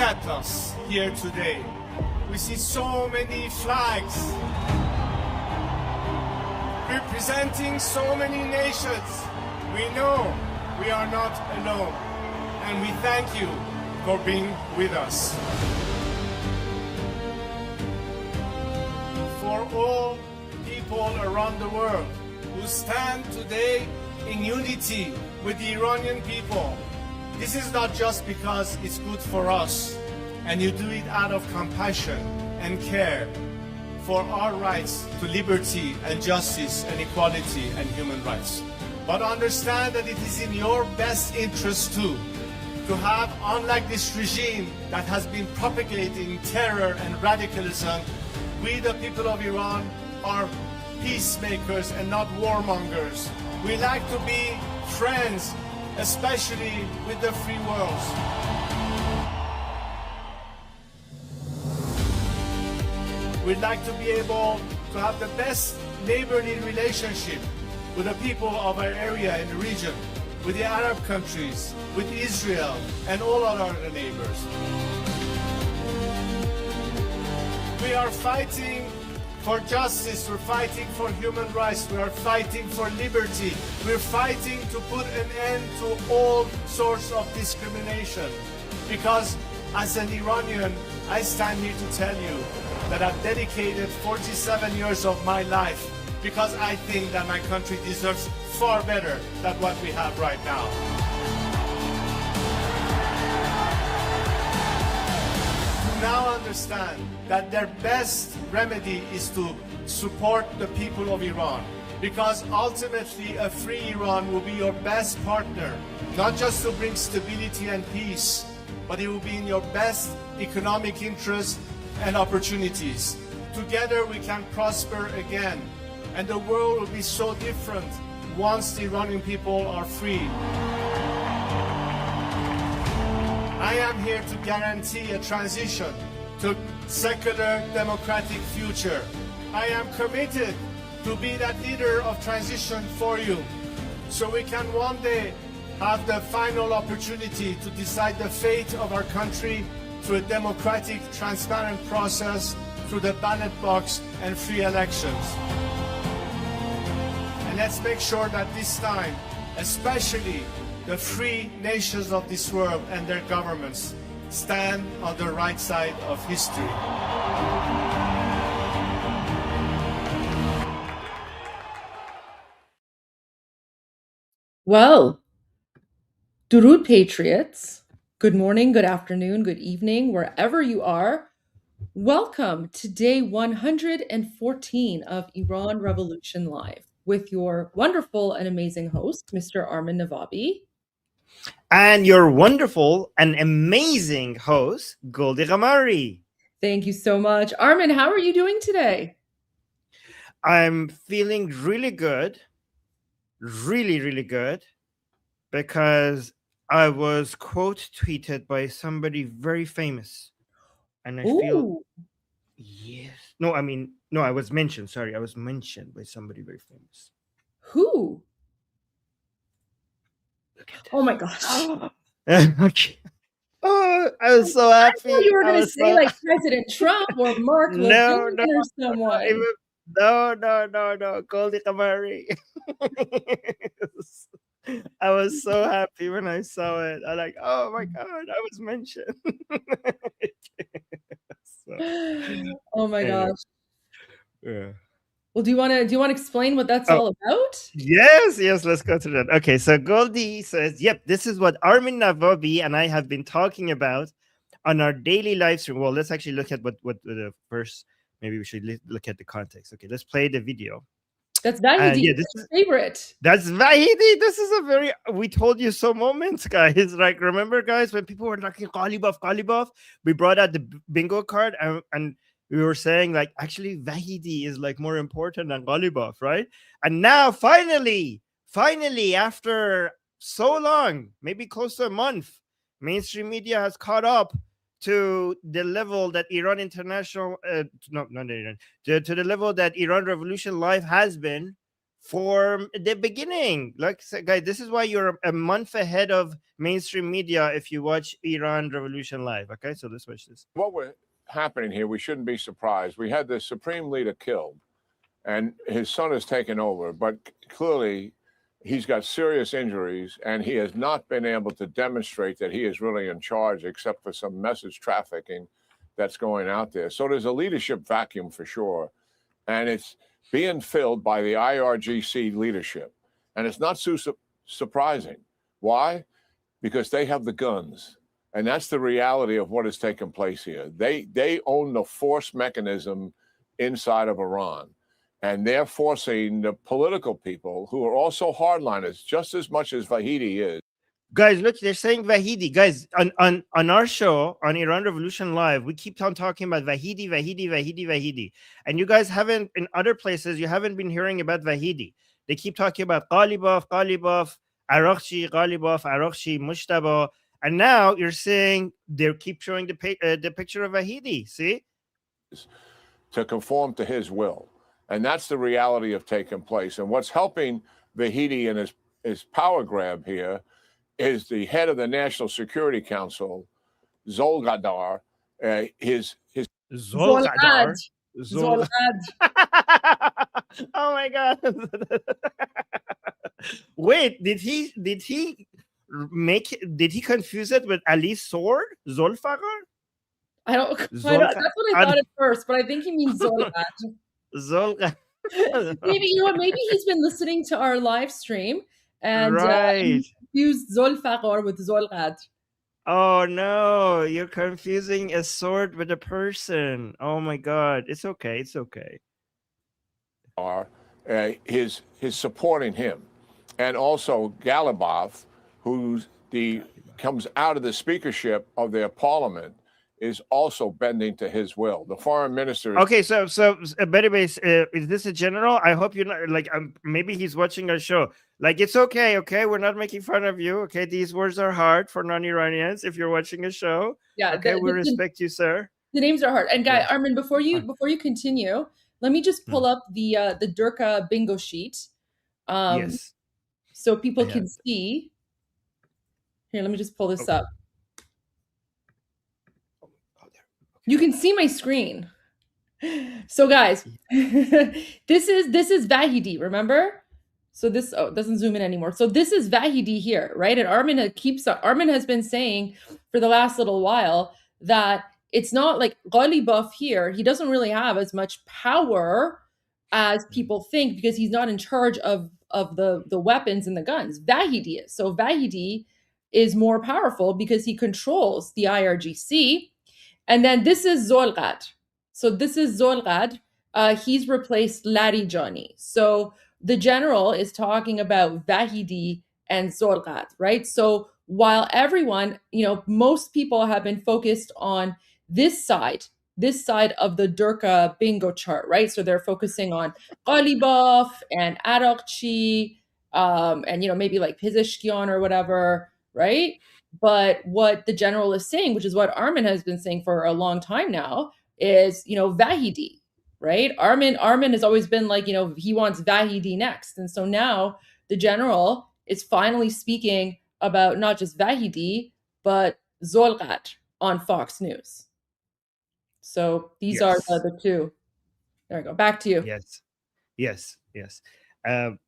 at us here today. We see so many flags representing so many nations. We know we are not alone, and we thank you for being with us. For all people around the world who stand today in unity with the Iranian people, this is not just because it's good for us, and you do it out of compassion and care for our rights to liberty and justice and equality and human rights. But understand that it is in your best interest too, to have, unlike this regime that has been propagating terror and radicalism, we the people of Iran are peacemakers and not warmongers. We like to be friends, especially with the free worlds. We'd like to be able to have the best neighborly relationship with the people of our area in the region, with the Arab countries, with Israel, and all our other neighbors. We are fighting for justice, we're fighting for human rights, we are fighting for liberty, we're fighting to put an end to all sorts of discrimination. Because as an Iranian, I stand here to tell you that I've dedicated 47 years of my life because I think that my country deserves far better than what we have right now. To now understand that their best remedy is to support the people of Iran, because ultimately a free Iran will be your best partner, not just to bring stability and peace, but it will be in your best economic interest and opportunities. Together we can prosper again, and the world will be so different once the Iranian people are free. I am here to guarantee a transition to a secular democratic future. I am committed to be that leader of transition for you, so we can one day have the final opportunity to decide the fate of our country through a democratic, transparent process, through the ballot box and free elections. And let's make sure that this time, especially the free nations of this world and their governments, stand on the right side of history. Well, Durud Patriots, good morning, good afternoon, good evening, wherever you are. Welcome to day 114 of Iran Revolution Live with your wonderful and amazing host, Mr. Armin NAVABI. And your wonderful and amazing host, Goldie Ghamari. Thank you so much. Armin, how are you doing today? I'm feeling really good, really good, because I was quote tweeted by somebody very famous. And I feel, yes. No, I was mentioned. Sorry, I was mentioned by somebody very famous. Who? Look at this. Oh my gosh. Okay. Oh, I was so happy. I thought you were going to say like President Trump or Mark Levin or someone. No, Goldie Ghamari. I was so happy when I saw it. I like, oh my God, I was mentioned. Oh my gosh. Yeah. Well, do you want to explain what that's all about? Yes, let's go to that. Okay, so Goldie says, yep, this is what Armin NAVABI and I have been talking about on our daily live stream. Well, let's actually look at what the first, maybe we should look at the context. Okay, let's play the video. That's Vahidi, favorite. That's Vahidi. This is a very, we told you so moments, guys. Like, remember, guys, when people were like, Ghalibaf, we brought out the bingo card and we were saying, like, actually, Vahidi is like more important than Ghalibaf, right? And now, finally, after so long, maybe close to a month, mainstream media has caught up to the level that Iran International, to the level that Iran Revolution Live has been from the beginning. Like, guys, this is why you're a month ahead of mainstream media if you watch Iran Revolution live. Okay, so let's watch this. What was happening here, we shouldn't be surprised. We had the supreme leader killed, and his son has taken over, but clearly he's got serious injuries, and he has not been able to demonstrate that he is really in charge, except for some message trafficking that's going out there. So there's a leadership vacuum for sure, and it's being filled by the IRGC leadership. And it's not so surprising. Why? Because they have the guns. And that's the reality of what has taken place here. They own the force mechanism inside of Iran. And they're forcing the political people, who are also hardliners, just as much as Vahidi is. Guys, look, they're saying Vahidi. Guys, on our show, on Iran Revolution Live, we keep on talking about Vahidi, Vahidi, Vahidi, Vahidi. And you guys haven't, in other places, you haven't been hearing about Vahidi. They keep talking about Ghalibaf, Ghalibaf, Araghchi, Ghalibaf, Araghchi, Mushtaba. And now you're saying they keep showing the picture of Vahidi. See? To conform to his will. And that's the reality of taking place. And what's helping Vahidi in his power grab here is the head of the National Security Council, Zolgadar, his Zolgadar. Zolgad. Oh my God. Wait, did he confuse it with Ali's sword? Zolfagar? That's what I thought at first, but I think he means Zolgad. Zolgad. Maybe he's been listening to our live stream and confused Zolfagar with Zolgad. Oh no, you're confusing a sword with a person. Oh my God, it's okay, it's okay. His supporting him, and also Galibov, who comes out of the speakership of their parliament, is also bending to his will. The foreign minister. Okay, so anyway, is this a general? I hope you're not like maybe he's watching our show. Like, it's okay, we're not making fun of you. Okay, these words are hard for non-Iranians. If you're watching a show, yeah, okay, we respect you, sir. The names are hard. And guy, Armin, before you continue, let me just pull up the Durka bingo sheet. Yes. So people can see. Here, let me just pull this up. You can see my screen. So guys, this is Vahidi, remember? So this it doesn't zoom in anymore. So this is Vahidi here, right? And Armin has been saying for the last little while that it's not like Ghalibaf here. He doesn't really have as much power as people think because he's not in charge of the weapons and the guns. Vahidi is. So Vahidi is more powerful because he controls the IRGC. And then this is Zolgad. So this is Zolgad. He's replaced Larijani. So the general is talking about Vahidi and Zolgad, right? So while everyone, most people have been focused on this side of the Durka bingo chart, right? So they're focusing on Ghalibaf and Araghchi, and maybe like Pezeshkian or whatever, right? But what the general is saying, which is what Armin has been saying for a long time now, is, Vahidi, right? Armin has always been like, he wants Vahidi next. And so now the general is finally speaking about not just Vahidi, but Zolgad on Fox News. So these are the two. There we go. Back to you. Yes.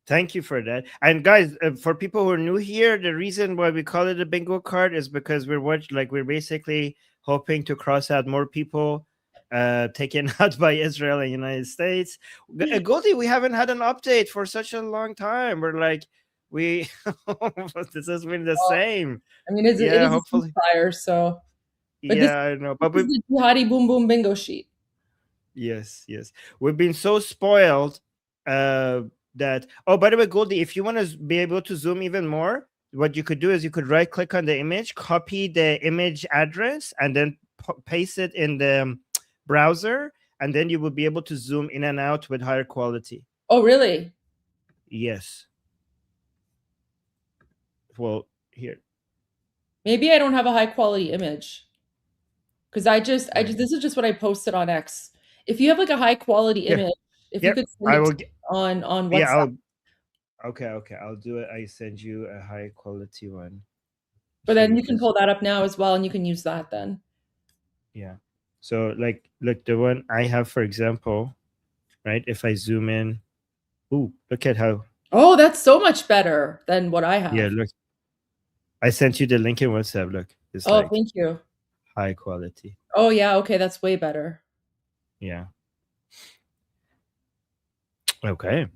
Thank you for that. And guys, for people who are new here, the reason why we call it a bingo card is because we're basically hoping to cross out more people taken out by Israel and United States. Goldie, we haven't had an update for such a long time. We're like, this has been the same. I mean, it is hopefully fire. So, but I know. But this is the Jihadi Boom Boom bingo sheet. Yes. We've been so spoiled that. Oh, by the way, Goldie, if you want to be able to zoom even more, what you could do is you could right click on the image, copy the image address, and then paste it in the browser, and then you will be able to zoom in and out with higher quality. Oh, really? Yes. Well, here. Maybe I don't have a high quality image because this is just what I posted on X. If you have like a high quality image, if you could send it on WhatsApp, Okay, I'll do it. I send you a high quality one. But So then you you can just, pull that up now as well, and you can use that then. yeah. So like, look, the one I have, for example, right? If I zoom in, ooh, look at how, Oh, that's so much better than what I yeah, have. look, I sent you the link in WhatsApp. Look, it's Oh, like thank you. high quality. Oh, yeah. Okay, that's way better. Yeah. Okay.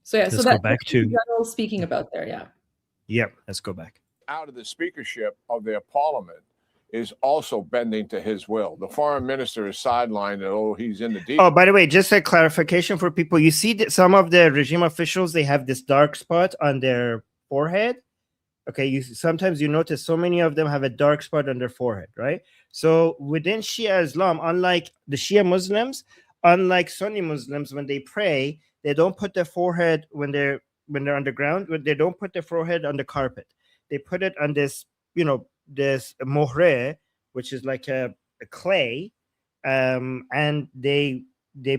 So yeah, Let's so go that's back what to, General speaking about there. Yeah. yep, let's go back. Out of the speakership of their parliament is also bending to his will. The foreign minister is sidelined, and he's in the deep. Oh, by the way, just a clarification for people. You see that some of the regime officials, they have this dark spot on their forehead. Okay, sometimes you notice so many of them have a dark spot on their forehead, right? So within Shia Islam, unlike the Shia Muslims, unlike Sunni Muslims, when they pray, they don't put their forehead when they're on the ground. They don't put their forehead on the carpet. They put it on this, this mohre, which is like a clay, and they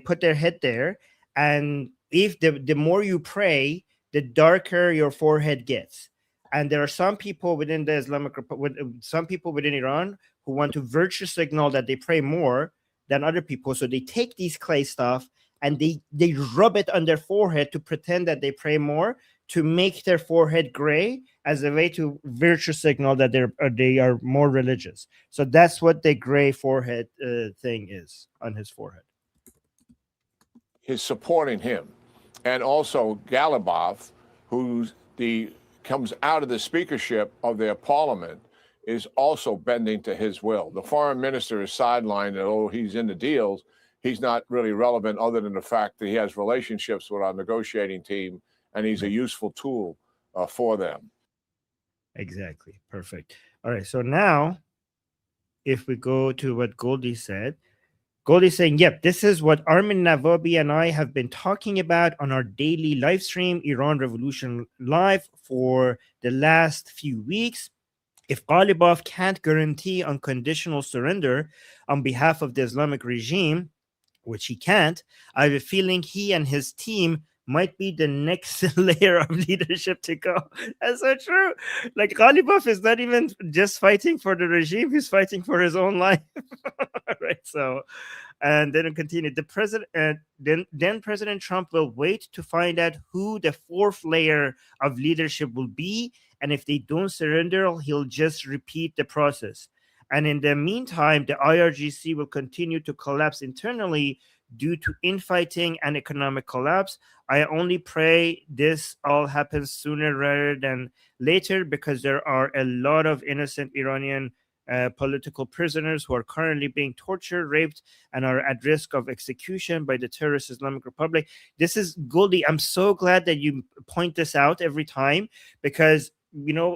put their head there. And if the more you pray, the darker your forehead gets. And there are some people within the Islamic Republic, some people within Iran who want to virtue signal that they pray more than other people. So they take these clay stuff and they rub it on their forehead to pretend that they pray more, to make their forehead gray as a way to virtue signal that they are more religious. So that's what the gray forehead thing is on his forehead. Is supporting him, and also Galibov, who's comes out of the speakership of their parliament, is also bending to his will. The foreign minister is sidelined, and he's in the deals. He's not really relevant other than the fact that he has relationships with our negotiating team, and he's a useful tool for them. Exactly. Perfect. All right. So now, if we go to what Goldie said, Goldie saying, yep, this is what Armin, NAVABI, and I have been talking about on our daily live stream, Iran Revolution Live, for the last few weeks. If Ghalibaf can't guarantee unconditional surrender on behalf of the Islamic regime, which he can't, I have a feeling he and his team might be the next layer of leadership to go. That's so true. Like, Ghalibaf is not even just fighting for the regime, he's fighting for his own life. Right? So, and then it continued. The president, then President Trump will wait to find out who the fourth layer of leadership will be, and if they don't surrender, he'll just repeat the process. And in the meantime, the IRGC will continue to collapse internally due to infighting and economic collapse. I only pray this all happens sooner rather than later, because there are a lot of innocent Iranian political prisoners who are currently being tortured, raped, and are at risk of execution by the terrorist Islamic Republic. This is Goldie. I'm so glad that you point this out every time, because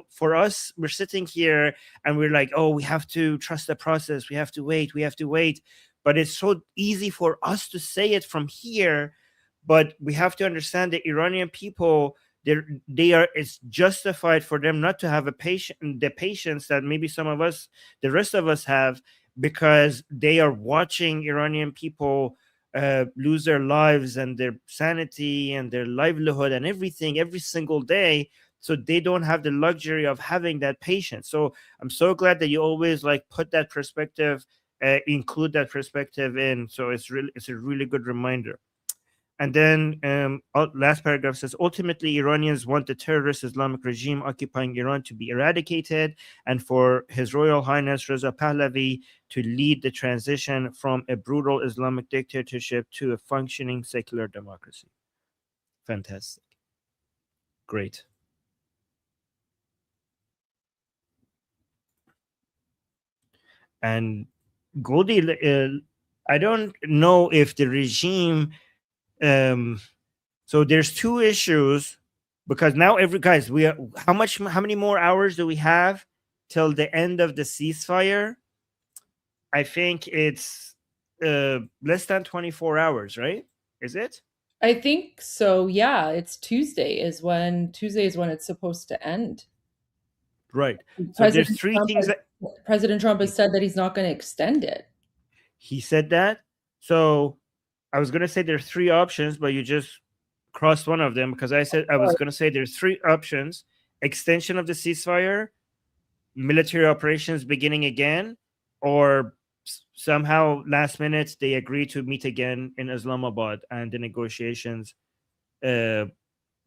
for us, we're sitting here and we're like, oh, we have to trust the process. We have to wait. But it's so easy for us to say it from here. But we have to understand the Iranian people, it's justified for them not to have the patience that maybe the rest of us have, because they are watching Iranian people lose their lives and their sanity and their livelihood and everything every single day. So they don't have the luxury of having that patience. So I'm so glad that you always put that perspective, include that perspective in. So it's a really good reminder. And then last paragraph says, ultimately, Iranians want the terrorist Islamic regime occupying Iran to be eradicated, and for His Royal Highness Reza Pahlavi to lead the transition from a brutal Islamic dictatorship to a functioning secular democracy. Fantastic. Great. And Goldie, I don't know if the regime, so there's two issues, because now how many more hours do we have till the end of the ceasefire? I think it's less than 24 hours, right? Is it? I think so. Yeah, it's Tuesday is when it's supposed to end. Right. So there's three things that President Trump has said that he's not going to extend it. He said that. So I was going to say there's three options, but you just crossed one of them because I said I was going to say there's three options: extension of the ceasefire, military operations beginning again, or somehow last minute they agree to meet again in Islamabad and the negotiations.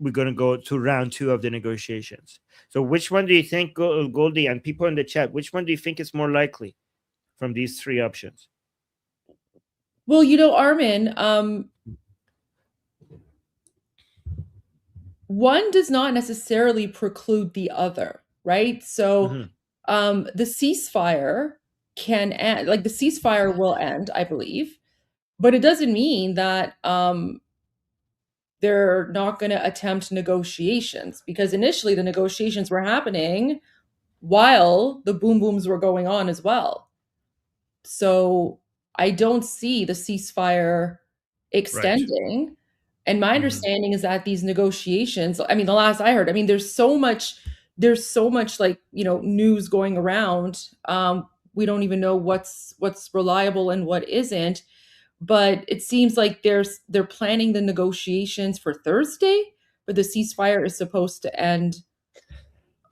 We're going to go to round 2 of the negotiations. So which one do you think, Goldie, and people in the chat, which one do you think is more likely from these three options? Well, Armin, one does not necessarily preclude the other, right? So the ceasefire can end, like the ceasefire will end, I believe, but it doesn't mean that they're not going to attempt negotiations, because initially the negotiations were happening while the boom booms were going on as well. So I don't see the ceasefire extending. Right. And my understanding is that these negotiations, I mean, the last I heard, I mean, there's so much like, news going around. We don't even know what's reliable and what isn't. But it seems like they're planning the negotiations for Thursday, but the ceasefire is supposed to end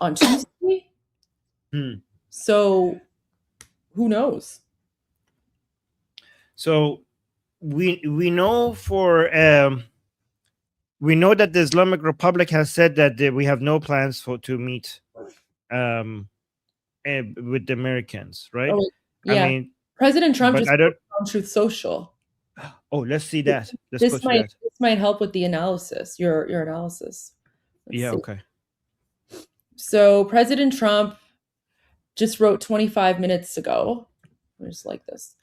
on Tuesday. So who knows? So we know we know that the Islamic Republic has said that we have no plans to meet with the Americans, right? Oh, yeah. I mean, President Trump just put on Truth Social. Oh, let's see that. This might help with the analysis, your analysis. Let's see. Okay. So President Trump just wrote 25 minutes ago. Just like this.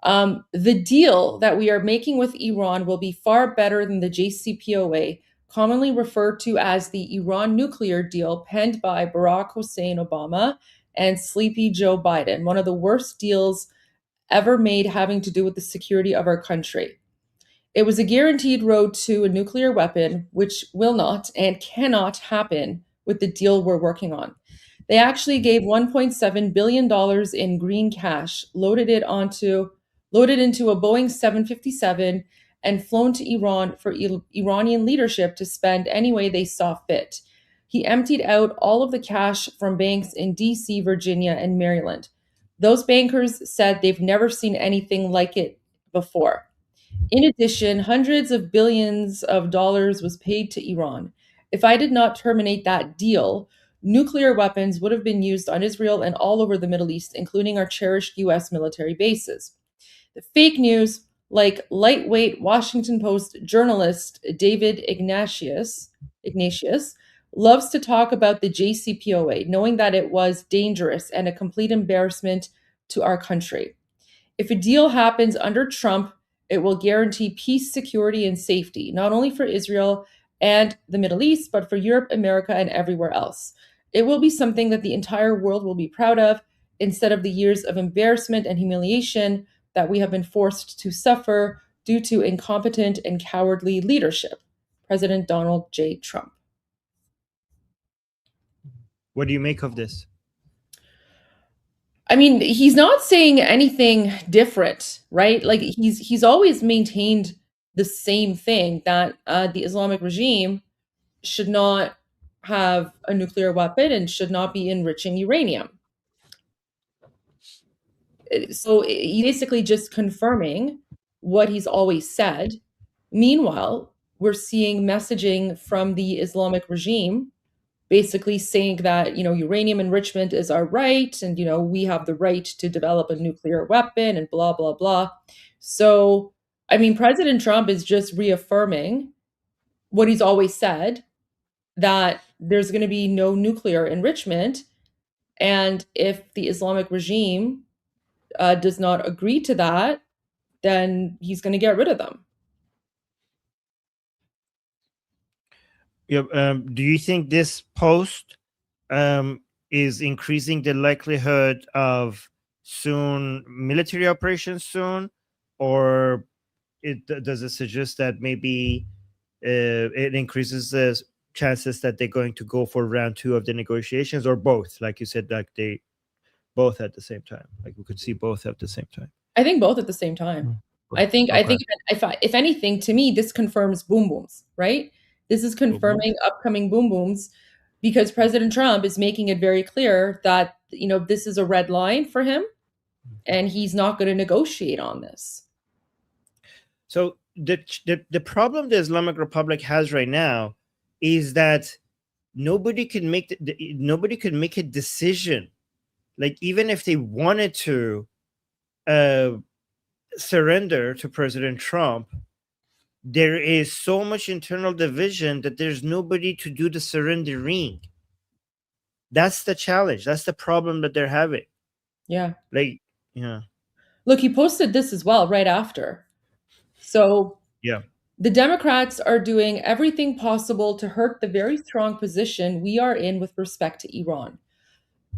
The deal that we are making with Iran will be far better than the JCPOA, commonly referred to as the Iran nuclear deal penned by Barack Hussein Obama and Sleepy Joe Biden, one of the worst deals ever made having to do with the security of our country. It was a guaranteed road to a nuclear weapon, which will not and cannot happen with the deal we're working on. They actually gave $1.7 billion in green cash, loaded into a Boeing 757 and flown to Iran for Iranian leadership to spend any way they saw fit. He emptied out all of the cash from banks in DC, Virginia, and Maryland. Those bankers said they've never seen anything like it before. In addition, hundreds of billions of dollars was paid to Iran. If I did not terminate that deal, nuclear weapons would have been used on Israel and all over the Middle East, including our cherished U.S. military bases. The fake news, like lightweight Washington Post journalist David Ignatius, loves to talk about the JCPOA, knowing that it was dangerous and a complete embarrassment to our country. If a deal happens under Trump, it will guarantee peace, security, and safety, not only for Israel and the Middle East, but for Europe, America, and everywhere else. It will be something that the entire world will be proud of, instead of the years of embarrassment and humiliation that we have been forced to suffer due to incompetent and cowardly leadership. President Donald J. Trump. What do you make of this? I mean, he's not saying anything different, right? Like he's always maintained the same thing, that the Islamic regime should not have a nuclear weapon and should not be enriching uranium. So he's basically just confirming what he's always said. Meanwhile, we're seeing messaging from the Islamic regime basically saying that, uranium enrichment is our right, and, we have the right to develop a nuclear weapon and blah, blah, blah. So, I mean, President Trump is just reaffirming what he's always said, that there's going to be no nuclear enrichment. And if the Islamic regime does not agree to that, then he's going to get rid of them. Yeah. Do you think this post is increasing the likelihood of soon military operations soon, or does it suggest that maybe it increases the chances that they're going to go for round 2 of the negotiations, or both? Like you said, like they both at the same time. Like we could see both at the same time. I think both at the same time. I think Okay. if anything, to me, this confirms boom booms, right? This is confirming upcoming boom booms because President Trump is making it very clear that, this is a red line for him and he's not going to negotiate on this. So the problem the Islamic Republic has right now is that nobody can make a decision. Like, even if they wanted to surrender to President Trump, there is so much internal division that there's nobody to do the surrendering. That's the challenge. That's the problem that they're having. Yeah. Like, yeah. Look, he posted this as well right after. So Yeah. the Democrats are doing everything possible to hurt the very strong position we are in with respect to Iran.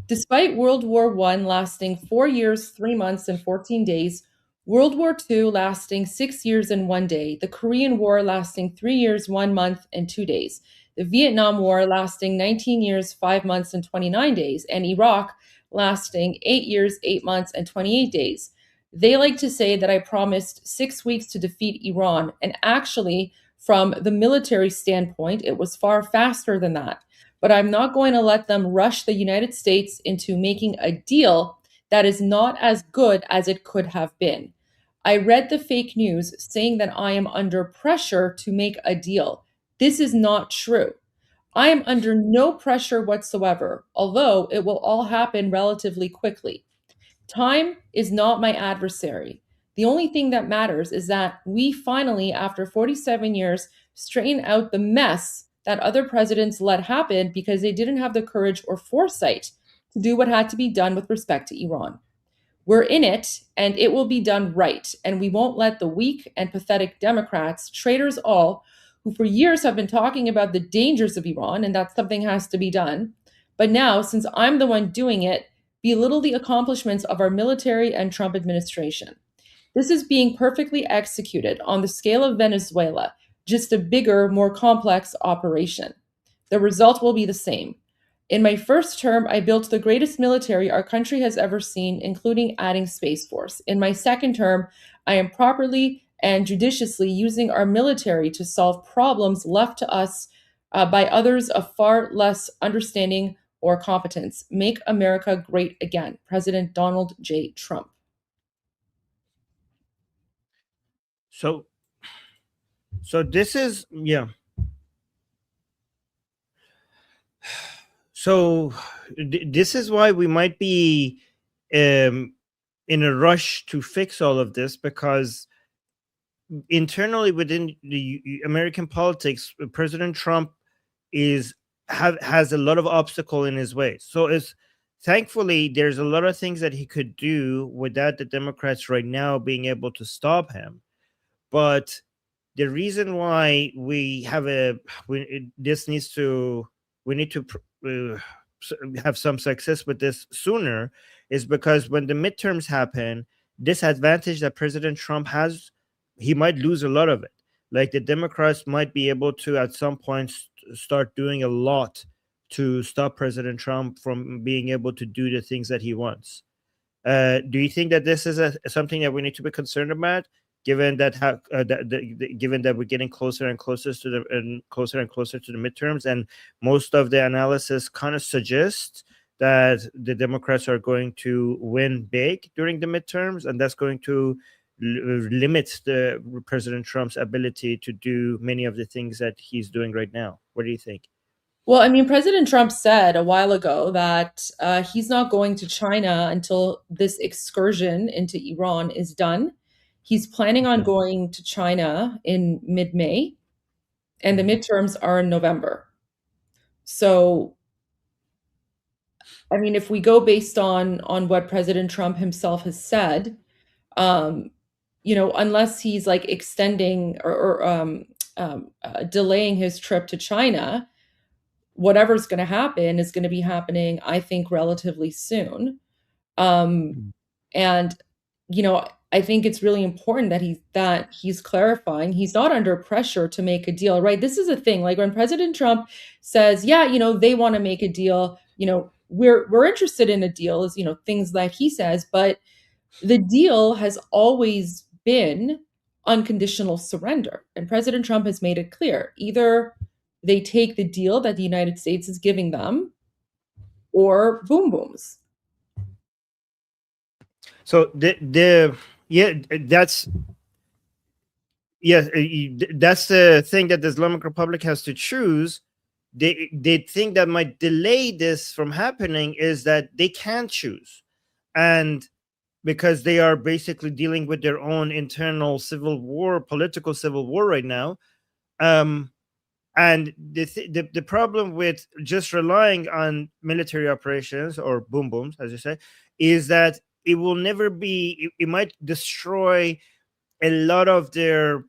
Despite World War I lasting 4 years, 3 months, and 14 days, World War II lasting 6 years and 1 day, the Korean War lasting 3 years, 1 month, and 2 days, the Vietnam War lasting 19 years, 5 months, and 29 days, and Iraq lasting 8 years, 8 months, and 28 days. They like to say that I promised 6 weeks to defeat Iran, and actually, from the military standpoint, it was far faster than that. But I'm not going to let them rush the United States into making a deal that is not as good as it could have been. I read the fake news saying that I am under pressure to make a deal. This is not true. I am under no pressure whatsoever, although it will all happen relatively quickly. Time is not my adversary. The only thing that matters is that we finally, after 47 years, straighten out the mess that other presidents let happen because they didn't have the courage or foresight to do what had to be done with respect to Iran. We're in it, and it will be done right, and we won't let the weak and pathetic Democrats, traitors all, who for years have been talking about the dangers of Iran and that something has to be done, but now, since I'm the one doing it, belittle the accomplishments of our military and Trump administration. This is being perfectly executed on the scale of Venezuela, just a bigger, more complex operation. The result will be the same. In my first term, I built the greatest military our country has ever seen, including adding Space Force. In my second term, I am properly and judiciously using our military to solve problems left to us by others of far less understanding or competence. Make America great again. President Donald J. Trump. So this is, yeah. So this is why we might be in a rush to fix all of this, because internally within the American politics, President Trump has a lot of obstacle in his way. So thankfully there's a lot of things that he could do without the Democrats right now being able to stop him. But the reason why we need to have some success with this sooner is because when the midterms happen, this advantage that President Trump has, he might lose a lot of it. Like, the Democrats might be able to at some point start doing a lot to stop President Trump from being able to do the things that he wants. Do you think that this is something that we need to be concerned about, given that given that we're getting closer and closer to the midterms, and most of the analysis kind of suggests that the Democrats are going to win big during the midterms, and that's going to limit the President Trump's ability to do many of the things that he's doing right now? What do you think? Well, I mean, President Trump said a while ago that he's not going to China until this excursion into Iran is done. He's planning on going to China in mid-May, and the midterms are in November. So, I mean, if we go based on what President Trump himself has said, unless he's like extending or delaying his trip to China, whatever's going to happen is going to be happening, I think, relatively soon. And, I think it's really important that he's clarifying he's not under pressure to make a deal, right? This is a thing. Like, when President Trump says, yeah, they want to make a deal, we're interested in a deal, is, things that he says, but the deal has always been unconditional surrender. And President Trump has made it clear, either they take the deal that the United States is giving them or boom booms. So that's the thing that the Islamic Republic has to choose. They think that might delay this from happening is that they can't choose, and because they are basically dealing with their own internal civil war, political civil war right now. And the problem with just relying on military operations or boom booms, as you say, is that it will never be. It might destroy a lot of their,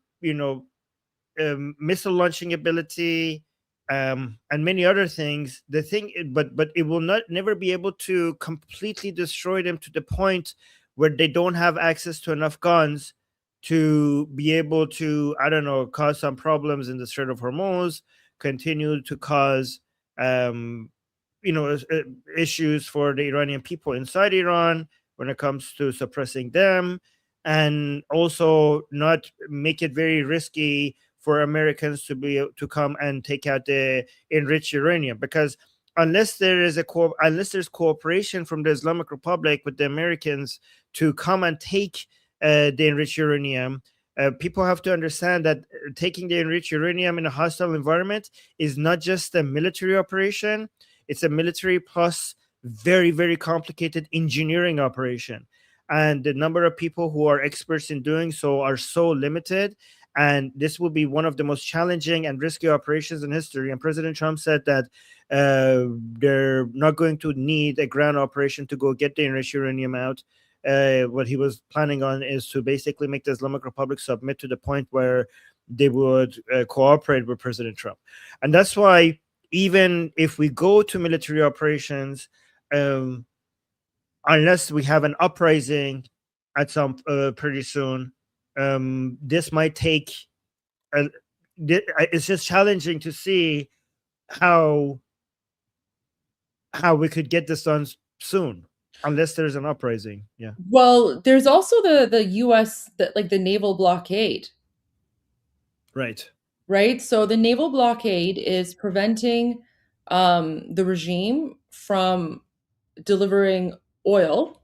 missile launching ability, and many other things. The thing, but it will never be able to completely destroy them to the point where they don't have access to enough guns to be able to, I don't know, cause some problems in the Strait of Hormuz, continue to cause, issues for the Iranian people inside Iran when it comes to suppressing them, and also not make it very risky for Americans to be able to come and take out the enriched uranium, because unless there's cooperation from the Islamic Republic with the Americans to come and take the enriched uranium, people have to understand that taking the enriched uranium in a hostile environment is not just a military operation; it's a military plus very, very complicated engineering operation. And the number of people who are experts in doing so are so limited. And this will be one of the most challenging and risky operations in history. And President Trump said that they're not going to need a ground operation to go get the enriched uranium out. What he was planning on is to basically make the Islamic Republic submit to the point where they would cooperate with President Trump. And that's why even if we go to military operations, unless we have an uprising at some pretty soon, this might take. It's just challenging to see how we could get this done soon, unless there's an uprising. Yeah. Well, there's also the U.S. the naval blockade. Right. Right. So the naval blockade is preventing the regime from delivering oil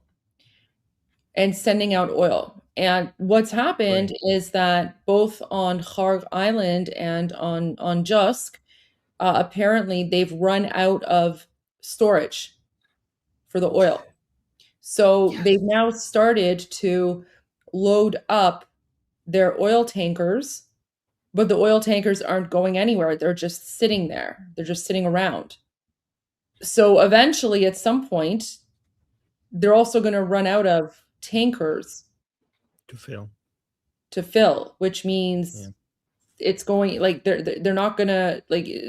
and sending out oil. And what's happened is that both on Kharg Island and on Jusk, apparently they've run out of storage for the oil. So they've now started to load up their oil tankers, but the oil tankers aren't going anywhere. They're just sitting there. They're just sitting around. So eventually, at some point, they're also going to run out of tankers to fill, which means it's going they're not gonna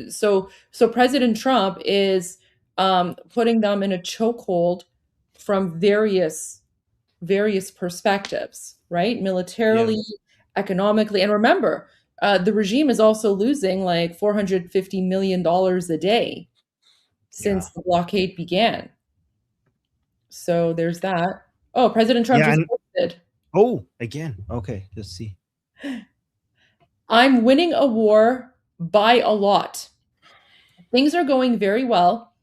so President Trump is putting them in a chokehold from various perspectives, right? Militarily, economically, and remember, the regime is also losing like $450 million a day since the blockade began. So there's that. Oh, President Trump just posted. Oh, again. Okay, let's see. I'm winning a war by a lot. Things are going very well.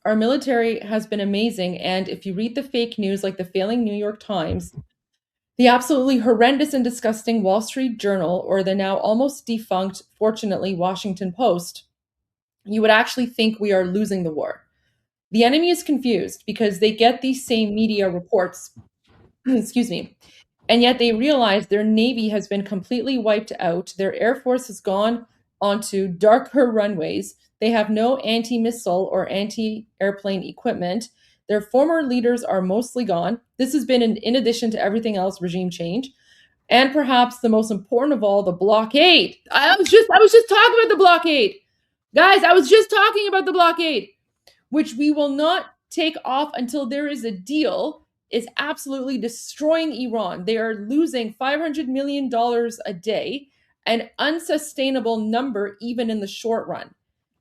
Our military has been amazing. And if you read the fake news, like the failing New York Times, the absolutely horrendous and disgusting Wall Street Journal, or the now almost defunct, fortunately, Washington Post, you would actually think we are losing the war. The enemy is confused because they get these same media reports, excuse me, and yet they realize their Navy has been completely wiped out. Their Air Force has gone onto darker runways. They have no anti-missile or anti-airplane equipment. Their former leaders are mostly gone. This has been, in addition to everything else, regime change. And perhaps the most important of all, the blockade. I was just talking about the blockade. Guys, I was just talking about the blockade, which we will not take off until there is a deal, is absolutely destroying Iran. They are losing $500 million a day, an unsustainable number even in the short run.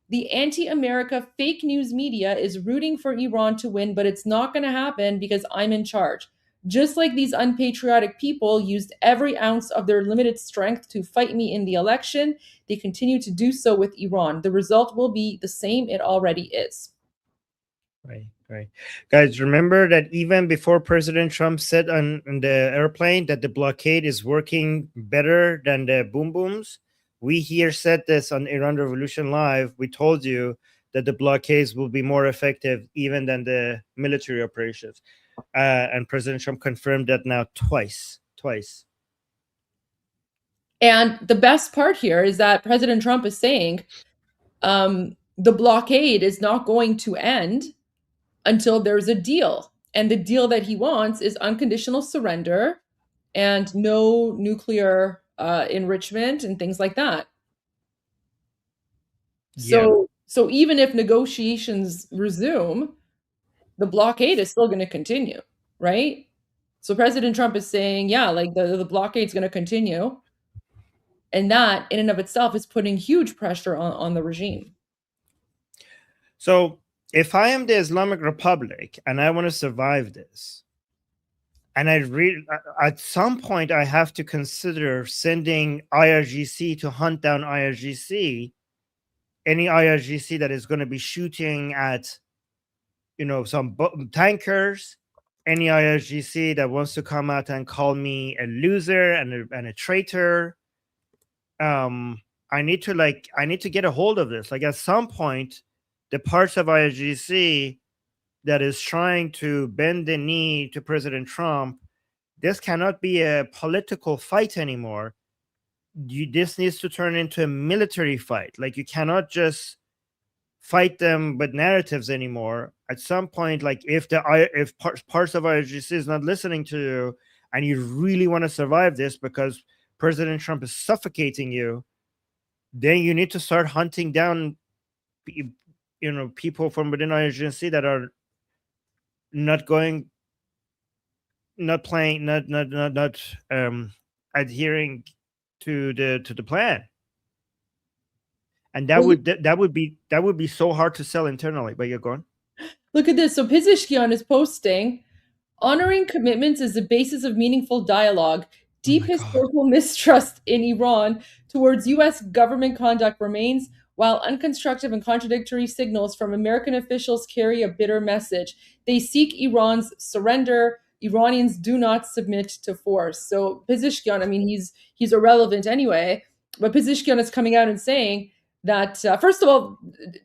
The anti-America fake news media is rooting for Iran to win, but it's not going to happen because I'm in charge. Just like these unpatriotic people used every ounce of their limited strength to fight me in the election, they continue to do so with Iran. The result will be the same it already is. Right. Guys, remember that even before President Trump said on the airplane that the blockade is working better than the boom booms, we here said this on Iran Revolution Live. We told you that the blockades will be more effective even than the military operations. And President Trump confirmed that now twice. And the best part here is that President Trump is saying the blockade is not going to end until there's a deal. And the deal that he wants is unconditional surrender and no nuclear enrichment and things like that. So even if negotiations resume, the blockade is still going to continue, right? So President Trump is saying, yeah, like the blockade is going to continue. And that in and of itself is putting huge pressure on the regime. So if I am the Islamic Republic and I want to survive this, and at some point I have to consider sending IRGC to hunt down IRGC, any IRGC that is going to be shooting at, some tankers, any IRGC that wants to come out and call me a loser and a traitor. I need to get a hold of this. Like at some point, the parts of IRGC that is trying to bend the knee to President Trump, this cannot be a political fight anymore. This needs to turn into a military fight. Like you cannot just fight them with narratives anymore. At some point, like if parts of IRGC is not listening to you and you really want to survive this because President Trump is suffocating you, then you need to start hunting down people from within IRGC that are not adhering to the plan. And that would be so hard to sell internally. But you're going. Look at this. So Pezeshkian is posting, honoring commitments is the basis of meaningful dialogue. Deep historical mistrust in Iran towards U.S. government conduct remains, while unconstructive and contradictory signals from American officials carry a bitter message. They seek Iran's surrender. Iranians do not submit to force. So Pezeshkian, I mean, he's irrelevant anyway, but Pezeshkian is coming out and saying that, first of all,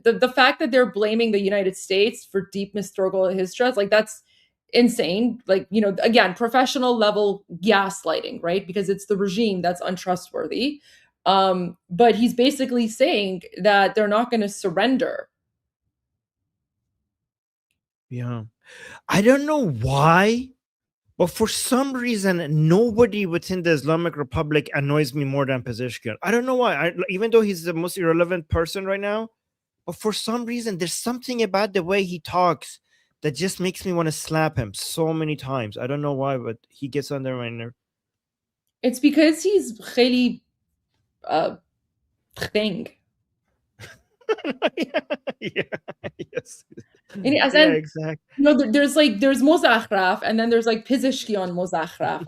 the fact that they're blaming the United States for deep historical mistrust, like that's insane. Like, again, professional level gaslighting, right? Because it's the regime that's untrustworthy. But he's basically saying that they're not going to surrender. Yeah. I don't know why, but for some reason, nobody within the Islamic Republic annoys me more than Pezeshkian. I don't know why. Even though he's the most irrelevant person right now, but for some reason, there's something about the way he talks that just makes me want to slap him so many times. I don't know why, but he gets under my nerve. It's because he's really thing. Yes. Exactly. There's Mozakhraf, and then there's like Pezeshkian Mozakhraf.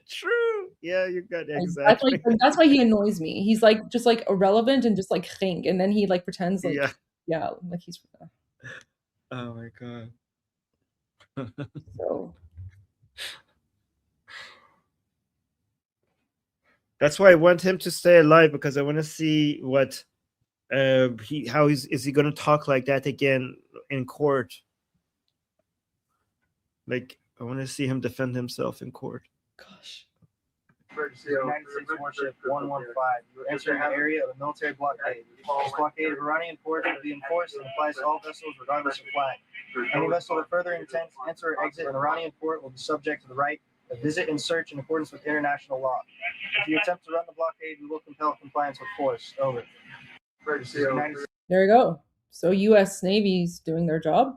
True. Yeah, you got it. Exactly. That's why he annoys me. He's like just like irrelevant and just like thing, and then he like pretends like like he's. Oh my god. So. That's why I want him to stay alive, because I want to see what is he going to talk like that again in court. Like I want to see him defend himself in court. Gosh. United States Warship 115. You are entering the area of a military blockade. This blockade of Iranian ports will be enforced and applies to all vessels regardless of flag. Any vessel that further intends to enter or exit an Iranian port will be subject to the right of visit and search in accordance with international law. If you attempt to run the blockade, we will compel compliance with force. Over. There you go. So U.S. Navy's doing their job.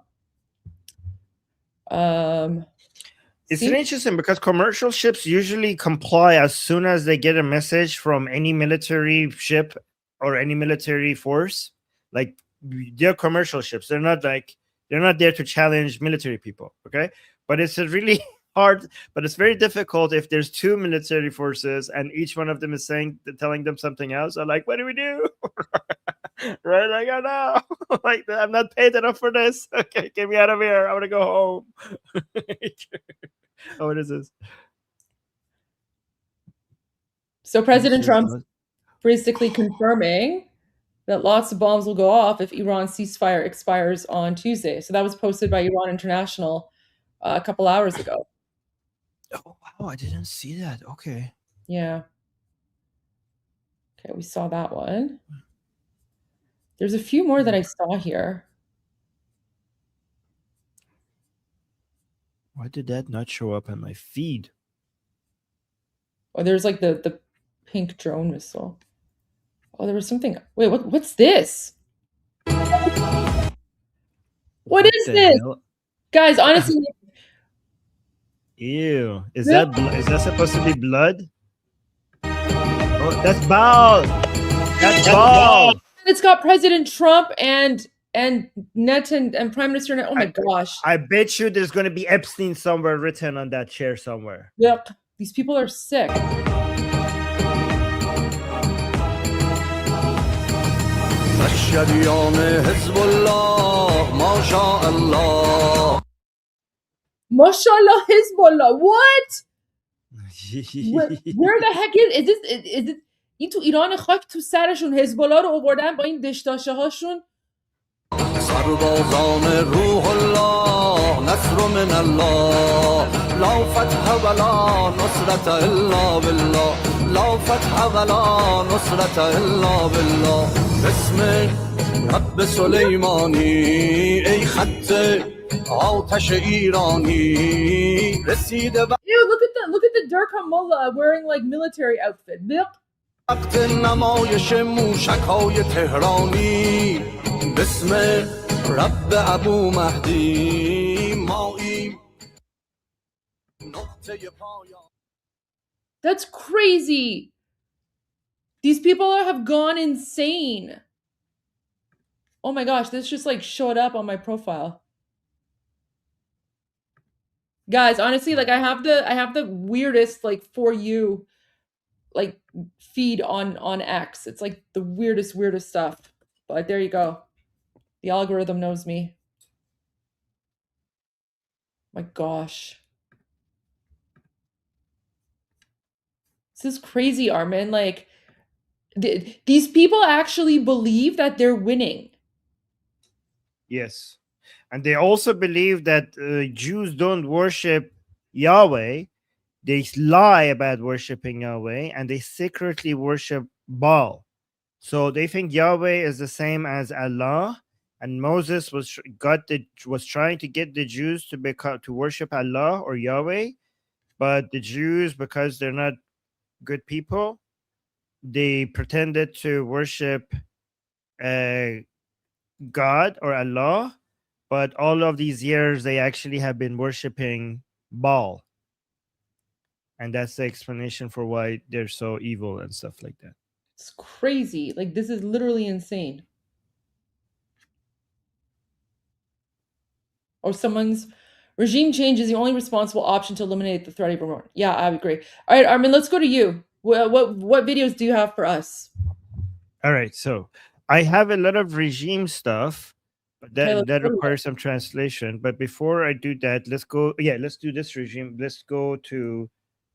It's interesting because commercial ships usually comply as soon as they get a message from any military ship or any military force. Like they're commercial ships. They're not like They're not there to challenge military people. Okay, but it's a really hard, but it's very difficult if there's two military forces and each one of them is telling them something else. I'm like, what do we do? Right? Like, oh no, like I'm not paid enough for this. Okay, get me out of here. I want to go home. Oh, what is this? So President Trump's basically confirming that lots of bombs will go off if Iran's ceasefire expires on Tuesday. So that was posted by Iran International a couple hours ago. Oh wow, I didn't see that. Okay. Yeah. Okay, we saw that one. There's a few more that I saw here. Why did that not show up on my feed? Oh, there's like the pink drone missile. Oh, there was something. Wait, what's this? What is this? Hell? Guys, honestly. Ew. Is that supposed to be blood? Oh, that's ball. That's ball. It's got President Trump and Net and Prime Minister Net. Oh my gosh. I bet you there's going to be Epstein somewhere written on that chair somewhere. Yep. These people are sick. Mashallah Hezbollah. What? Where the heck is this? Is it این تو ایران خاک تو سرشون حزب‌الله رو آوردن با این دشداشه هاشون؟ سربازان روح الله نصر من الله لا فتح ولا نصرت الا بالله لا فتح ولا نصرت الا بالله بسم رب سلیمانی ای خط آتش ایرانی رسیده Ew, look at the Durkheim mullah wearing like military outfit. وقت نمایش موشک‌های تهرانی بسم رب ابو مهدی ماییم نقطه پایان. That's crazy. These people have gone insane. Oh my gosh, this just like showed up on my profile. Guys, honestly, like I have the weirdest like for you like feed on X. It's like the weirdest stuff. But there you go. The algorithm knows me. My gosh. This is crazy, Armin. Like these people actually believe that they're winning. Yes. And they also believe that Jews don't worship Yahweh. They lie about worshiping Yahweh, and they secretly worship Baal. So they think Yahweh is the same as Allah, and Moses was trying to get the Jews to worship Allah or Yahweh, but the Jews, because they're not good people, they pretended to worship God or Allah, but all of these years they actually have been worshiping Baal. And that's the explanation for why they're so evil and stuff like that. It's crazy. Like, this is literally insane. Or someone's regime change is the only responsible option to eliminate the threat of war. Yeah, I agree. All right, Armin, let's go to you. What videos do you have for us? All right, so I have a lot of regime stuff, but that requires some translation. But before I do that, let's do this regime. Let's go to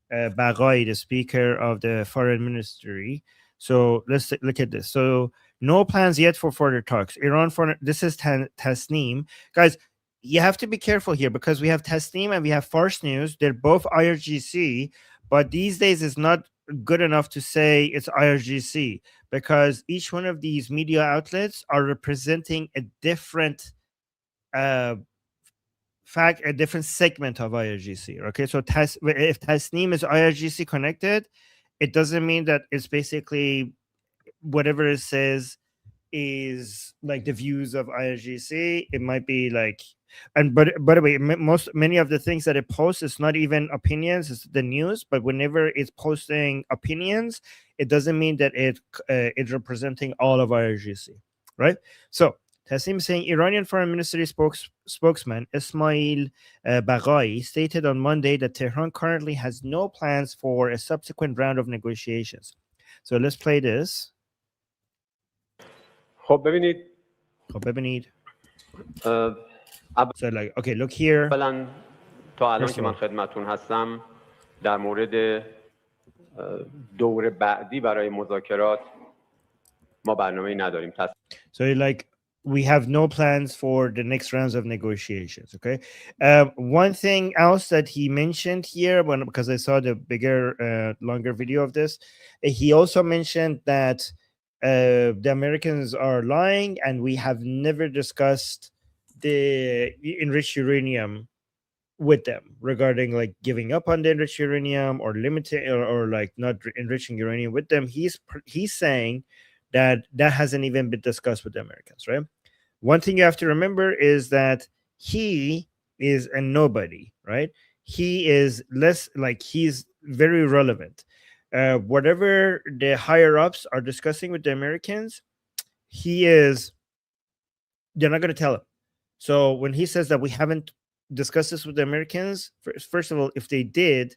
Baghai, the Speaker of the Foreign Ministry. So let's look at this. So no plans yet for further talks. Iran this is Tasneem. Guys, you have to be careful here because we have Tasneem and we have Fars News. They're both IRGC, but these days it's not good enough to say it's IRGC because each one of these media outlets are representing a different a different segment of IRGC. Okay, so if Tasneem is IRGC connected, it doesn't mean that it's basically whatever it says is like the views of IRGC. It might be like, and but by the way, many of the things that it posts is not even opinions, it's the news. But whenever it's posting opinions, it doesn't mean that it's representing all of IRGC, right? So Tasnim saying Iranian Foreign Ministry spokesman Ismail Baghai stated on Monday that Tehran currently has no plans for a subsequent round of negotiations. So let's play this. خب ببینید So like, okay, look here. اولا تا الان First که of من all, خدمتتون هستم در مورد دور بعدی برای مذاکرات ما برنامه‌ای نداریم. so like we have no plans for the next rounds of negotiations. Okay. One thing else that he mentioned here, because I saw the bigger, longer video of this, he also mentioned that the Americans are lying, and we have never discussed the enriched uranium with them regarding like giving up on the enriched uranium or limiting or like not enriching uranium with them. He's saying that hasn't even been discussed with the Americans, right? One thing you have to remember is that he is a nobody, right? He is less like he's very relevant. Whatever the higher ups are discussing with the Americans, they're not going to tell him. So when he says that we haven't discussed this with the Americans, first of all, if they did,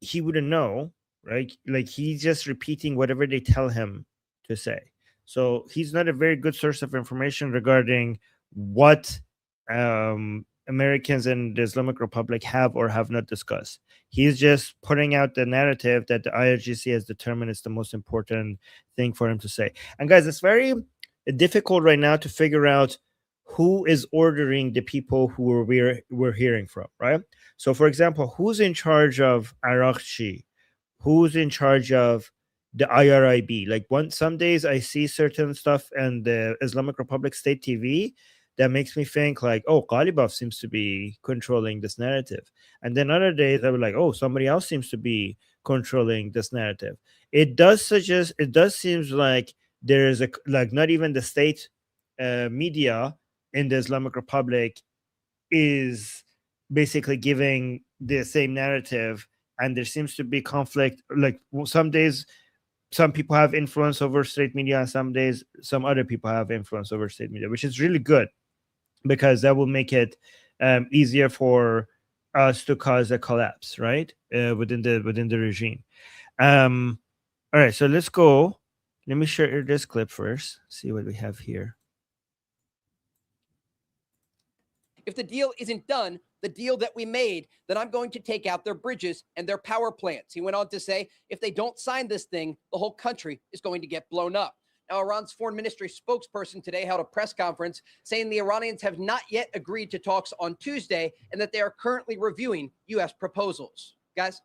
he wouldn't know, right? Like he's just repeating whatever they tell him to say. So he's not a very good source of information regarding what Americans and the Islamic Republic have or have not discussed. He's just putting out the narrative that the IRGC has determined is the most important thing for him to say. And guys, it's very difficult right now to figure out who is ordering the people who we're hearing from, right? So, for example, who's in charge of Arakchi? Who's in charge of the IRIB? Like some days I see certain stuff in the Islamic Republic State TV that makes me think like, oh, Ghalibaf seems to be controlling this narrative. And then other days I was like, oh, somebody else seems to be controlling this narrative. It does seem like there is not even the state media in the Islamic Republic is basically giving the same narrative, and there seems to be conflict. Like some days some people have influence over state media, and some days some other people have influence over state media, which is really good because that will make it easier for us to cause a collapse, right? Within the regime. All right, so let's go. Let me share this clip first. See what we have here. If the deal isn't done, the deal that we made, then I'm going to take out their bridges and their power plants. He went on to say, if they don't sign this thing, the whole country is going to get blown up. Now, Iran's foreign ministry spokesperson today held a press conference saying the Iranians have not yet agreed to talks on Tuesday and that they are currently reviewing U.S. proposals. Guys?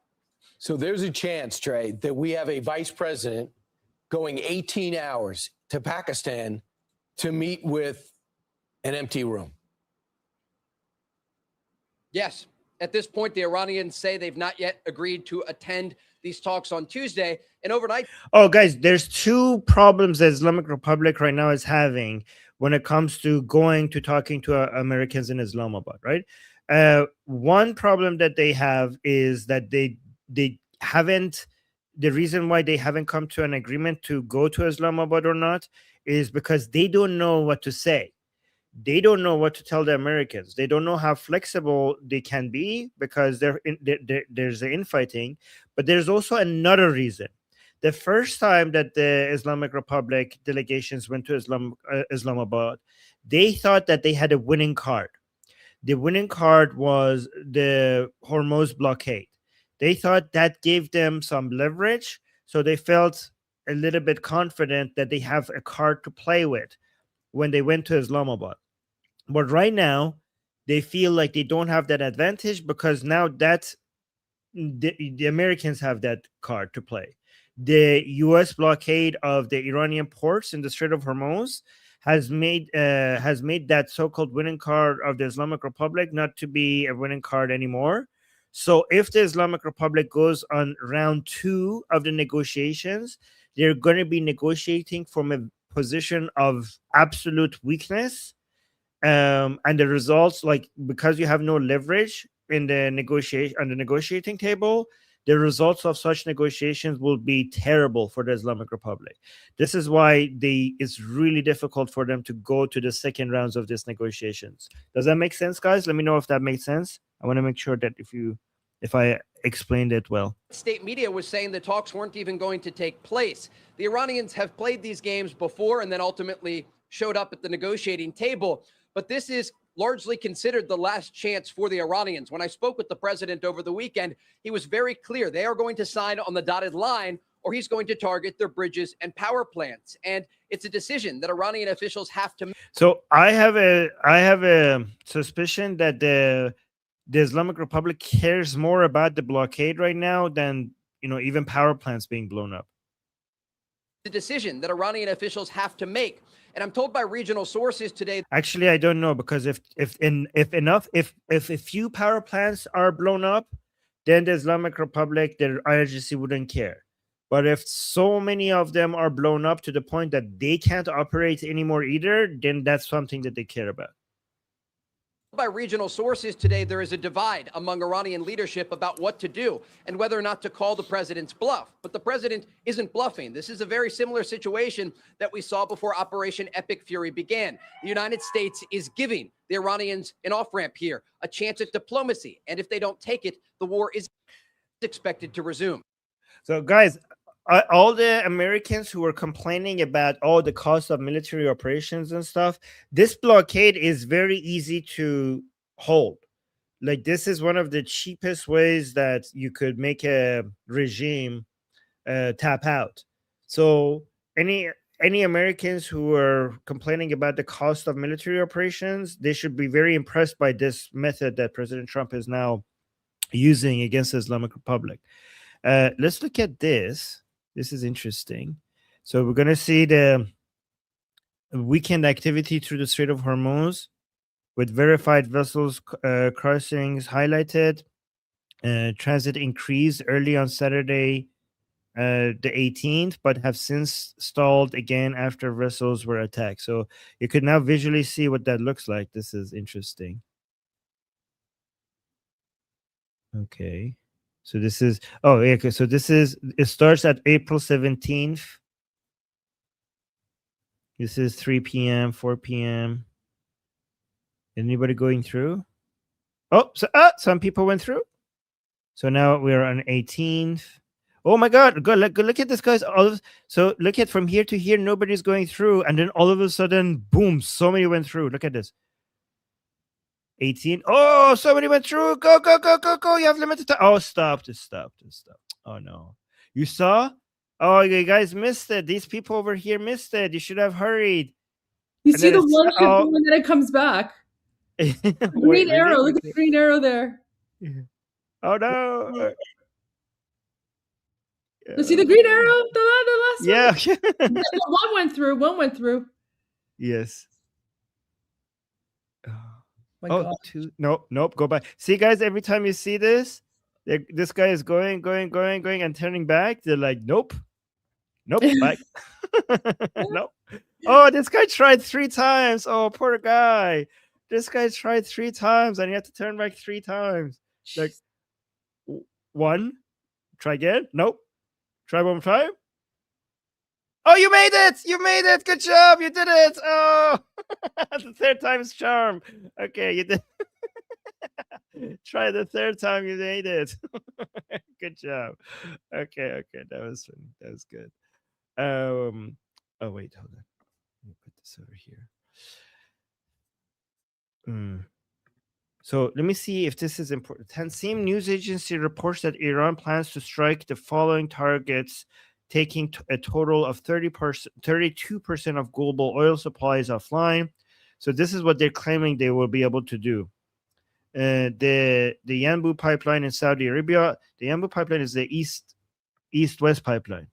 So there's a chance, Trey, that we have a vice president going 18 hours to Pakistan to meet with an empty room. Yes. At this point, the Iranians say they've not yet agreed to attend these talks on Tuesday. And overnight. Oh, guys, there's two problems that Islamic Republic right now is having when it comes to going to talking to Americans in Islamabad, right? One problem that they have is that they haven't. The reason why they haven't come to an agreement to go to Islamabad or not is because they don't know what to say. They don't know what to tell the Americans. They don't know how flexible they can be because there's the infighting. But there's also another reason. The first time that the Islamic Republic delegations went to Islamabad, they thought that they had a winning card. The winning card was the Hormuz blockade. They thought that gave them some leverage, so they felt a little bit confident that they have a card to play with when they went to Islamabad. But right now, they feel like they don't have that advantage because now that's the Americans have that card to play. The U.S. blockade of the Iranian ports in the Strait of Hormuz has made that so-called winning card of the Islamic Republic not to be a winning card anymore. So if the Islamic Republic goes on round 2 of the negotiations, they're going to be negotiating from a position of absolute weakness. And the results, like because you have no leverage in the negotiating table, the results of such negotiations will be terrible for the Islamic Republic. This is why it's really difficult for them to go to the second rounds of these negotiations. Does that make sense, guys? Let me know if that makes sense. I want to make sure that if I explained it well. State media was saying the talks weren't even going to take place. The Iranians have played these games before and then ultimately showed up at the negotiating table. But this is largely considered the last chance for the Iranians. When I spoke with the president over the weekend, he was very clear. They are going to sign on the dotted line, or he's going to target their bridges and power plants. And it's a decision that Iranian officials have to make. So I have a suspicion that the Islamic Republic cares more about the blockade right now than, even power plants being blown up. The decision that Iranian officials have to make. And I'm told by regional sources today. Actually, I don't know, because if a few power plants are blown up, then the Islamic Republic, the IRGC wouldn't care. But if so many of them are blown up to the point that they can't operate anymore either, then that's something that they care about. By regional sources today, there is a divide among Iranian leadership about what to do and whether or not to call the president's bluff. But the president isn't bluffing. This is a very similar situation that we saw before Operation Epic Fury began. The United States is giving the Iranians an off-ramp here, a chance at diplomacy. And if they don't take it, the war is expected to resume. So, guys, all the Americans who were complaining about the cost of military operations and stuff, this blockade is very easy to hold. Like, this is one of the cheapest ways that you could make a regime tap out. So any Americans who are complaining about the cost of military operations, they should be very impressed by this method that President Trump is now using against the Islamic Republic. Let's look at this. This is interesting. So we're going to see the weekend activity through the Strait of Hormuz with verified vessels crossings highlighted. Transit increased early on Saturday, the 18th, but have since stalled again after vessels were attacked. So you could now visually see what that looks like. This is interesting. Okay. So this is, okay. So it starts at April 17th. This is 3 p.m., 4 p.m. Anybody going through? Oh, so some people went through. So now we're on 18th. Oh my God, go look at this, guys. So look at from here to here, nobody's going through. And then all of a sudden, boom, so many went through. Look at this. 18. Oh, somebody went through. Go. You have limited time. Oh, stop. Oh, no. You saw? Oh, you guys missed it. These people over here missed it. You should have hurried. You see the one ship and then it comes back. Green arrow. Look at the green arrow there. Oh, no. You see the green arrow? The last one? Yeah. One went through. Yes. My God. Nope, go back. See, guys, every time you see this guy is going and turning back, they're like, nope, back. Nope. Oh, this guy tried 3 times. Oh, poor guy. This guy tried 3 times and he had to turn back 3 times. Like, 1, try again. Nope. Try 1 more time. Oh, you made it. Good job. You did it. Oh, the 3rd time's charm. Okay, you did. Try the 3rd time. You made it. Good job. Okay. That was funny. That was good. Oh, wait, hold on. Let me put this over here. So let me see if this is important. Tanseem news agency reports that Iran plans to strike the following targets, taking a total of 32% of global oil supplies offline. So this is what they're claiming they will be able to do. The Yanbu pipeline in Saudi Arabia. The Yanbu pipeline is the east-west pipeline.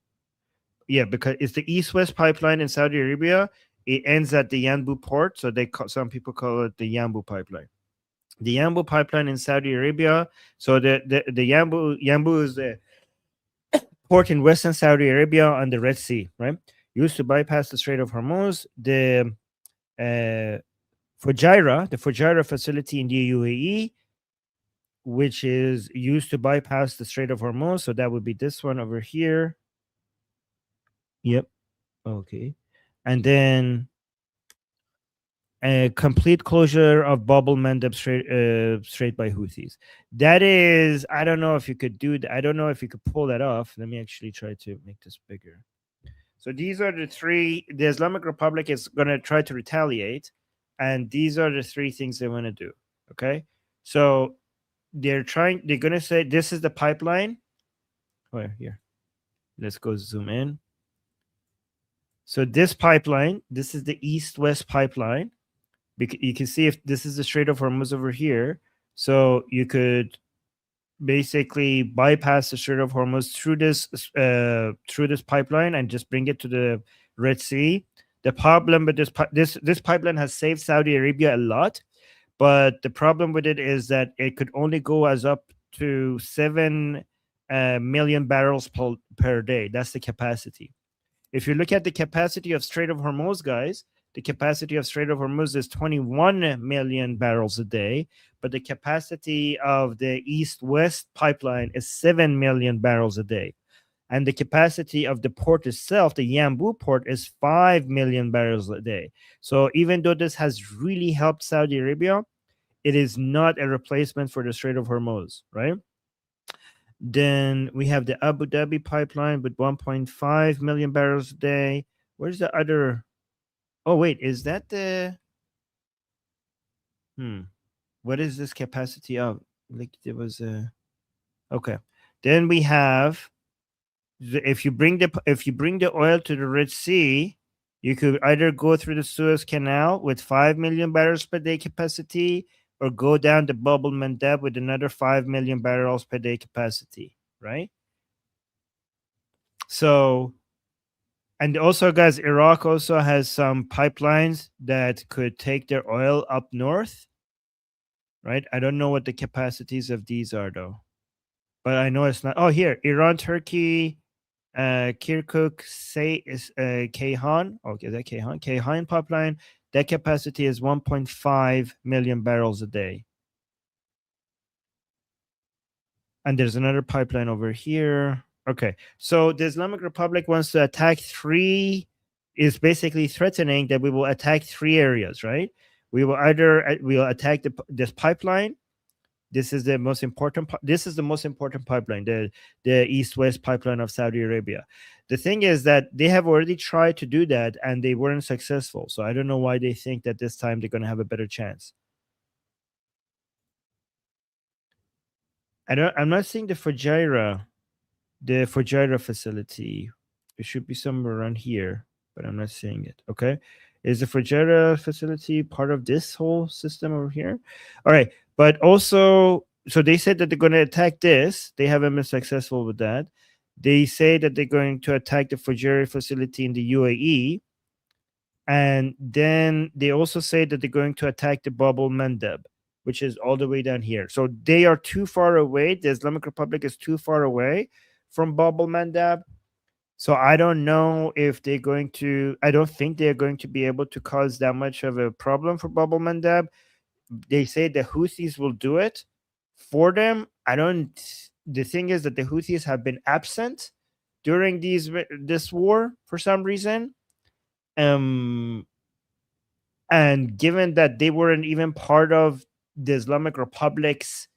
Yeah, because it's the east-west pipeline in Saudi Arabia. It ends at the Yanbu port, so some people call it the Yanbu pipeline. The Yanbu pipeline in Saudi Arabia. So the Yanbu is the port in western Saudi Arabia on the Red Sea, right? Used to bypass the Strait of Hormuz. The Fujairah facility in the UAE which is used to bypass the Strait of Hormuz. So that would be this one over here. Yep. Okay. And then a complete closure of Bab el-Mandeb Strait by Houthis. That is, I don't know if you could do that. I don't know if you could pull that off. Let me actually try to make this bigger. So these are the three. The Islamic Republic is going to try to retaliate, and these are the three things they want to do. Okay. So they're going to say this is the pipeline. Oh, here. Let's go zoom in. So this pipeline, this is the east-west pipeline. You can see if this is the Strait of Hormuz over here. So you could basically bypass the Strait of Hormuz through this pipeline and just bring it to the Red Sea. The problem with this pipeline has saved Saudi Arabia a lot, but the problem with it is that it could only go as up to 7 million barrels per day. That's the capacity. If you look at the capacity of Strait of Hormuz, guys, the capacity of Strait of Hormuz is 21 million barrels a day, but the capacity of the east-west pipeline is 7 million barrels a day. And the capacity of the port itself, the Yanbu port, is 5 million barrels a day. So even though this has really helped Saudi Arabia, it is not a replacement for the Strait of Hormuz, right? Then we have the Abu Dhabi pipeline with 1.5 million barrels a day. Where's the other? Oh, wait, is that the... What is this capacity of? Like there was a... Okay. Then we have... If you bring the oil to the Red Sea, you could either go through the Suez Canal with 5 million barrels per day capacity, or go down the Bab el-Mandeb with another 5 million barrels per day capacity, right? So, and also, guys, Iraq also has some pipelines that could take their oil up north, right? I don't know what the capacities of these are, though. But I know it's not. Oh, here, Iran, Turkey, Kirkuk, say is Kayhan. Okay, that Kayhan pipeline. That capacity is 1.5 million barrels a day. And there's another pipeline over here. Okay, so the Islamic Republic wants to attack is basically threatening that we will attack 3 areas, right? We will we'll attack this pipeline. This is the most important. This is the most important pipeline, the east-west pipeline of Saudi Arabia. The thing is that they have already tried to do that and they weren't successful. So I don't know why they think that this time they're going to have a better chance. I'm not seeing the Fujairah facility. It should be somewhere around here, but I'm not seeing it. Okay, is the Fujairah facility part of this whole system over here? All right. But also, so they said that they're going to attack this. They haven't been successful with that. They say that they're going to attack the Fujairah facility in the UAE. And then they also say that they're going to attack the Bab el-Mandeb, which is all the way down here. So they are too far away. The Islamic Republic is too far away from Bab el-Mandeb. So I don't know if they're going to, I don't think they're going to be able to cause that much of a problem for Bab el-Mandeb. They say the Houthis will do it for them. The thing is that the Houthis have been absent during this war for some reason. And given that they weren't even part of the Islamic Republic's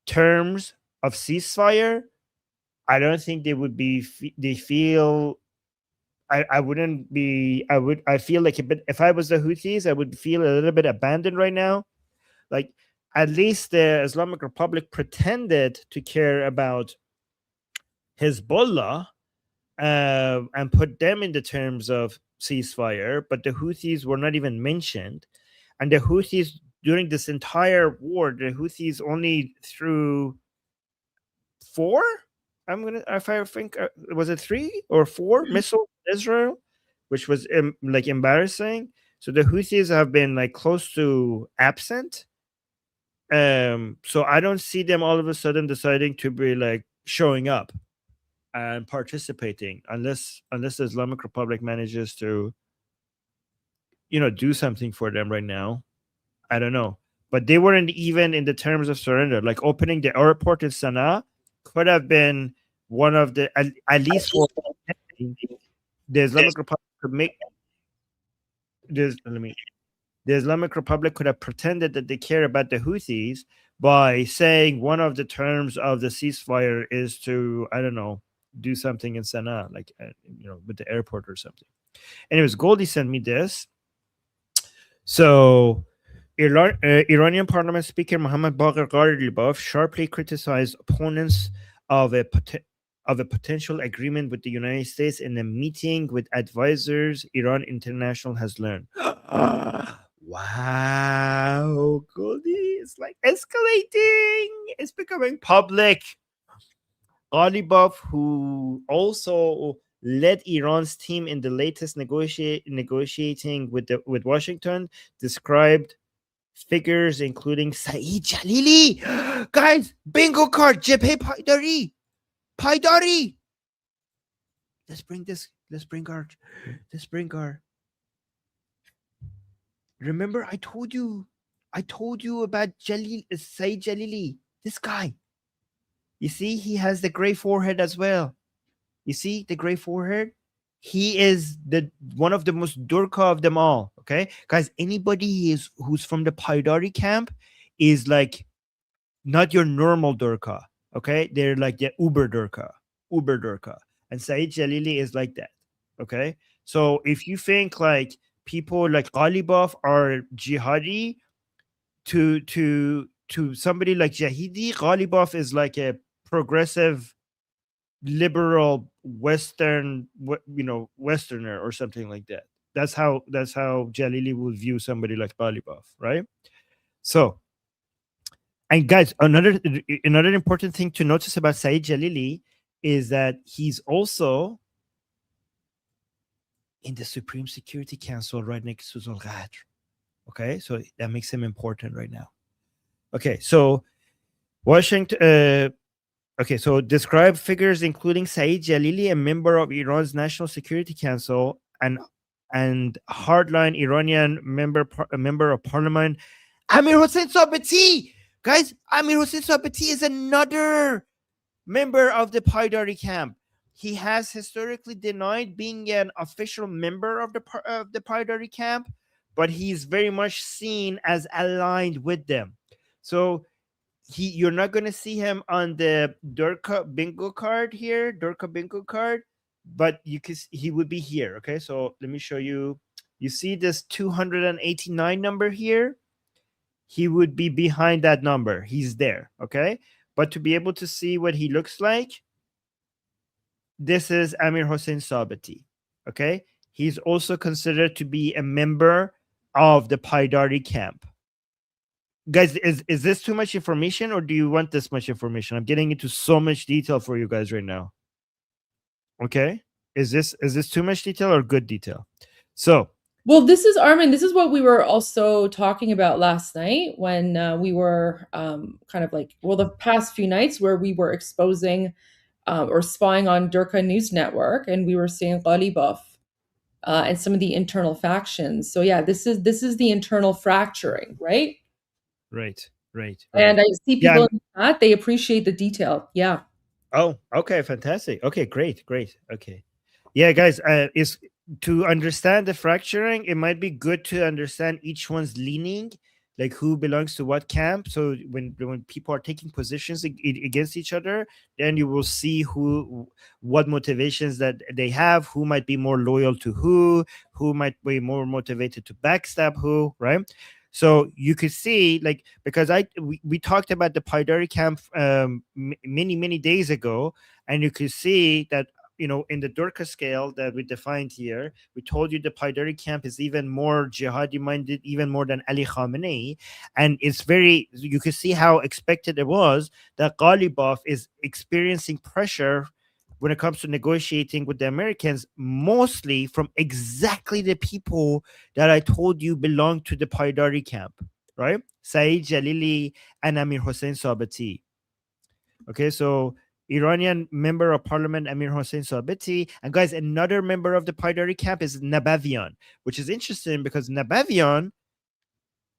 terms of ceasefire, I don't think they would be, they feel, I wouldn't be, I feel like if I was the Houthis, I would feel a little bit abandoned right now. Like, at least the Islamic Republic pretended to care about Hezbollah and put them in the terms of ceasefire, but the Houthis were not even mentioned. And the Houthis, during this entire war, the Houthis only threw 4? If I think, was it 3 or 4 missiles to Israel, which was like embarrassing. So the Houthis have been like close to absent. So I don't see them all of a sudden deciding to be like showing up and participating unless the Islamic Republic manages to, do something for them right now. I don't know. but they weren't even in the terms of surrender. Like opening the airport in Sana'a could have been one of the, at least for the Islamic Republic could make, the Islamic Republic could have pretended that they care about the Houthis by saying one of the terms of the ceasefire is to, I don't know, do something in Sana'a, like, with the airport or something. Anyways, Goldie sent me this. So, Iranian Parliament Speaker Mohammad Bagher Ghalibaf sharply criticized opponents of a potential agreement with the United States in a meeting with advisors Iran International has learned. Wow, Goldie, it's like escalating. It's becoming public. Ghalibaf, who also led Iran's team in the latest negotiating with Washington, described figures including Saeed Jalili. Guys, bingo card, Jebhe Paidari. Let's bring our. Remember, I told you about Saeed Jalili. This guy. You see, he has the gray forehead as well. You see the gray forehead? He is one of the most durka of them all. Okay, guys, anybody who's from the Paidari camp is like not your normal durka. Okay, they're like the uber durka. And Saeed Jalili is like that. Okay, so if you think like people like Ghalibaf are jihadi, to somebody like Jahidi, Ghalibaf is like a progressive, liberal, Westerner or something like that. That's how Jalili would view somebody like Ghalibaf, right? So, and guys, another important thing to notice about Saeed Jalili is that he's also in the Supreme Security Council right next to Zulqadr. Okay, so that makes him important right now. Okay, so Washington. So describe figures including Saeed Jalili, a member of Iran's National Security Council, and hardline Iranian member of parliament, Amir Hossein Sabati. Guys, Amir Hossein Sabati is another member of the Paidari camp. He has historically denied being an official member of the Paidari camp, but he's very much seen as aligned with them. So you're not going to see him on the Durka bingo card here, but he would be here. Okay, so let me show you. You see this 289 number here? He would be behind that number. He's there. Okay, but to be able to see what he looks like, this is Amir Hossein Sabati. Okay, he's also considered to be a member of the Paidari camp. Guys, is this too much information, or do you want this much information? I'm getting into so much detail for you guys right now. Okay, is this too much detail or good detail? So, well, this is Armin. This is what we were also talking about last night when we were kind of like, well, the past few nights where we were exposing or spying on Durka News Network, and we were seeing Ghalibaf and some of the internal factions. So yeah, this is the internal fracturing, right? Right. And I see people in the chat, they appreciate the detail. Yeah. Oh, okay, fantastic. Okay, great. Okay. Yeah, guys, is to understand the fracturing, it might be good to understand each one's leaning, like who belongs to what camp. So when people are taking positions against each other, then you will see what motivations that they have, who might be more loyal to who might be more motivated to backstab who, right? So you could see, like, because we talked about the Paidari camp many days ago, and you could see that, in the Durka scale that we defined here, we told you the Paidari camp is even more jihadi minded, even more than Ali Khamenei, and you could see how expected it was that Ghalibaf is experiencing pressure when it comes to negotiating with the Americans, mostly from exactly the people that I told you belong to the Paidari camp, right? Saeed Jalili and Amir Hossein Sabati. Okay, so Iranian member of parliament Amir Hossein Sabati, and guys, another member of the Paidari camp is NAVABI, which is interesting because NAVABI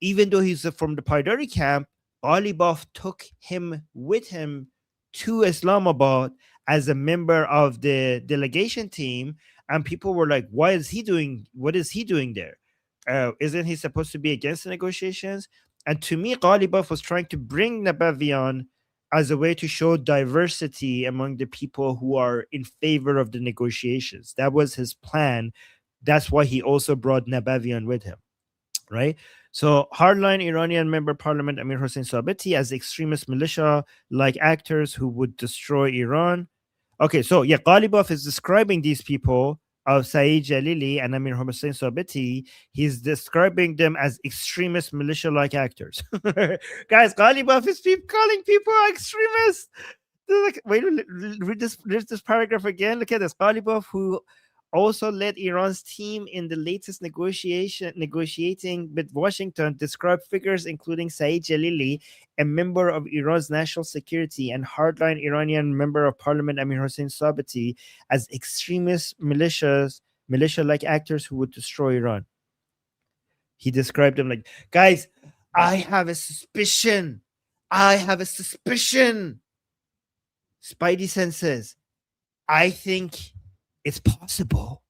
even though he's from the Paidari camp, Ghalibaf took him with him to Islamabad as a member of the delegation team, and people were like, "Why is he doing? What is he doing there? Isn't he supposed to be against the negotiations?" And to me, Ghalibaf was trying to bring NAVABI as a way to show diversity among the people who are in favor of the negotiations. That was his plan. That's why he also brought NAVABI with him, right? So hardline Iranian member parliament Amir Hossein Sabiti as extremist militia-like actors who would destroy Iran. Okay, so yeah, Ghalibaf is describing these people of Saeed Jalili and Amir Hossein Sabiti. He's describing them as extremist militia-like actors. Guys, Ghalibaf is calling people extremists. Like, wait, read this paragraph again. Look at this. Ghalibaf, who also led Iran's team in the latest negotiating with Washington, described figures including Saeed Jalili, a member of Iran's national security, and hardline Iranian member of parliament Amir Hossein Sabiti as extremist militia-like actors who would destroy Iran. He described them like, guys, I have a suspicion. Spidey senses. I think it's possible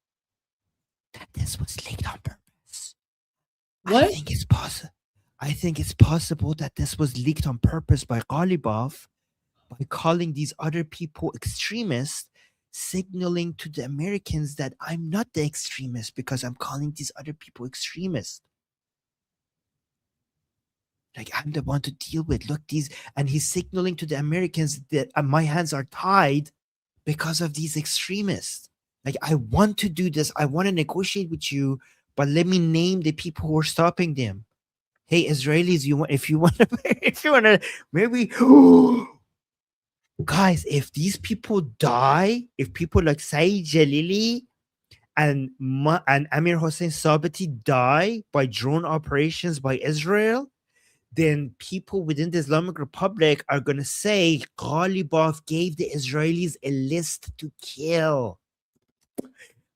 that this was leaked on purpose. What? I think it's possible that this was leaked on purpose by Ghalibaf by calling these other people extremists, signaling to the Americans that I'm not the extremist because I'm calling these other people extremists. Like, I'm the one to deal with. Look, and he's signaling to the Americans that my hands are tied because of these extremists. Like, I want to do this. I want to negotiate with you, but let me name the people who are stopping them. Hey, Israelis, if you want to, maybe, guys, if these people die, if people like Saeed Jalili and Amir Hossein Sabiti die by drone operations by Israel, then people within the Islamic Republic are going to say Ghalibaf gave the Israelis a list to kill.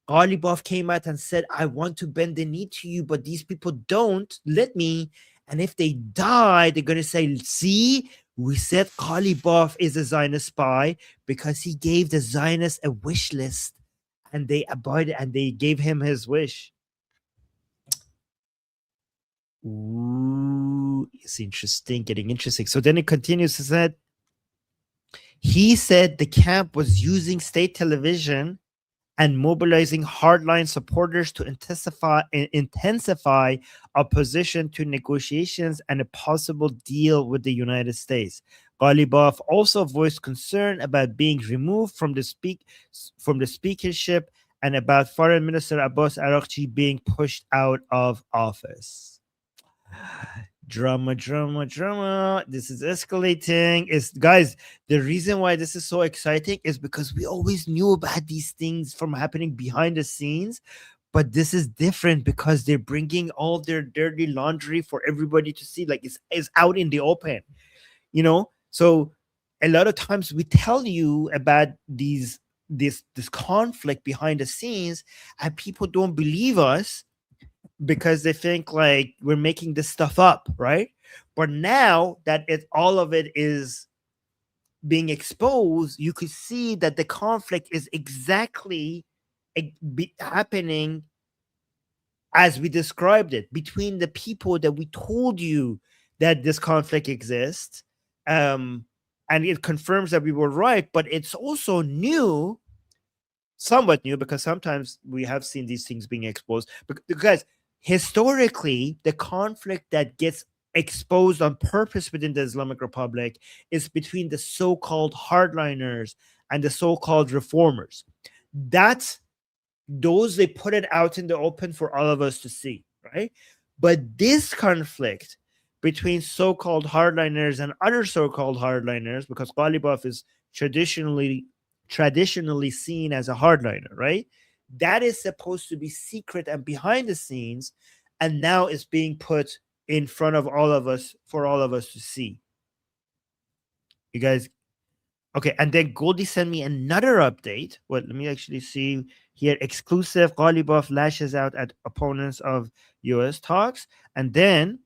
Ghalibaf came out and said, I want to bend the knee to you, but these people don't let me. And if they die, they're going to say, see, we said Ghalibaf is a Zionist spy because he gave the Zionists a wish list and they abided and they gave him his wish. Ooh, it's interesting, getting interesting. So then it continues to say, he said the camp was using state television and mobilizing hardline supporters to intensify opposition to negotiations and a possible deal with the United States. Ghalibaf also voiced concern about being removed from the speakership and about Foreign Minister Abbas Araghchi being pushed out of office. Drama. This is escalating. Guys, the reason why this is so exciting is because we always knew about these things from happening behind the scenes, but this is different because they're bringing all their dirty laundry for everybody to see. Like, it's out in the open, you know. So a lot of times we tell you about this conflict behind the scenes, and people don't believe us because they think like we're making this stuff up, right? But now that all of it is being exposed, you could see that the conflict is exactly happening as we described it, between the people that we told you that this conflict exists, and it confirms that we were right. But it's also new, somewhat new, because sometimes we have seen these things being exposed. Because historically, the conflict that gets exposed on purpose within the Islamic Republic is between the so-called hardliners and the so-called reformers. Those they put it out in the open for all of us to see, right? But this conflict between so-called hardliners and other so-called hardliners, because Ghalibaf is traditionally seen as a hardliner, right? That is supposed to be secret and behind the scenes, and now it's being put in front of all of us for all of us to see. You guys, okay? And then Goldie sent me another update. Well, let me actually see here. Exclusive: Ghalibaf lashes out at opponents of U.S. talks, and then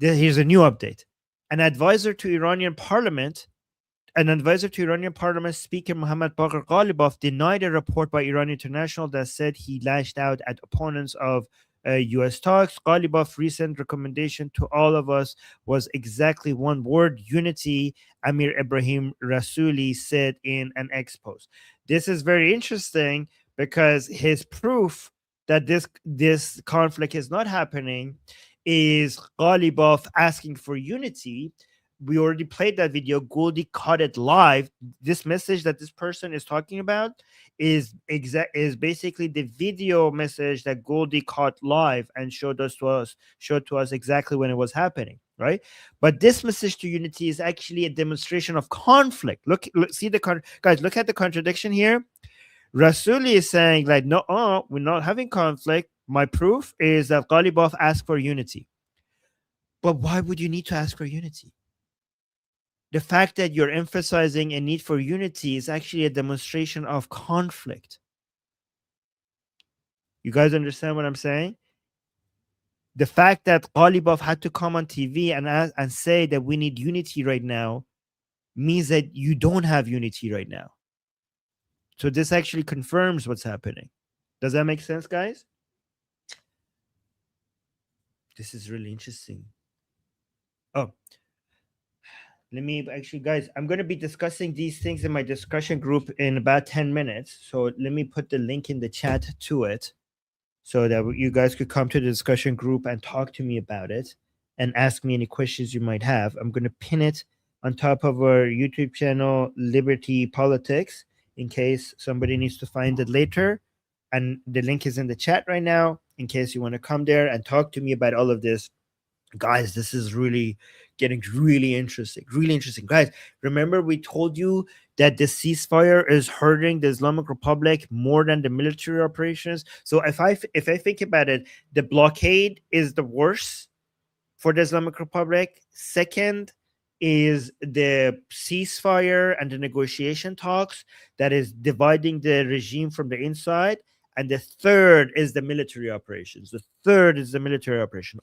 Here's a new update. An advisor to Iranian parliament Speaker Mohammad Bagher Ghalibaf denied a report by Iran International that said he lashed out at opponents of U.S. talks. Ghalibaf's recent recommendation to all of us was exactly one word: unity, Amir Ibrahim Rasooli said in an X post. This is very interesting because his proof that this conflict is not happening is Ghalibaf asking for unity. We already played that video. Goldie caught it live. This message that this person is talking about is basically the video message that Goldie caught live and showed to us exactly when it was happening, right? But this message to unity is actually a demonstration of conflict. Look see guys, look at the contradiction here. Rasooli is saying like, no, we're not having conflict. My proof is that Ghalibaf asked for unity. But why would you need to ask for unity? The fact that you're emphasizing a need for unity is actually a demonstration of conflict. You guys understand what I'm saying? The fact that Ghalibaf had to come on TV and say that we need unity right now means that you don't have unity right now. So this actually confirms what's happening. Does that make sense, guys? This is really interesting. Oh, let me actually, guys, I'm going to be discussing these things in my discussion group in about 10 minutes. So let me put the link in the chat to it so that you guys could come to the discussion group and talk to me about it and ask me any questions you might have. I'm going to pin it on top of our YouTube channel, Liberty Politics, in case somebody needs to find it later. And the link is in the chat right now in case you want to come there and talk to me about all of this. Guys, this is really getting really interesting. Guys, remember we told you that the ceasefire is hurting the Islamic Republic more than the military operations. So if I think about it, the blockade is the worst for the Islamic Republic. Second is the ceasefire and the negotiation talks that is dividing the regime from the inside. And the third is the military operations.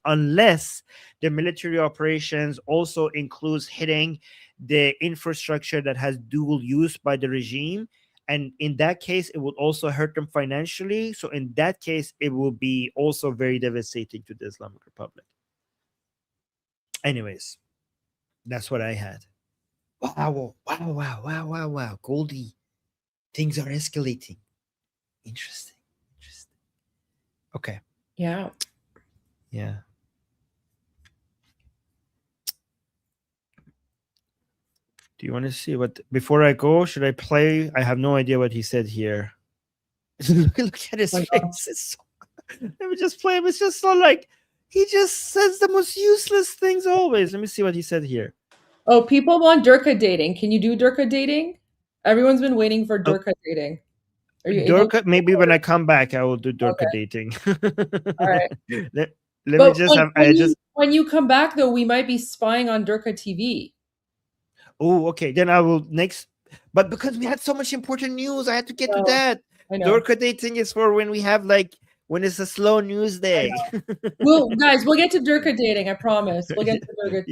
Unless the military operations also includes hitting the infrastructure that has dual use by the regime. And in that case, it will also hurt them financially. So in that case, it will be also very devastating to the Islamic Republic. Anyways, that's what I had. Wow. Goldie, things are escalating. Interesting. Okay. Yeah. Do you want to see what, before I go, should I play? I have no idea what he said here. Look at his face. Let me just play him. It's just so like, he just says the most useless things always. Let me see what he said here. Oh, people want Durka dating. Can you do Durka dating? Everyone's been waiting for Durka dating. Are you able to maybe when I come back, I will do Durka dating. All right. Let me just when you come back though, we might be spying on Durka TV. Oh, okay. Then I will next. But because we had so much important news, I had to get to that. Durka dating is for when we have when it's a slow news day. Well, guys, we'll get to Durka dating. I promise. We'll get to Durka.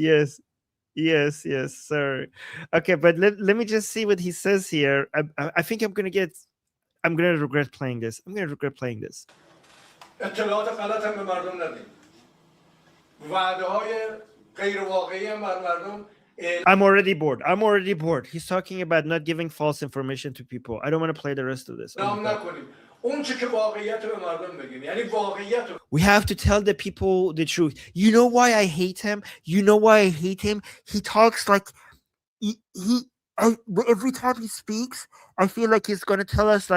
Yes, sir. Okay, but let me just see what he says here. I think I'm gonna regret playing this. اطلاعات غلط هم به مردم ندیم. وعده‌های غیر واقعی هم بر مردم. I'm already bored. He's talking about not giving false information to people. I don't want to play the rest of this. We have to tell the people the truth. You know why I hate him? He talks like every time he speaks, I feel like he's going to tell us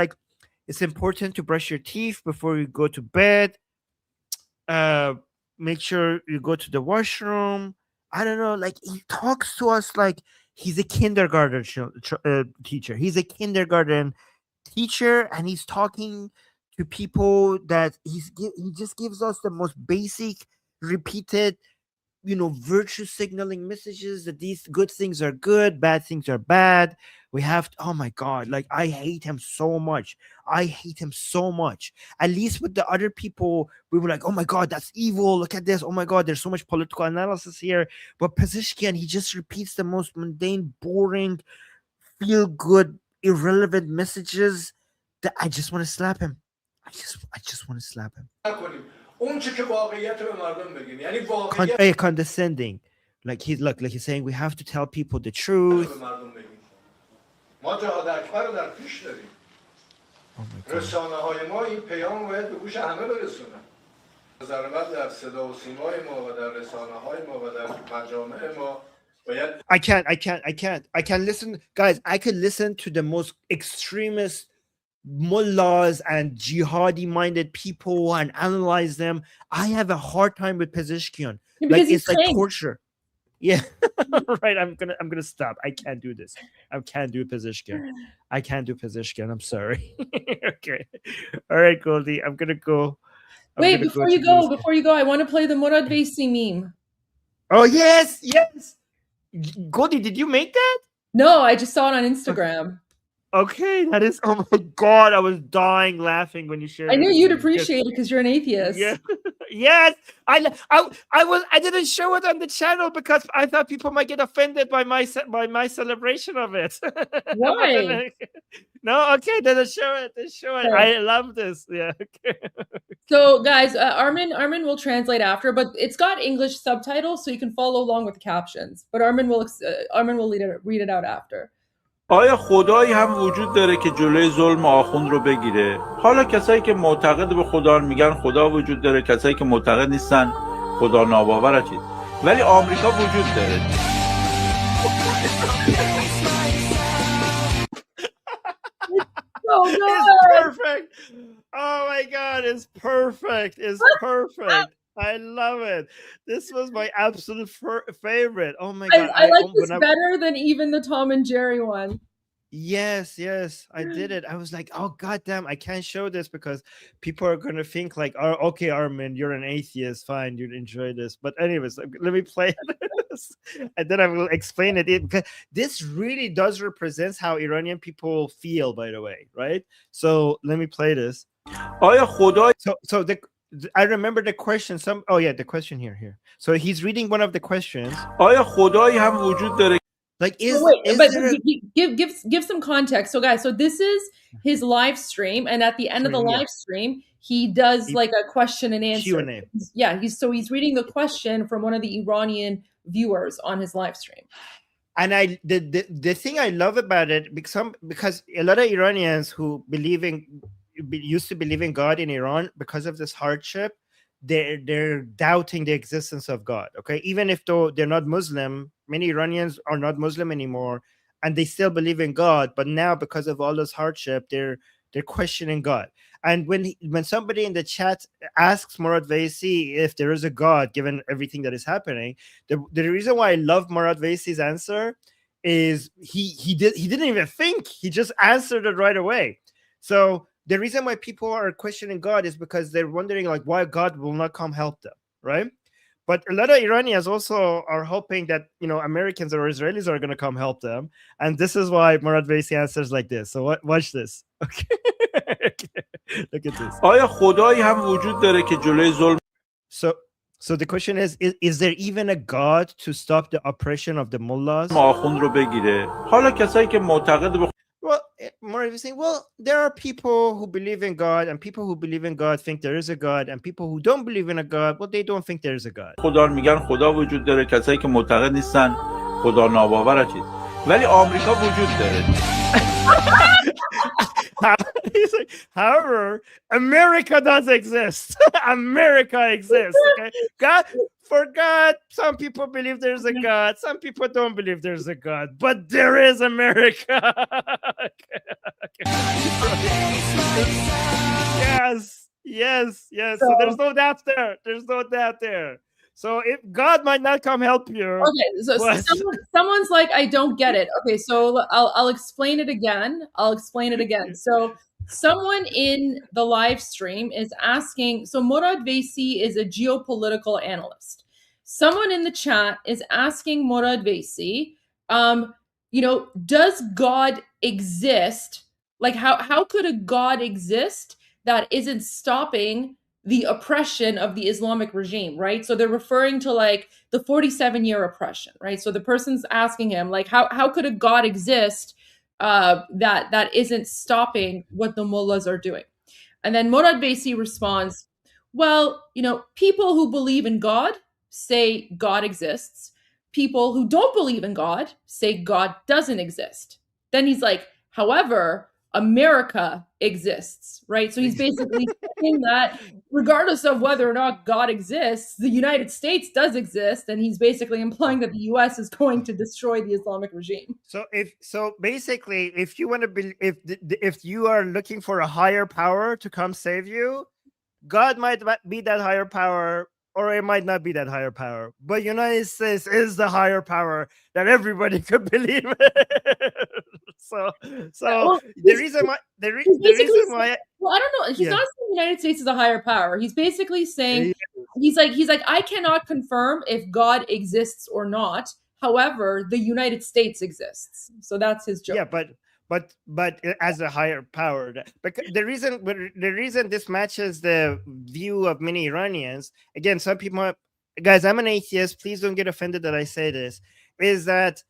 it's important to brush your teeth before you go to bed. Make sure you go to the washroom. I don't know. He talks to us like he's a kindergarten teacher. He's a kindergarten teacher, and he's talking to people that he just gives us the most basic, repeated virtue signaling messages that these good things are good, bad things are bad. We have to, oh my God, like I hate him so much. I hate him so much. At least with the other people, we were like, oh my God, that's evil. Look at this. Oh my God, there's so much political analysis here. But Pezeshkian, he just repeats the most mundane, boring, feel good, irrelevant messages that I just want to slap him. I just want to slap him. نکنیم. اون چی که واقعیت به مردم بگیم. یعنی واقعیت Condescending. Like he's saying we have to tell people the truth. به مردم بگیم. ما جهاد اکبر رو در پیش داریم. رسانه‌های ما این پیام باید به گوش همه برسونن. نظر من در صدا و سیمای ما و در رسانه‌های ما و در مجامع ما باید I can listen, guys. I could listen to the most extremist mullahs and jihadi minded people and analyze them. I have a hard time with Pezeshkian. Like it's like torture. Yeah. Right. I'm gonna stop. I can't do this. I can't do Pezeshkian. I can't do Pezeshkian. I'm sorry. Okay. All right, Goldie. I'm gonna go. Wait, before you go, I want to play the Murad Vaisi meme. Oh yes. Goldie, did you make that? No, I just saw it on Instagram. Okay, that is. Oh my God, I was dying laughing when you shared. I knew you'd appreciate it because you're an atheist. Yeah. Yes, I didn't show it on the channel because I thought people might get offended by my celebration of it. Why? No, okay, then show it. Okay. I love this. Yeah. Okay. So, guys, Armin will translate after, but it's got English subtitles, so you can follow along with the captions. But Armin will read it out after. آیا خدایی هم وجود داره که جلوی ظلم آخوند رو بگیره؟ حالا کسایی که معتقد به خدا میگن خدا وجود داره، کسایی که معتقد نیستن خدا ناباور چیز. ولی آمریکا وجود داره. It's perfect. Oh my God, it's perfect. It's perfect. I love it. This was my absolute favorite. Oh my God. I like this better than even the Tom and Jerry one. Yes, I did it. I was like, oh goddamn, I can't show this because people are gonna think like, oh, okay, Armin, you're an atheist, fine, you'd enjoy this. But anyways, let me play this, and then I will explain it. Because this really does represent how Iranian people feel, by the way, right? So let me play this. So I remember the question. The question here. So he's reading one of the questions. Like give some context. So guys, so this is his live stream, and at the end of the live stream, he does like a question and answer. Q&A. Yeah, he's reading the question from one of the Iranian viewers on his live stream. And the thing I love about it because a lot of Iranians who used to believe in God in Iran, because of this hardship, they're doubting the existence of God. Okay, even if though they're not Muslim, many Iranians are not Muslim anymore, and they still believe in God. But now, because of all this hardship, they're questioning God. And when somebody in the chat asks Murad Vaisi if there is a God, given everything that is happening, the reason why I love Murad Vaisi's answer is he didn't even think, he just answered it right away. So the reason why people are questioning God is because they're wondering like why God will not come help them, right? But a lot of Iranians also are hoping that Americans or Israelis are going to come help them, and this is why Murad Vaisi answers like this. So watch this. Okay, look at this. آیا خدایی هم وجود داره که جلوی ظلم So the question is there even a God to stop the oppression of the mullahs? آخوند رو بگیره؟ حالا کسایی که معتقد به Well, Murad is saying, well, there are people who believe in God, and people who believe in God think there is a God, and people who don't believe in a God, well, they don't think there is a God. خدا میگن خدا وجود داره، کسایی که معتقد نیستن خدا ناباور چیز. ولی آمریکا وجود داره. He's like, however, America does exist. America exists. Okay, for God, some people believe there's a God, some people don't believe there's a God, but there is America. Yes. So there's no doubt there. So if God might not come help you. Okay, so someone's like, I don't get it. Okay, so I'll explain it again. So someone in the live stream is asking, so Murad Vaisi is a geopolitical analyst. someone in the chat is asking Morad Vaisi, does God exist? Like, how could a God exist that isn't stopping the oppression of the Islamic regime, right? So they're referring to like the 47-year oppression, right? So the person's asking him, like, how could a God exist that isn't stopping what the mullahs are doing? And then Morad Vaisi responds, well, people who believe in God say God exists. People who don't believe in God say God doesn't exist. Then he's like, however, America exists, right? So he's basically saying that regardless of whether or not God exists, the United States does exist, and he's basically implying that the US is going to destroy the Islamic regime. So basically, if you want to be, if you are looking for a higher power to come save you, God might be that higher power, or it might not be that higher power. But United States is the higher power that everybody could believe in. So the reason why well, I don't know. He's not saying the United States is a higher power. He's basically saying he's like I cannot confirm if God exists or not. However, the United States exists. So that's his joke. Yeah, but as a higher power. But the reason this matches the view of many Iranians, again, some people, guys, I'm an atheist. Please don't get offended that I say this. Is that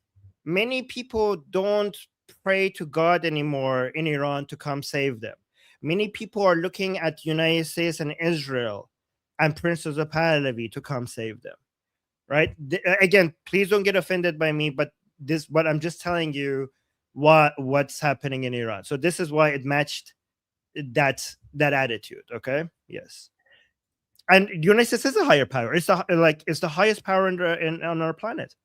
many people don't pray to God anymore in Iran to come save them. Many people are looking at United States and Israel and Princess of Pahlavi to come save them. Right? Again, please don't get offended by me, but I'm just telling you what's happening in Iran. So this is why it matched that attitude. Okay. Yes. And United States is a higher power. It's the highest power on our planet.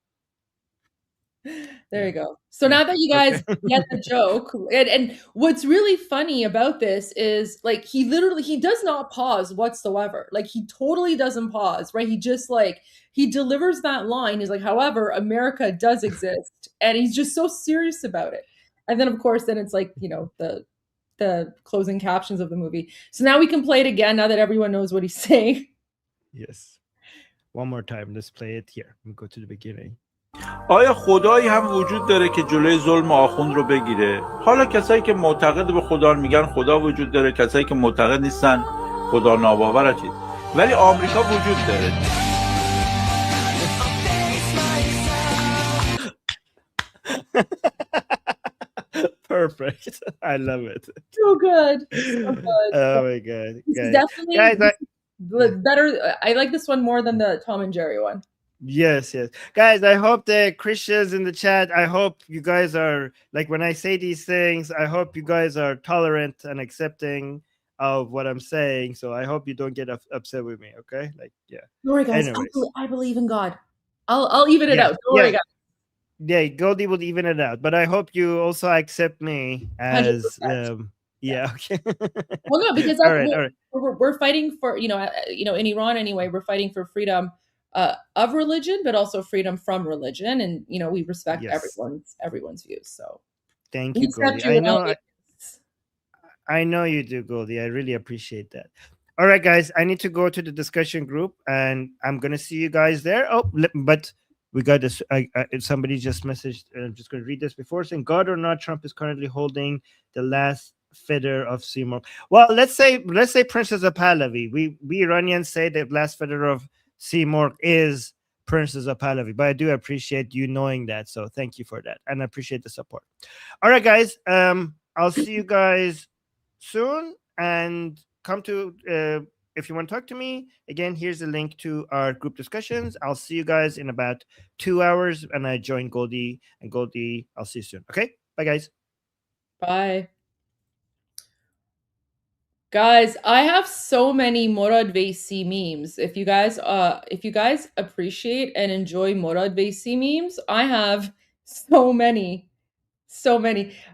There you go. So now that you guys get the joke, and what's really funny about this is like he does not pause whatsoever. Like he totally doesn't pause, right? He just he delivers that line. He's like, however, America does exist, and he's just so serious about it. And then of course, then it's like the closing captions of the movie. So now we can play it again. Now that everyone knows what he's saying. Yes. One more time. Let's play it here. We'll go to the beginning. آیا خدایی هم وجود داره که جلوی ظلم آخوند رو بگیره؟ حالا کسایی که معتقد به خدا میگن خدا وجود داره، کسایی که معتقد نیستن خدا ناباور چیز. ولی آمریکا وجود داره. Perfect. I love it. So good. So good. Oh my God. Definitely better. I like this one more than the Tom and Jerry one. Yes. Guys, I hope the Christians in the chat, I hope you guys are, like, when I say these things, I hope you guys are tolerant and accepting of what I'm saying. So I hope you don't get upset with me. Okay. Like, yeah. Don't worry, guys. I believe in God. I'll even it out. Don't worry, guys. Yeah, Goldie will even it out. But I hope you also accept me as, 100%. Yeah. Okay. Well, no, because all right. We're fighting for, in Iran anyway, we're fighting for freedom of religion, but also freedom from religion, and we respect everyone's views. So thank you, Goldie. I know you do, Goldie. I really appreciate that. All right, guys, I need to go to the discussion group, and I'm gonna see you guys there. Oh, but we got this. Somebody just messaged. I'm just gonna read this before saying, "God or not, Trump is currently holding the last feather of Seymour." Well, let's say Princess of Pahlavi. We Iranians say the last feather of Seymour is Princess of Pahlavi, but I do appreciate you knowing that. So thank you for that, and I appreciate the support. All right, guys. I'll see you guys soon, and come to if you want to talk to me again. Here's the link to our group discussions. I'll see you guys in about 2 hours, and I join Goldie. And Goldie, I'll see you soon. Okay, bye, guys. Bye. Guys, I have so many Morad Vaisi memes. If you guys appreciate and enjoy Morad Vaisi memes, I have so many.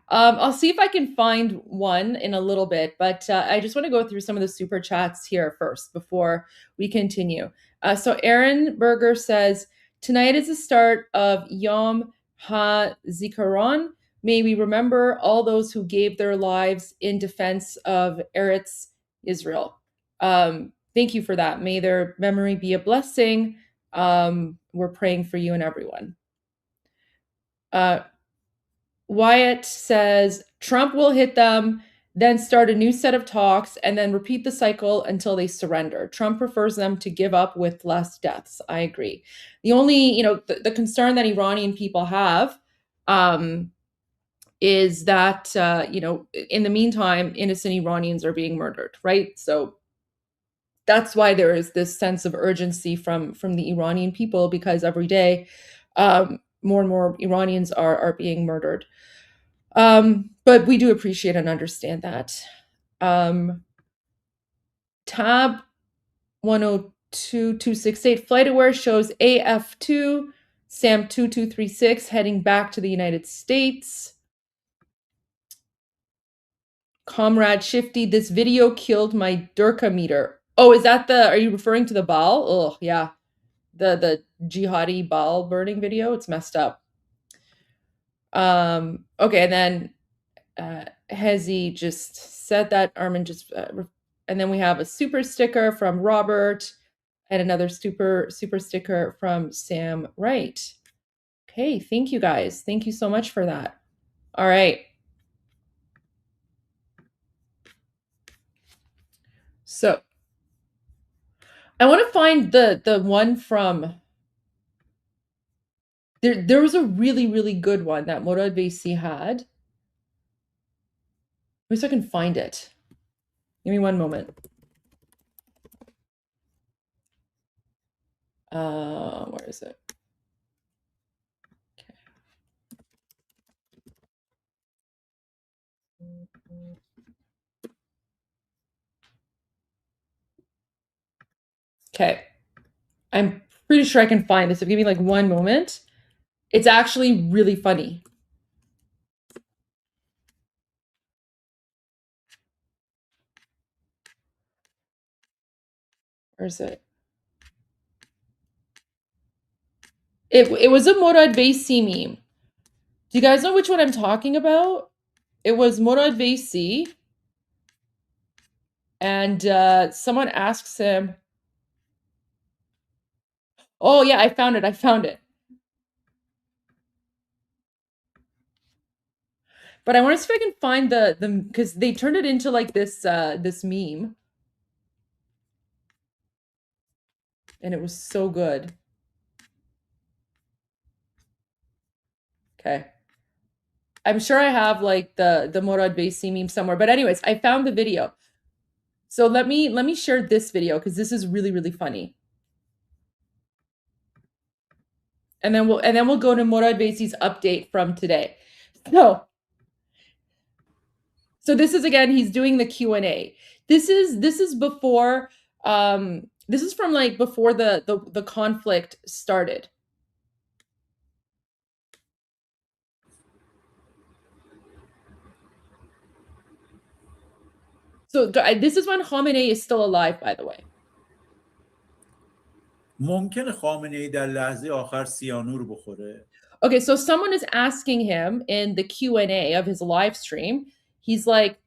I'll see if I can find one in a little bit, but I just want to go through some of the super chats here first before we continue. So Aaron Berger says, tonight is the start of Yom HaZikaron. May we remember all those who gave their lives in defense of Eretz Israel. Thank you for that. May their memory be a blessing We're praying for you and everyone. Wyatt says Trump will hit them, then start a new set of talks, and then repeat the cycle until they surrender. Trump prefers them to give up with less deaths. I agree. The only, the concern that Iranian people have is that, in the meantime, innocent Iranians are being murdered, right? So that's why there is this sense of urgency from the Iranian people, because every day more and more Iranians are being murdered. But we do appreciate and understand that. Tab 102268 FlightAware shows AF2 SAM 2236 heading back to the United States. Comrade Shifty, this video killed my Durka meter. Oh, is that are you referring to the Baal? Oh, yeah. The jihadi Baal burning video? It's messed up. Okay, and then Hezi just said that. Armin just and then we have a super sticker from Robert and another super sticker from Sam Wright. Okay, thank you guys. Thank you so much for that. All right. So I want to find the one from there was a really good one that Morad Vaisi had. Let me see if I can find it. Give me one moment. Where is it? Okay. I'm pretty sure I can find this. So give me like one moment. It's actually really funny. Where is it? It was a Morad Vaisi meme. Do you guys know which one I'm talking about? It was Morad Vaisi. And someone asks him, oh yeah, I found it. But I want to see if I can find the because they turned it into like this this meme. And it was so good. Okay. I'm sure I have like the Morad Vaisi meme somewhere. But anyways, I found the video. So let me share this video because this is really funny. And then we'll go to Morad Vaisi's update from today. So this is, again, he's doing the Q&A. This is before this is from like before the conflict started. So this is when Khamenei is still alive, by the way. ممکنه خامنه‌ای در لحظه آخر سیانور بخوره؟ Okay, so someone is asking him in the Q&A of his live stream, he's like,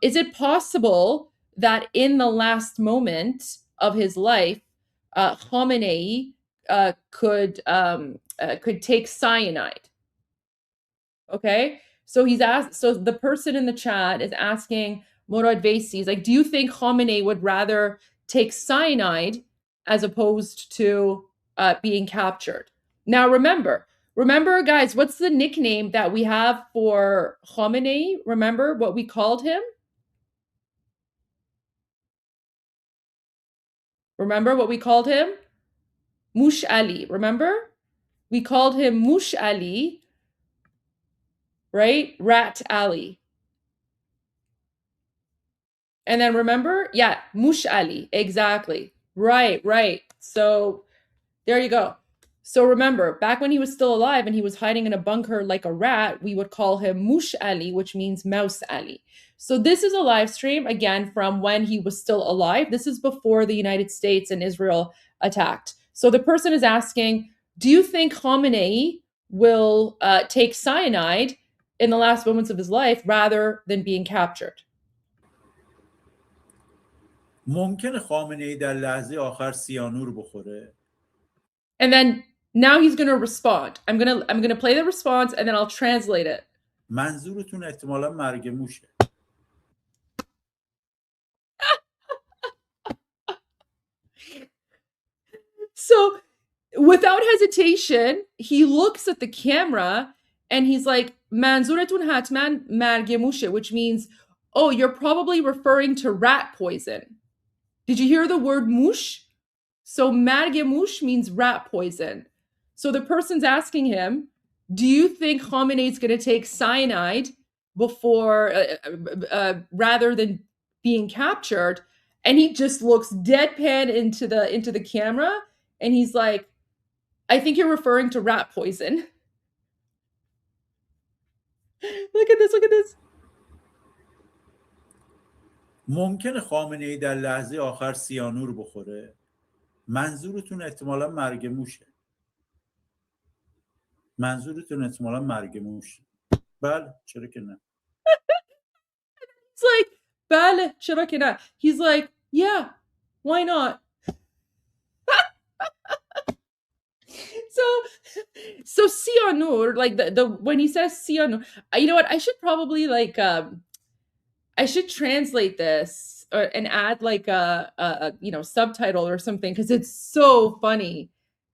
is it possible that in the last moment of his life, Khamenei could take cyanide? Okay, so he's asked. So the person in the chat is asking Morad Vaisi, he's like, do you think Khamenei would rather take cyanide as opposed to being captured? Now remember, guys, what's the nickname that we have for Khamenei? Remember what we called him? Remember what we called him? Mush Ali. Remember? We called him Mush Ali, right? Rat Ali. And then remember? Yeah, Mush Ali. Exactly. Right. So there you go. So remember, back when he was still alive and he was hiding in a bunker like a rat, we would call him Mush Ali, which means Mouse Ali. So this is a live stream, again, from when he was still alive. This is before the United States and Israel attacked. So the person is asking, do you think Khamenei will take cyanide in the last moments of his life rather than being captured? ممکنه خامنه‌ای در لحظه آخر سیانور بخوره؟ And then now he's going to respond. I'm going to play the response and then I'll translate it. منظورتون احتمالا مرگ موشه. So without hesitation, he looks at the camera and he's like, منظورتون حتما مرگ موشه, which means, oh, you're probably referring to rat poison. Did you hear the word mush? So مرگ موش means rat poison. So the person's asking him, do you think Khamenei is going to take cyanide before, rather than being captured? And he just looks deadpan into the camera, and he's like, I think you're referring to rat poison. Look at this, look at this. ممکنه خامنه ای در لحظه آخر سیانور بخوره. منظورتون احتمالا مرگ موشه. منظورتون احتمالا مرگ موشه. بله، چرا که نه. It's like, بله، چرا که نه. He's like, yeah, why not? So Sianur, like the when he says Sianur, you know what? I should probably like I should translate this and add like a subtitle or something, because it's so funny.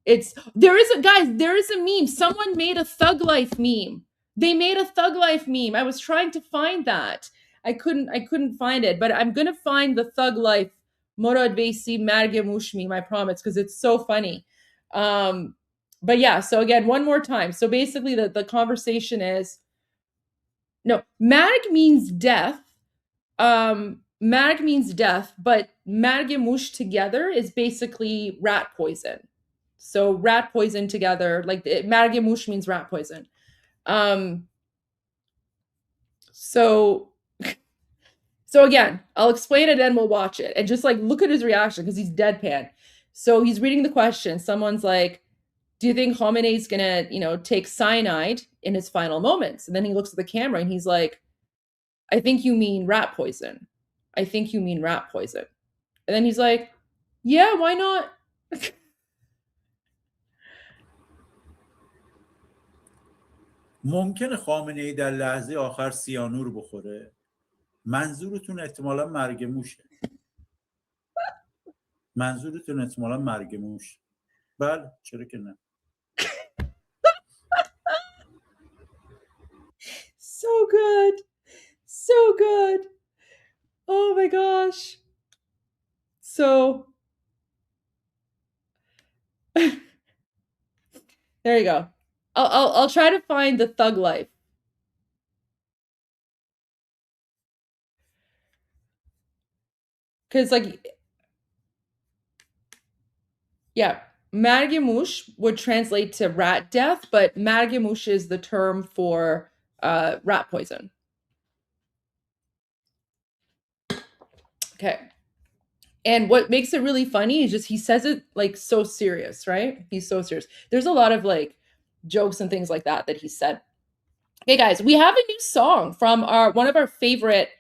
There is a meme. Someone made a Thug Life meme. They made a Thug Life meme. I was trying to find that. I couldn't find it, but I'm gonna find the Thug Life Morad Vesi Margemush meme, I promise, because it's so funny. But yeah, so again, one more time. So basically the conversation is, no, Marg means death. Marg means death, but Margemush together is basically rat poison. So rat poison together, like Margemush means rat poison. So again, I'll explain it and we'll watch it. And just like look at his reaction, because he's deadpan. So he's reading the question. Someone's like, do you think Khamenei is going to, take cyanide in his final moments? And then he looks at the camera and he's like, I think you mean rat poison. I think you mean rat poison. And then he's like, yeah, why not? ممکنه خامنه ای در لحظه آخر سیانور بخوره. منظورتون احتمالا مرگ موشه. منظورتون احتمالا مرگ موش. بله، چرا که نه. So good. So good. Oh my gosh. So there you go. I'll try to find the Thug Life. Because Margemush would translate to rat death, but Margemush is the term for rat poison. Okay. And what makes it really funny is just he says it like so serious, right? He's so serious. There's a lot of like jokes and things like that he said. Okay, guys, we have a new song from one of our favorite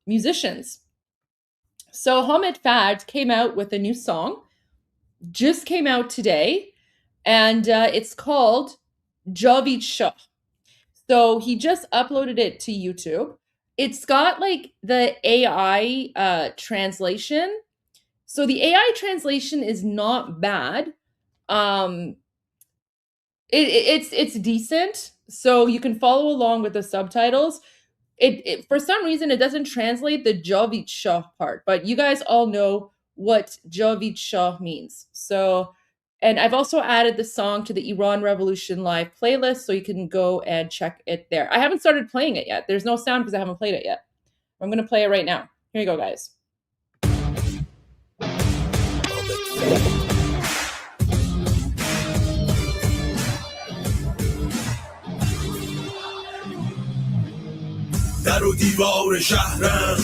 musicians. So Hamid Fad came out with a new song, just came out today, and it's called Javid Shah. So he just uploaded it to YouTube. It's got like the AI translation. So the AI translation is not bad. It's decent. So you can follow along with the subtitles. It for some reason it doesn't translate the Javid Shah part, but you guys all know what Javid Shah means. So, and I've also added the song to the Iran Revolution Live playlist, so you can go and check it there. I haven't started playing it yet. There's no sound because I haven't played it yet. I'm going to play it right now. Here you go, guys. در و دیوار شهرم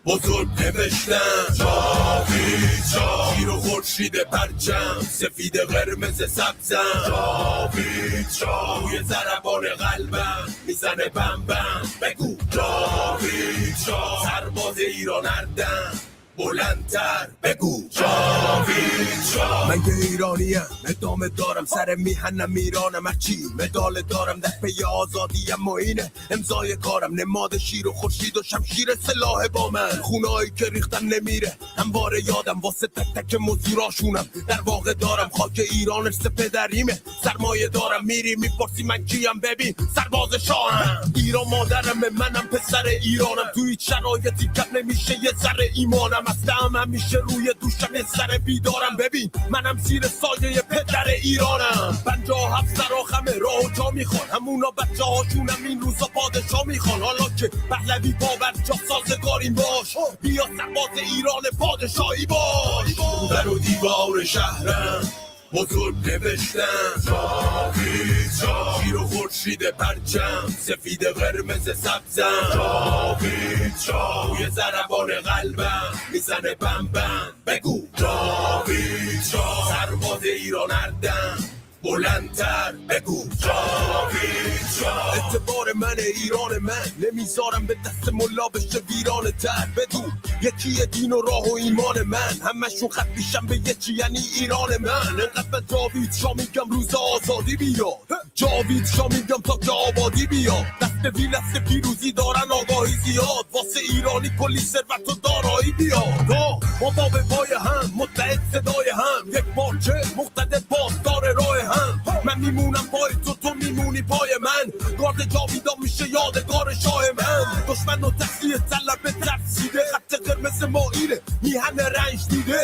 بزرگ نوشتم جاوید شاه شیر و خورشید پرچم سفید قرمز سبزم جاوید شاه روی ضربان قلبم میزنه بم بم بگو جاوید شاه سرباز ایران اردم بلندتر بگو جاوید جا من که ایرانیم ادامه دارم سر میهنم ایرانم هرچی مدال دارم دست به آزادیم معینه امضای کارم نماد شیر و خورشید و شمشیر سلاح با من خونایی که ریختم نمیره همواره یادم واسه تک تک مزدوراشونم در واقع دارم خاک ایران ارث پدریمه سرمایه دارم میری میپرسی من کیم ببین سرباز شاهم ایران مادرم منم پسر ایرانم توی هیچ شرایطی کم نمیشه یه ذره ایمانم هستم همیشه روی دوشم یه سر بیدارم ببین منم زیر سایه پدر ایرانم 57 سراخمه راه و جا میخوان همونا بچه هاشونم این روزا پادشاه میخوان حالا که پهلوی باور جا سازگاریم باش بیا سرباز ایران پادشاهی باش در و دیوار شهرم بزرگ نوشتم جاوید جا شیر و خورشید پرچم سفید قرمز سبزم جاوید جا توی ضربان قلبم میزنه بم بم بگو جاوید جا سرباز ایران اردم بلندتر بگو جاوید جا اعتبار من ایران من نمیذارم به دست ملا بشه ویران تر بدون یکی دین و راه و ایمان من همشون خط میشم به یکی یعنی ایران من انقدر به جاوید شا میگم روز آزادی بیاد جاوید شا میگم تا که آبادی بیاد دست ویلست پیروزی دارن آگاهی زیاد واسه ایرانی کلی ثروت و دارایی بیاد ما با به پای هم متحد صدای هم یک پارچه مقتدر پاسدار راه هم من میمونم پای تو میمونی پای من گارد جاویدا میشه یادگار شاه من دشمن و تسلیح طلب ترسیده خط قرمز ما اینه میهن رنج دیده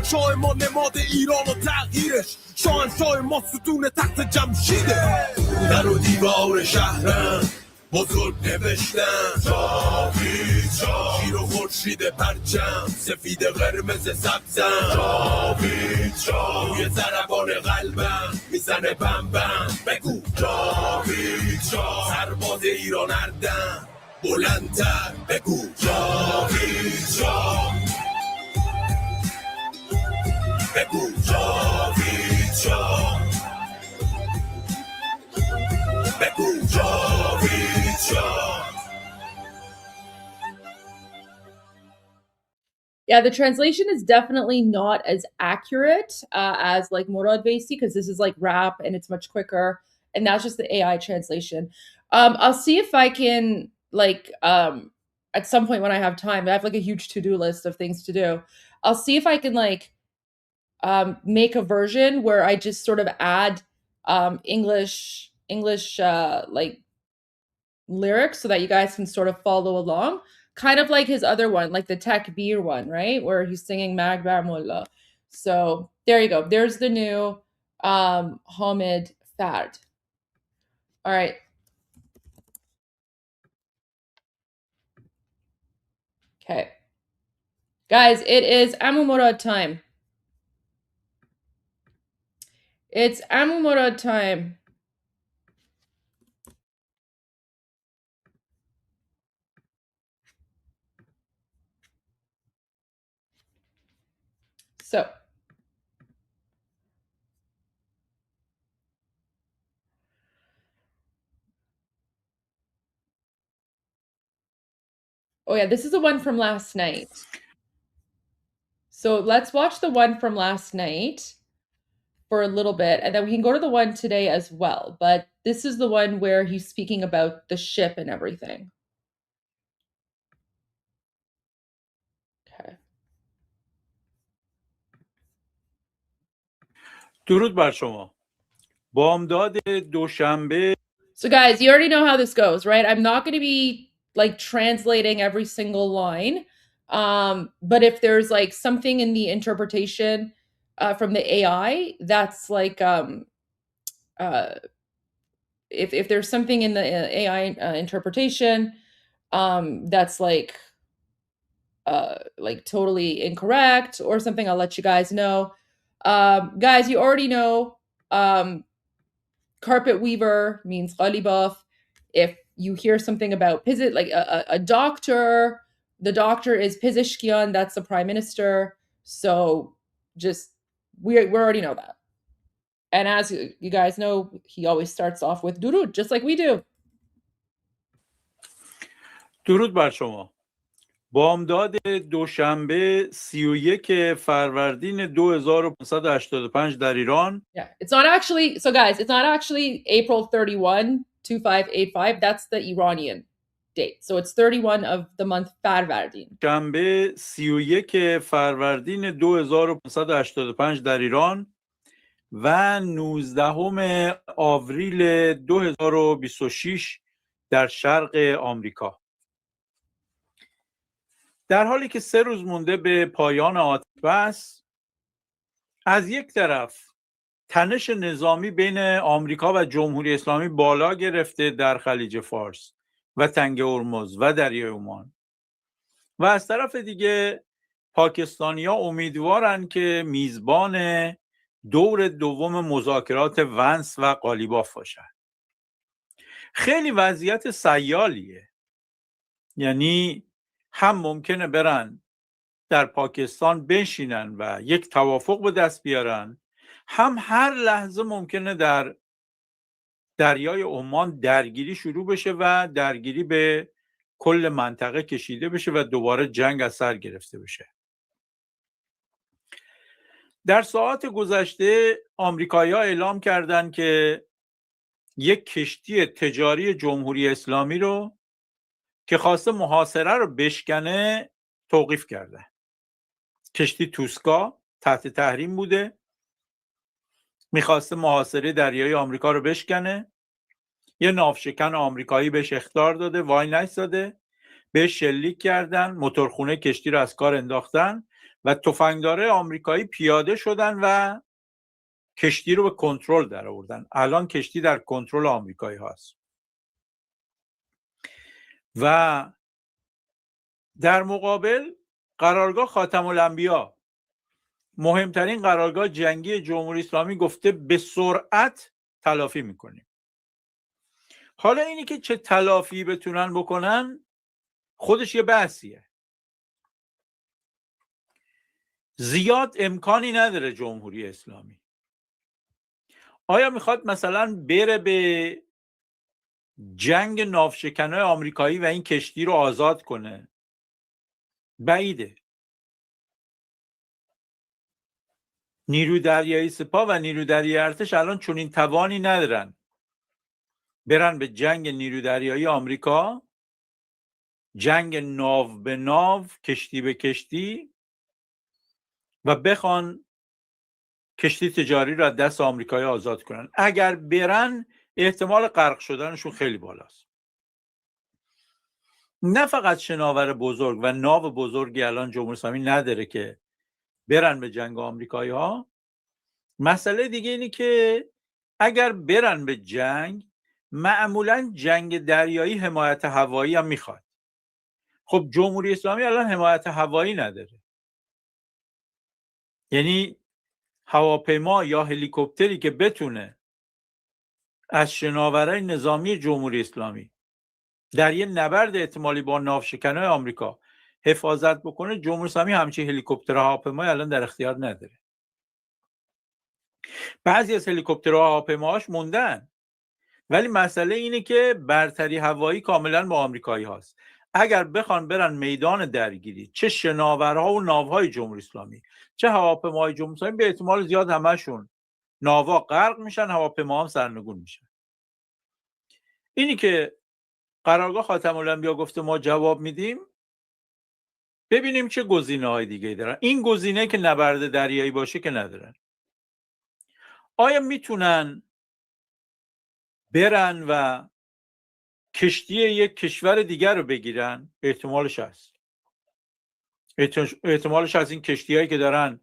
شاه ما نماد ایران و تغییرش شاه ما ستون تحت جمشیده در و دیوار شهرم بزرگ نوشتم جاوید جا شیر و خورشید پرچم سفید قرمز سبزم جاوید جا توی ضربان قلبم میزنه بم بم بگو جاوید جا سرباز ایران اردم بلندتر بگو جاوید جا بگو جاوید جا بگو جاوید جا Yeah, the translation is definitely not as accurate as like Murad Vaisi because this is like rap and it's much quicker, and that's just the AI translation. I'll see if I can like at some point when I have time. I have like a huge to-do list of things to do. I'll see if I can like make a version where I just sort of add English like lyrics so that you guys can sort of follow along. Kind of like his other one, like the Takbir one, right? Where he's singing Magbar Mullah. So there you go. There's the new Hamid Fard. All right. Okay. Guys, it is Amu Murad time. It's Amu Murad time. So, oh yeah, this is the one from last night. So let's watch the one from last night for a little bit, and then we can go to the one today as well. But this is the one where he's speaking about the ship and everything. Okay. درود بر شما. بامداد دوشنبه. So guys, you already know how this goes, right? I'm not going to be like translating every single line. But if there's like something in the interpretation from the AI, that's like if there's something in the AI interpretation that's like totally incorrect or something, I'll let you guys know. Guys, you already know carpet weaver means ghalibaf. If you hear something about like a doctor, the doctor is Pizishkian, that's the prime minister. So just we already know that. And as you guys know, he always starts off with durud, just like we do. درود بر شما. بامداد دوشنبه 31 فروردین 2585 در ایران. Yeah, it's not actually, so guys, it's not actually April 31, 2585. That's the Iranian date. So it's 31 of the month Farvardin. شنبه 31 فروردین 2585 در ایران و 19 آوریل 2026 در شرق آمریکا. در حالی که 3 روز مونده به پایان آتش بس، از یک طرف تنش نظامی بین آمریکا و جمهوری اسلامی بالا گرفته در خلیج فارس و تنگ هرمز و دریای عمان، و از طرف دیگه پاکستانی‌ها امیدوارن که میزبان دور دوم مذاکرات ونس و قالیباف باشن. خیلی وضعیت سیالیه. یعنی هم ممکنه برن در پاکستان بنشینن و یک توافق به دست بیارن، هم هر لحظه ممکنه در دریای عمان درگیری شروع بشه و درگیری به کل منطقه کشیده بشه و دوباره جنگ از سر گرفته بشه. در ساعات گذشته آمریکایی‌ها اعلام کردند که یک کشتی تجاری جمهوری اسلامی رو که خواسته محاصره رو بشکنه توقیف کردن. کشتی توسکا تحت تحریم بوده، میخواسته محاصره دریای آمریکا رو بشکنه. یه ناوشکن آمریکایی بهش اخطار داده، وای نایستاده، بهش شلیک کردن، موتورخونه کشتی رو از کار انداختن و تفنگدارای آمریکایی پیاده شدن و کشتی رو به کنترل در آوردن. الان کشتی در کنترل آمریکایی هست. و در مقابل قرارگاه خاتم الانبیا، مهمترین قرارگاه جنگی جمهوری اسلامی، گفته به سرعت تلافی میکنیم. حالا اینی که چه تلافی بتونن بکنن خودش یه بحثیه. زیاد امکانی نداره جمهوری اسلامی. آیا میخواد مثلا بره به جنگ ناوشکنای آمریکایی و این کشتی رو آزاد کنه؟ بعیده. نیروی دریایی سپاه و نیروی دریایی ارتش الان چنین توانی ندارن برن به جنگ نیروی دریایی آمریکا، جنگ ناو به ناو، کشتی به کشتی، و بخوان کشتی تجاری رو از دست آمریکایی آزاد کنن. اگر برن احتمال غرق شدنشون خیلی بالاست. نه فقط شناور بزرگ و ناو بزرگی الان جمهوری اسلامی نداره که برن به جنگ آمریکایی ها. مسئله دیگه اینه که اگر برن به جنگ، معمولا جنگ دریایی حمایت هوایی هم میخواد. خب جمهوری اسلامی الان حمایت هوایی نداره. یعنی هواپیما یا هلیکوپتری که بتونه از شناورای نظامی جمهوری اسلامی در یه نبرد احتمالی با ناوشکنای آمریکا حفاظت بکنه، جمهوری اسلامی همچین هلیکوپتر هواپیمای الان در اختیار نداره. بعضی از هلیکوپترها و هواپیماهاش موندن، ولی مسئله اینه که برتری هوایی کاملا با آمریکایی هاست. اگر بخوان برن میدان درگیری، چه شناورها و ناوهای جمهوری اسلامی چه هواپیماهای جمهوری اسلامی، به احتمال زیاد همشون ناوا غرق میشن، هواپیما هم سرنگون میشن. اینی که قرارگاه خاتم الانبیا گفته ما جواب میدیم، ببینیم چه گزینه‌های دیگه دارن. این گزینه که نبرد دریایی باشه که ندارن. آیا میتونن برن و کشتی یک کشور دیگر رو بگیرن؟ احتمالش هست. احتمالش هست این کشتی‌هایی که دارن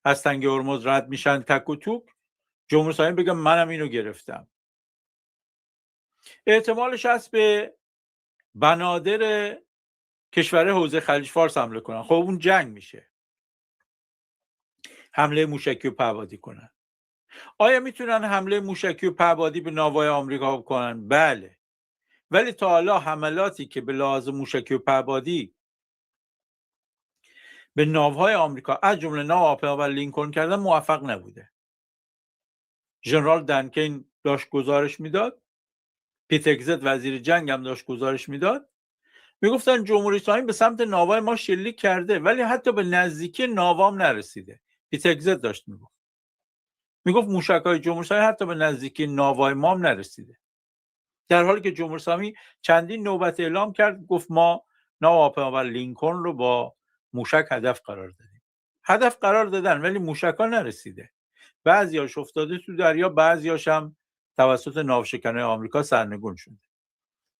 از تنگ هرمز رد میشن تک و توک، جمهوری اسلامی بگم منم اینو گرفتم. احتمالش هست به بنادر کشور حوزه خلیج فارس حمله کنن. خب اون جنگ میشه. حمله موشکی و پهپادی کنن. آیا میتونن حمله موشکی و پهپادی به ناوهای آمریکا کنن؟ بله. ولی تا حالا حملاتی که به لحاظ موشکی و پهپادی به ناوهای آمریکا از جمله ناو آپل لینکلن کردن موفق نبوده. ژنرال دنکین داشت گزارش میداد، پیتکزت وزیر جنگ هم داشت گزارش میداد، میگفتن جمهوری اسلامی به سمت ناوای ما شلیک کرده ولی حتی به نزدیکی ناوام نرسیده. پیتگزت داشت میگفت موشک‌های جمهوری اسلامی حتی به نزدیکی ناوای ما هم نرسیده، در حالی که جمهوری اسلامی چندین نوبت اعلام کرد، گفت ما ناوهاپیمابر لینکلن رو با موشک هدف قرار دادیم. هدف قرار دادن ولی موشک‌ها نرسیده. بعضیاش افتاده تو دریا، بعضیاش هم توسط ناوشکن‌های آمریکا سرنگون شده.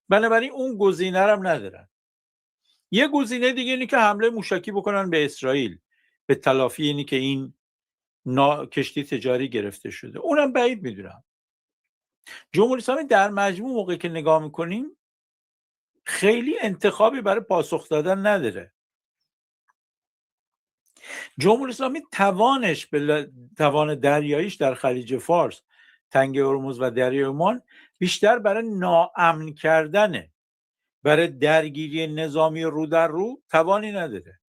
بنابراین اون گزینه هم ندارن. یه گزینه دیگه اینه که حمله موشکی بکنن به اسرائیل به تلافی اینی که این کشتی تجاری گرفته شده. اونم بعید میدونم. جمهوری اسلامی در مجموع موقعی که نگاه میکنیم خیلی انتخابی برای پاسخ دادن نداره. جمهوری اسلامی توان دریاییش در خلیج فارس، تنگه هرمز و دریای عمان بیشتر برای ناامن کردنه. برای درگیری نظامی رو در رو توانی نداره.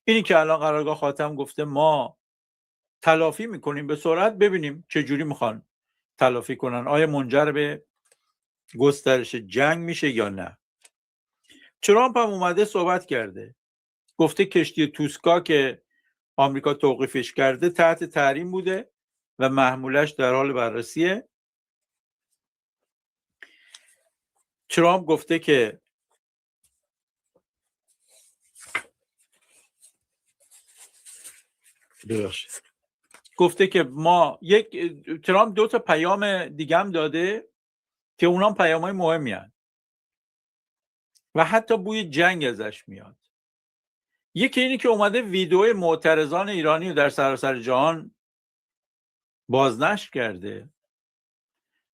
اینی که الان قرارگاه خاتم گفته ما تلافی میکنیم به سرعت، ببینیم چه جوری میخوان تلافی کنن. آیا منجر به گسترش جنگ میشه یا نه؟ ترامپ هم اومده صحبت کرده، گفته کشتی توسکا که آمریکا توقیفش کرده تحت تحریم بوده و محمولش در حال بررسیه. ترامپ گفته که ما ترامپ 2 تا پیام دیگه هم داده که اونام پیام‌های مهمی هستند و حتی بوی جنگ ازش میاد. یکی اینی که اومده ویدیو معترضان ایرانی رو در سراسر جهان بازنشر کرده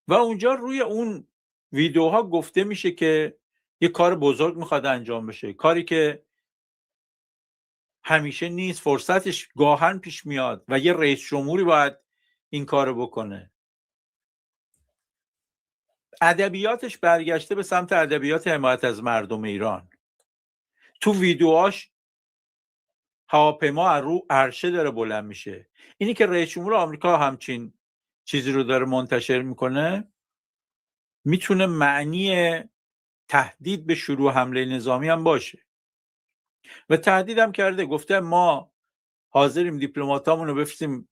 و اونجا روی اون ویدیوها گفته میشه که یه کار بزرگ میخواد انجام بشه، کاری که همیشه نیست، فرصتش گاهن پیش میاد و یه رئیس جمهوری باید این کارو بکنه. ادبیاتش برگشته به سمت ادبیات حمایت از مردم ایران. تو ویدیوهاش هواپیما از رو عرشه داره بلند میشه. اینی که رئیس جمهور آمریکا همچین چیزی رو داره منتشر میکنه میتونه معنی تهدید به شروع حمله نظامی هم باشه و تهدید هم کرده، گفته ما حاضریم دیپلماتامون رو بفرستیم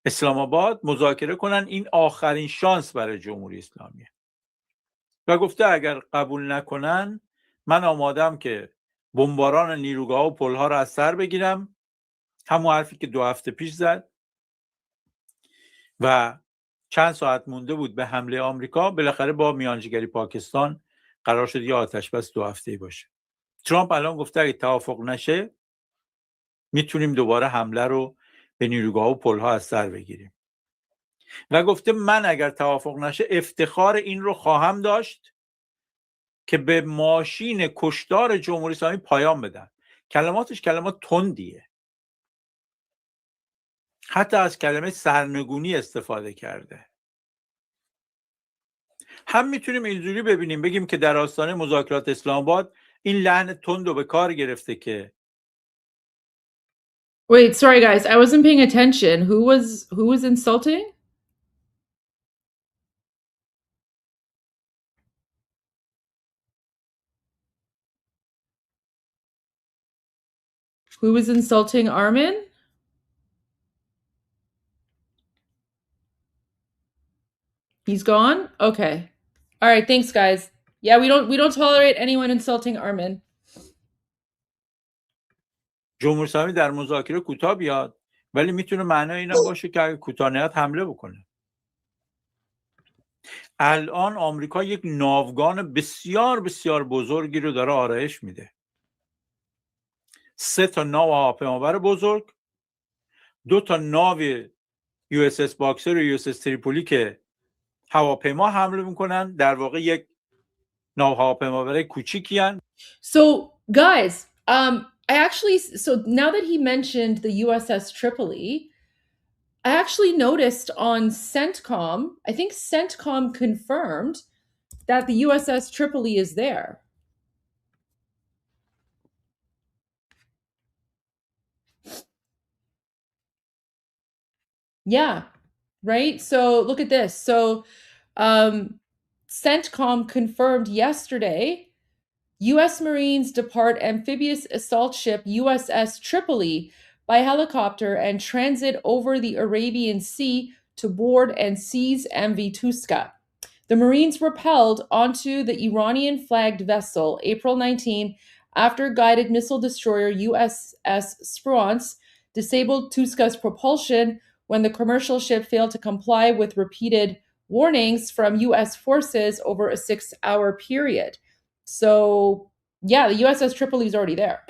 اسلام آباد مذاکره کنن، این آخرین شانس برای جمهوری اسلامیه. و گفته اگر قبول نکنن من آمادم که بمباران نیروگاه و پلها رو از سر بگیرم، همون حرفی که 2 هفته پیش زد. و چند ساعت مونده بود به حمله آمریکا، بالاخره با میانجیگری پاکستان قرار شد یه آتش بس 2 هفته‌ای باشه. ترامپ الان گفته اگه توافق نشه میتونیم دوباره حمله رو به نیروگاه و پلها از سر بگیریم. و گفته من اگر توافق نشه افتخار این رو خواهم داشت که به ماشین کشتار جمهوری اسلامی پایان بدن. کلماتش کلمات تندیه، حتی از کلمه سرنگونی استفاده کرده. هم میتونیم اینجوری ببینیم، بگیم که در آستانه مذاکرات اسلام آباد این لحن تند رو به کار گرفته که Wait, sorry guys, I wasn't paying attention. Who was insulting? Who was insulting Armin? He's gone? Okay. All right, thanks guys. Yeah, we don't tolerate anyone insulting Armin. جمهوری اسلامی در مذاکره کوتاه بیاد، ولی میتونه معنای اینم باشه که اگه کوتاه نیاد حمله بکنه. الان آمریکا یک ناوگان بسیار بسیار بزرگی رو داره آرایش میده. 3 تا ناو هواپیمابر بزرگ، 2 تا ناو USS باکسر و USS تریپولی که هواپیما حمله میکنن، در واقع یک ناو هواپیمابر کوچیکی هن. So guys, so now that he mentioned the USS Tripoli, I actually noticed on CENTCOM, I think CENTCOM confirmed that the USS Tripoli is there. Yeah, right? So look at this. So CENTCOM confirmed yesterday U.S. Marines depart amphibious assault ship USS Tripoli by helicopter and transit over the Arabian Sea to board and seize MV Tuska. The Marines repelled onto the Iranian-flagged vessel April 19 after guided missile destroyer USS Spruance disabled Tuska's propulsion when the commercial ship failed to comply with repeated warnings from U.S. forces over a 6-hour period. So, yeah, the USS Tripoli is already there.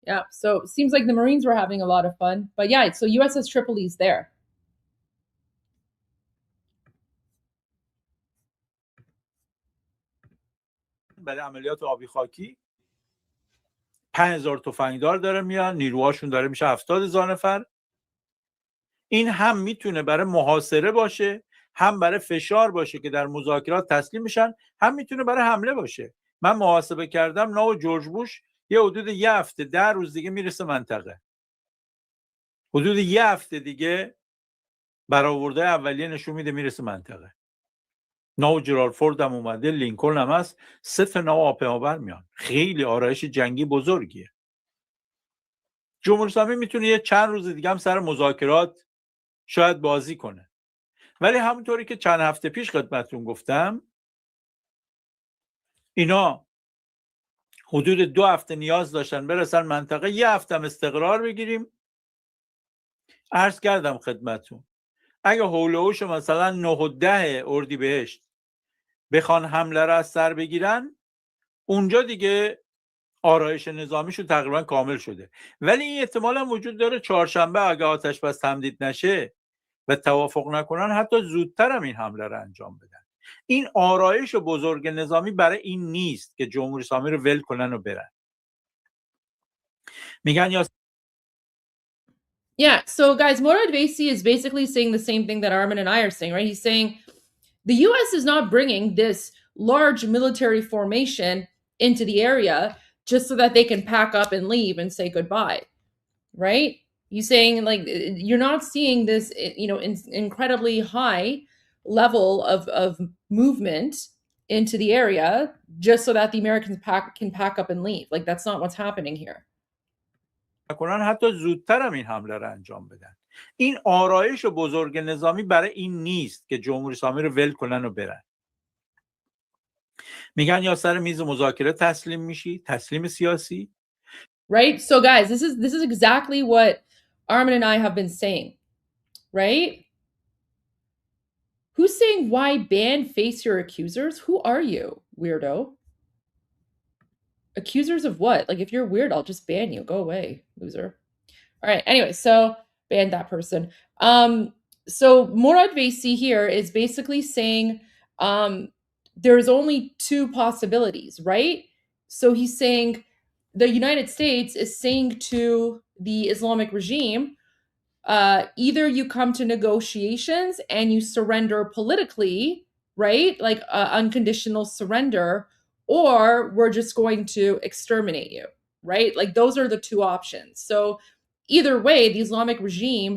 Yeah, so it seems like the Marines were having a lot of fun. But yeah, so USS Tripoli's there. برای عملیات آبی خاکی 5000 تفنگدار داره میان، نیروهاشون داره میشه 70000 نفر. این هم میتونه برای محاصره باشه، هم برای فشار باشه که در مذاکرات تسلیم میشن، هم میتونه برای حمله باشه. من محاسبه کردم ناو جورج بوش یه حدود یه هفته 10 روز دیگه میرسه منطقه. حدود یه هفته دیگه برآورده اولیه نشون میده میرسه منطقه. ناو جرالفورد هم اومده، لینکلن هم هست، 3 تا ناو هواپیمابر میان. خیلی آرایش جنگی بزرگیه. جمهوری اسلامی میتونه یه چند روز دیگه هم سر مذاکرات شاید بازی کنه. ولی همونطوری که چند هفته پیش خدمتتون گفتم، اینا حدود 2 هفته نیاز داشتن برسن منطقه، یه هفته هم استقرار بگیریم. عرض کردم خدمتتون اگه حول و حوش مثلا 9 و 10 اردیبهشت بخوان حمله را از سر بگیرن، اونجا دیگه آرایش نظامیشون تقریبا کامل شده. ولی این احتمال هم وجود داره چهارشنبه اگه آتش بس تمدید نشه و توافق نکنن حتی زودتر هم این حمله را انجام بدن. این آرایش بزرگ نظامی برای این نیست که جمهوری اسلامی رو ول کنن و برن. میگن یا Yeah, so guys, Morad Vaisi is basically saying the same thing that Armin and I are saying, right? He's saying the US is not bringing this large military formation into the area just so that they can pack up and leave and say goodbye, right? He's saying, like, you're not seeing this, incredibly high level of movement into the area just so that the Americans can pack up and leave. Like, that's not what's happening here. کنن حتی زودتر هم این حمله را انجام بدن. این آرایش بزرگ نظامی برای این نیست که جمهوری اسلامی رو ول کنن و برن. میگن یا سر میز مذاکره تسلیم میشی، تسلیم سیاسی. Right? So guys, this is exactly what Armin and I have been saying, right? Who's saying why ban face your accusers? Who are you, weirdo? Accusers of what? Like, if you're weird, I'll just ban you. Go away, loser. All right, anyway, so ban that person. So Morad Vaisi here is basically saying there's only 2 possibilities, right? So he's saying the United States is saying to the Islamic regime, either you come to negotiations and you surrender politically, right? Like unconditional surrender, or we're just going to exterminate you, right? Like those are the 2 options. So either way, the Islamic regime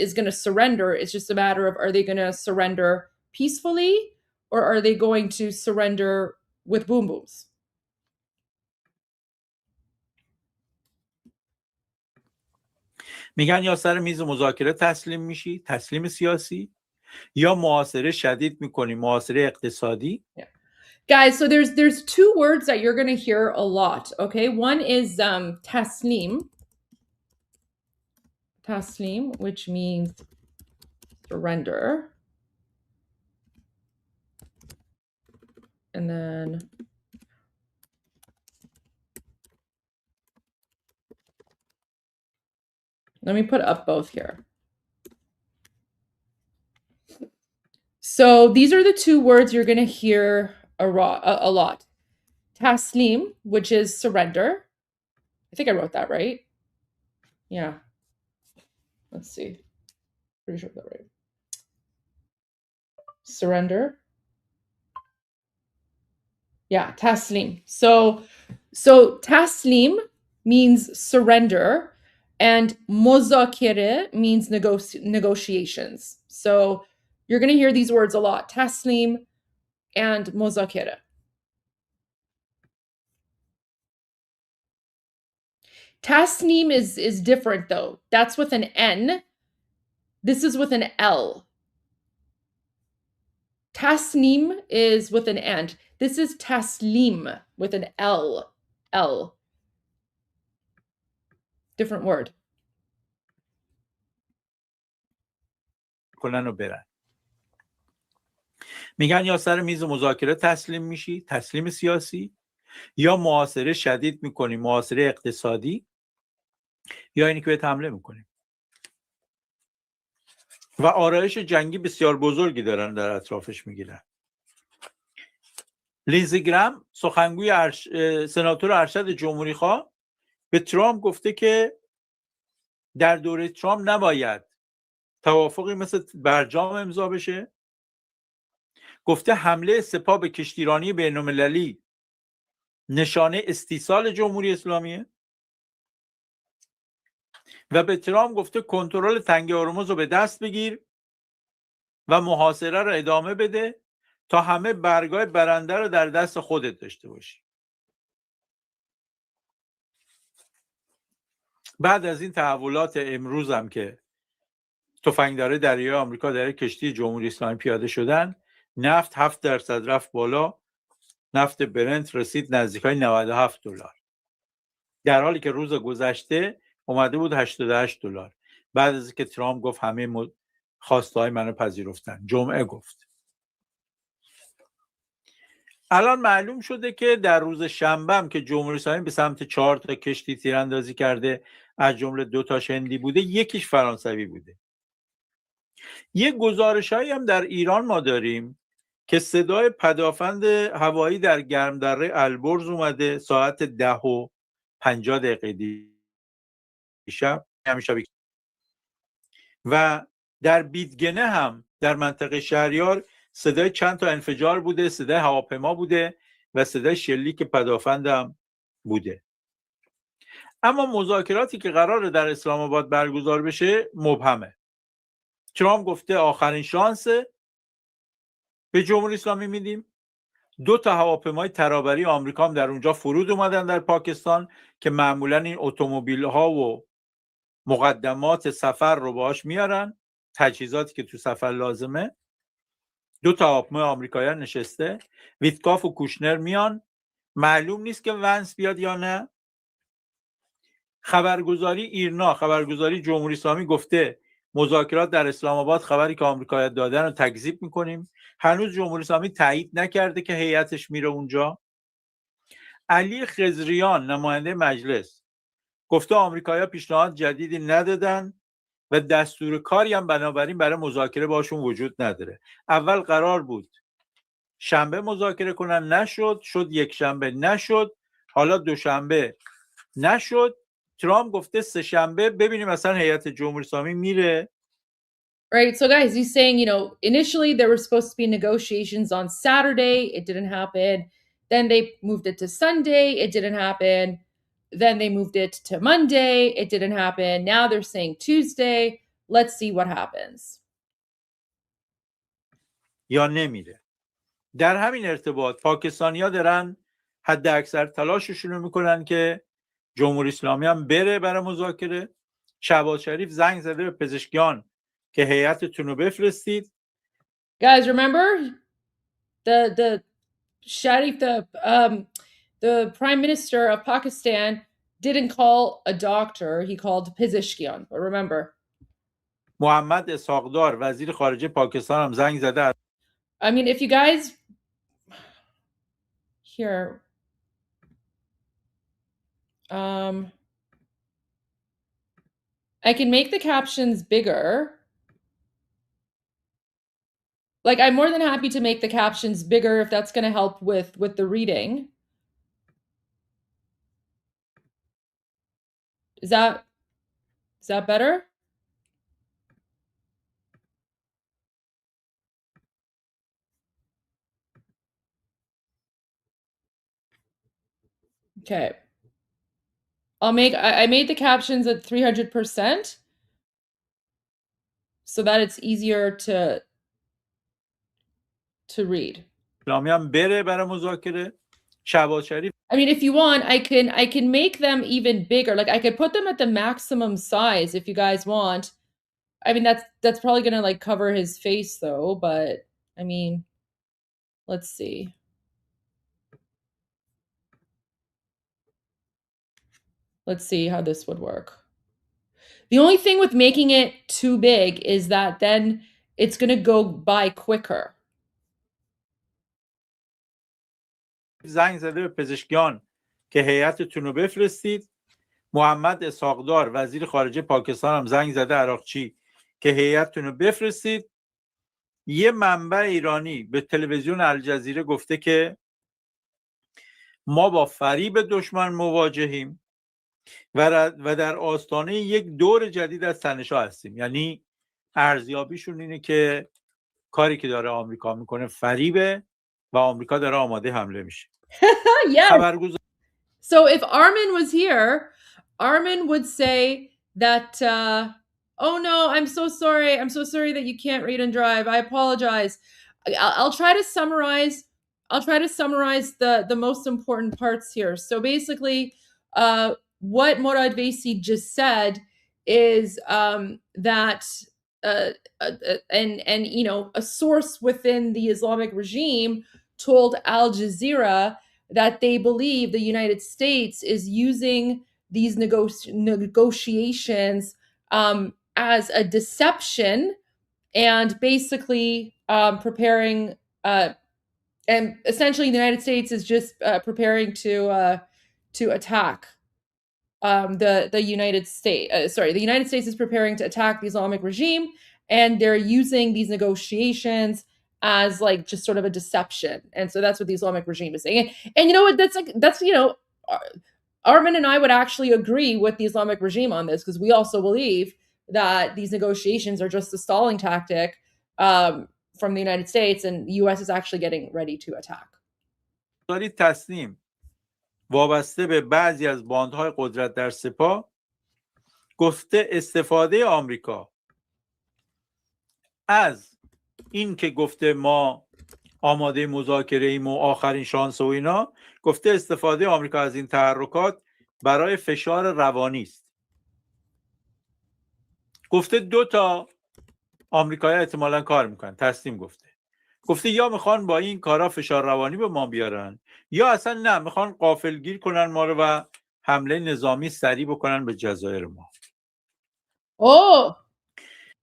is going to surrender. It's just a matter of, are they going to surrender peacefully or are they going to surrender with boom booms? میگن یا سر میز مذاکره تسلیم میشی، تسلیم سیاسی، یا محاصره شدید میکنی، محاصره اقتصادی. Yeah. Guys, so there's 2 words that you're going to hear a lot, okay? One is taslim, which means surrender. And then let me put up both here. So these are the two words you're going to hear a lot. Taslim, which is surrender. I think I wrote that right. Yeah. Let's see. Pretty sure I got that right. Surrender. Yeah, taslim. So taslim means surrender, and muzakere means negotiations. So you're going to hear these words a lot: taslim and muzakere. Tasnim is different though. That's with an N. This is with an L. Tasnim is with an N. This is taslim with an L. L. Different word. کنن و برن. میگن یا سر میز مذاکره تسلیم میشی، تسلیم سیاسی، یا محاصره شدید میکنی، محاصره اقتصادی، یا اینی که بهت حمله میکنیم. و آرایش جنگی بسیار بزرگی دارن در اطرافش میگیرن. لیندزی گرام سخنگوی سناتور ارشد جمهوری خواه به ترامپ گفته که در دوره ترامپ نباید توافقی مثل برجام امضا بشه. گفته حمله سپاه به کشتیرانی بین‌المللی نشانه استیصال جمهوری اسلامیه و به ترامپ گفته کنترل تنگه هرمز رو به دست بگیر و محاصره رو ادامه بده تا همه برگای برنده رو در دست خودت داشته باشی. بعد از این تحولات امروز هم که تفنگدار دریای آمریکا در کشتی جمهوری اسلامی پیاده شدن، نفت 7% رفت بالا، نفت برنت رسید نزدیکای $97، در حالی که روز گذشته اومده بود $88. بعد از اینکه ترامپ گفت همه خواسته‌های منو پذیرفتن، جمعه گفت. الان معلوم شده که در روز شنبه هم که جمهوری اسلامی به سمت 4 تا کشتی تیراندازی کرده، از جمله 2 تاش هندی بوده، یکیش فرانسوی بوده. یک گزارشایی هم در ایران ما داریم که صدای پدافند هوایی در گرمدره البرز اومده ساعت 10:50 دیشب و در بیدگنه هم در منطقه شهریار صدای چند تا انفجار بوده، صدای هواپیما بوده و صدای شلیک پدافند هم بوده. اما مذاکراتی که قراره در اسلام آباد برگزار بشه مبهمه. ترامپ گفته آخرین شانس به جمهوری اسلامی میدیم. 2 تا هواپیمای ترابری آمریکا هم در اونجا فرود اومدن در پاکستان که معمولا این اتومبیل ها و مقدمات سفر رو باهاش میارن، تجهیزاتی که تو سفر لازمه. 2 تا هواپیمای آمریکاییان نشسته، ویتکاف و کوشنر میان، معلوم نیست که ونس بیاد یا نه. خبرگزاری ایرنا، خبرگزاری جمهوری اسلامی گفته مذاکرات در اسلام آباد، خبری که آمریکایی‌ها دادن رو تکذیب میکنیم. هنوز جمهوری اسلامی تایید نکرده که هیئتش میره اونجا. علی خضریان نماینده مجلس گفته آمریکایی‌ها پیشنهاد جدیدی ندادن و دستور کاری هم بنابراین برای مذاکره باشون وجود نداره. اول قرار بود شنبه مذاکره کنن، نشد، شد یک شنبه، نشد، حالا دوشنبه نشد. ترامپ گفته سه شنبه ببینیم مثلا هیئت جمهوری اسلامی میره. Right, so guys, he's saying, initially there were supposed to be negotiations on Saturday, it didn't happen. Then they moved it to Sunday, it didn't happen. Then they moved it to Monday, it didn't happen. Now they're saying Tuesday. Let's see what happens. یا نمیره. در همین ارتباط پاکستانی‌ها دارن حد اکثر تلاششون رو میکنن که جمهوری اسلامی هم بره برای مذاکره. شهباز شریف زنگ زده به پزشکیان که هیئتتون رو بفرستید. Guys, remember the Sharif, the prime minister of Pakistan didn't call a doctor, he called pezeshkian. But remember, محمد اسحاقدار وزیر خارجه پاکستان هم زنگ زده. I mean, if you guys here, I can make the captions bigger. Like, I'm more than happy to make the captions bigger if that's going to help with the reading. Is that better? Okay. I made the captions at 300% so that it's easier to read. اسلامی هم بره برای مذاکره. شهباز شریف I mean, if you want, I can make them even bigger. Like, I could put them at the maximum size if you guys want. I mean, that's probably gonna like cover his face though, but I mean, let's see. Let's see how this would work. The only thing with making it too big is that then it's gonna go by quicker. زنگ زده به پزشکیان که هیئتتون رو بفرستید. محمد اسحاقدار وزیر خارجه پاکستان هم زنگ زده عراقچی که هیئتتون رو بفرستید. یه منبع ایرانی به تلویزیون الجزیره گفته که ما با فریب دشمن مواجهیم و در آستانه یک دور جدید از تنش‌ها هستیم. یعنی ارزیابیشون اینه که کاری که داره آمریکا میکنه فریبه و آمریکا داره آماده حمله میشه. Yes. So if Armin was here, Armin would say that, oh no, I'm so sorry. I'm so sorry that you can't read and drive. I apologize. I'll try to summarize. I'll try to summarize the most important parts here. So basically, what Morad Vaisi just said is that and you know, a source within the Islamic regime told Al Jazeera that they believe the United States is using these negotiations as a deception and basically preparing and essentially the United States is just preparing to attack the United States. The United States is preparing to attack the Islamic regime, and they're using these negotiations as like just sort of a deception. And so that's what the Islamic regime is saying. And you know what? That's you know, Armin and I would actually agree with the Islamic regime on this, because we also believe that these negotiations are just a stalling tactic from the United States, and the US is actually getting ready to attack. تصنیم وابسته به بعضی از باندهای قدرت در سپاه گفته استفاده آمریکا از این که گفته ما آماده مذاکره ایم و آخرین شانس و اینا، گفته استفاده آمریکا از این تحرکات برای فشار روانی است. گفته 2 تا آمریکایی احتمالاً کار میکنن. تصنیم گفته یا میخوان با این کارا فشار روانی به ما بیارن، یا اصلا نه، میخوان غافلگیر کنن ما رو و حمله نظامی سریع بکنن به جزایر ما.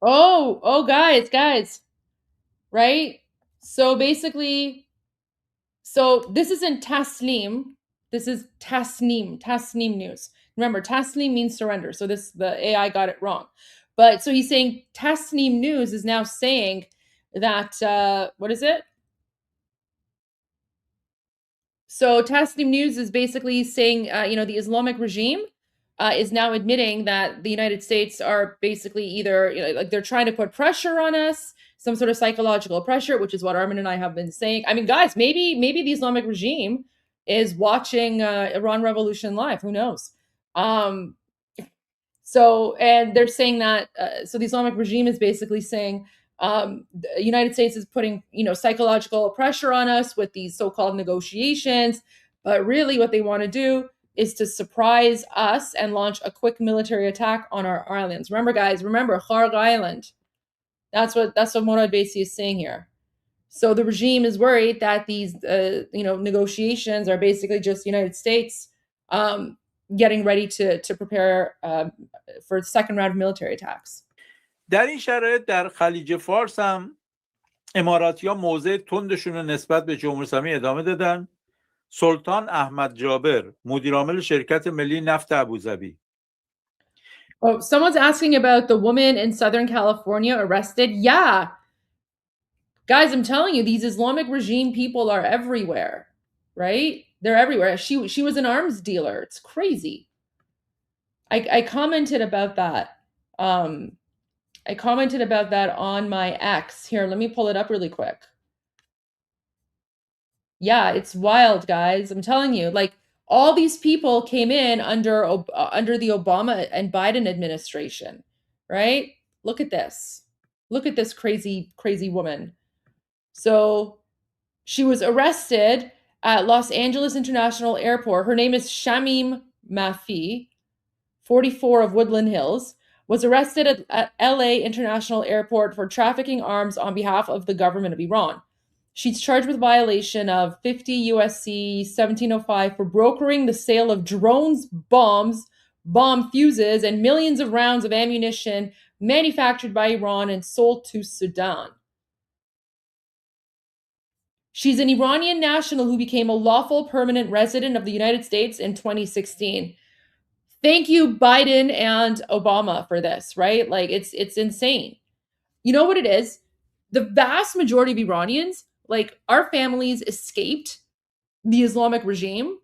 Oh, guys, right? So basically, so this isn't Tasnim. This is Tasnim news. Remember, Tasnim means surrender. So the AI got it wrong. But so he's saying Tasnim news is now saying that, what is it? So Tasnim news is basically saying, you know, the Islamic regime is now admitting that the United States are basically either, you know, like they're trying to put pressure on us, some sort of psychological pressure, which is what Armin and I have been saying. I mean, guys, maybe the Islamic regime is watching Iran Revolution live. Who knows? So, and they're saying that, so the Islamic regime is basically saying the United States is putting, you know, psychological pressure on us with these so-called negotiations, but really what they want to do is to surprise us and launch a quick military attack on our islands. Remember, guys, Kharg Island. That's what Morad Vaisi is saying here. So the regime is worried that these, you know, negotiations are basically just the United States getting ready to prepare for the second round of military attacks. در این شرایط در خلیج فارس هم اماراتی‌ها موضع تندشون رو نسبت به جمهوری اسلامی ادامه دادن. سلطان احمد جابر مدیرعامل شرکت ملی نفت ابوظبی. Oh, someone's asking about the woman in Southern California arrested. Yeah. Guys, I'm telling you, these Islamic regime people are everywhere, right? They're everywhere. She was an arms dealer. It's crazy. I commented about that. I commented about that on my X. Here, let me pull it up really quick. Yeah, it's wild, guys. I'm telling you, like all these people came in under the Obama and Biden administration, right? Look at this. Look at this crazy woman. So she was arrested at Los Angeles International Airport. Her name is Shamim Mafi, 44 of Woodland Hills, was arrested at LA International Airport for trafficking arms on behalf of the government of Iran. She's charged with violation of 50 USC 1705 for brokering the sale of drones, bombs, bomb fuses, and millions of rounds of ammunition manufactured by Iran and sold to Sudan. She's an Iranian national who became a lawful permanent resident of the United States in 2016. Thank you, Biden and Obama, for this, right? Like, it's insane. You know what it is? The vast majority of Iranians, like our families, escaped the Islamic regime,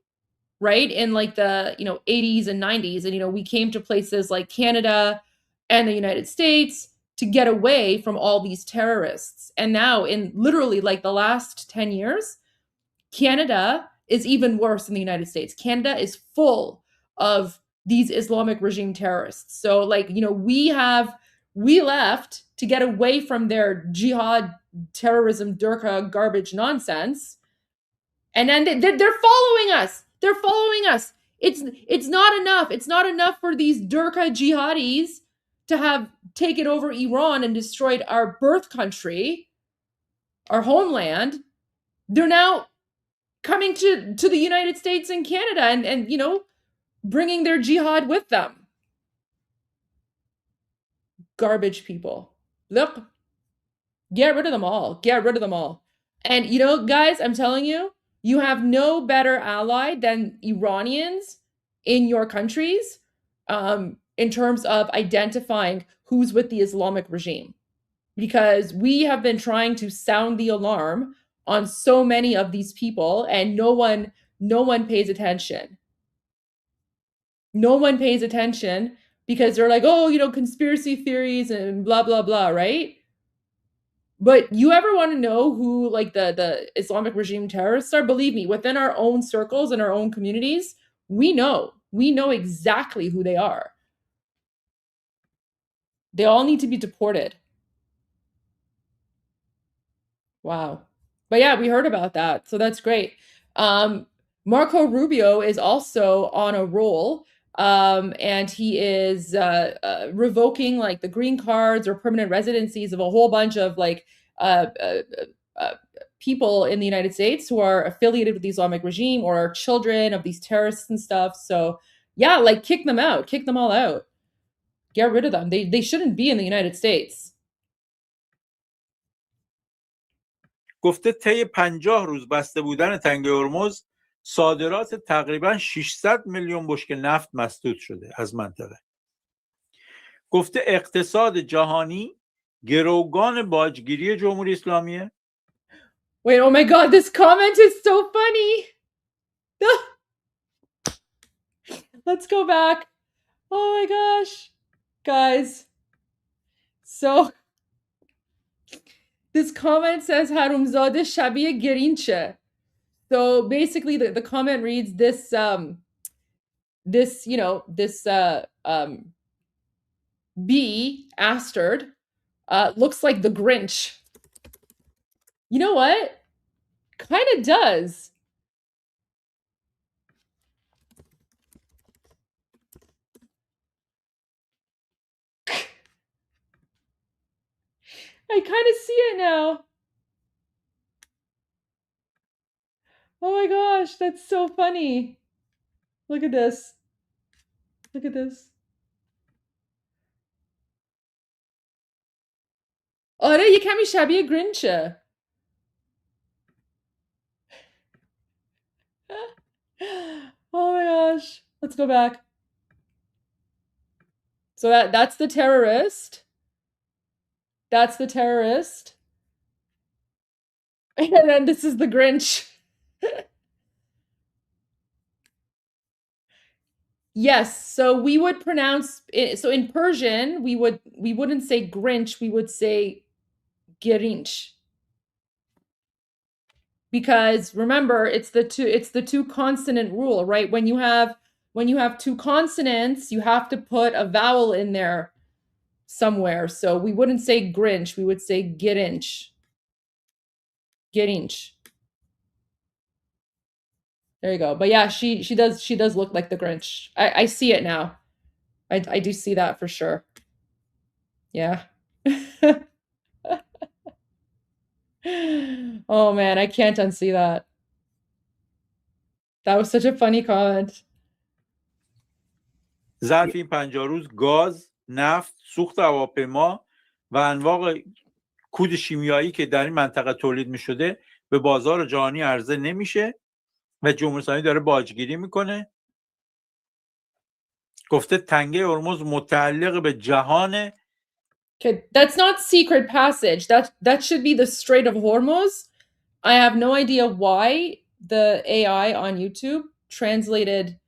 right? In like the 80s and 90s. And we came to places like Canada and the United States to get away from all these terrorists. And now in literally like the last 10 years, Canada is even worse than the United States. Canada is full of these Islamic regime terrorists. So like, we left to get away from their jihad, terrorism, Durka garbage nonsense. And then they're following us. They're following us. It's not enough. It's not enough for these Durka jihadis to have taken over Iran and destroyed our birth country, our homeland. They're now coming to the United States and Canada and bringing their jihad with them. Garbage people. Look, get rid of them all. Get rid of them all. And guys, I'm telling you, you have no better ally than Iranians in your countries in terms of identifying who's with the Islamic regime. Because we have been trying to sound the alarm on so many of these people, and no one pays attention. No one pays attention because they're like, oh, conspiracy theories and blah, blah, blah, right? But you ever want to know who like the Islamic regime terrorists are? Believe me, within our own circles and our own communities, we know exactly who they are. They all need to be deported. Wow. But yeah, we heard about that. So that's great. Marco Rubio is also on a roll. And he is revoking like the green cards or permanent residencies of a whole bunch of like people in the United States who are affiliated with the Islamic regime or are children of these terrorists and stuff. So yeah, like kick them out, kick them all out, get rid of them. They shouldn't be in the United States. گفته طی 50 روز بسته بودن تنگه هرمز صادرات تقریبا 600 میلیون بشکه نفت مسدود شده از منطقه. گفته اقتصاد جهانی گروگان باجگیری جمهوری اسلامیه. Wait, oh my god, this comment is so funny. Let's go back. Oh my gosh. Guys. So this comment says Harumzade Shabie Girinche. So basically the comment reads this bee asterd looks like the Grinch. You know what? Kind of does. I kind of see it now. Oh my gosh, that's so funny. Look at this. Look at this. آره یه کمی شبیه گرینچه. Oh my gosh. Let's go back. So that's the terrorist. That's the terrorist. And then this is the Grinch. Yes, so we would pronounce it, so in Persian we wouldn't say Grinch, we would say Grinch. Because remember, it's the two consonant rule, right? When you have two consonants, you have to put a vowel in there somewhere. So we wouldn't say Grinch, we would say Grinch. Grinch. There you go. But yeah, she does look like the Grinch. I see it now. I do see that for sure. Yeah. Oh man, I can't unsee that. That was such a funny comment. ظرف این 50 روز گاز، نفت، سوخت هواپیما و انواع کود شیمیایی که در این منطقه تولید می شده به بازار جهانی عرضه نمیشه و جمهوری اسلامی داره باجگیری میکنه. گفته تنگه هرمز متعلق به جهان. Okay, that's not secret passage. That should be the Strait of Hormuz. I have no idea why the AI on YouTube translated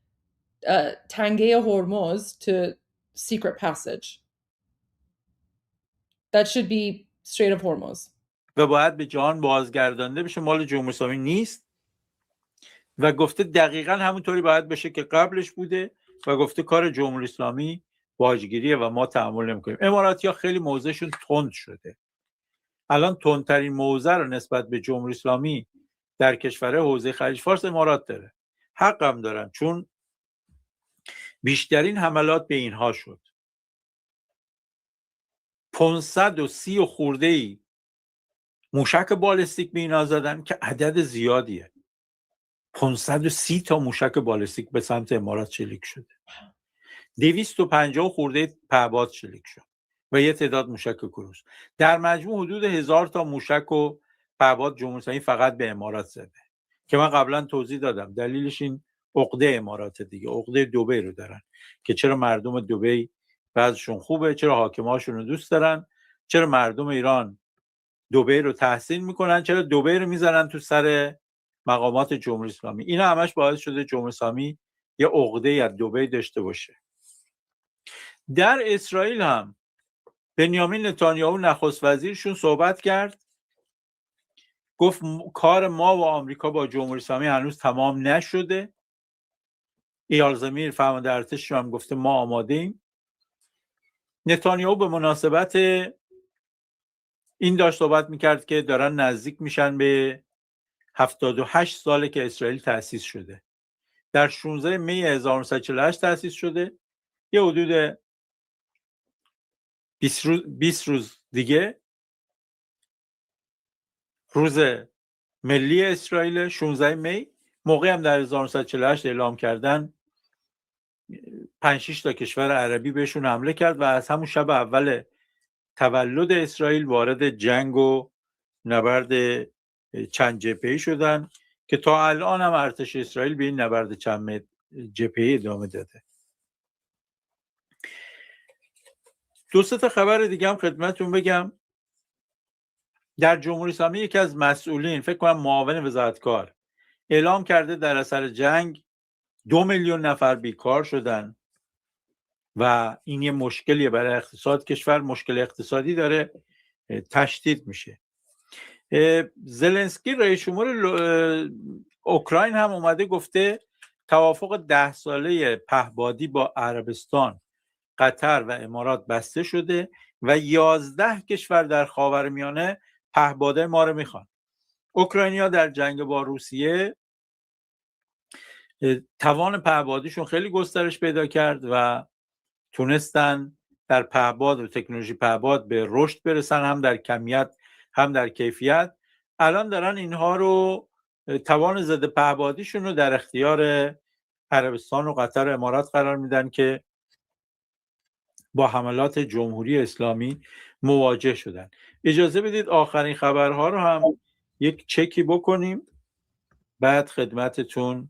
Tangea Hormuz to secret passage. That should be Strait of Hormuz. و باید به جهان بازگردانده بشه، مال جمهوری اسلامی نیست و گفته دقیقاً همونطوری باید بشه که قبلش بوده و گفته کار جمهوری اسلامی باجگیریه و ما تحمل نمی‌کنیم. اماراتی‌ها خیلی موضعشون تند شده. الان تندترین موضع رو نسبت به جمهوری اسلامی در کشور حوزه خلیج فارس امارات داره. حق هم دارن، چون بیشترین حملات به اینها شد. 530 و خورده‌ای موشک بالستیک به اینا زدن که عدد زیادیه. 530 تا موشک بالستیک به سمت امارات شلیک شده. 250 خورده پهپاد شلیک شد و یه تعداد موشک کروز. در مجموع حدود 1000 تا موشک و پهپاد جمهوری اسلامی فقط به امارات زده که من قبلا توضیح دادم. دلیلش این عقده امارات دیگه، عقده دبی رو دارن که چرا مردم دبی بعضشون خوبه، چرا حاکماشون رو دوست دارن، چرا مردم ایران دبی رو تحسین میکنن، چرا دبی رو میزنن تو سر مقامات جمهوری اسلامی. اینا همش باعث شده جمهوری اسلامی یه عقده از دبی داشته باشه. در اسرائیل هم بنیامین نتانیاهو نخست وزیرشون صحبت کرد، گفت کار ما و آمریکا با جمهوری اسلامی هنوز تمام نشده. ایال زمیر فرمانده ارتش هم گفته ما آماده ایم. نتانیاهو به مناسبت این داشت صحبت میکرد که دارن نزدیک میشن به 78 ساله که اسرائیل تأسیس شده. در 16 می 1948 تأسیس شده. یه حدود 20 روز دیگه روز ملی اسرائیل 16 می. موقعی هم در 1948 اعلام کردن 5-6 تا کشور عربی بهشون حمله کرد و از همون شب اول تولد اسرائیل وارد جنگ و نبرد چند جبهه‌ای شدن که تا الان هم ارتش اسرائیل به این نبرد چند جبهه‌ای ادامه داده. دو سه تا خبر دیگه هم خدمتتون بگم. در جمهوری اسلامی یکی از مسئولین، فکر کنم معاون وزارتکار، اعلام کرده در اثر جنگ 2 میلیون نفر بیکار شدن و این یه مشکلیه برای اقتصاد کشور. مشکل اقتصادی داره تشدید میشه. زلنسکی رئیس جمهور اوکراین هم اومده گفته توافق 10 ساله پهپادی با عربستان، قطر و امارات بسته شده و 11 کشور در خاورمیانه پهپادای ما رو میخوان. اوکراینیا در جنگ با روسیه توان پهپادیشون خیلی گسترش پیدا کرد و تونستن در پهپاد و تکنولوژی پهپاد به رشد برسن، هم در کمیت هم در کیفیت. الان دارن اینها رو، توان ضد پهپادیشون رو در اختیار عربستان و قطر و امارات قرار میدن که با حملات جمهوری اسلامی مواجه شدن. اجازه بدید آخرین خبرها رو هم یک چکی بکنیم، بعد خدمتتون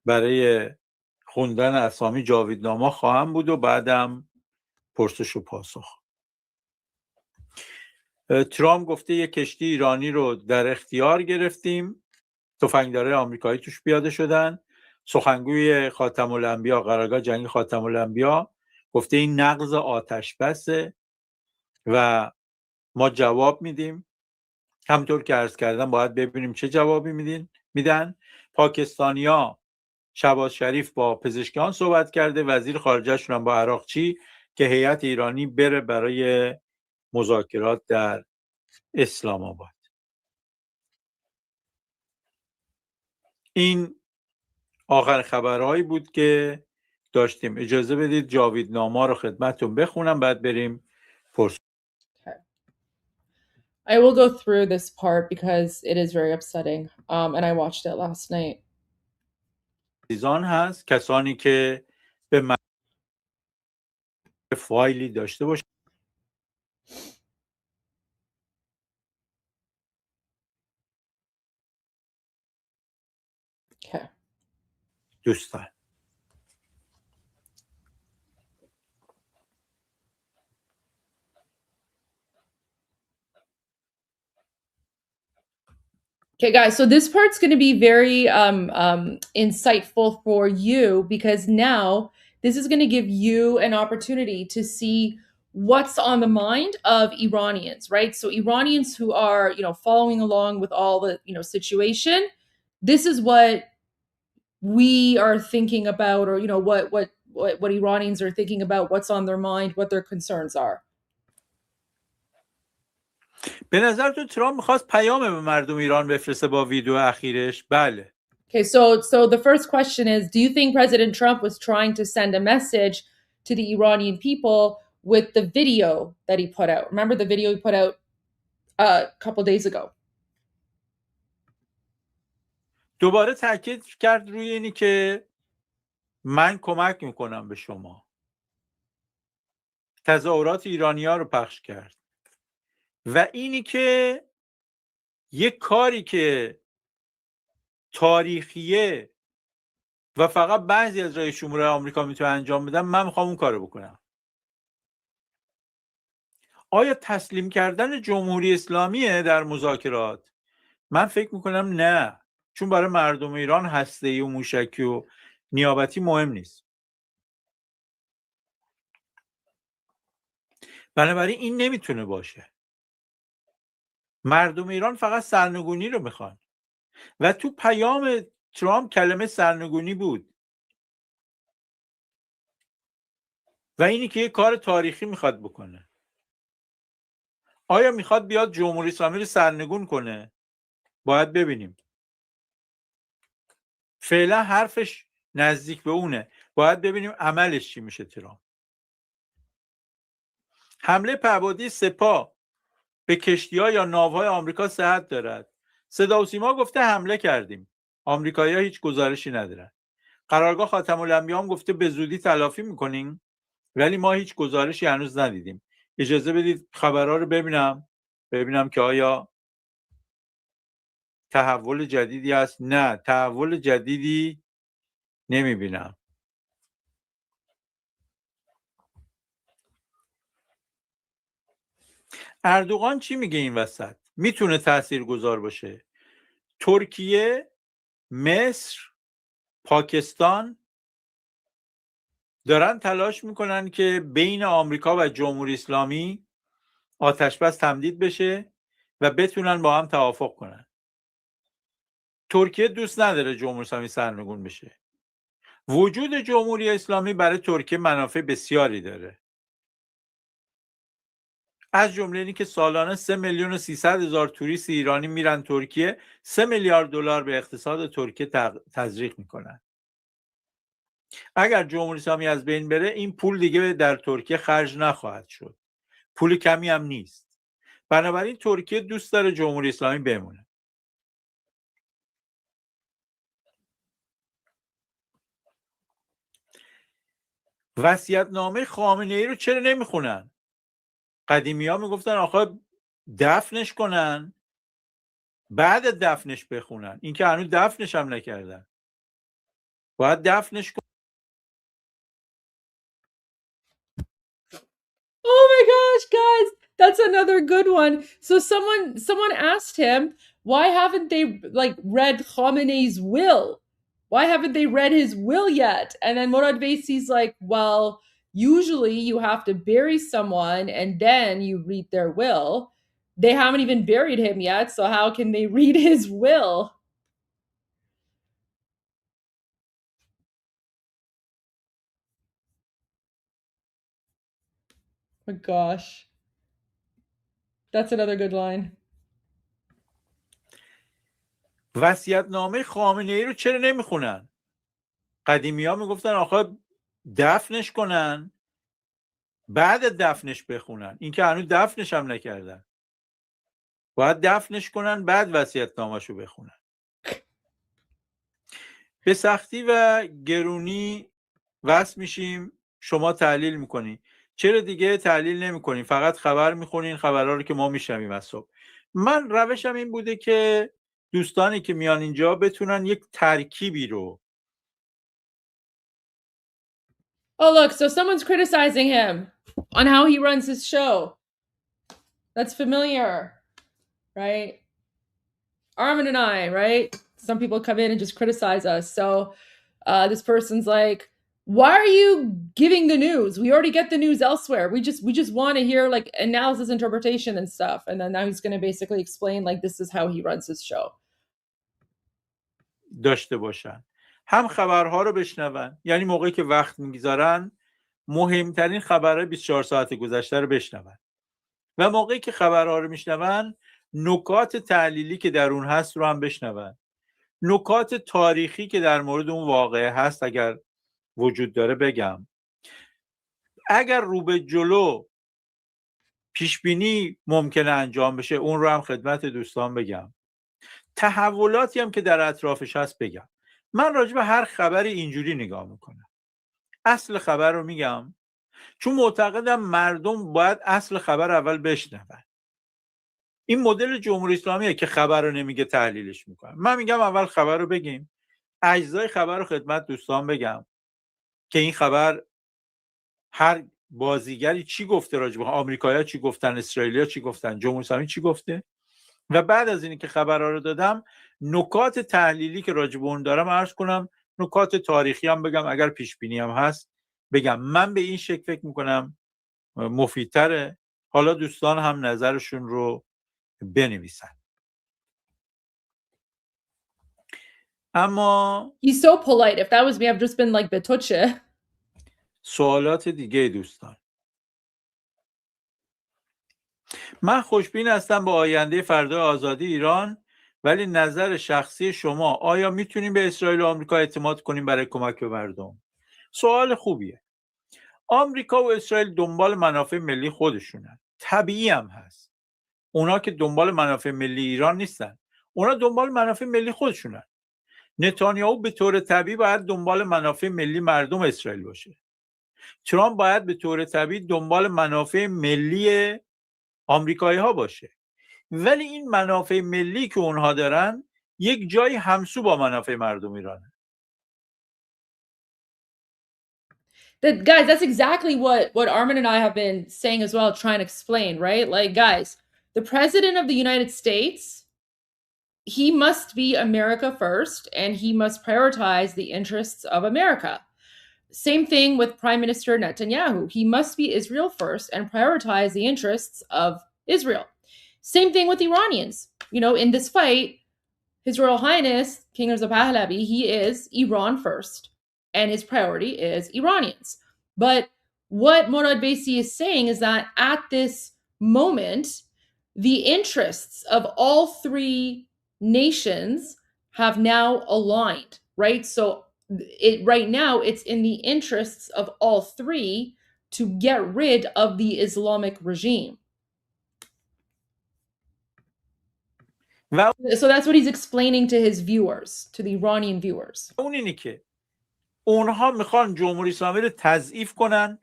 برای خوندن اسامی جاویدنامه خواهم بود و بعدم پرسش و پاسخ. ترامپ گفته یک کشتی ایرانی رو در اختیار گرفتیم، تفنگدارای آمریکایی توش پیاده شدن. سخنگوی خاتم الانبیا، قرارگاه جنگی خاتم الانبیا، گفته این نقض آتش بسه و ما جواب میدیم. همطور که عرض کردم باید ببینیم چه جوابی میدن. پاکستانیا شهباز شریف با پزشکان صحبت کرده، وزیر خارجه‌شون هم با عراقچی که هیئت ایرانی بره برای مذاکرات در اسلام آباد. این آخر خبرهایی بود که داشتیم. اجازه بدید جاویدنامه رو خدمتتون بخونم بعد بریم پرسش. I will go through this part because it is very upsetting and I watched it last night. عزیزان هست کسانی که به فایلی داشته باشه Okay. دوستان. Okay, guys, so this part's going to be very insightful for you because now this is going to give you an opportunity to see what's on the mind of Iranians, right? So Iranians who are, following along with all the, situation, this is what we are thinking about, or, what Iranians are thinking about, what's on their mind, what their concerns are. به نظر تو ترامپ میخواست پیام به مردم ایران بفرسته با ویدیو اخیرش؟ بله. Okay, so the first question is, do you think President Trump was trying to send a message to the Iranian people with the video that he put out? Remember the video he put out a couple days ago? دوباره تاکید کرد روی اینی که من کمک میکنم به شما. تظاهرات ایرانی‌ها رو پخش کرد و اینی که یک کاری که تاریخیه و فقط بعضی از رئیس جمهورهای آمریکا میتونه انجام بدن، من میخوام اون کارو بکنم. آیا تسلیم کردن جمهوری اسلامیه در مذاکرات؟ من فکر میکنم نه، چون برای مردم ایران هسته‌ای و موشکی و نیابتی مهم نیست. بنابراین این نمیتونه باشه. مردم ایران فقط سرنگونی رو میخوان و تو پیام ترامپ کلمه سرنگونی بود و اینی که یه کار تاریخی میخواد بکنه. آیا میخواد بیاد جمهوری اسلامی رو سرنگون کنه؟ باید ببینیم. فعلا حرفش نزدیک به اونه. باید ببینیم عملش چی میشه. ترامپ حمله پهپادی سپاه به کشتی‌ها یا ناوهای آمریکا صحت دارد. صدا و سیما گفته حمله کردیم. آمریکایی‌ها هیچ گزارشی ندارن. قرارگاه خاتم الانبیا هم گفته به زودی تلافی میکنیم، ولی ما هیچ گزارشی هنوز ندیدیم. اجازه بدید خبرها رو ببینم که آیا تحول جدیدی هست. نه، تحول جدیدی نمیبینم. اردوغان چی میگه این وسط؟ میتونه تاثیرگذار باشه. ترکیه، مصر، پاکستان دارن تلاش میکنن که بین آمریکا و جمهوری اسلامی آتش‌بس تمدید بشه و بتونن با هم توافق کنن. ترکیه دوست نداره جمهوری اسلامی سرنگون بشه. وجود جمهوری اسلامی برای ترکیه منافع بسیاری داره. از جمله اینی که سالانه 3,300,000 توریست ایرانی میرن ترکیه، 3 میلیارد دلار به اقتصاد ترکیه تزریق میکنن. اگر جمهوری اسلامی از بین بره، این پول دیگه در ترکیه خرج نخواهد شد. پول کمی هم نیست. بنابراین ترکیه دوست داره جمهوری اسلامی بمونه. وصیت‌نامه خامنه‌ای رو چرا نمیخونن؟ قدیمی‌ها میگفتن آخه دفنش کنن بعد دفنش بخونن. این که هنوز دفنش هم نکردن. باید دفنش کنن. Oh my gosh, guys, that's another another good one. So someone asked him, why haven't they like read Khamenei's will? Why haven't they read his will yet? And then Morad Vaisi's like, well, usually you have to bury someone and then you read their will. They haven't even buried him yet, so how can they read his will? Oh my gosh. That's another good line. وصیت‌نامه خامنه‌ای رو چرا نمیخونن؟ قدیمی‌ها میگفتن آخه دفنش کنن بعد دفنش بخونن. این که هنوز دفنش هم نکردن. باید دفنش کنن بعد وصیت‌نامه‌شو بخونن. به سختی و گرونی وصل میشیم، شما تحلیل میکنین. چرا دیگه تحلیل نمیکنین؟ فقط خبر میخونین، خبرها رو که ما میشنویم از صبح. من روشم این بوده که دوستانی که میان اینجا بتونن یک ترکیبی رو. Oh, look, so someone's criticizing him on how he runs his show. That's familiar, right? Armin and I, right? Some people come in and just criticize us. So this person's like, why are you giving the news? We already get the news elsewhere. We just want to hear like analysis, interpretation and stuff. And then now he's going to basically explain like this is how he runs his show. داشته باشن. هم خبرها رو بشنون، یعنی موقعی که وقت میگذارن مهمترین خبرهای 24 ساعت گذشته رو بشنون. و موقعی که خبرها رو میشنون نکات تحلیلی که در اون هست رو هم بشنون. نکات تاریخی که در مورد اون واقعه هست اگر وجود داره بگم. اگر رو به جلو پیشبینی ممکنه انجام بشه اون رو هم خدمت دوستان بگم. تحولاتی هم که در اطرافش هست بگم. من راجع به هر خبری اینجوری نگاه میکنم. اصل خبر رو میگم چون معتقدم مردم باید اصل خبر اول بشنون. این مدل جمهوری اسلامیه که خبر رو نمیگه تحلیلش میکنه. من میگم اول خبر رو بگیم، اجزای خبر رو خدمت دوستان بگم که این خبر هر بازیگری چی گفته راجع به آمریکایی‌ها چی گفتن، اسرائیلی‌ها چی گفتن، جمهوری اسلامی چی گفته، و بعد از اینکه خبرها رو دادم نکات تحلیلی که راجع به اون دارم عرض کنم، نکات تاریخی هم بگم، اگر پیش بینی هم هست بگم. من به این شکل فکر میکنم مفیدتره. حالا دوستان هم نظرشون رو بنویسن. اما He's so polite. If that was me, I've just been like betoche. سوالات دیگه دوستان. من خوشبین هستم با آینده فردا آزادی ایران، ولی نظر شخصی شما آیا میتونیم به اسرائیل و آمریکا اعتماد کنیم برای کمک به مردم؟ سوال خوبیه. آمریکا و اسرائیل دنبال منافع ملی خودشونن. طبیعی هم هست. اونا که دنبال منافع ملی ایران نیستن. اونا دنبال منافع ملی خودشونن. نتانیاهو به طور طبیعی باید دنبال منافع ملی مردم اسرائیل باشه. ترامپ باید به طور طبیعی دنبال منافع ملی آمریکایی ها باشه. ولی این منافع ملی که اونها دارن یک جایی همسو با منافع مردم ایرانه. Guys, that's exactly what Armin and I have been saying as well, trying to explain, right? Like, guys, the president of the United States, he must be America first, and he must prioritize the interests of America. Same thing with Prime Minister Netanyahu. He must be Israel first and prioritize the interests of Israel. Same thing with Iranians. You know, in this fight, His Royal Highness, King Reza Pahlavi, he is Iran first, and his priority is Iranians. But what Morad Vaisi is saying is that at this moment, the interests of all three nations have now aligned, right? So right now, it's in the interests of all three to get rid of the Islamic regime. So that's what he's explaining to his viewers, to the Iranian viewers. اون اینه که اونها میخوان جمهوری اسلامی رو تضعیف کنن،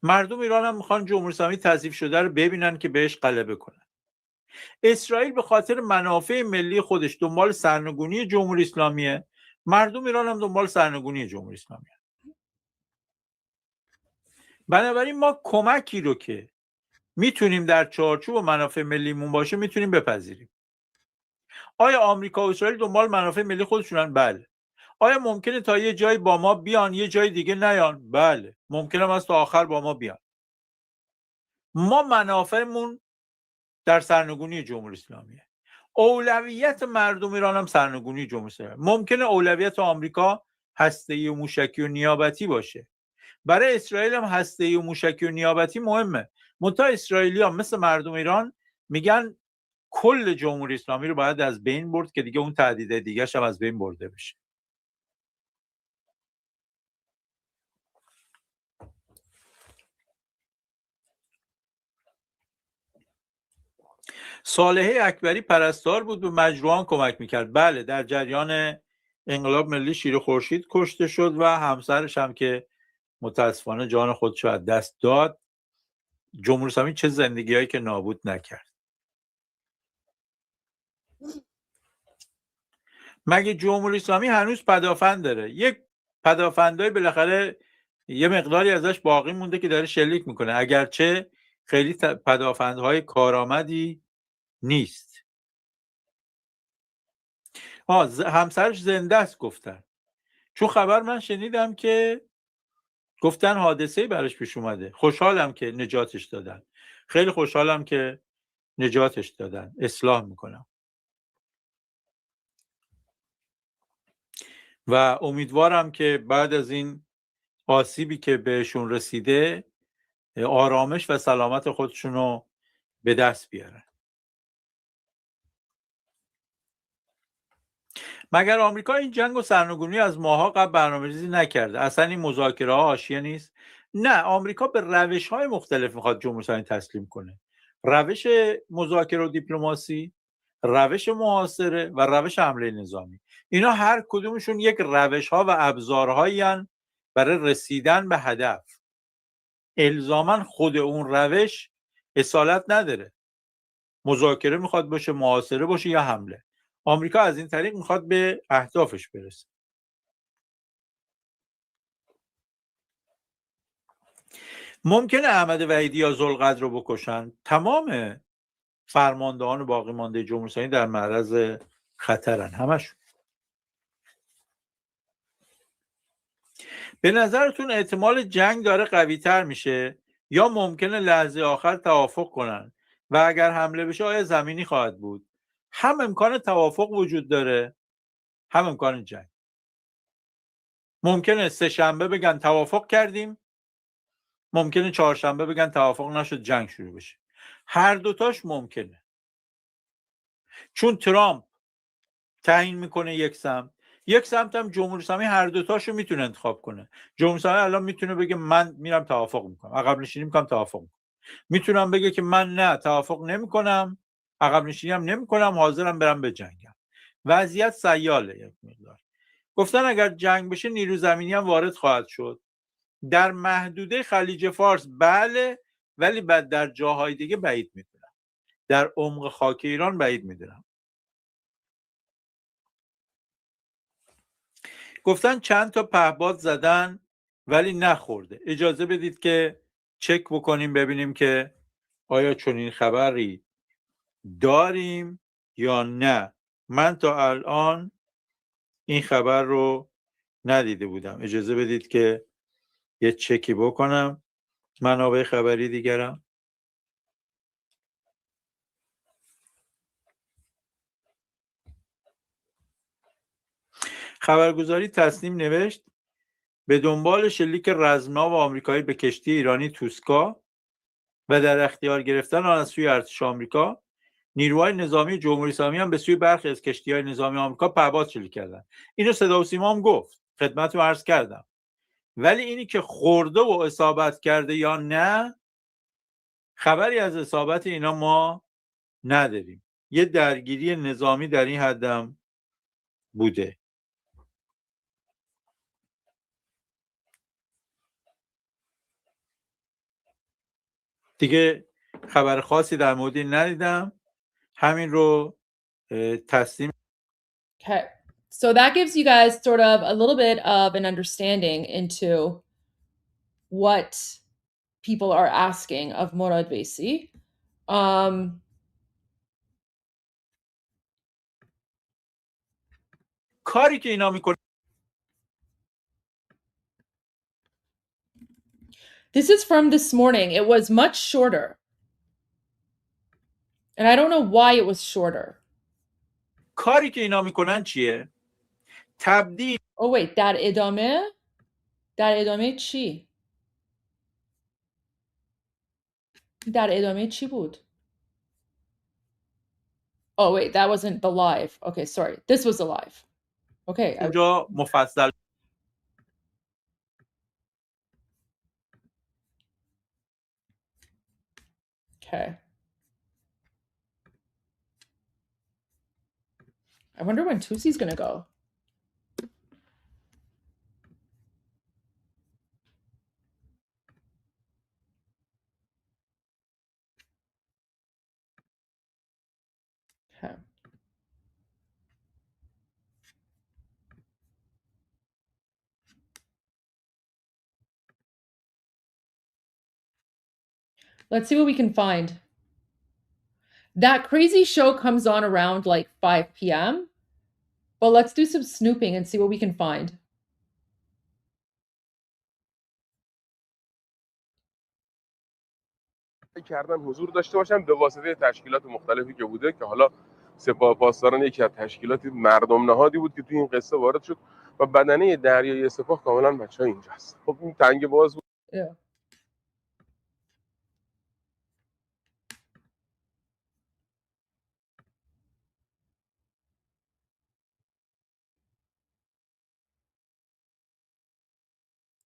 مردم ایران هم میخوان جمهوری اسلامی تضعیف شده رو ببینن که بهش غلبه کنن. اسرائیل به خاطر منافع ملی خودش دنبال سرنگونی جمهوری اسلامیه، مردم ایران هم دنبال سرنگونی جمهوری اسلامیه. بنابراین ما کمکی رو که میتونیم در چارچوب منافع ملیمون باشه میتونیم بپذیریم. آیا آمریکا و اسرائیل دنبال منافع ملی خودشونن؟ بله. آیا ممکنه تا یه جایی با ما بیان یه جای دیگه نیان؟ بله. ممکنه از تا آخر با ما بیان. ما منافعمون در سرنگونی جمهوری اسلامیه. اولویت مردم ایران هم سرنگونی جمهوری اسلامی. ممکنه اولویت آمریکا هسته‌ای و موشکی و نیابتی باشه. برای اسرائیل هم هسته‌ای و موشکی و نیابتی مهمه. منتها اسرائیلی‌ها مثل مردم ایران میگن کل جمهوری اسلامی رو باید از بین برد که دیگه اون تهدید دیگه هم از بین برده بشه. صالحه اکبری پرستار بود، به مجروحان کمک میکرد. بله، در جریان انقلاب ملی شیر خورشید کشته شد و همسرش هم که متاسفانه جان خودش از دست داد. جمهوری اسلامی چه زندگی‌هایی که نابود نکرد. مگه جمهوری اسلامی هنوز پدافند داره؟ یک پدافندای بالاخره یه مقداری ازش باقی مونده که داره شلیک میکنه، اگرچه خیلی پدافندهای کارآمدی نیست. همسرش زنده است گفتن، چون خبر من شنیدم که گفتن حادثه‌ای براش پیش اومده. خوشحالم که نجاتش دادن، خیلی خوشحالم که نجاتش دادن. اصلاح میکنم و امیدوارم که بعد از این آسیبی که بهشون رسیده آرامش و سلامت خودشونو به دست بیارن. مگر آمریکا این جنگ و سرنگونی از ماها قبل برنامه‌ریزی نکرده؟ اصلا این مذاکره ها حاشیه نیست؟ نه، آمریکا به روش‌های مختلف میخواد جمهوری اسلامی تسلیم کنه. روش مذاکره و دیپلماسی، روش محاصره و روش حمله نظامی. اینا هر کدومشون یک روش‌ها و ابزارهایی هستند برای رسیدن به هدف. الزاماً خود اون روش اصالت نداره. مذاکره میخواد باشه، محاصره باشه یا حمله. آمریکا از این طریق میخواد به اهدافش برسه. ممکنه احمد وحیدی یا ذوالقدر رو بکشن. تمام فرماندهان باقی مانده جمهوری اسلامی در معرض خطرن، همشون. به نظرتون احتمال جنگ داره قوی تر میشه یا ممکنه لحظه آخر توافق کنن و اگر حمله بشه آیا زمینی خواهد بود؟ هم امکان توافق وجود داره، هم امکان جنگ. ممکنه سه شنبه بگن توافق کردیم، ممکنه چهارشنبه بگن توافق نشد، جنگ شروع بشه. هر دوتاش ممکنه، چون ترامپ تعیین میکنه یک سمت هم جمهوری اسلامی هر دوتاشو میتونه انتخاب کنه. جمهوری اسلامی الان میتونه بگه من میرم توافق میکنم، عقب نشینی میکنم، توافق میکنم. میتونم بگه که من نه، توافق نمیکنم، عقب نشینی هم نمیکنم، حاضرم برم به جنگم. وضعیت سیاله. یک مقدار گفتن اگر جنگ بشه نیرو زمینی هم وارد خواهد شد. در محدوده خلیج فارس بله، ولی بعد در جاهای دیگه بعید میدونم. در عمق خاک ایران بعید میدونم. گفتن چند تا پهپاد زدن ولی نخورده. اجازه بدید که چک بکنیم ببینیم که آیا چنین خبری داریم یا نه. من تا الان این خبر رو ندیده بودم. اجازه بدید که یه چکی بکنم منابع خبری دیگرم. خبرگزاری تسنیم نوشت به دنبال شلیک رزمناو آمریکایی به کشتی ایرانی توسکا و در اختیار گرفتن آن از سوی ارتش آمریکا، نیروهای نظامی جمهوری اسلامی هم به سوی برخی از کشتی‌های نظامی آمریکا پهپاد شلیک کردند. اینو صدا و سیما هم گفت، خدمتتون عرض کردم. ولی اینی که خورده و اصابت کرده یا نه، خبری از اصابت اینا ما نداریم. یه درگیری نظامی در این حدم بوده. دیگه خبر خاصی در مورد این ندیدم. همین رو تسلیم. Okay. So that gives you guys sort of a little bit of an understanding into what people are asking of Morad Besi. کاری که اینا میکنن This is from this morning. It was much shorter. And I don't know why it was shorter. کاری که اینا میکنن چیه؟ تبدیل Oh wait, در ادامه چی؟ در ادامه چی بود؟ Oh wait, that wasn't the live. Okay, sorry. This was the live. Okay. اونجا مفصل Okay. I wonder when Tusi's gonna go. Okay. Let's see what we can find. That crazy show comes on around like 5 p.m. But let's do some snooping and see what we can find. کردن حضور داشته باشن به واسطه تشکیلات مختلفی که بوده که حالا سپاه پاسداران یکی از تشکیلات مردم نهادی بود که توی این قصه وارد شد و بدنه دریایی سپاه کاملا بچه‌ها اینجاست. خب این تنگ باز بود. Yeah.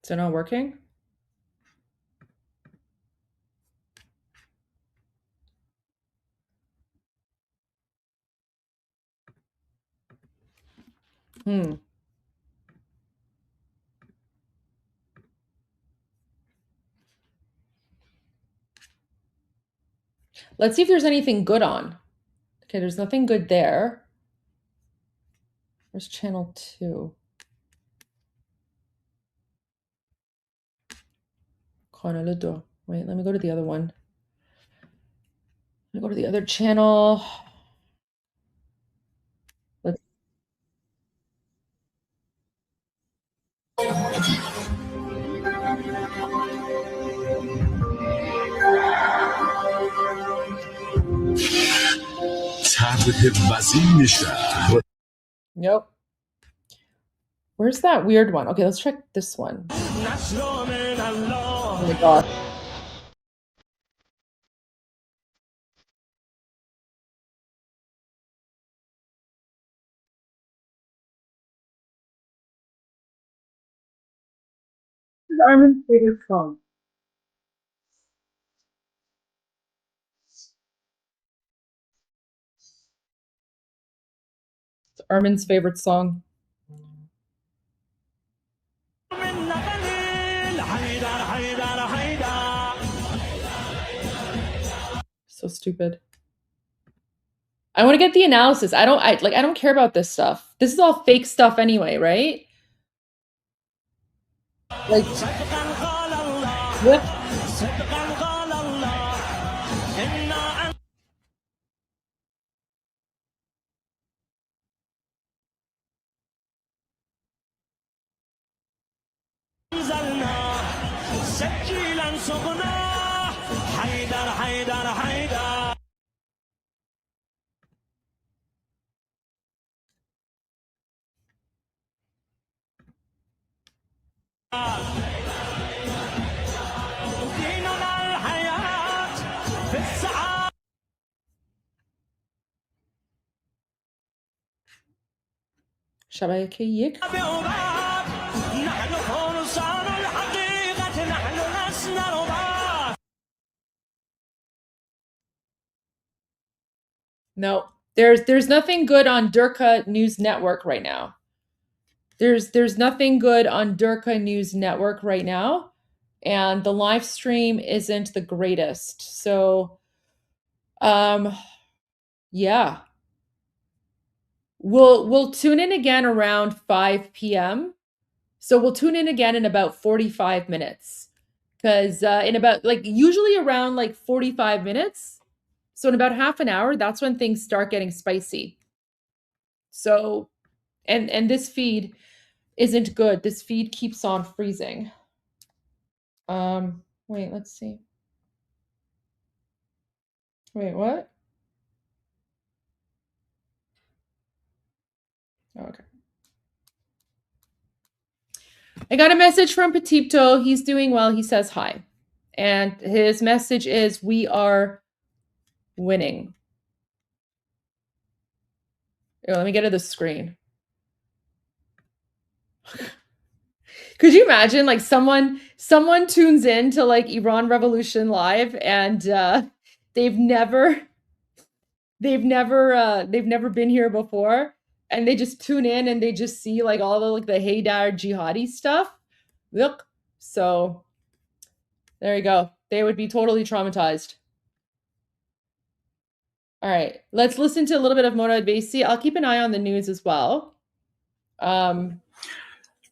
Is it not working? Let's see if there's anything good on. Okay, there's nothing good there. Where's channel 2? Kanal 2. Wait, let me go to the other one. Let me go to the other channel. Let's Nope. Where's that weird one? Okay, let's check this one. Oh my gosh. Armin's favorite song. It's Armin's favorite song. So stupid. I want to get the analysis. I don't care about this stuff. This is all fake stuff anyway, right? Like what? شبکه یک. No, there's nothing good on Durka News Network right now. There's nothing good on Durka News Network right now, and the live stream isn't the greatest. So, yeah. We'll tune in again around 5 p.m. So we'll tune in again in about 45 minutes. because in about like usually around like 45 minutes, so in about half an hour, that's when things start getting spicy. So, and this feed isn't good. This feed keeps on freezing. Wait, let's see. Wait, what? Okay. I got a message from Petito. He's doing well. He says hi. And his message is, we are winning. Here, let me get to the screen. Could you imagine like someone tunes in to like Iran Revolution Live and they've never been here before, and they just tune in and they just see like all the like the Haydar jihadi stuff. Look, so there you go. They would be totally traumatized. All right, let's listen to a little bit of Morad Baisi. I'll keep an eye on the news as well.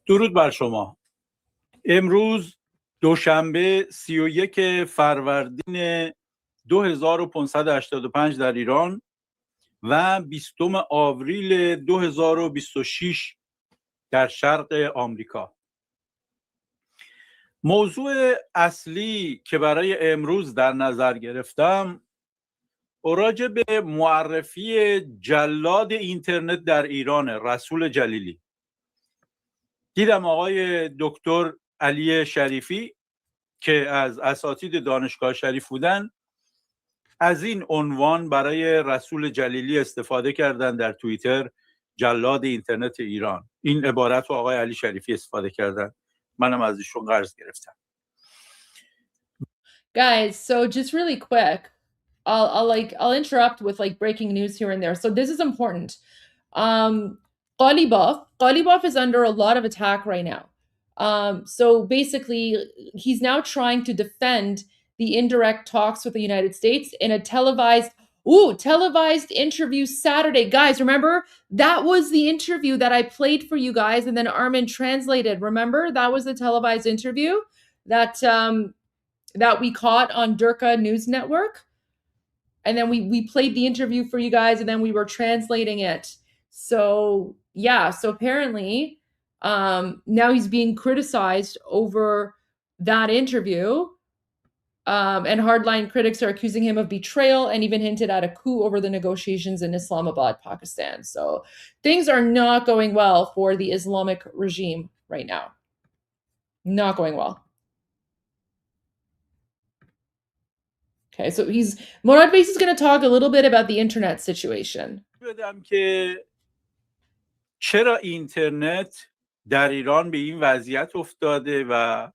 درود بر شما. امروز دوشنبه 31 فروردین 2585 در ایران و 20 آوریل 2026 در شرق آمریکا. موضوع اصلی که برای امروز در نظر گرفتم راجع به معرفی جلاد اینترنت در ایران، رسول جلیلی. دیدم آقای دکتر علی شریفی که از اساتید دانشگاه شریف بودن از این عنوان برای رسول جلیلی استفاده کردن در توییتر، جلاد اینترنت ایران. این عبارت رو آقای علی شریفی استفاده کردن. منم از ایشون قرض گرفتم. Guys, so just really quick, I'll interrupt with like breaking news here and there. So this is important. Ghalibaf is under a lot of attack right now. So basically, he's now trying to defend the indirect talks with the United States in a televised interview Saturday. Guys, remember? That was the interview that I played for you guys and then Armin translated. Remember? That was the televised interview that we caught on Durka News Network. And then we played the interview for you guys and then we were translating it. So, yeah, so apparently now he's being criticized over that interview. And hardline critics are accusing him of betrayal and even hinted at a coup over the negotiations in Islamabad, Pakistan. So things are not going well for the Islamic regime right now. Not going well. Okay, so Morad Baisi is going to talk a little bit about the internet situation. بدم که چرا اینترنت در ایران به این وضعیت افتاده و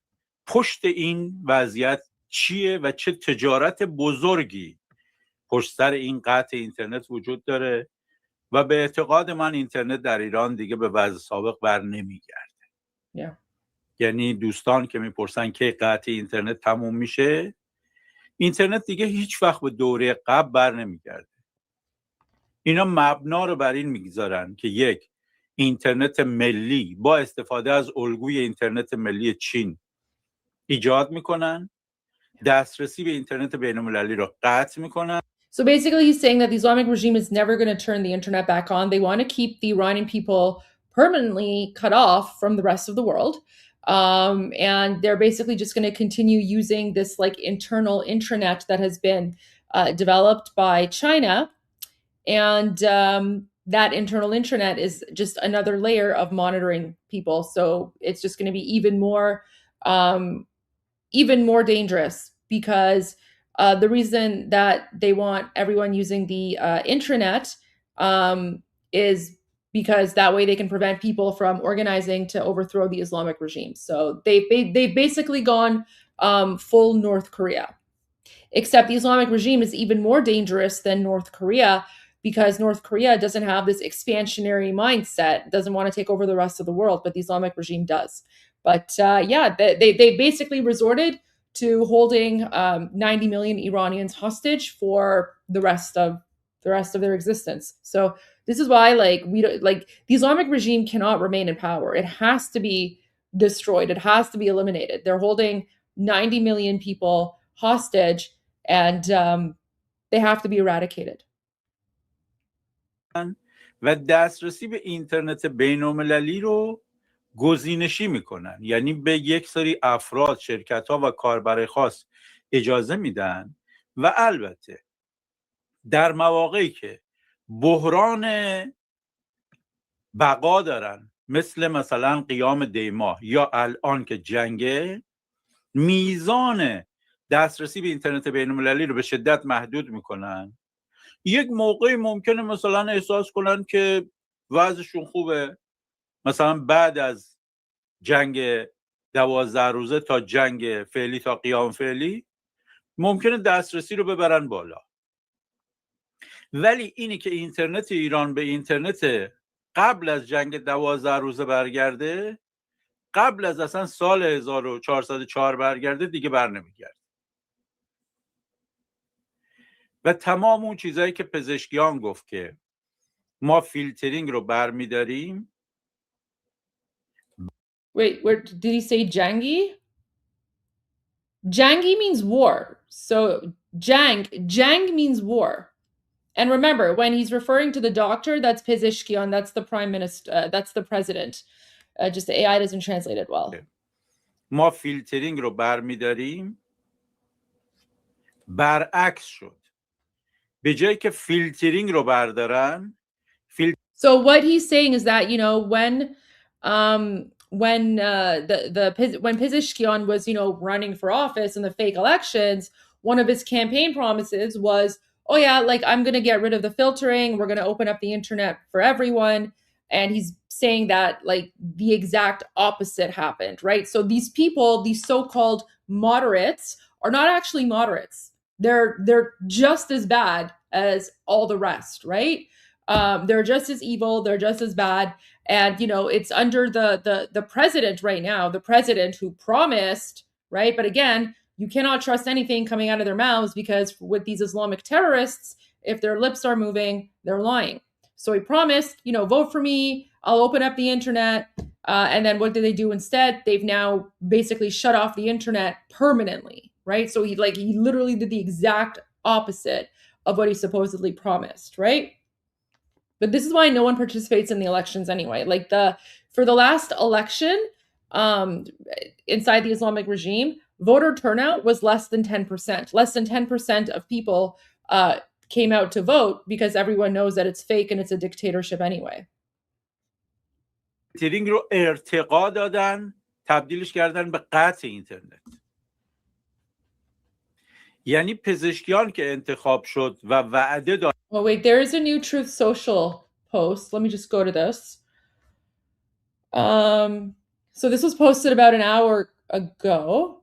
پشت این وضعیت چیه و چه تجارت بزرگی پشت سر این قطع اینترنت وجود داره و به اعتقاد من اینترنت در ایران دیگه به وضع سابق بر نمیگرده. یعنی دوستان که میپرسن که قطع اینترنت تموم میشه، اینترنت دیگه هیچ وقت به دوره قبل بر نمیگرده. اینا مبنا رو بر این میگذارن که یک، اینترنت ملی با استفاده از الگوی اینترنت ملی چین ایجاد میکنن، دسترسی به اینترنت بین‌المللی رو قطع میکنن. So basically he's saying that the Islamic regime is never going to turn the internet back on. They want to keep the Iranian people permanently cut off from the rest of the world. And they're basically just going to continue using this like internal intranet that has been developed by China. And that internal intranet is just another layer of monitoring people. So it's just going to be even more dangerous because the reason that they want everyone using the intranet is because that way they can prevent people from organizing to overthrow the Islamic regime. So they've basically gone full North Korea, except the Islamic regime is even more dangerous than North Korea because North Korea doesn't have this expansionary mindset, doesn't want to take over the rest of the world, but the Islamic regime does. But yeah, they basically resorted to holding 90 million Iranians hostage for the rest of their existence. So this is why the Islamic regime cannot remain in power. It has to be destroyed. It has to be eliminated. They're holding 90 million people hostage, and they have to be eradicated. و دسترسی به اینترنت بین‌المللی رو گزینشی میکنن، یعنی به یک سری افراد، شرکت‌ها و کاربر خاص اجازه میدن و البته در مواقعی که بحران بقا دارن، مثلا قیام دیما یا الان که جنگه، میزان دسترسی به اینترنت بین‌المللی رو به شدت محدود میکنن. یک موقعی ممکنه مثلا احساس کنن که وضعشون خوبه، مثلا بعد از جنگ 12 روزه تا جنگ فعلی، تا قیام فعلی، ممکنه دسترسی رو ببرن بالا. ولی اینی که اینترنت ایران به اینترنت قبل از جنگ 12 روزه برگرده، قبل از اصلا سال 1404 برگرده، دیگه بر نمیگرده. و تمام اون چیزایی که پزشکیان گفت که ما فیلترینگ رو برمیداریم. Wait, where did he say jangi? Jangi means war. So jang means war. And remember, when he's referring to the doctor, that's Pezeshkian, that's the prime minister, that's the president. Just the AI doesn't translate it well. ما فیلترینگ رو برمیداریم، برعکس شد. به جایی که فیلترینگ رو بردارن، So what he's saying is that, you know, when Pezeshkian was, you know, running for office in the fake elections, one of his campaign promises was, oh yeah, like I'm going to get rid of the filtering. We're going to open up the internet for everyone. And he's saying that like the exact opposite happened, right? So these people, these so-called moderates, are not actually moderates. They're just as bad as all the rest, right? They're just as evil. They're just as bad. And, you know, it's under the president right now, the president who promised, right? But again, you cannot trust anything coming out of their mouths, because with these Islamic terrorists, if their lips are moving, they're lying. So he promised, you know, vote for me, I'll open up the internet. And then what did they do instead? They've now basically shut off the internet permanently, right? So he literally did the exact opposite of what he supposedly promised, right? But this is why no one participates in the elections anyway. Like for the last election, inside the Islamic regime, voter turnout was less than 10%. Less than 10% of people came out to vote, because everyone knows that it's fake and it's a dictatorship anyway. فیلترینگ رو ارتقا دادن، تبدیلش کردن به قطع اینترنت. یعنی پزشکیان که انتخاب شد و وعده داد. Oh wait, there is a new Truth Social post. Let me just go to this. So this was posted about an hour ago.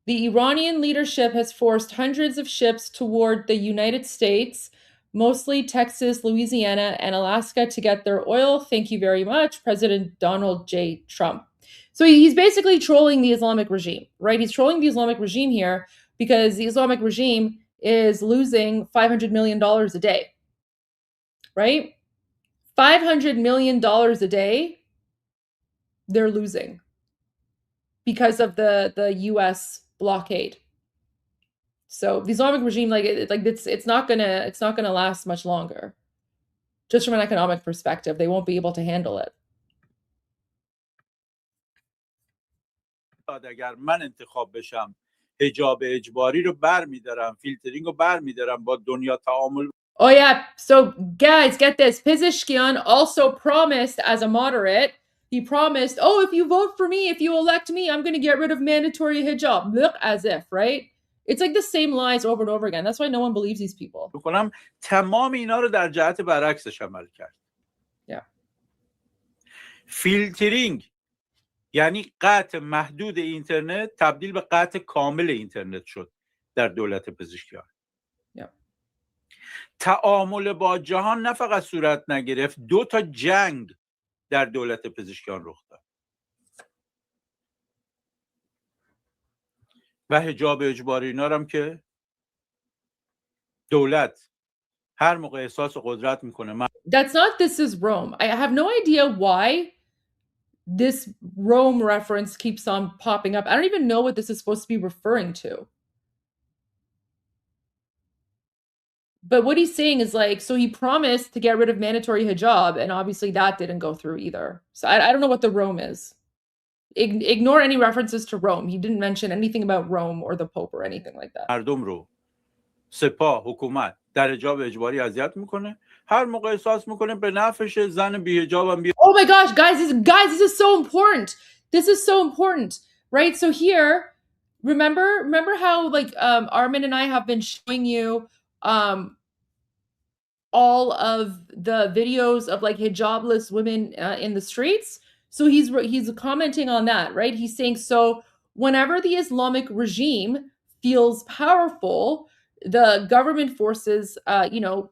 The Iranian leadership has forced hundreds of ships toward the United States, mostly Texas, Louisiana, and Alaska, to get their oil. Thank you very much, President Donald J. Trump. So he's basically trolling the Islamic regime, right? He's trolling the Islamic regime here because the Islamic regime is losing $500 million a day, right? $500 million a day they're losing because of the U.S. blockade. So the Islamic regime, it's not gonna last much longer. Just from an economic perspective, they won't be able to handle it. اگر من انتخاب بشم، حجاب اجباری رو برمی‌دارم، فیلترینگ رو برمی‌دارم، با دنیا تعامل. Oh yeah, so guys, get this. Pezeshkian also promised as a moderate, he promised, oh, if you vote for me, if you elect me, I'm going to get rid of mandatory hijab. Look, as if, right? It's like the same lies over and over again. That's why no one believes these people. بکنم تمام اینا رو در جهت برعکسش عمل کرد. Yeah. فیلترینگ یعنی قطع محدود اینترنت تبدیل به قطع کامل اینترنت شد در دولت پزشکیان. تعامل با جهان نه فقط صورت نگرفت، 2 تا جنگ در دولت پزشکیان رخ داد و حجاب اجباری اینا هم که دولت هر موقع احساس قدرت میکنه. That's not This Is Rome. I have no idea why this Rome reference keeps on popping up. I don't even know what this is supposed to be referring to. But what he's saying is like, so he promised to get rid of mandatory hijab, and obviously that didn't go through either. So I don't know what the Rome is. Ignore any references to Rome. He didn't mention anything about Rome or the Pope or anything like that. مردم رو سپاه حکومت در حجاب اجباری اذیت میکنه. هر موقع احساس میکنه به نفعش زن بی‌حجابم بیاد. Oh my gosh, guys, this is so important. This is so important, right? So here, remember how like Armin and I have been showing you all of the videos of like hijabless women in the streets. So he's commenting on that, right? He's saying, so whenever the Islamic regime feels powerful, the government forces,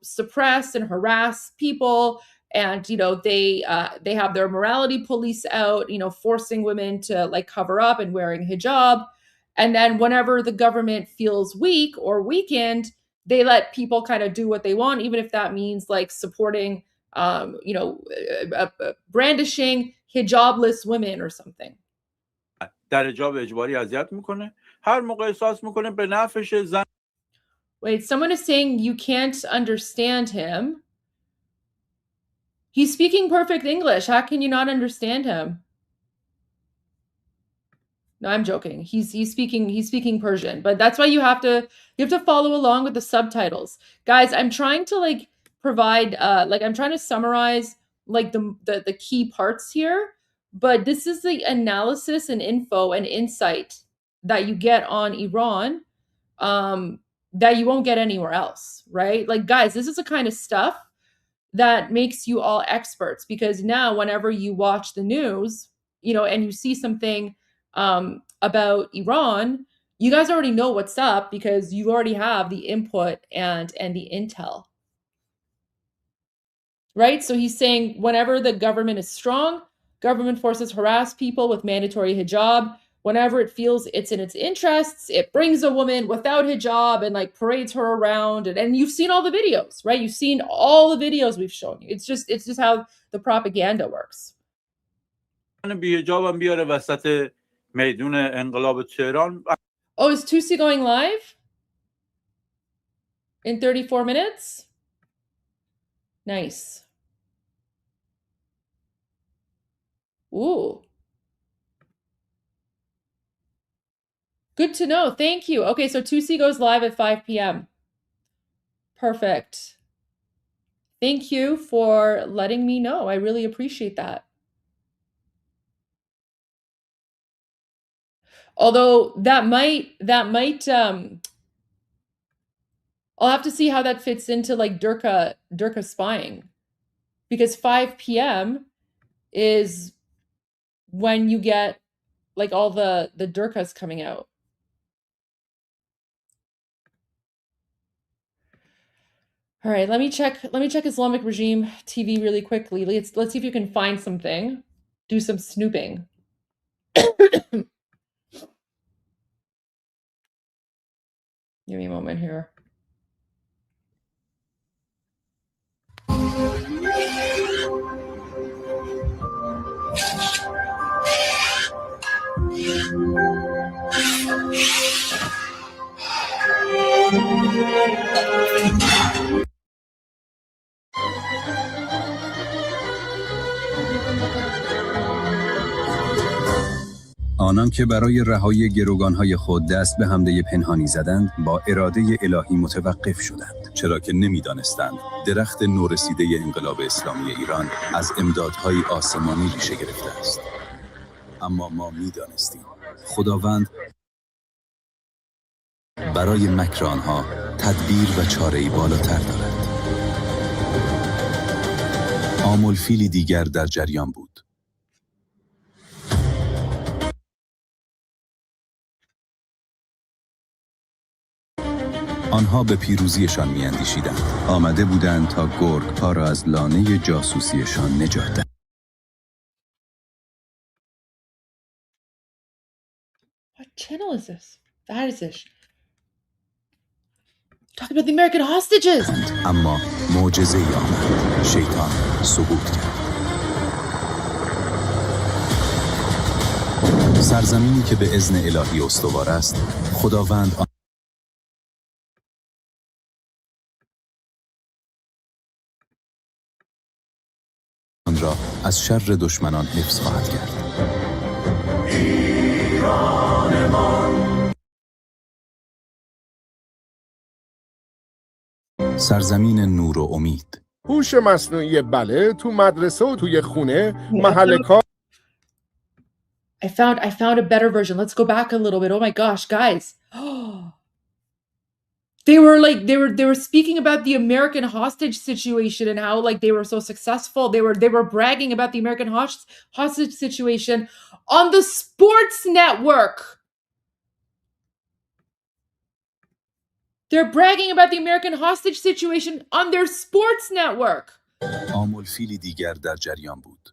suppress and harass people, and they have their morality police out, forcing women to like cover up and wearing hijab. And then whenever the government feels weak or weakened, they let people kind of do what they want, even if that means like supporting, brandishing hijabless women or something. در حجاب اجباری اذیت میکنه. هر موقع احساس میکنه به نفعش زن. Wait, someone is saying you can't understand him. He's speaking perfect English. How can you not understand him? No, I'm joking. He's speaking Persian, but that's why you have to follow along with the subtitles. Guys, I'm trying to like provide I'm trying to summarize like the key parts here, but this is the analysis and info and insight that you get on Iran that you won't get anywhere else, right? Like guys, this is the kind of stuff that makes you all experts, because now whenever you watch the news, and you see something about Iran, you guys already know what's up because you already have the input and the intel, right? So he's saying whenever the government is strong, government forces harass people with mandatory hijab. Whenever it feels it's in its interests, it brings a woman without hijab and like parades her around. And you've seen all the videos, right? You've seen all the videos we've shown you. It's just how the propaganda works. بی‌حجابم بیاره وسط میدون انقلاب تهران. Oh, is Tusi going live in 34 minutes? Nice. Ooh. Good to know. Thank you. Okay, so Tusi goes live at 5 p.m. Perfect. Thank you for letting me know. I really appreciate that. Although that might I'll have to see how that fits into like Durka spying, because 5 p.m. is when you get like all the Durkas coming out. All right, let me check Islamic Regime TV really quickly. Let's see if you can find something. Do some snooping. Give me a moment here. آنان که برای رهایی گروگانهای خود دست به حمله پنهانی زدند، با اراده الهی متوقف شدند، چرا که نمی‌دانستند درخت نورسیده انقلاب اسلامی ایران از امدادهای آسمانی ریشه گرفته است. اما ما می‌دانستیم خداوند برای مکر آنها تدبیر و چاره‌ای بالاتر دارد. عامل فیلی دیگر در جریان بود. آنها به پیروزیشان می‌اندیشیدند. آمده بودند تا گرگ‌ها را از لانه جاسوسیشان نجات دهند. What channel is this? That is this. Talking about the American hostages. اما معجزه‌ای آمد. شیطان سقوط کرد. سرزمینی که به اذن الهی استوار است، خداوند آن را از شر دشمنان حفظ خواهد کرد. سرزمین نور و امید. هوش مصنوعی بله تو مدرسه و توی خونه محل کار. I found a better version. Let's go back a little bit. Oh my gosh, guys. They were speaking about the American hostage situation and how like they were so successful. They were bragging about the American hostage situation on the sports network. They're bragging about the American hostage situation on their sports network. آملفیلی دیگر در جریان بود.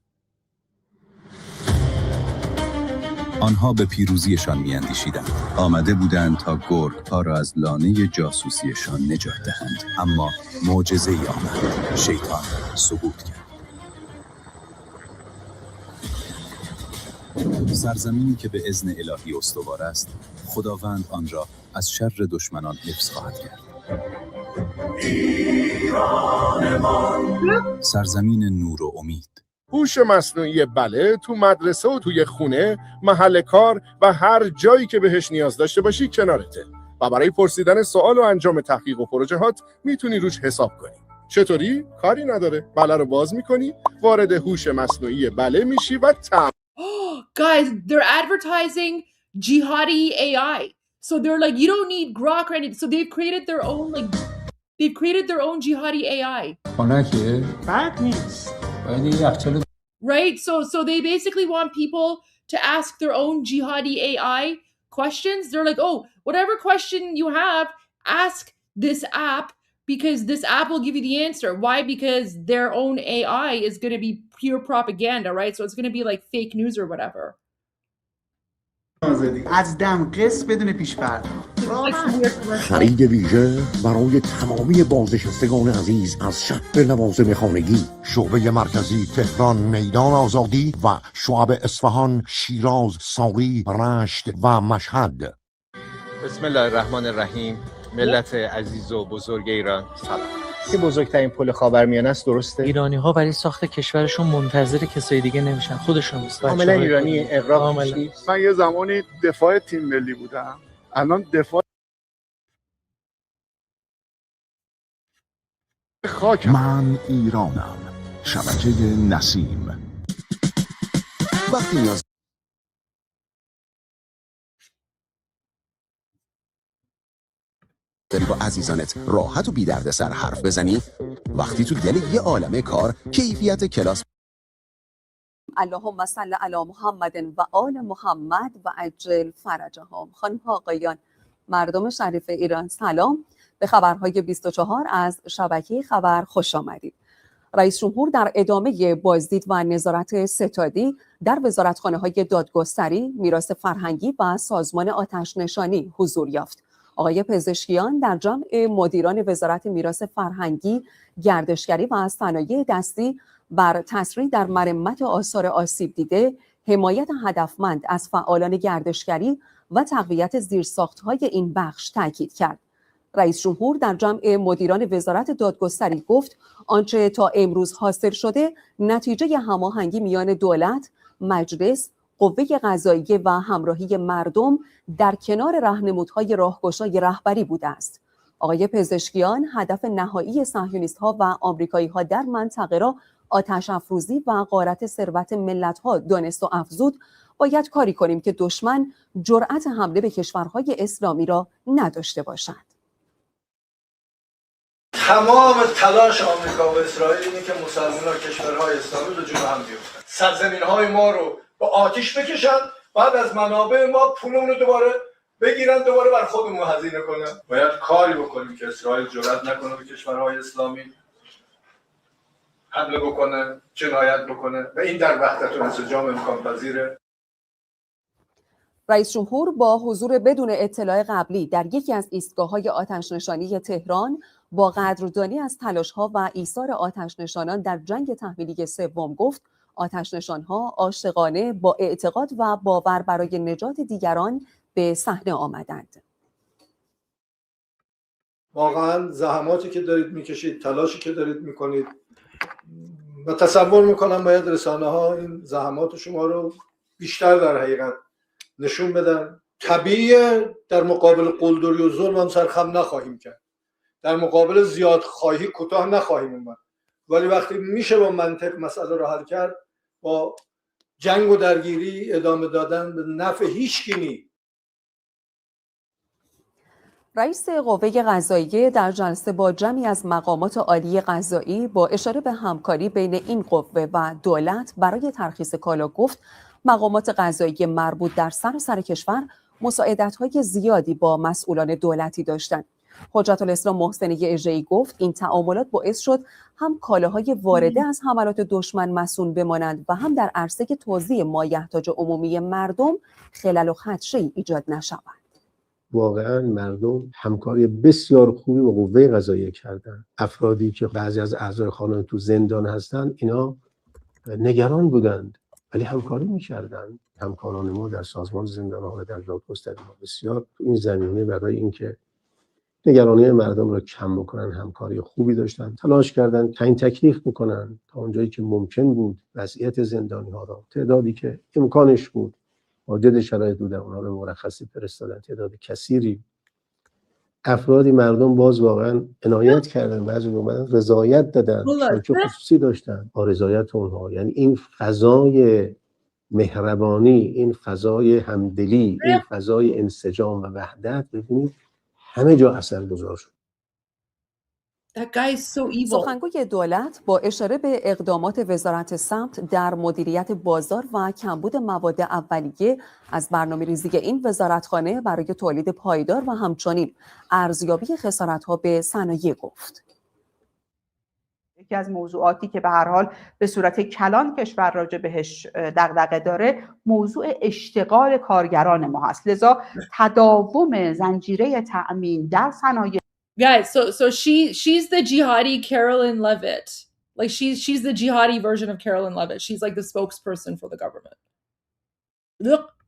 آنها به پیروزیشان می‌اندیشیدند. آمده بودند تا گرگ‌ها را از لانه جاسوسیشان نجات دهند. اما معجزه‌ای آمد. شیطان سقوط کرد. سرزمینی که به اذن الهی استوار است، خداوند آن را از شر دشمنان حفظ خواهد کرد. سرزمین نور و امید. هوش مصنوعی بله تو مدرسه و توی خونه محل کار و هر جایی که بهش نیاز داشته باشی کنارته و برای پرسیدن سوال و انجام تحقیق و پروژه‌هات میتونی روش حساب کنی. چطوری؟ کاری نداره. بله رو باز میکنی، وارد هوش مصنوعی بله میشی و Guys, they're advertising jihadi AI. So they're like, you don't need Grok or anything. So they've created their own jihadi AI. Bad news. Right? So they basically want people to ask their own jihadi AI questions. They're like, oh, whatever question you have, ask this app because this app will give you the answer. Why? Because their own AI is going to be pure propaganda, right? So it's going to be like fake news or whatever. از دم قسط بدون پیش پرداخت. خرید ویژه برای تمامی بازنشستگان عزیز از شهر لوازم خانگی، شعبه مرکزی تهران میدان آزادی و شعب اصفهان، شیراز، ساقی، رشت و مشهد. بسم الله الرحمن الرحیم. ملت عزیز و بزرگ ایران، سلام. که بزرگترین پل خاورمیانه است، درسته؟ ایرانی‌ها برای ساخت کشورشون منتظر کسای دیگه نمیشن، خودشون نیست. کاملا ایرانی اقراق میشی. من یه زمانی دفاع تیم ملی بودم، الان دفاع خاک. من ایرانم. شبکه نسیم. وقتی نیاز داری با عزیزانت راحت و بی دردسر حرف بزنی، وقتی تو دل یه عالمه کار کیفیت کلاس. اللهم صل علی محمد و آل محمد و عجل فرجهم. خانم ها آقایان، مردم شریف ایران، سلام. به خبرهای 24 از شبکه خبر خوش آمدید. رئیس جمهور در ادامه بازدید و نظارت ستادی در وزارتخانه‌های دادگستری، میراث فرهنگی و سازمان آتش‌نشانی حضور یافت. آقای پزشکیان در جمع مدیران وزارت میراث فرهنگی، گردشگری و صنایع دستی بر تسریع در مرمت آثار آسیب دیده، حمایت هدفمند از فعالان گردشگری و تقویت زیرساخت‌های این بخش تاکید کرد. رئیس جمهور در جمع مدیران وزارت دادگستری گفت آنچه تا امروز حاصل شده نتیجه هماهنگی میان دولت، مجلس، قوه قضاییه و همراهی مردم در کنار راهنمودهای راهگشای رهبری بوده است. آقای پزشکیان هدف نهایی صهیونیست‌ها و آمریکایی‌ها در منطقه را آتش افروزی و غارت ثروت ملت‌ها دانست و افزود باید کاری کنیم که دشمن جرأت حمله به کشورهای اسلامی را نداشته باشد. تمام تلاش آمریکا و اسرائیل اینه که مسلمان‌ها کشورهای اسلامی به جون هم بیفتن، سرزمین‌های ما رو با آتش بکشن، بعد از منابع ما پولمون رو دوباره بگیرن، دوباره بر خودمون هزینه کنن. باید کاری بکنیم که اسرائیل جرأت نکنه به کشورهای اسلامی حمله بکنه، جنایت بکنه و این در وحدت و انسجام امکان پذیره. رئیس جمهور با حضور بدون اطلاع قبلی در یکی از ایستگاه‌های آتش‌نشانی تهران با قدردانی از تلاش‌ها و ایثار آتش‌نشانان در جنگ تحمیلی سوم گفت آتش‌نشان‌ها عاشقانه با اعتقاد و باور برای نجات دیگران به صحنه آمدند. واقعا زحماتی که دارید میکشید، تلاشی که دارید میکنید و تصور میکنم باید رسانه ها این زحمات شما رو بیشتر در حقیقت نشون بدن. طبیعیه در مقابل قلدری و ظلم هم سرخم نخواهیم کرد، در مقابل زیاد خواهی کوتاه نخواهیم اومد، ولی وقتی میشه با منطق مسئله رو حل کرد، با جنگ و درگیری ادامه دادن به نفع هیچکی نیست. رئیس قوه قضاییه در جلسه با جمعی از مقامات عالی قضایی با اشاره به همکاری بین این قوه و دولت برای ترخیص کالا گفت مقامات قضایی مربوط در سراسر کشور مساعدت‌های زیادی با مسئولان دولتی داشتند. حجت الاسلام محسنی اژه‌ای گفت این تعاملات باعث شد هم کالاهای وارده از حملات دشمن مصون بمانند و هم در عرصه توزیع مایحتاج عمومی مردم خلل و خدشه‌ای ایجاد نشود. واقعا مردم همکاری بسیار خوبی با قوه قضاییه کردن. افرادی که بعضی از اعضای خانواده تو زندان هستن اینا نگران بودند ولی همکاری می‌کردند. همکاران ما در سازمان زندان‌ها و در دادگستری بسیار تو این زمینه برای اینکه نگرانی مردم رو کم بکنن همکاری خوبی داشتن، تلاش کردن تعیین تکلیف بکنن تا اونجایی که ممکن بود وضعیت زندانی‌ها رو تعدادی که امکانش بود واجد شرایط بودن اونها رو مرخصی فرستادن. تعداد کثیری افرادی مردم باز واقعا عنایت کردن، بعضی اومدن رضایت دادن، شوکه خصوصی داشتن با رضایت اونها. یعنی این فضای مهربانی، این فضای همدلی، این فضای انسجام و وحدت ببینید همه جا اثرگذار شد. سخنگوی دولت با اشاره به اقدامات وزارت ثبت در مدیریت بازار و کمبود مواد اولیه از برنامه‌ریزی این وزارتخانه برای تولید پایدار و همچنین ارزیابی خسارت‌ها به صنایع گفت. یکی از موضوعاتی که به هر حال به صورت کلان کشور راجع بهش دغدغه داره موضوع اشتغال کارگران ما هست. لذا تداوم زنجیره تأمین در صنایع Guys, so she's the jihadi Carolyn Levitt. Like she's the jihadi version of Carolyn Levitt. She's like the spokesperson for the government.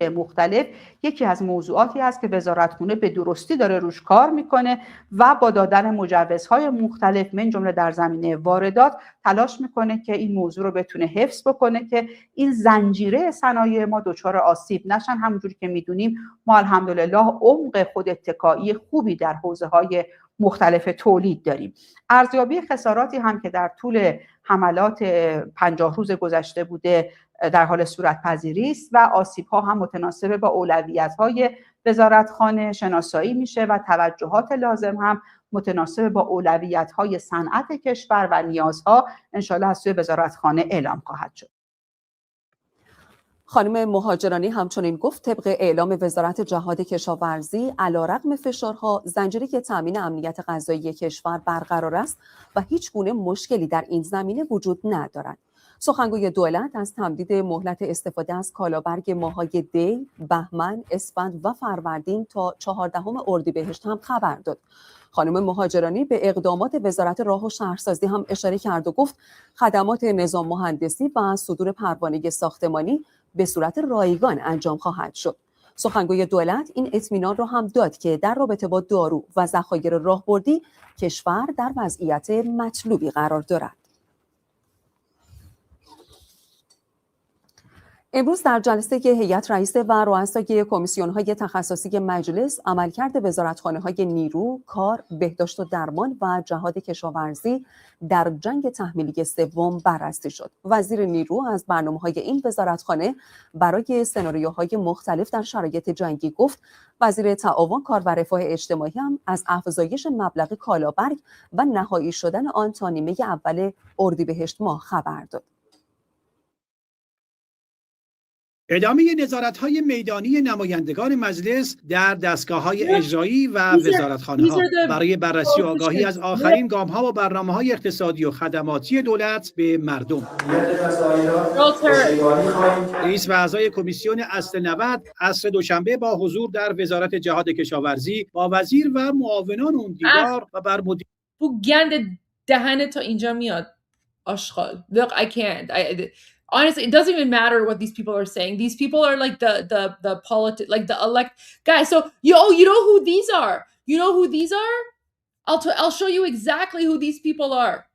مختلف یکی از موضوعاتی است که وزارتخونه به درستی داره روش کار میکنه و با دادن مجوزهای مختلف من جمله در زمینه واردات تلاش میکنه که این موضوع رو بتونه حفظ بکنه که این زنجیره صنایع ما دچار آسیب نشن. همونجوری که میدونیم ما الحمدلله عمق خود اتکایی خوبی در حوزه‌های مختلف تولید داریم. ارزیابی خساراتی هم که در طول حملات 50 روز گذشته بوده در حال صورت پذیری است و آسیب ها هم متناسب با اولویت های وزارتخانه شناسایی میشه و توجهات لازم هم متناسب با اولویت های صنعت کشور و نیازها انشالله از سوی وزارتخانه اعلام خواهد شد. خانم مهاجرانی همچنین گفت طبق اعلام وزارت جهاد کشاورزی علیرغم فشارها زنجیره تامین امنیت غذایی کشور برقرار است و هیچ گونه مشکلی در این زمینه وجود ندارد. سخنگوی دولت از تمدید مهلت استفاده از کالابرگ ماه‌های دی، بهمن، اسفند و فروردین تا 14 اردیبهشت هم خبر داد. خانم مهاجرانی به اقدامات وزارت راه و شهرسازی هم اشاره کرد و گفت خدمات نظام مهندسی و صدور پروانه ساختمانی به صورت رایگان انجام خواهد شد. سخنگوی دولت این اطمینان را هم داد که در رابطه با دارو و ذخایر راهبردی کشور در وضعیت مطلوبی قرار دارد. امروز در جلسه هیئت رئیسه و رؤسای کمیسیون‌های تخصصی مجلس عملکرد وزارتخانه‌های نیرو، کار، بهداشت و درمان و جهاد کشاورزی در جنگ تحمیلی سوم بررسی شد. وزیر نیرو از برنامه‌های این وزارتخانه برای سناریوهای مختلف در شرایط جنگی گفت. وزیر تعاون، کار و رفاه اجتماعی هم از افزایش مبلغ کالابرگ و نهایی شدن آن تا نیمه اول اردیبهشت ماه خبر داد. ادامه نظارت‌های میدانی نمایندگان مجلس در دستگاه‌های اجرایی و وزارتخانه‌ها برای بررسی و آگاهی از آخرین گام‌ها و برنامه‌های اقتصادی و خدماتی دولت به مردم. رئیس و اعضای کمیسیون اصل 90 عصر دوشنبه با حضور در وزارت جهاد کشاورزی با وزیر و معاونان اون دیدار و بر مدیر بو گند دهنت تا اینجا میاد آشغال. Look, I can't. Honestly, it doesn't even matter what these people are saying. These people are like the like the elect guys. So you know who these are? You know who these are? I'll show you exactly who these people are.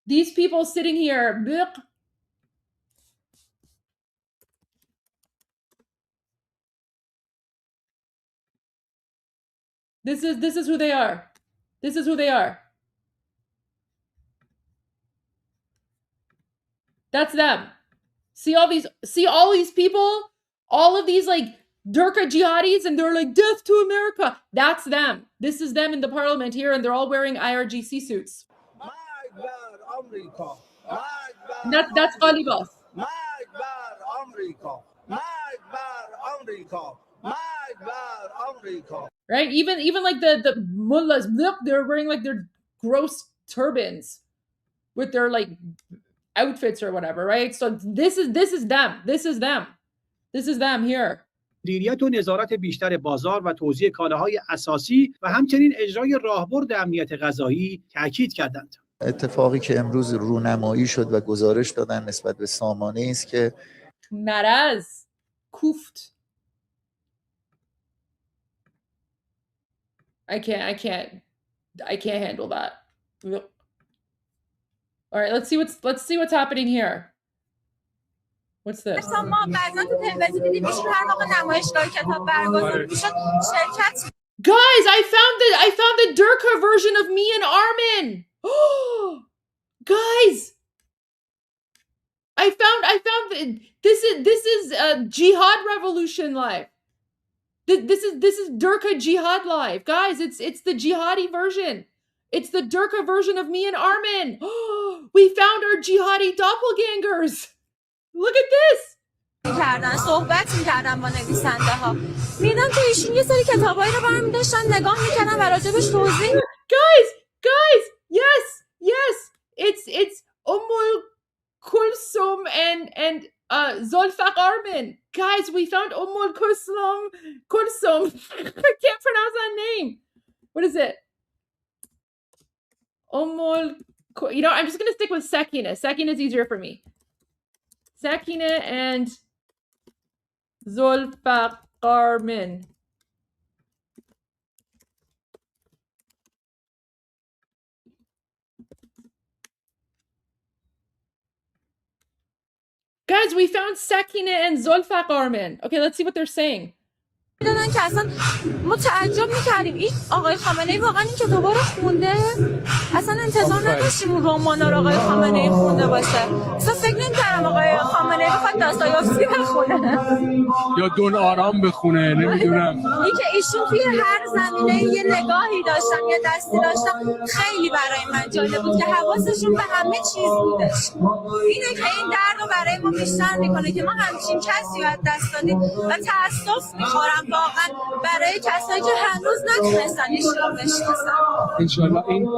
These people sitting here. This is who they are. This is who they are. That's them. See all these people, all of these like Durka jihadis, and they're like death to America. That's them. This is them in the parliament here, and they're all wearing IRGC suits. That's Ghalibaf. Right? Even like the mullahs, they're wearing like their gross turbans with their like outfits or whatever, right? So this is them. This is them. This is them here. مدیریت و نظارت بیشتر بازار و توزیع کالاهای اساسی و همچنین اجرای راهبرد امنیت غذایی تاکید کردند. اتفاقی که امروز رونمایی شد و گزارش دادن نسبت به سامانه است که مرض کوفت. I can't handle that. All right, let's see what's happening here. What's this? Guys, I found the Durka version of me and Armin. Oh, guys, I found this is Jihad Revolution live. This is Durka Jihad live, guys. It's the jihadi version. It's the Durka version of me and Armin. Oh, we found our jihadi doppelgangers. Look at this. کردن صحبت می‌کردن با نویسنده ها میدم که ایشون یه سری کتابایی رو برمی داشتن نگاه می‌کردن و راجبش توضیح guys yes it's Kulsum and Zulfaq Armin. Guys, we found Kulsum. I can't pronounce that name. What is it? You know, I'm just gonna stick with Sakina. Sakina is easier for me. Sakina and Zulfaq Armin. Guys, we found Sakina and Zulfaq Armin. Okay, let's see what they're saying. میدادن که اصلا ما تعجب میکردیم این آقای خامنه‌ای واقعا این کتابا رو خونده اصلا انتظار نداشتیم اون رمانا رو آقای خامنه‌ای خونده باشه اصلا فکر نمی‌کردم آقای خامنه‌ای بخواد داستایوفسکی بخونه یا دون آرام بخونه نمیدونم این که ایشون توی هر زمینه یه نگاهی داشتن یه دستی داشتن خیلی برای من جالب بود که حواسشون به همه چیز بودش اینه که این درد رو برای ما بیشتر میکنه که ما همچین کسی رو از دست دادیم و تأسف میخورم واقعا برای کسایی که هنوز نتونستن ایشون رو بشناسن. انشالله این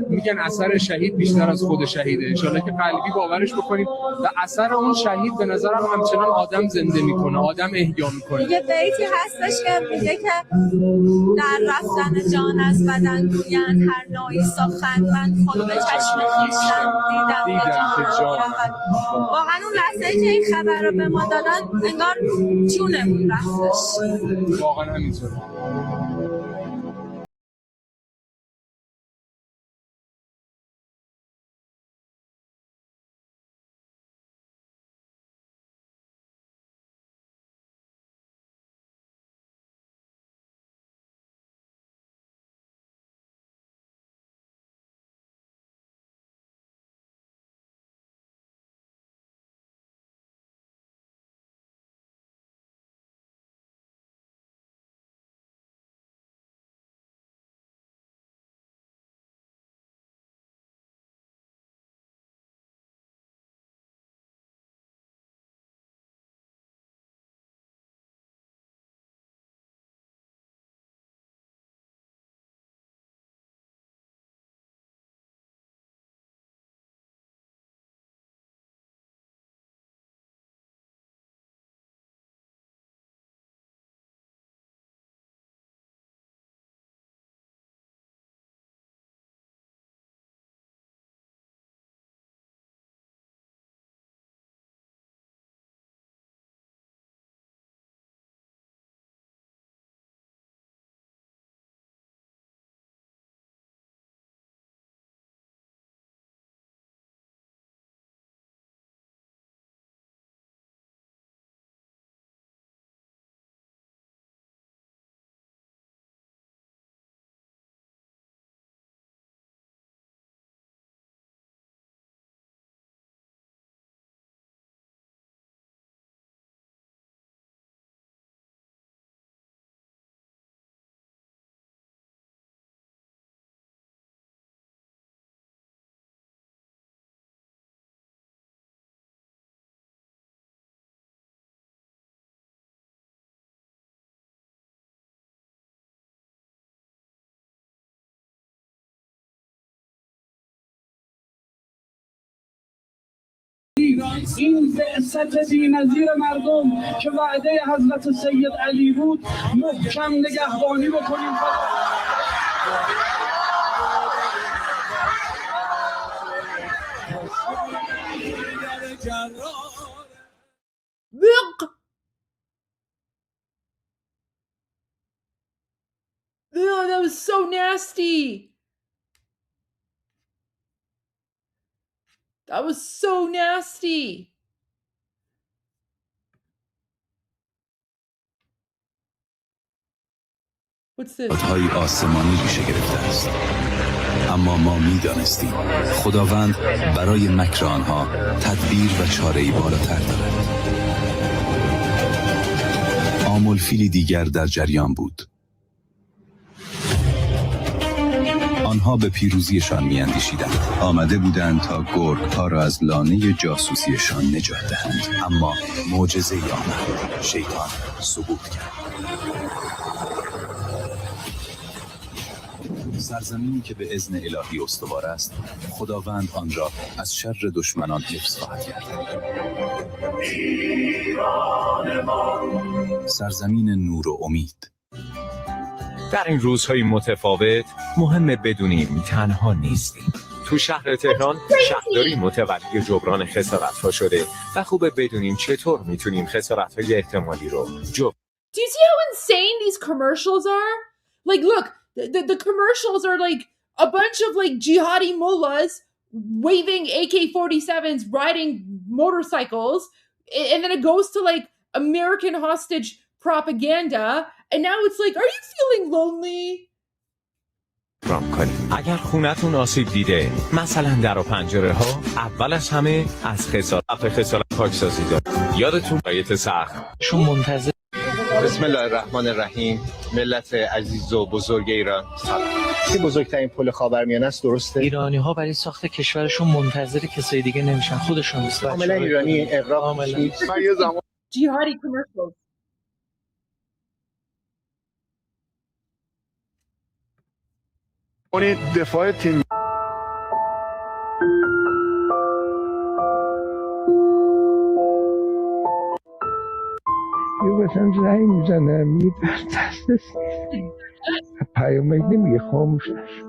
میگن اثر شهید بیشتر از خود شهیده. انشالله که قلبی باورش بکنیم و اثر اون شهید به نظرم همچنان آدم زنده میکنه، آدم احیا میکنه. یه بیتی هستش که میگه که در رفتن جان از بدن گویند هر نوعی سخن من خود به چشم خویشتن دیدم که جان واقعا اون لحظه‌ای که این خبر رو به ما دادن انگار جونمون رفتش. واقعا همینطوره. این بعثت بی‌نظیر مردم که وعده حضرت سید علی بود محکم نگهبانی بکنیم. Ugh, that was so nasty. That was so nasty. What's this? های آسمانی ریشه گرفته است، اما ما می‌دانستیم خداوند برای مکر آنها تدبیر و چاره‌ای بالاتر دارد. آملفیلی دیگر در جریان بود. آنها به پیروزیشان می‌اندیشیدند. آمده بودند تا گرگ‌ها را از لانه جاسوسیشان نجات دهند، اما معجزه‌ای آمد. شیطان سقوط کرد. سرزمینی که به اذن الهی استوار است، خداوند آن را از شر دشمنان حفظ خواهد کرد. سرزمین نور و امید. در این روزهای متفاوت مهم بدونیم تنها نیستیم. تو شهر تهران شهرداری متولی جبران خسارت‌ها شده و خوبه بدونیم چطور میتونیم خسارت‌های احتمالی رو جبران. Do you see how insane these commercials are? Like, look, the commercials are like a bunch of like jihadi mullahs waving AK-47s, riding motorcycles, and then it goes to like American hostage propaganda, and now it's like, are you feeling lonely? اگر خونتون آسیب دیده، مثلا در و پنجره ها، اول از همه از خسارت پاکسازی دار. یادتون باید سخت شون منتظر. بسم الله الرحمن الرحیم. ملت عزیز و بزرگ ایران، سلام. که بزرگترین پل خاورمیانه است، درسته؟ ایرانی ها برای ساخت کشورشون منتظر کسای دیگه نمیشن، خودشون نیست. کاملا ایرانی اقراق میشید. من یه زمان Jihadi commercials. دفاع تیم یه مثلا زنگ میزنم یه دست پیامک نمیگه، خاموش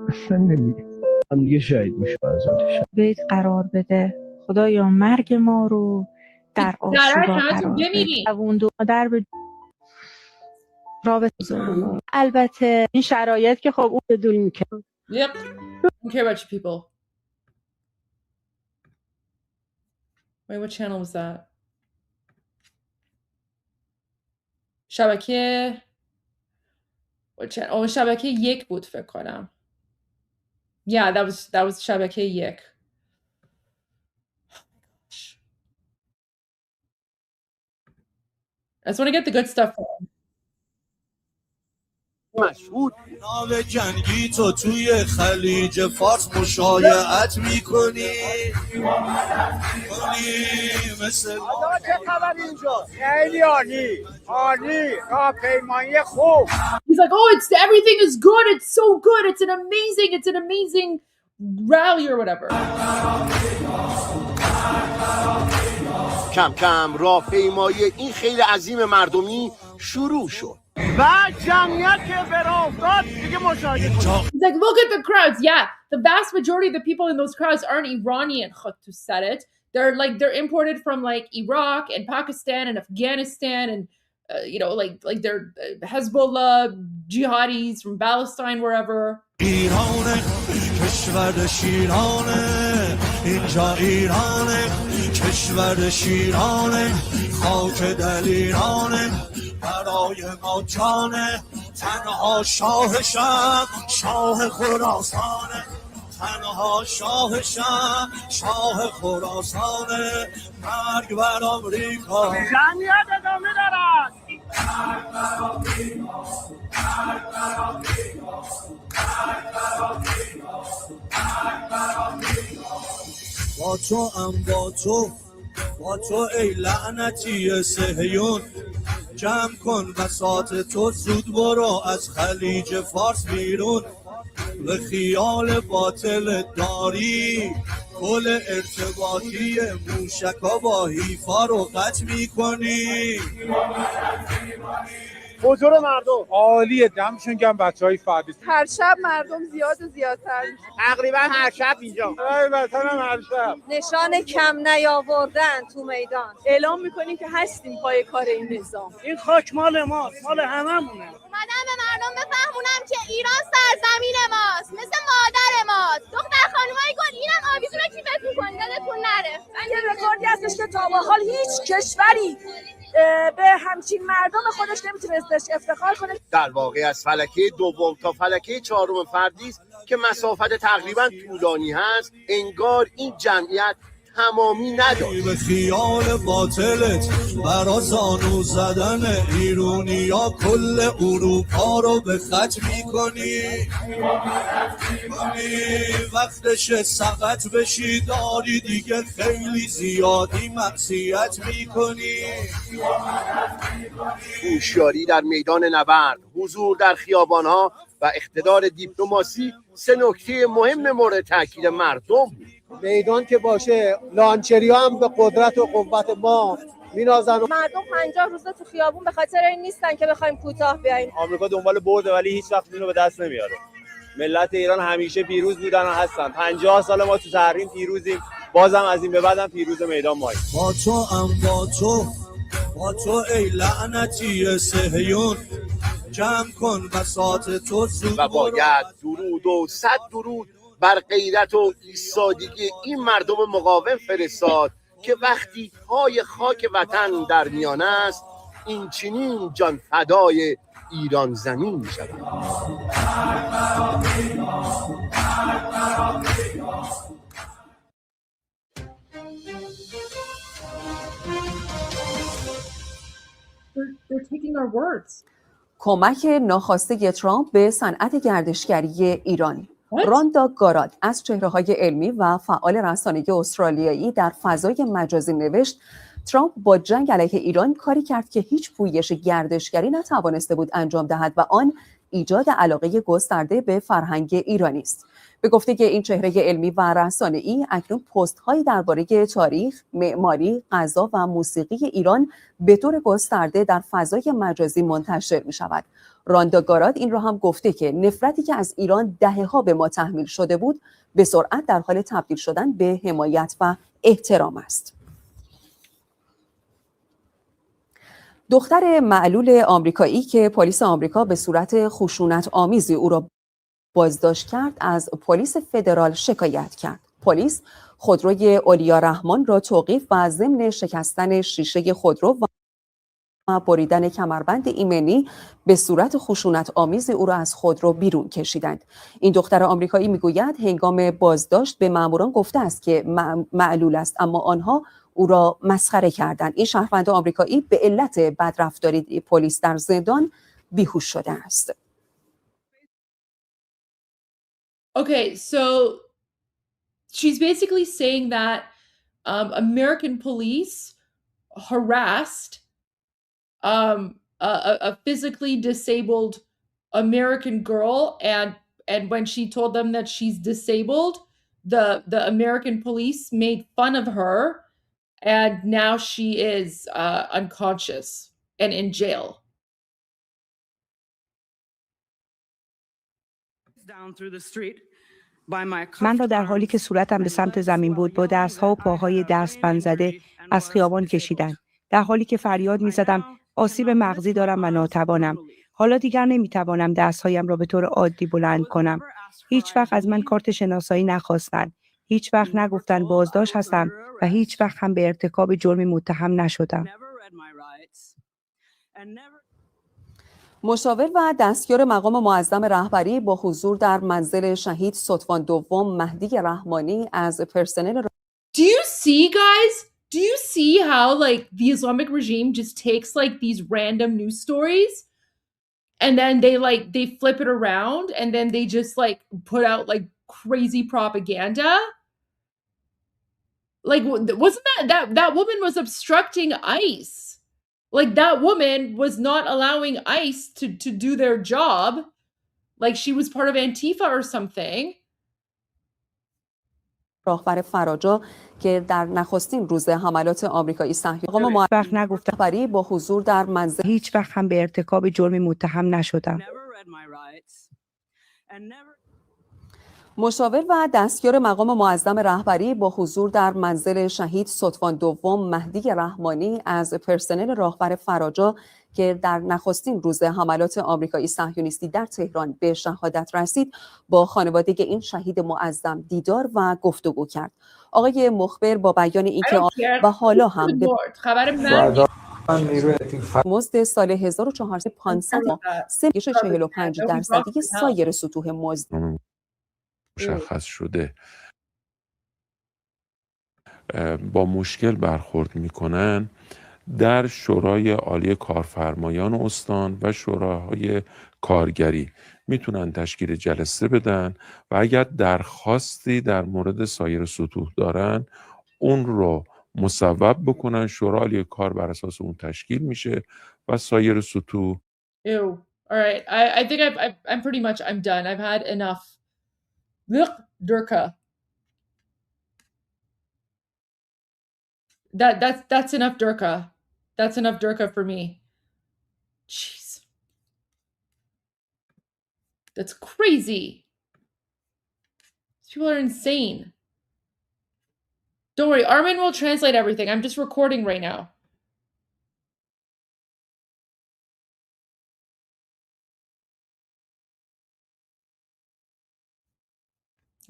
اصلا نمیگه، هم دیگه شاید میشه بازاتش بیت قرار بده. خدایا مرگ ما رو در آشوبا قرار بده. در به رابطه البته این شرایط که خب اون بدونیم که Yep. I don't care about you people. Wait, what channel was that? شبکه what channel? Oh, شبکه یک بود فکر کنم. Yeah, that was شبکه یک. I just want to get the good stuff. مشهود ناو جنگی تو توی خلیج فارس مشایعت میکنی مثل چه خبر اینجا؟ خیلی عالی راهپیمایی خوب. He's like, oh, everything is good, it's so good, it's an amazing rally or whatever. کم کم راهپیمایی این خیلی عظیم مردمی شروع شد. بعد جمعیت که به افتاد دیگه مشاهده کنید. He's like, look at the crowds. Yeah, the vast majority of the people in those crowds aren't Iranian. To set it, they're imported from like Iraq and Pakistan and Afghanistan and you know, like they're Hezbollah jihadis from Palestine, wherever. ایرانه کشور شیرانه اینجا ایرانه کشور شیرانه خاک دلیرانه برای ما جانه تنها شاهشم شاه خراسانه تنها شاهشم شاه خراسانه مرگ بر آمریکا جمعیت ادامه دارد با تو ای لعنتی صهیون جمع کن بساط تو زود برو از خلیج فارس بیرون به خیال باطل داری کل ارتباطی موشکا با حیفا رو قطع میکنی. حضور مردم عالیه، دمشون گرم بچهای فردی. هر شب مردم زیاد و زیادتر میشه. تقریبا هر شب اینجا. ای وطنم هر شب. نشان کم نیاوردن تو میدان. اعلام میکنیم که هستیم پای کار این نظام. این خاک مال ماست، مال هممونه. اومدم به مردم بفهمونم که ایران سرزمین ماست، مثل مادر ماست. دختر خانومای گل اینم آویزون رو کی فکر می‌کنی دلتون نره. یه رکوردی هستش که تا به حال هیچ کشوری به همچین مردم خودش نمیتونستش افتخار کنه. در واقع از فلکه دوم تا فلکه چهارم فردی است که مسافت تقریبا طولانی هست. انگار این جمعیت تمامی نداره. به خیال باطلت برا زانو زدن ایرونیا کل اروپا رو به خط میکنی. وقتش سقط بشی داری دیگه خیلی زیادی معصیت میکنی. هوشیاری در میدان نبرد، حضور در خیابانها و اقتدار دیپلماسی سه نکته مهم مورد تاکید مردم بود. میدان که باشه، لانچری ها هم به قدرت و قوت ما مینازن. مردم 50 روزه تو خیابون به خاطر این نیستن که بخوایم کوتاه بیایم. آمریکا دنبال برده ولی هیچ وقت اینو به دست نمیاره. ملت ایران همیشه پیروز بودن و هستن. 50 سال ما تو تحریم پیروزیم، بازم از این به بعدم پیروز میدان ماییم. با تو ای لعنتی صهیون جمع کن بساط تو زود. و باید درود و صد درود بر غیرت و ایستادگی این مردم مقاوم فرستاد که وقتی پای خاک وطن در میان است این چنین جان فدای ایران زمین می شود. They're taking our words. کمک ناخواسته ترامپ به صنعت گردشگری ایران. راندا گاراد از چهره‌های علمی و فعال رسانه‌ای استرالیایی در فضای مجازی نوشت ترامپ با جنگ علیه ایران کاری کرد که هیچ پویش گردشگری نتوانسته بود انجام دهد و آن ایجاد علاقه گسترده به فرهنگ ایرانی است. به گفته این چهره علمی و رسانه‌ای اکنون پست‌هایی درباره تاریخ، معماری، غذا و موسیقی ایران به طور گسترده در فضای مجازی منتشر می‌شود. راندا گاراد این را هم گفته که نفرتی که از ایران دهه‌ها به ما تحمیل شده بود به سرعت در حال تبدیل شدن به حمایت و احترام است. دختر معلول آمریکایی که پلیس آمریکا به صورت خشونت آمیزی او را بازداشت کرد از پلیس فدرال شکایت کرد. پلیس خودروی اولیا رحمان را توقیف و ضمن شکستن شیشه خودرو و بریدن کمربند ایمنی به صورت خشونت آمیز او را از خودرو بیرون کشیدند. این دختر آمریکایی میگوید هنگام بازداشت به ماموران گفته است که معلول است اما آنها او را مسخره کردند. این شهروند آمریکایی به علت بدرفتاری پلیس در زندان بیهوش شده است. Okay, so she's basically saying that American police harassed a physically disabled American girl, and when she told them that she's disabled, the American police made fun of her, and now she is unconscious and in jail. من را در حالی که صورتم به سمت زمین بود با دستها و پاهای دستبند زده از خیابان کشیدند. در حالی که فریاد می‌زدم آسیب مغزی دارم و ناتوانم. حالا دیگر نمی‌توانم دستهایم را به طور عادی بلند کنم. هیچ وقت از من کارت شناسایی نخواستند. هیچ وقت نگفتند بازداشت هستم و هیچ وقت هم به ارتکاب جرمی متهم نشدم. مشاور و دستیار مقام معظم رهبری با حضور در منزل شهید ستوان دوم مهدی رحمانی از پرسنل Do you see, guys? Do you see how like the Islamic regime just takes like these random news stories and then they flip it around and then they just like put out like crazy propaganda? Like wasn't that woman was obstructing ICE? Like that woman was not allowing ICE to do their job. Like she was part of Antifa or something. راهبر فراجا که در نخستین روز حملات آمریکایی صهیونی وقت نگفتم رهبری با حضور در منزل هیچ وقت هم به ارتکاب جرمی متهم نشدم. مشاور و دستیار مقام معظم رهبری با حضور در منزل شهید ستوان دوم مهدی رحمانی از پرسنل راهبر فراجا که در نخستین روز حملات آمریکایی صهیونیستی در تهران به شهادت رسید با خانواده این شهید معظم دیدار و گفتگو کرد. آقای مخبر با بیان اینکه و حالا هم به مزد سال 1400 3.45% سایر سطوح مزد مشخص شده با مشکل برخورد میکنن در شورای عالی کارفرمایان استان و شوراهای کارگری میتونن تشکیل جلسه بدن و اگر درخواستی در مورد سایر سطوح دارن اون رو مصوب بکنن. شورای عالی کار بر اساس اون تشکیل میشه و سایر سطوح. Ew. All right. I think I'm pretty much, I'm done. I've had enough. Look, Durka. That's enough Durka. That's enough Durka for me. Jeez. That's crazy. These people are insane. Don't worry, Armin will translate everything. I'm just recording right now.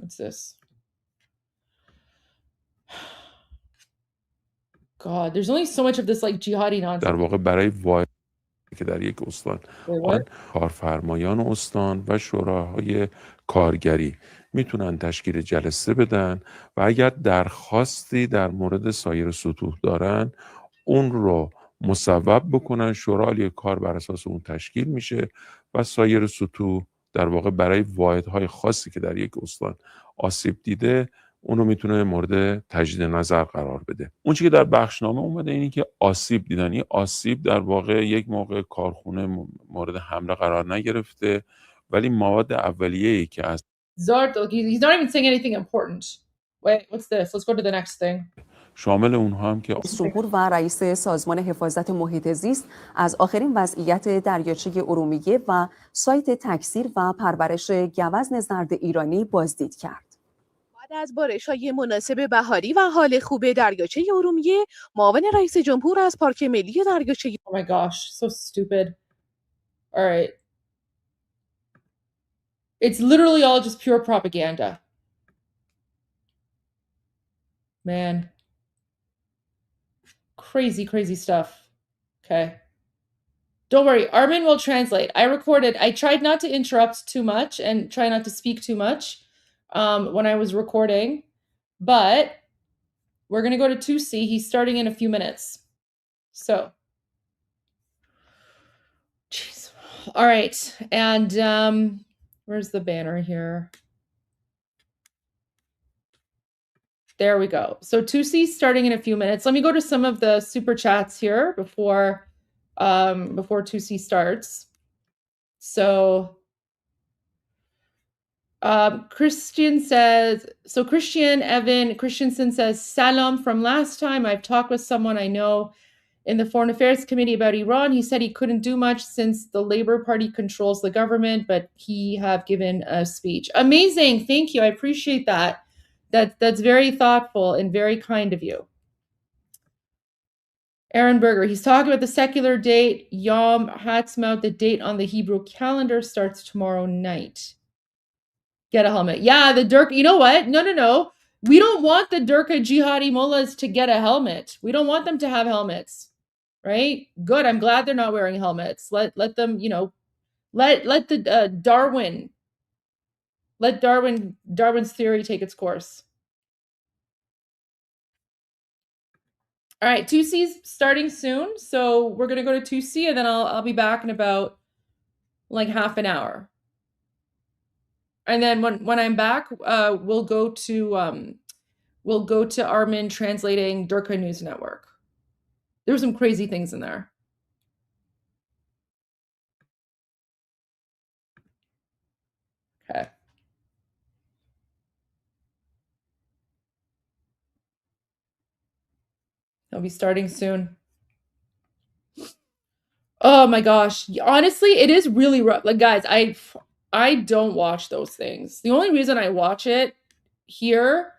What's this? God, there's only so much of this like jihadi nonsense. در واقع برای که در یک استان کارفرمایان استان و شوراهای کارگری میتونن تشکیل جلسه بدن و اگر درخواستی در مورد سایر سطوح دارن اون رو مصوب بکنن. شورای عالی کار بر اساس اون تشکیل میشه و سایر سطوح در واقع برای واحدهای خاصی که در یک استان آسیب دیده اونو میتونه مورد تجدید نظر قرار بده. اون چیزی که در بخشنامه اومده اینه که آسیب دیدن. این آسیب در واقع یک موقع کارخونه مورد حمله قرار نگرفته ولی مواد اولیه‌ای که از Zardo, he's not even saying anything important. Wait, what's this? Let's go to the next thing. شامل اونها هم که رئیس جمهور و رئیس سازمان حفاظت محیط زیست از آخرین وضعیت دریاچه ارومیه و سایت تکثیر و پرورش گوزن زرد ایرانی بازدید کرد. بعد از بارش‌های مناسب بهاری و حال خوب دریاچه ارومیه، معاون رئیس جمهور از پارک ملی دریاچه Oh my gosh, so stupid. All right. It's literally all just pure propaganda. Man. Crazy, crazy stuff. Okay. Don't worry, Armin will translate. I tried not to interrupt too much and try not to speak too much when I was recording, but we're going to go to 2C. He's starting in a few minutes. So, jeez. All right. And where's the banner here? There we go. So 2C starting in a few minutes. Let me go to some of the super chats here before 2C starts. So Christian Christensen says, Salam, from last time I've talked with someone I know in the Foreign Affairs Committee about Iran. He said he couldn't do much since the Labour Party controls the government, but he have given a speech. Amazing. Thank you. I appreciate that. That's very thoughtful and very kind of you. Aaron Berger, he's talking about the secular date, Yom Ha'atzmaut. The date on the Hebrew calendar starts tomorrow night. Get a helmet. Yeah, the Durka. You know what? No. We don't want the Durka jihadi mullahs to get a helmet. We don't want them to have helmets, right? Good. I'm glad they're not wearing helmets. Let them, let the Darwin's theory take its course. All right, 2C's starting soon, so we're gonna go to 2C, and then I'll be back in about like half an hour. And then when I'm back, we'll go to Armin translating Durka News Network. There were some crazy things in there. Okay. I'll be starting soon. Oh my gosh. Honestly, it is really rough. Like, guys, I don't watch those things. The only reason I watch it here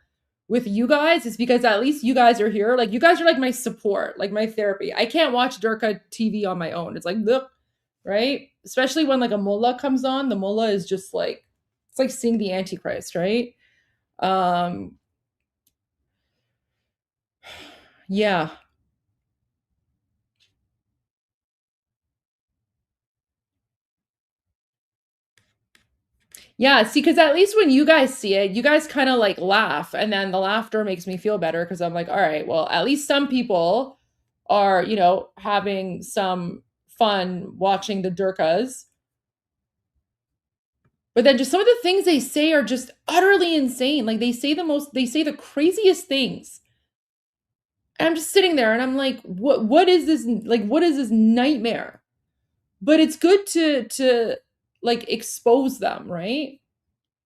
with you guys is because at least you guys are here. Like, you guys are like my support, like my therapy. I can't watch Durka TV on my own. It's like, look, right? Especially when like a mullah comes on. The mullah is just like, it's like seeing the Antichrist, right? Yeah. Yeah, see, because at least when you guys see it, you guys kind of like laugh, and then the laughter makes me feel better because I'm like, all right, well, at least some people are, you know, having some fun watching the Durkas. But then just some of the things they say are just utterly insane. Like they say the craziest things. And I'm just sitting there and I'm like, what is this? Like, what is this nightmare? But it's good to like expose them, right?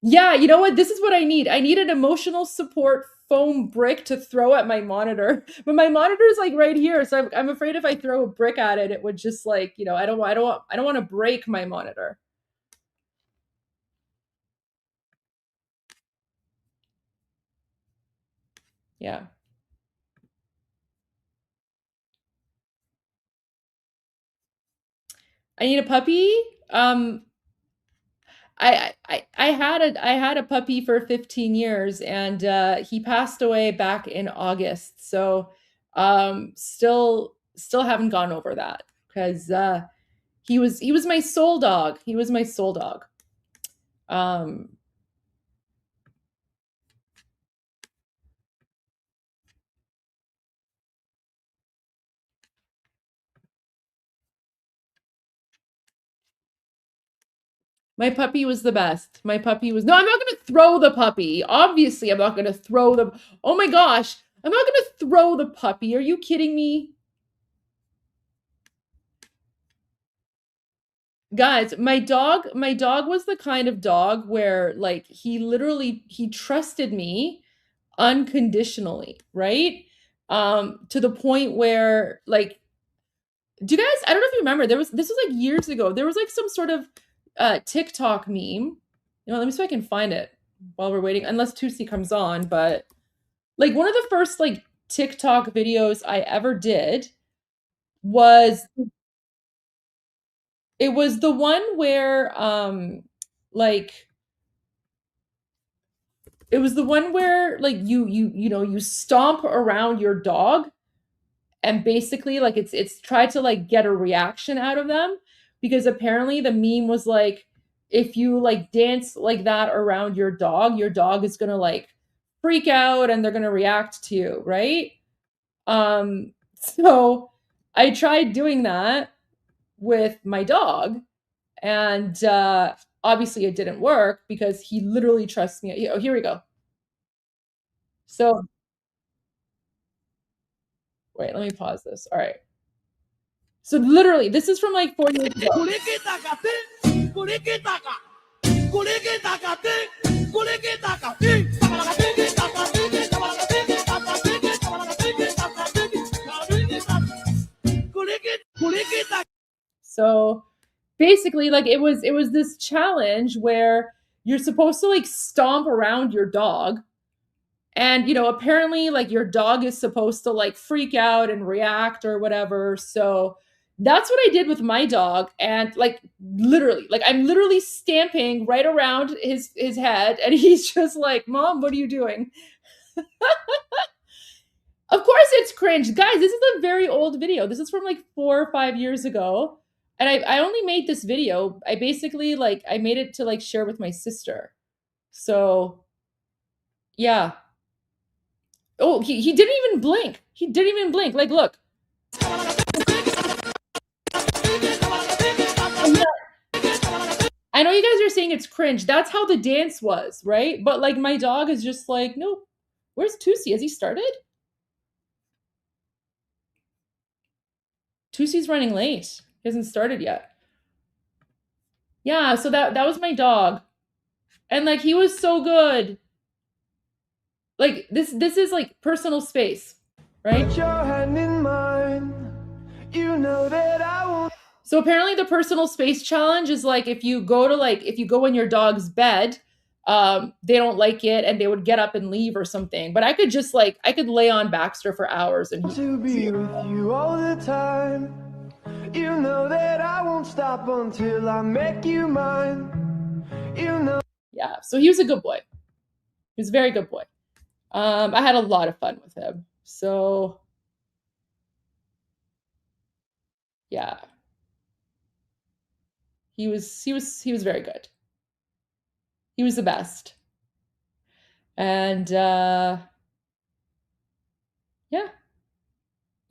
Yeah, you know what? This is what I need. I need an emotional support foam brick to throw at my monitor. But my monitor is like right here, so I'm afraid if I throw a brick at it, it would just like, you know, I don't want to break my monitor. Yeah. I need a puppy. I had a puppy for 15 years and he passed away back in August. So still haven't gone over that because he was my soul dog. He was my soul dog. My puppy was the best. My puppy was no, I'm not gonna throw the puppy. Obviously, I'm not gonna throw the oh my gosh, I'm not gonna throw the puppy. Are you kidding me? Guys, my dog was the kind of dog where like he trusted me unconditionally, right? To the point where like do you guys I don't know if you remember this was like years ago. There was like some sort of TikTok meme. You know, let me see if I can find it while we're waiting, unless Tusi comes on, but like one of the first like TikTok videos I ever did was it was the one where like it was the one where like you know you stomp around your dog and basically like it's tried to like get a reaction out of them because apparently the meme was like if you like dance like that around your dog is gonna like freak out and they're gonna react to you, right? So I tried doing that with my dog and obviously it didn't work because he literally trusts me. Oh, here we go. So wait, let me pause this. All right. So literally, this is from like 4 years ago. So basically, like it was this challenge where you're supposed to like stomp around your dog. And, you know, apparently like your dog is supposed to like freak out and react or whatever. So that's what I did with my dog. And like literally, like I'm literally stamping right around his head. And he's just like, Mom, what are you doing? Of course it's cringe. Guys, this is a very old video. This is from like 4 or 5 years ago. And I only made this video. I basically like, I made it to like share with my sister. So yeah. Oh, he didn't even blink. He didn't even blink. Like, look. I know you guys are saying it's cringe. That's how the dance was, right? But like my dog is just like, nope. Where's Tusi? Has he started? Tusi's running late. He hasn't started yet. Yeah, so that was my dog. And like he was so good. Like this is like personal space. right? So apparently the personal space challenge is like if you go in your dog's bed, they don't like it and they would get up and leave or something. But I could lay on Baxter for hours and to be with you all the time. You know that I won't stop until I make you mine. You know. Yeah, so he was a good boy. He was a very good boy. I had a lot of fun with him. So yeah. He was very good. He was the best. And yeah.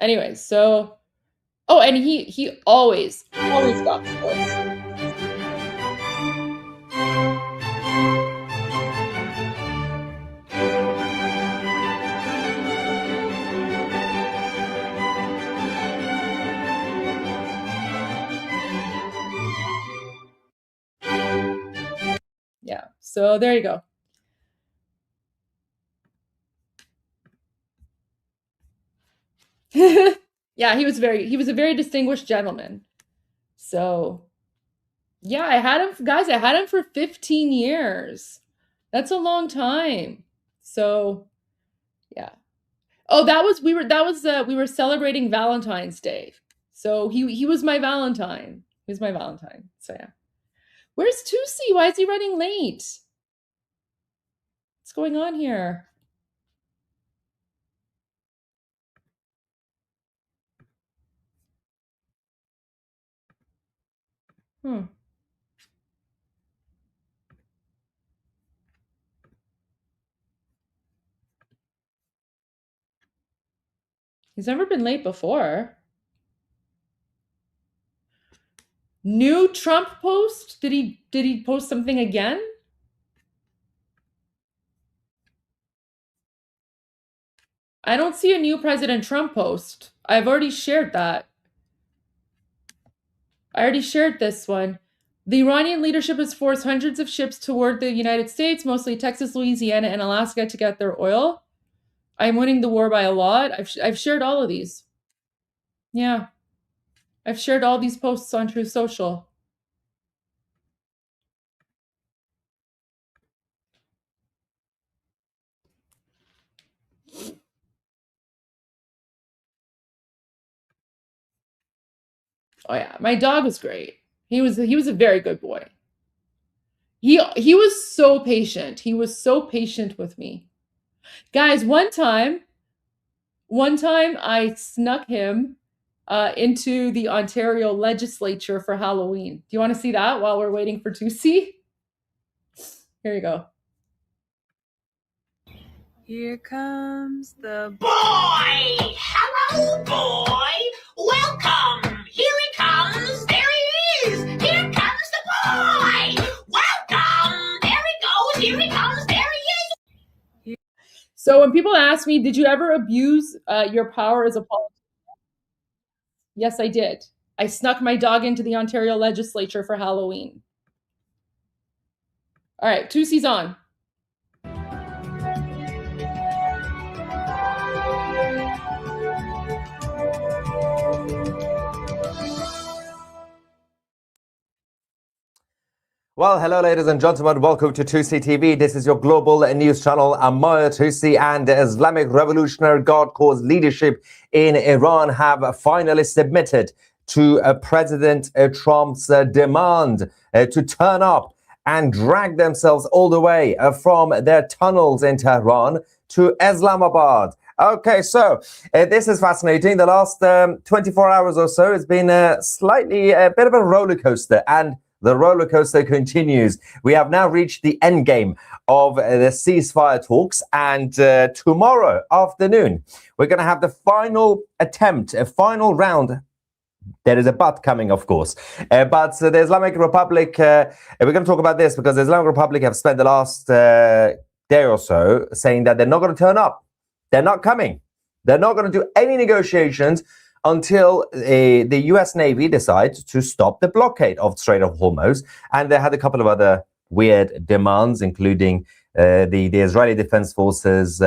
Anyway, so and he always got sports. Yeah, so there you go. Yeah, he was a very distinguished gentleman. So yeah, I had him for 15 years. That's a long time. So yeah. Oh, we were celebrating Valentine's Day. So he was my Valentine. He was my Valentine. So yeah. Where's Tusi? Why is he running late? What's going on here? He's never been late before. New Trump post? Did he post something again? I don't see a new President Trump post. I've already shared that. I already shared this one. The Iranian leadership has forced hundreds of ships toward the United States, mostly Texas, Louisiana, and Alaska, to get their oil. I'm winning the war by a lot. I've shared all of these. Yeah. I've shared all these posts on Truth Social. Oh yeah, my dog was great. He was a very good boy. He was so patient. He was so patient with me. Guys, one time I snuck him into the Ontario legislature for Halloween. Do you want to see that while we're waiting for Tusi? Here you go. Here comes the boy. Hello, boy. Welcome. Here he comes. There he is. Here comes the boy. Welcome. There he goes. Here he comes. There he is. So when people ask me, did you ever abuse your power as a politician? Yes, I did. I snuck my dog into the Ontario legislature for Halloween. All right, Tusi's on. Well, hello, ladies and gentlemen. Welcome to Tusi TV. This is your global news channel. I'm Maya Tusi, and the Islamic Revolutionary Guard Corps leadership in Iran have finally submitted to President Trump's demand to turn up and drag themselves all the way from their tunnels in Tehran to Islamabad. Okay, so this is fascinating. The last 24 hours or so has been a bit of a roller coaster, and the roller coaster continues. We have now reached the end game of the ceasefire talks, and tomorrow afternoon, we're going to have the final attempt, a final round. There is a but coming, of course. But the Islamic Republic, we're going to talk about this because the Islamic Republic have spent the last day or so saying that they're not going to turn up. They're not coming. They're not going to do any negotiations until the U.S. Navy decides to stop the blockade of Strait of Hormuz. And they had a couple of other weird demands, including the Israeli Defense Forces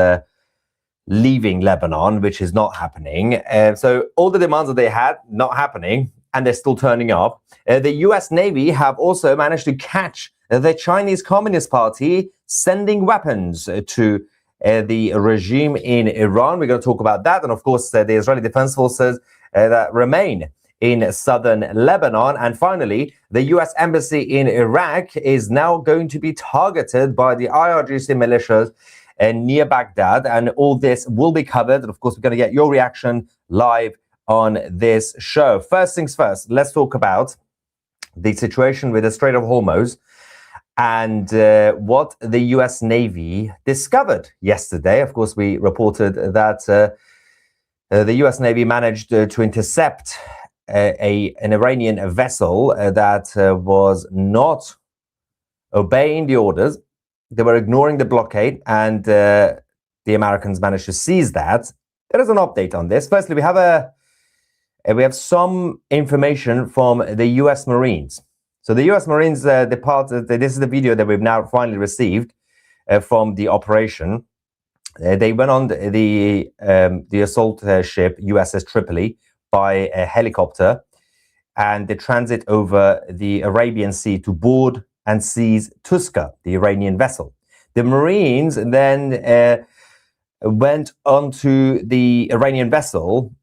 leaving Lebanon, which is not happening. So all the demands that they had, not happening, and they're still turning up. The US Navy have also managed to catch the Chinese Communist Party sending weapons to the regime in Iran. We're going to talk about that. And of course, the Israeli Defense Forces that remain in southern Lebanon. And finally, the US Embassy in Iraq is now going to be targeted by the IRGC militias near Baghdad. And all this will be covered. And of course, we're going to get your reaction live on this show. First things first, let's talk about the situation with the Strait of Hormuz and what the US Navy discovered yesterday. Of course, we reported that the US Navy managed to intercept an Iranian vessel that was not obeying the orders. They were ignoring the blockade, and the Americans managed to seize that. There is an update on this. Firstly, we have some information from the US Marines. So the US Marines departed. This is the video that we've now finally received from the operation. They went on the assault ship USS Tripoli by a helicopter, and they transit over the Arabian Sea to board and seize Tuska, the Iranian vessel. The Marines then went onto the Iranian vessel,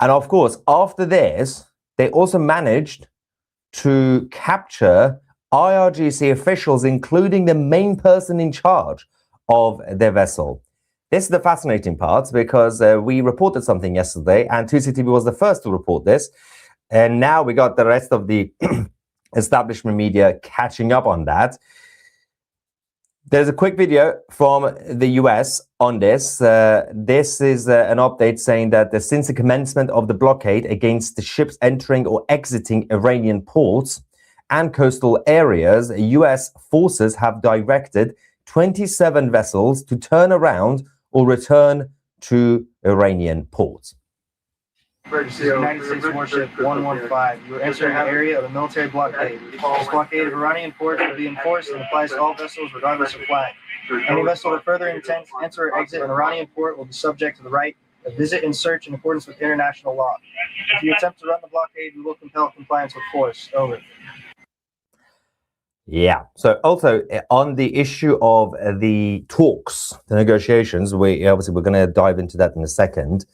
and of course, after this, they also managed to capture IRGC officials, including the main person in charge of their vessel. This is the fascinating part, because we reported something yesterday, and 2CTV was the first to report this. And now we got the rest of the establishment media catching up on that. There's a quick video from the US on this. This is an update saying that since the commencement of the blockade against the ships entering or exiting Iranian ports and coastal areas, US forces have directed 27 vessels to turn around or return to Iranian ports. Emergency, United States Warship 115. You are entering the area of a military blockade. This blockade of Iranian ports will be enforced and applies to all vessels regardless of flag. Any vessel that further intends to enter or exit an Iranian port will be subject to the right of visit and search in accordance with international law. If you attempt to run the blockade, we will compel compliance with force. Over. Yeah. So also on the issue of the talks, the negotiations, we're going to dive into that in a second.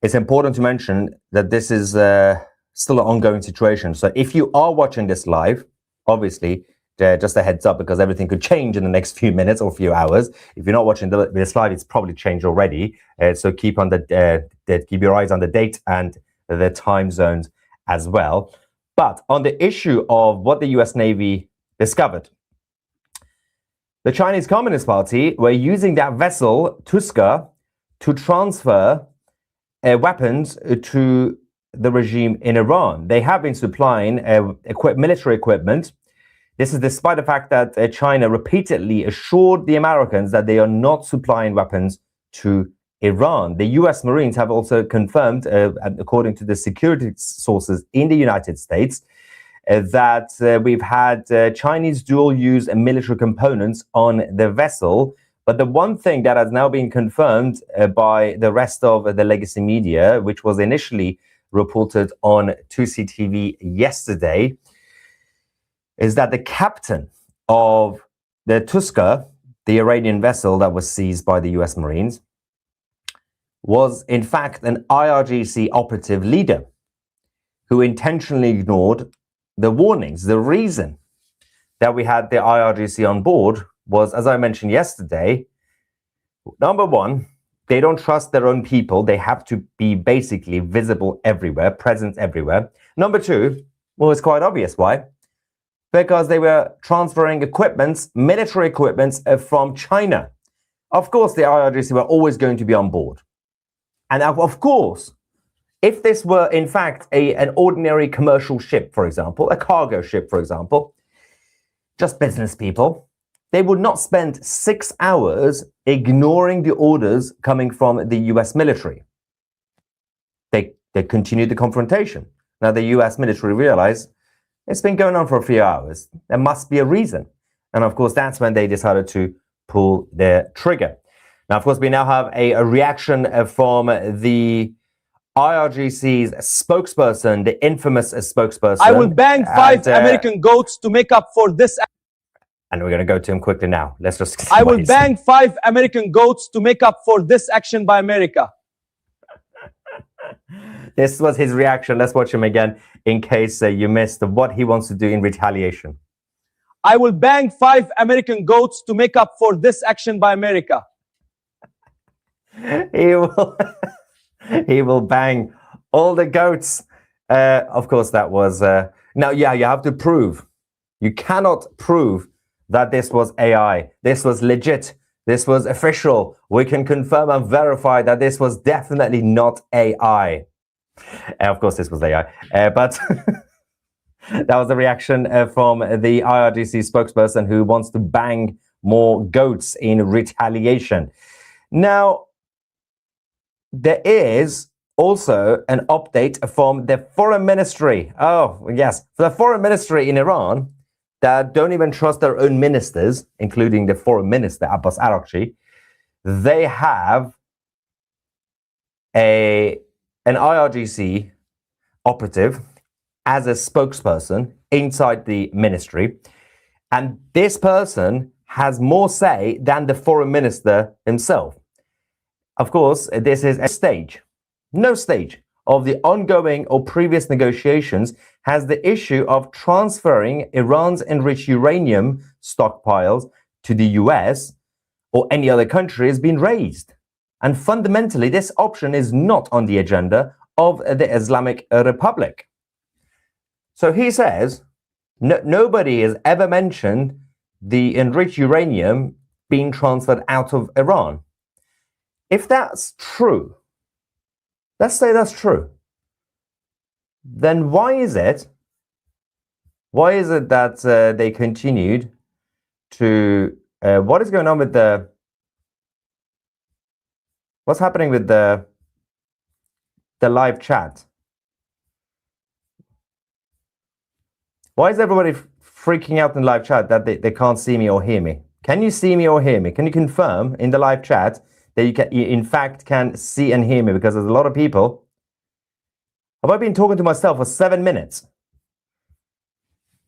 It's important to mention that this is still an ongoing situation. So if you are watching this live, obviously, just a heads up, because everything could change in the next few minutes or few hours. If you're not watching this live, it's probably changed already. So keep your eyes on the date and the time zones as well. But on the issue of what the US Navy discovered, the Chinese Communist Party were using that vessel, Tuska, to transfer weapons to the regime in Iran. They have been supplying military equipment. This is despite the fact that China repeatedly assured the Americans that they are not supplying weapons to Iran. The US Marines have also confirmed, according to the security sources in the United States, that we've had Chinese dual-use military components on the vessel. But the one thing that has now been confirmed by the rest of the legacy media, which was initially reported on 2CTV yesterday, is that the captain of the Tuska, the Iranian vessel that was seized by the US Marines, was in fact an IRGC operative leader who intentionally ignored the warnings. The reason that we had the IRGC on board was, as I mentioned yesterday, number one, they don't trust their own people. They have to be basically visible everywhere, present everywhere. Number two, well, it's quite obvious why. Because they were transferring military equipments from China. Of course, the IRGC were always going to be on board. And of course, if this were in fact an ordinary commercial ship, for example, a cargo ship, for example, just business people, they would not spend 6 hours ignoring the orders coming from the US military. They continued the confrontation. Now the US military realized it's been going on for a few hours. There must be a reason. And of course, that's when they decided to pull their trigger. Now, of course, we now have a reaction from the IRGC's spokesperson, the infamous spokesperson. I will bang 5 American goats to make up for this. And we're going to go to him quickly now. Let's just. I will bang 5 American goats to make up for this action by America. This was his reaction. Let's watch him again in case you missed what he wants to do in retaliation. I will bang 5 American goats to make up for this action by America. He will bang all the goats. Of course, that was now. Yeah, you have to prove. You cannot prove that this was AI. This was legit. This was official. We can confirm and verify that this was definitely not AI. Of course, this was AI, but that was the reaction from the IRGC spokesperson who wants to bang more goats in retaliation. Now, there is also an update from the foreign ministry. Oh, yes. The foreign ministry in Iran that don't even trust their own ministers, including the foreign minister, Abbas Araghchi. They have an IRGC operative as a spokesperson inside the ministry. And this person has more say than the foreign minister himself. Of course, this is a stage. No stage of the ongoing or previous negotiations has the issue of transferring Iran's enriched uranium stockpiles to the US or any other country has been raised. And fundamentally, this option is not on the agenda of the Islamic Republic. So he says, nobody has ever mentioned the enriched uranium being transferred out of Iran. If that's true, let's say that's true, then why is it that they continued to, what is going on with what's happening with the live chat? Why is everybody freaking out in live chat that they can't see me or hear me? Can you see me or hear me? Can you confirm in the live chat that you in fact can see and hear me? Because there's a lot of people. Have I been talking to myself for 7 minutes?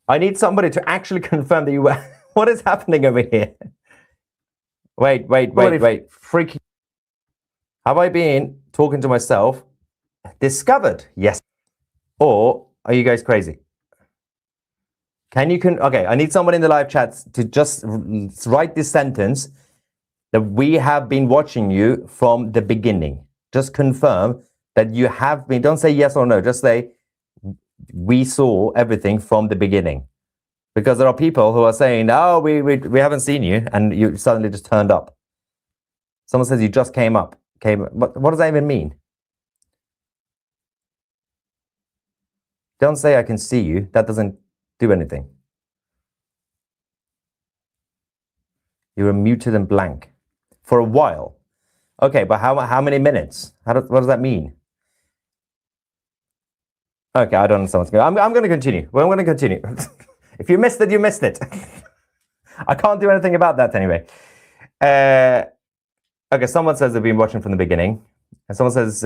I need somebody to actually confirm that you were. What is happening over here? Wait. Freaking. Have I been talking to myself? Discovered? Yes. Or are you guys crazy? Okay, I need someone in the live chat to just write this sentence that we have been watching you from the beginning. Just confirm that you have been. Don't say yes or no. Just say we saw everything from the beginning. Because there are people who are saying, oh, we haven't seen you, and you suddenly just turned up. Someone says you just came up. What does that even mean? Don't say I can see you. That doesn't do anything. You were muted and blank for a while. Okay, but how many minutes? What does that mean? Okay, I don't understand what's going on. I'm going to continue. Well, I'm going to continue. If you missed it, you missed it. I can't do anything about that anyway. Okay, someone says they've been watching from the beginning. And someone says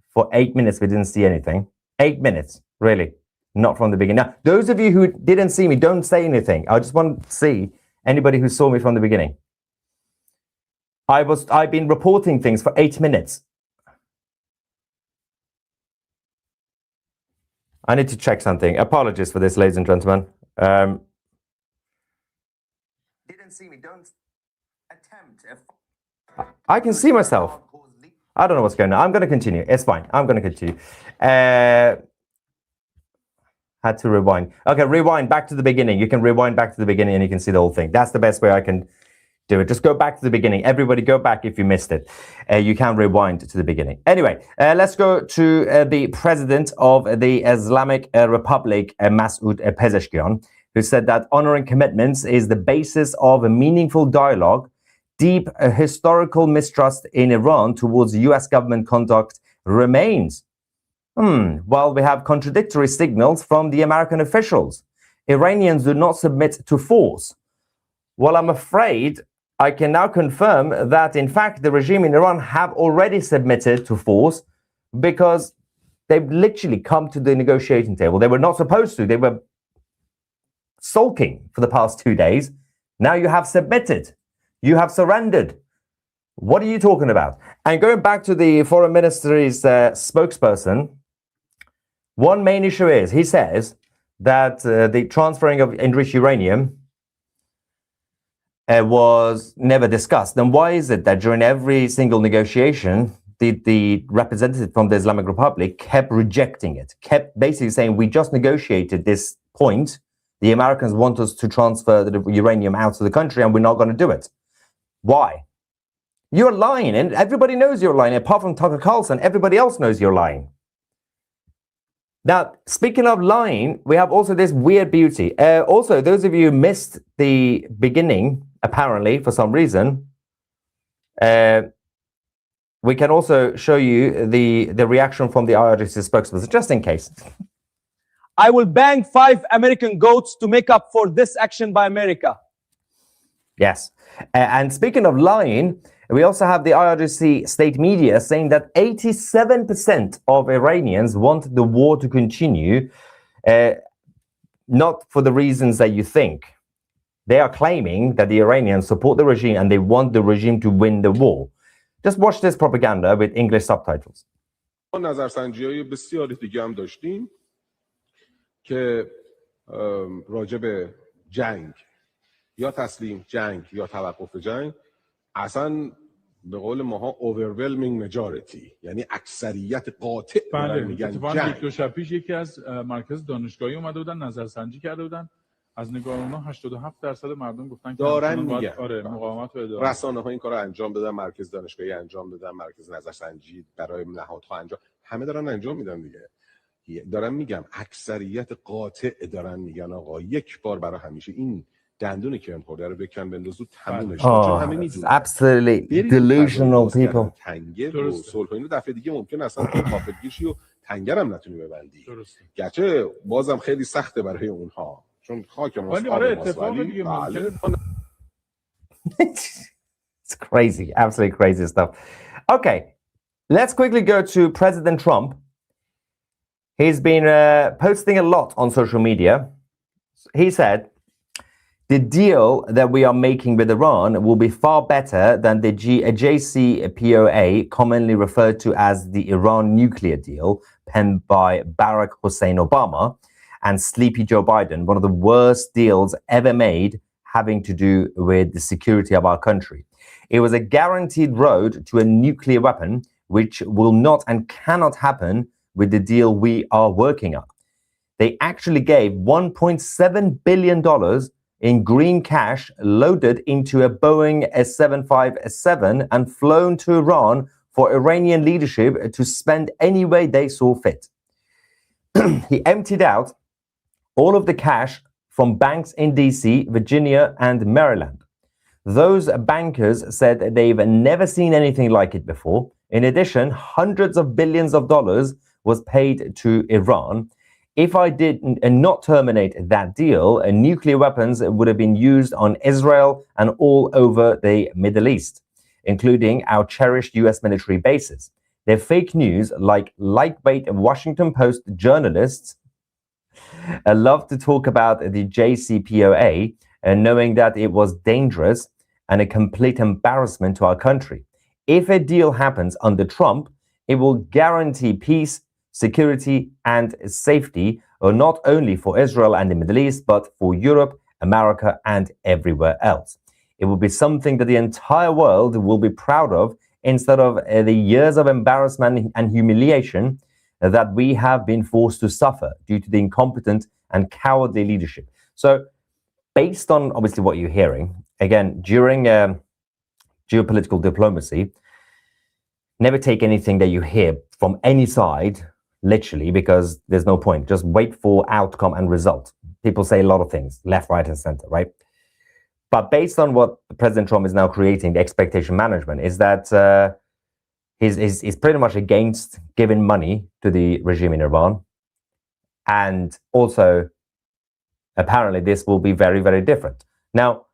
for 8 minutes we didn't see anything. 8 minutes, really. Not from the beginning. Now, those of you who didn't see me, don't say anything. I just want to see anybody who saw me from the beginning. I've been reporting things for 8 minutes. I need to check something. Apologies for this, ladies and gentlemen. Didn't see me. Don't attempt. I can see myself. I don't know what's going on. I'm going to continue. It's fine. I'm going to continue. Had to rewind. Okay, rewind back to the beginning. You can rewind back to the beginning and you can see the whole thing. That's the best way I can do it. Just go back to the beginning. Everybody go back if you missed it. You can rewind to the beginning. Anyway, let's go to the president of the Islamic Republic, Masoud Pezeshkian, who said that honoring commitments is the basis of a meaningful dialogue. Deep historical mistrust in Iran towards US government conduct remains. While we have contradictory signals from the American officials, Iranians do not submit to force. Well, I'm afraid I can now confirm that, in fact, the regime in Iran have already submitted to force because they've literally come to the negotiating table. They were not supposed to. They were sulking for the past 2 days. Now you have submitted. You have surrendered. What are you talking about? And going back to the foreign ministry's spokesperson, one main issue is, he says that the transferring of enriched uranium was never discussed. Then why is it that during every single negotiation, the representative from the Islamic Republic kept rejecting it, kept basically saying, we just negotiated this point. The Americans want us to transfer the uranium out of the country and we're not going to do it. Why? You're lying, and everybody knows you're lying. Apart from Tucker Carlson, everybody else knows you're lying. Now, speaking of lying, we have also this weird beauty. Also, those of you who missed the beginning, apparently, for some reason, we can also show you the reaction from the IRGC spokesperson, just in case. I will bang 5 American goats to make up for this action by America. Yes. And speaking of lying, we also have the IRGC state media saying that 87% of Iranians want the war to continue, not for the reasons that you think. They are claiming that the Iranians support the regime and they want the regime to win the war. Just watch this propaganda with English subtitles. نظرسنجی‌های بسیاری دیگه هم داشتیم که راجع به جنگ یا تسلیم جنگ یا توقف جنگ اصلا به قول ماها overwhelming majority یعنی اکثریت قاطع میگن اتفاقاً یک دو شب پیش یکی از مرکز دانشگاهی اومده بودن نظرسنجی کرده بودن از نگاران‌ها 87% مردم گفتن که دارن میگن مقاومت رو ادامه رسانه‌ها این کارو انجام بدن مرکز دانشگاهی انجام بدن مرکز نظرسنجی برای نهادها انجام همه دارن انجام میدن دیگه دارن میگم اکثریت قاطع دارن میگن آقا یک بار برای همیشه این دندون که خورده رو بکن بندازو تمومش کن چون همه میدونن Absolutely delusional people. تنگه و صلح و اینو دفعه دیگه ممکن اصلا تو غافلگیری و تنگه هم نتونی ببندی گرچه بازم خیلی سخته برای اونها چون خاک ولی آره اتفاق دیگه ممکنه It's crazy, absolutely crazy stuff. Okay, let's quickly go to President Trump. He's been posting a lot on social media. He said, the deal that we are making with Iran will be far better than the JCPOA, commonly referred to as the Iran nuclear deal, penned by Barack Hussein Obama and Sleepy Joe Biden, one of the worst deals ever made having to do with the security of our country. It was a guaranteed road to a nuclear weapon, which will not and cannot happen with the deal we are working on. They actually gave $1.7 billion in green cash loaded into a Boeing S-757 and flown to Iran for Iranian leadership to spend any way they saw fit. He emptied out all of the cash from banks in DC, Virginia, and Maryland. Those bankers said they've never seen anything like it before. In addition, hundreds of billions of dollars was paid to Iran. If I did not terminate that deal, nuclear weapons would have been used on Israel and all over the Middle East, including our cherished US military bases. They're fake news, like lightweight Washington Post journalists love to talk about the JCPOA, knowing that it was dangerous and a complete embarrassment to our country. If a deal happens under Trump, it will guarantee peace, security, and safety, not only for Israel and the Middle East, but for Europe, America, and everywhere else. It will be something that the entire world will be proud of instead of the years of embarrassment and humiliation that we have been forced to suffer due to the incompetent and cowardly leadership. So, based on obviously what you're hearing, again, during geopolitical diplomacy, never take anything that you hear from any side literally, because there's no point. Just wait for outcome and result. People say a lot of things, left, right, and center, right? But based on what President Trump is now creating, the expectation management, is that he's pretty much against giving money to the regime in Iran. And also, apparently, this will be very, very different. Now,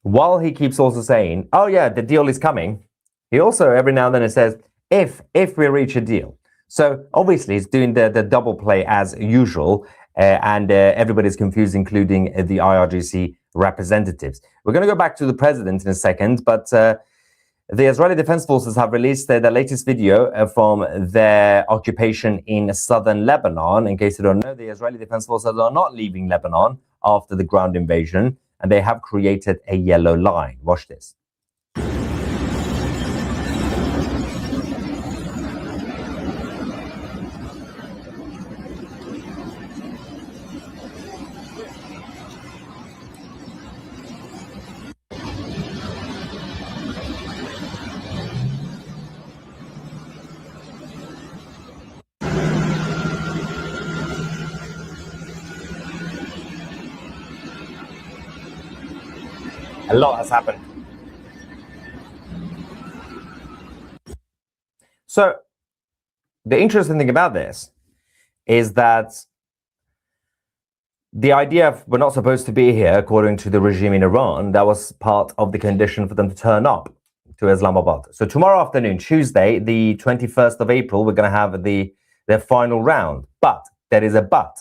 while he keeps also saying, oh yeah, the deal is coming, he also every now and then says, if we reach a deal. So obviously he's doing the double play as usual, and everybody's confused, including the IRGC representatives. We're going to go back to the president in a second, but the Israeli Defense Forces have released the latest video from their occupation in southern Lebanon. In case you don't know, the Israeli Defense Forces are not leaving Lebanon after the ground invasion, and they have created a yellow line. Watch this. A lot has happened. So the interesting thing about this is that the idea of we're not supposed to be here, according to the regime in Iran, that was part of the condition for them to turn up to Islamabad. So tomorrow afternoon, Tuesday, the 21st of April, we're going to have their final round. But there is a but.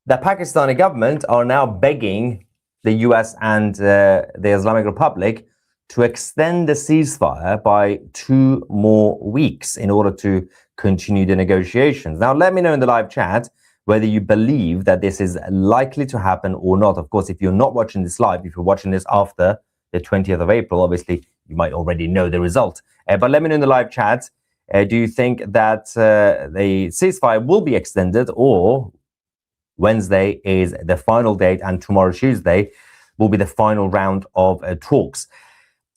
The Pakistani government are now begging the US and the Islamic Republic to extend the ceasefire by 2 more weeks in order to continue the negotiations. Now, let me know in the live chat whether you believe that this is likely to happen or not. Of course, if you're not watching this live, if you're watching this after the 20th of April, obviously, you might already know the result. But let me know in the live chat, do you think that the ceasefire will be extended, or Wednesday is the final date and tomorrow, Tuesday, will be the final round of talks?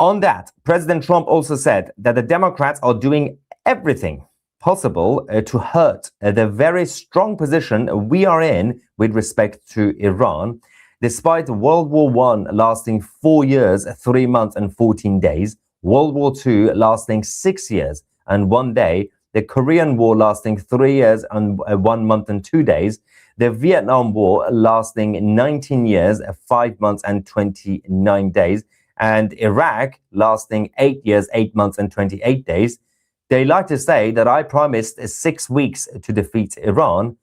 On that, President Trump also said that the Democrats are doing everything possible to hurt the very strong position we are in with respect to Iran. Despite World War I lasting 4 years, 3 months and 14 days, World War II lasting 6 years and 1 day, the Korean War lasting 3 years and 1 month and 2 days, the Vietnam War lasting 19 years, 5 months and 29 days, and Iraq lasting 8 years, 8 months and 28 days. They like to say that I promised 6 weeks to defeat Iran.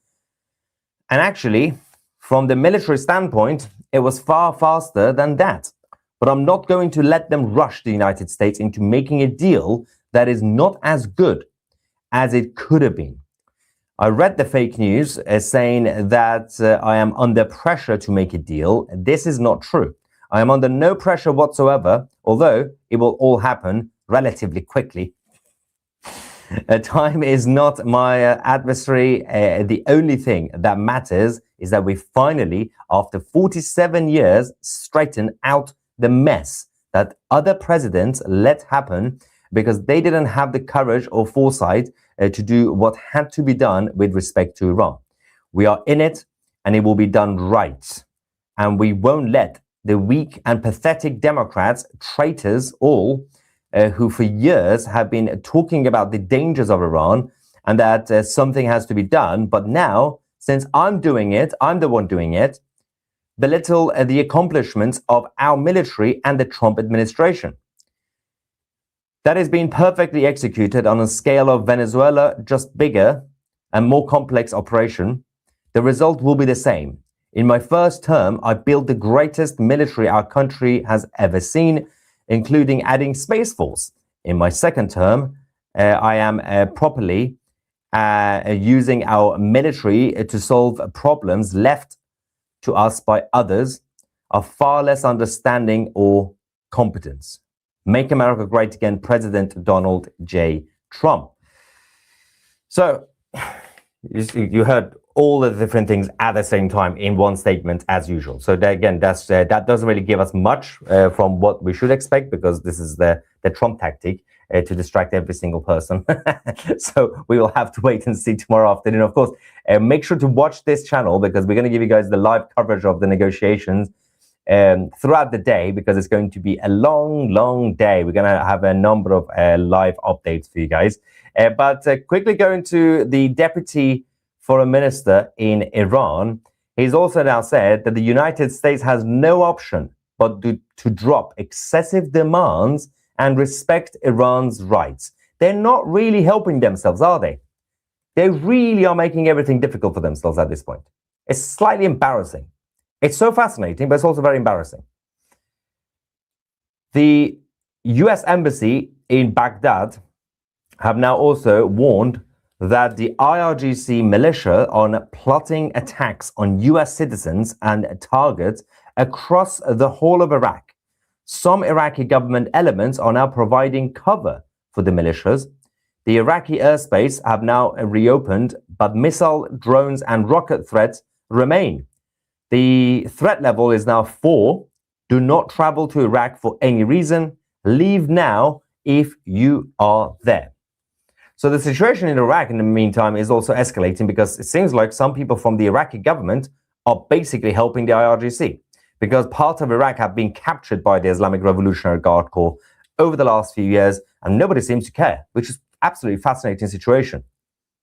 And actually, from the military standpoint, it was far faster than that. But I'm not going to let them rush the United States into making a deal that is not as good as it could have been. I read the fake news saying that I am under pressure to make a deal. This is not true. I am under no pressure whatsoever, although it will all happen relatively quickly. Time is not my adversary. The only thing that matters is that we finally, after 47 years, straighten out the mess that other presidents let happen because they didn't have the courage or foresight to do what had to be done with respect to Iran. We are in it, and it will be done right. And we won't let the weak and pathetic Democrats, traitors all, who for years have been talking about the dangers of Iran and that something has to be done. But now, since I'm doing it, I'm the one doing it, belittle the accomplishments of our military and the Trump administration. That is being perfectly executed on a scale of Venezuela, just bigger and more complex operation. The result will be the same. In my first term, I built the greatest military our country has ever seen, including adding Space Force. In my second term, I am properly using our military to solve problems left to us by others of far less understanding or competence. Make America Great Again, President Donald J. Trump. So you heard all the different things at the same time in one statement as usual. So again, that doesn't really give us much from what we should expect, because this is the Trump tactic to distract every single person. So we will have to wait and see tomorrow afternoon. Of course, make sure to watch this channel, because we're going to give you guys the live coverage of the negotiations throughout the day, because it's going to be a long day. We're going to have a number of live updates for you guys. But quickly going to the Deputy Foreign Minister in Iran, he's also now said that the United States has no option but to drop excessive demands and respect Iran's rights. They're not really helping themselves, are they? They really are making everything difficult for themselves at this point. It's slightly embarrassing. It's so fascinating, but it's also very embarrassing. The US Embassy in Baghdad have now also warned that the IRGC militia are plotting attacks on US citizens and targets across the whole of Iraq. Some Iraqi government elements are now providing cover for the militias. The Iraqi airspace have now reopened, but missile, drones, and rocket threats remain. The threat level is now 4. Do not travel to Iraq for any reason. Leave now if you are there. So the situation in Iraq in the meantime is also escalating because it seems like some people from the Iraqi government are basically helping the IRGC because part of Iraq have been captured by the Islamic Revolutionary Guard Corps over the last few years and nobody seems to care, which is absolutely fascinating situation,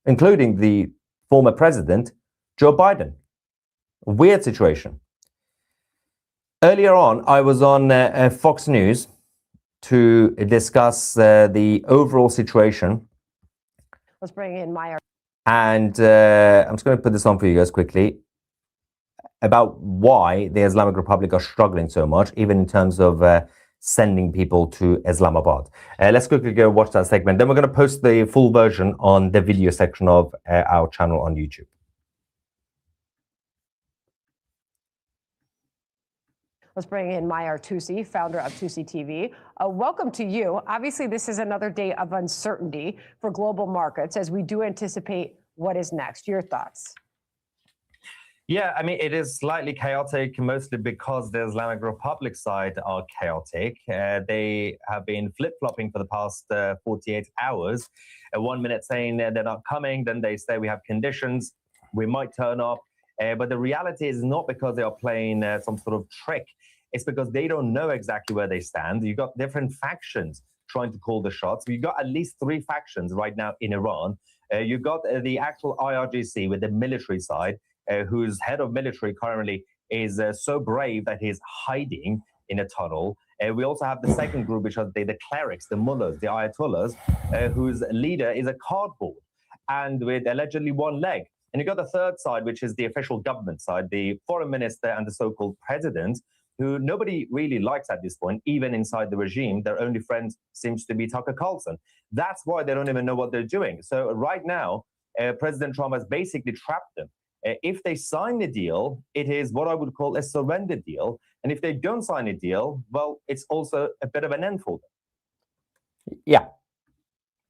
including the former president, Joe Biden. Weird situation. Earlier on, I was on Fox News to discuss the overall situation. Let's bring in Maya. And I'm just going to put this on for you guys quickly about why the Islamic Republic are struggling so much, even in terms of sending people to Islamabad. Let's quickly go watch that segment. Then we're going to post the full version on the video section of our channel on YouTube. Let's bring in Maya Artusi, founder of Tusi TV. Welcome to you. Obviously, this is another day of uncertainty for global markets as we do anticipate what is next. Your thoughts? Yeah, I mean, it is slightly chaotic, mostly because the Islamic Republic side are chaotic. They have been flip-flopping for the past 48 hours. 1 minute saying they're not coming, then they say we have conditions, we might turn up. But the reality is not because they are playing some sort of trick. It's because they don't know exactly where they stand. You've got different factions trying to call the shots. You've got at least 3 factions right now in Iran. You've got the actual IRGC with the military side, whose head of military currently is so brave that he's hiding in a tunnel. We also have the second group, which are the clerics, the mullahs, the ayatollahs, whose leader is a cardboard and with allegedly 1 leg. And you've got the third side, which is the official government side, the foreign minister and the so-called president, who nobody really likes at this point, even inside the regime. Their only friend seems to be Tucker Carlson. That's why they don't even know what they're doing. So right now, President Trump has basically trapped them. If they sign the deal, it is what I would call a surrender deal. And if they don't sign a deal, well, it's also a bit of an end for them. Yeah.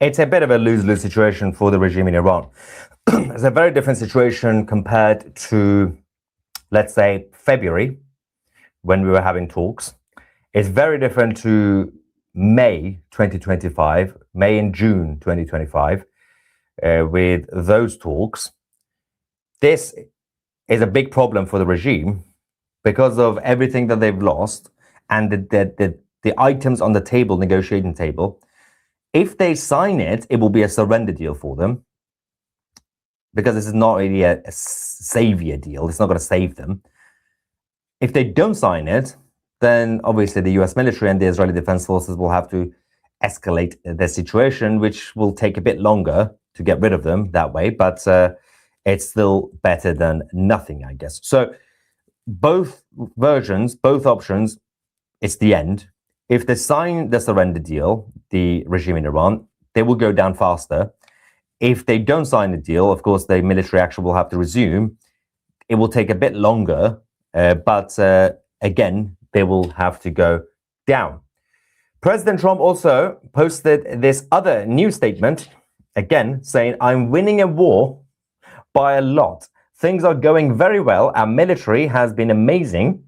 It's a bit of a lose-lose situation for the regime in Iran. It's a very different situation compared to, let's say, February, when we were having talks. It's very different to May 2025, May and June 2025, with those talks. This is a big problem for the regime because of everything that they've lost and the items on the table, negotiating table. If they sign it, it will be a surrender deal for them because this is not really a savior deal. It's not going to save them. If they don't sign it, then obviously the US military and the Israeli Defense Forces will have to escalate the situation, which will take a bit longer to get rid of them that way. But it's still better than nothing, I guess. So both versions, both options, it's the end. If they sign the surrender deal, the regime in Iran, they will go down faster. If they don't sign the deal, of course, the military action will have to resume. It will take a bit longer, but again, they will have to go down. President Trump also posted this other new statement, again, saying, I'm winning a war by a lot. Things are going very well. Our military has been amazing.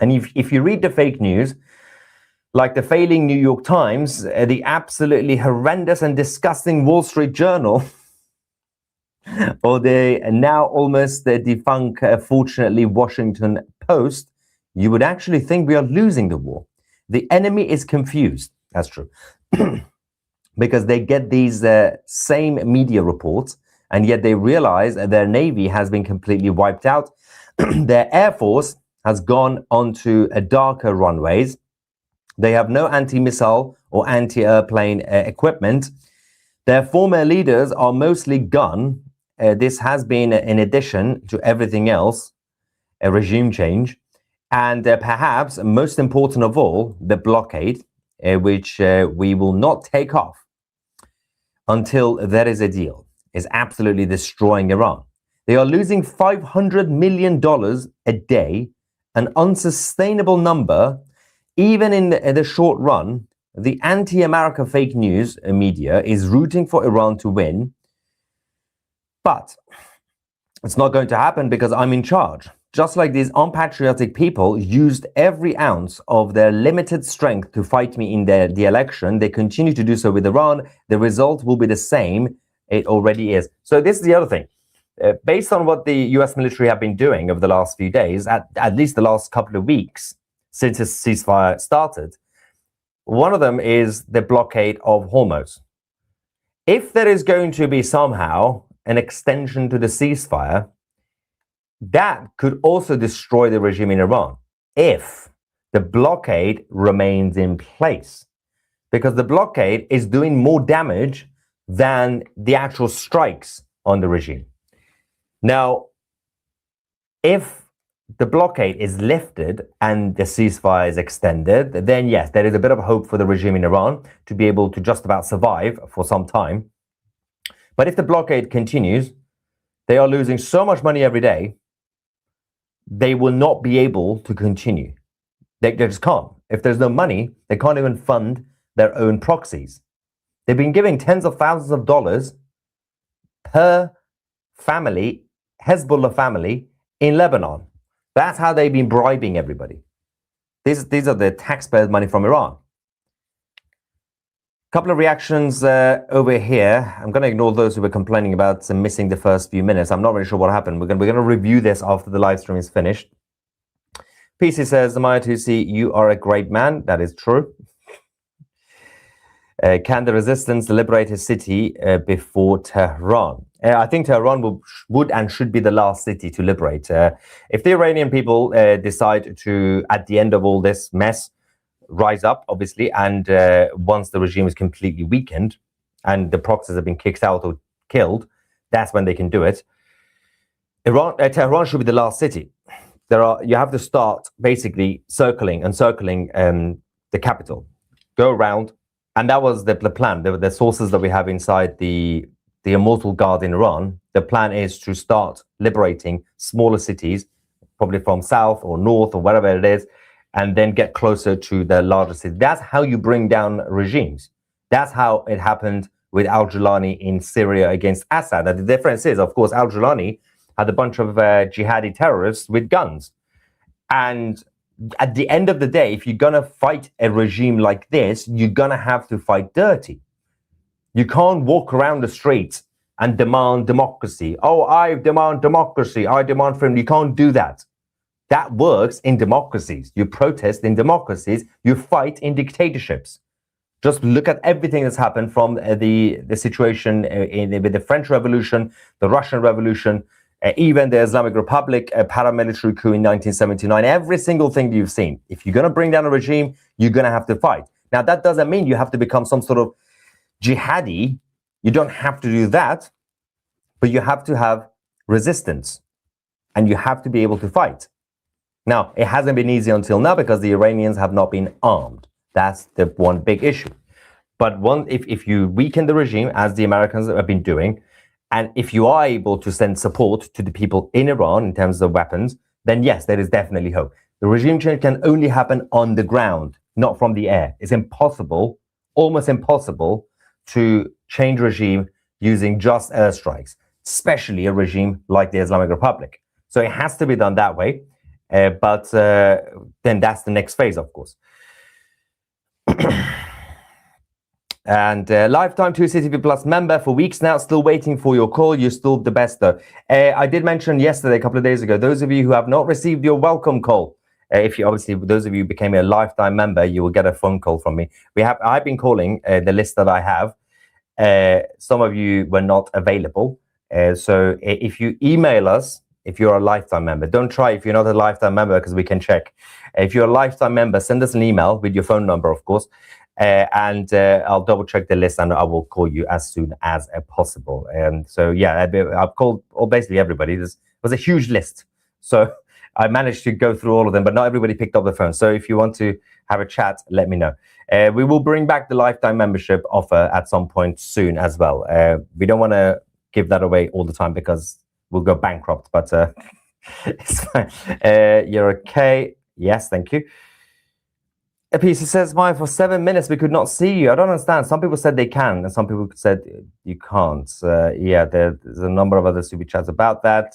And if you read the fake news, like the failing New York Times, the absolutely horrendous and disgusting Wall Street Journal, or the now almost defunct, fortunately, Washington Post, you would actually think we are losing the war. The enemy is confused. That's true. Because they get these same media reports, and yet they realize their Navy has been completely wiped out. Their Air Force has gone onto a darker runways. They have no anti-missile or anti-airplane equipment. Their former leaders are mostly gone. This has been, in addition to everything else, a regime change. And perhaps most important of all, the blockade, which we will not take off until there is a deal, is absolutely destroying Iran. They are losing $500 million a day, an unsustainable number. Even in the short run, the anti-America fake news media is rooting for Iran to win. But it's not going to happen because I'm in charge. Just like these unpatriotic people used every ounce of their limited strength to fight me in the election, they continue to do so with Iran. The result will be the same. It already is. So this is the other thing. Based on what the US military have been doing over the last few days, at least the last couple of weeks, since the ceasefire started, one of them is the blockade of Hormuz. If there is going to be somehow an extension to the ceasefire, that could also destroy the regime in Iran if the blockade remains in place, because the blockade is doing more damage than the actual strikes on the regime. Now, if the blockade is lifted and the ceasefire is extended, then yes, there is a bit of hope for the regime in Iran to be able to just about survive for some time. But if the blockade continues, they are losing so much money every day, they will not be able to continue. They just can't. If there's no money, they can't even fund their own proxies. They've been giving tens of thousands of dollars per family, Hezbollah family in Lebanon. That's how they've been bribing everybody. These are the taxpayers' money from Iran. Couple of reactions over here. I'm going to ignore those who were complaining about missing the first few minutes. I'm not really sure what happened. We're going to review this after the live stream is finished. PC says, Maya Tusi, you are a great man. That is true. Can the resistance liberate a city before Tehran? I think Tehran would and should be the last city to liberate. If the Iranian people decide to, at the end of all this mess, rise up, obviously, and once the regime is completely weakened and the proxies have been kicked out or killed, that's when they can do it. Tehran should be the last city. You have to start basically circling the capital, go around, and that was the plan. The sources that we have inside the Immortal Guard in Iran. The plan is to start liberating smaller cities, probably from south or north or wherever it is, and then get closer to the larger city. That's how you bring down regimes. That's how it happened with al-Jilani in Syria against Assad. Now, the difference is, of course, al-Jilani had a bunch of jihadi terrorists with guns. And at the end of the day, if you're going to fight a regime like this, you're going to have to fight dirty. You can't walk around the streets and demand democracy. Oh, I demand democracy. I demand freedom. You can't do that. That works in democracies. You protest in democracies. You fight in dictatorships. Just look at everything that's happened from the situation with the French Revolution, the Russian Revolution, even the Islamic Republic, a paramilitary coup in 1979. Every single thing you've seen. If you're going to bring down a regime, you're going to have to fight. Now, that doesn't mean you have to become some sort of jihadi. You don't have to do that, but you have to have resistance, and you have to be able to fight. Now, it hasn't been easy until now because the Iranians have not been armed. That's the one big issue. But if you weaken the regime, as the Americans have been doing, and if you are able to send support to the people in Iran in terms of weapons, then yes, there is definitely hope. The regime change can only happen on the ground, not from the air. It's impossible, almost impossible, to change regime using just airstrikes, especially a regime like the Islamic Republic. So it has to be done that way. But then that's the next phase, of course. And lifetime 2CTV Plus member for weeks now, still waiting for your call. You're still the best, though. I did mention yesterday, a couple of days ago, those of you who have not received your welcome call, if you obviously, those of you who became a lifetime member, you will get a phone call from me. I've been calling the list that I have. Some of you were not available. So if you email us, if you're a lifetime member. Don't try if you're not a lifetime member, because we can check. If you're a lifetime member, send us an email with your phone number, of course, and I'll double check the list and I will call you as soon as possible. So yeah, I've called basically everybody. It was a huge list. So I managed to go through all of them, but not everybody picked up the phone. So if you want to have a chat, let me know. We will bring back the lifetime membership offer at some point soon as well. We don't want to give that away all the time because we'll go bankrupt, but it's fine. You're okay. Yes, thank you. A piece says, Maya, for 7 minutes we could not see you. I don't understand. Some people said they can, and some people said you can't. Yeah, there's a number of other super chats about that.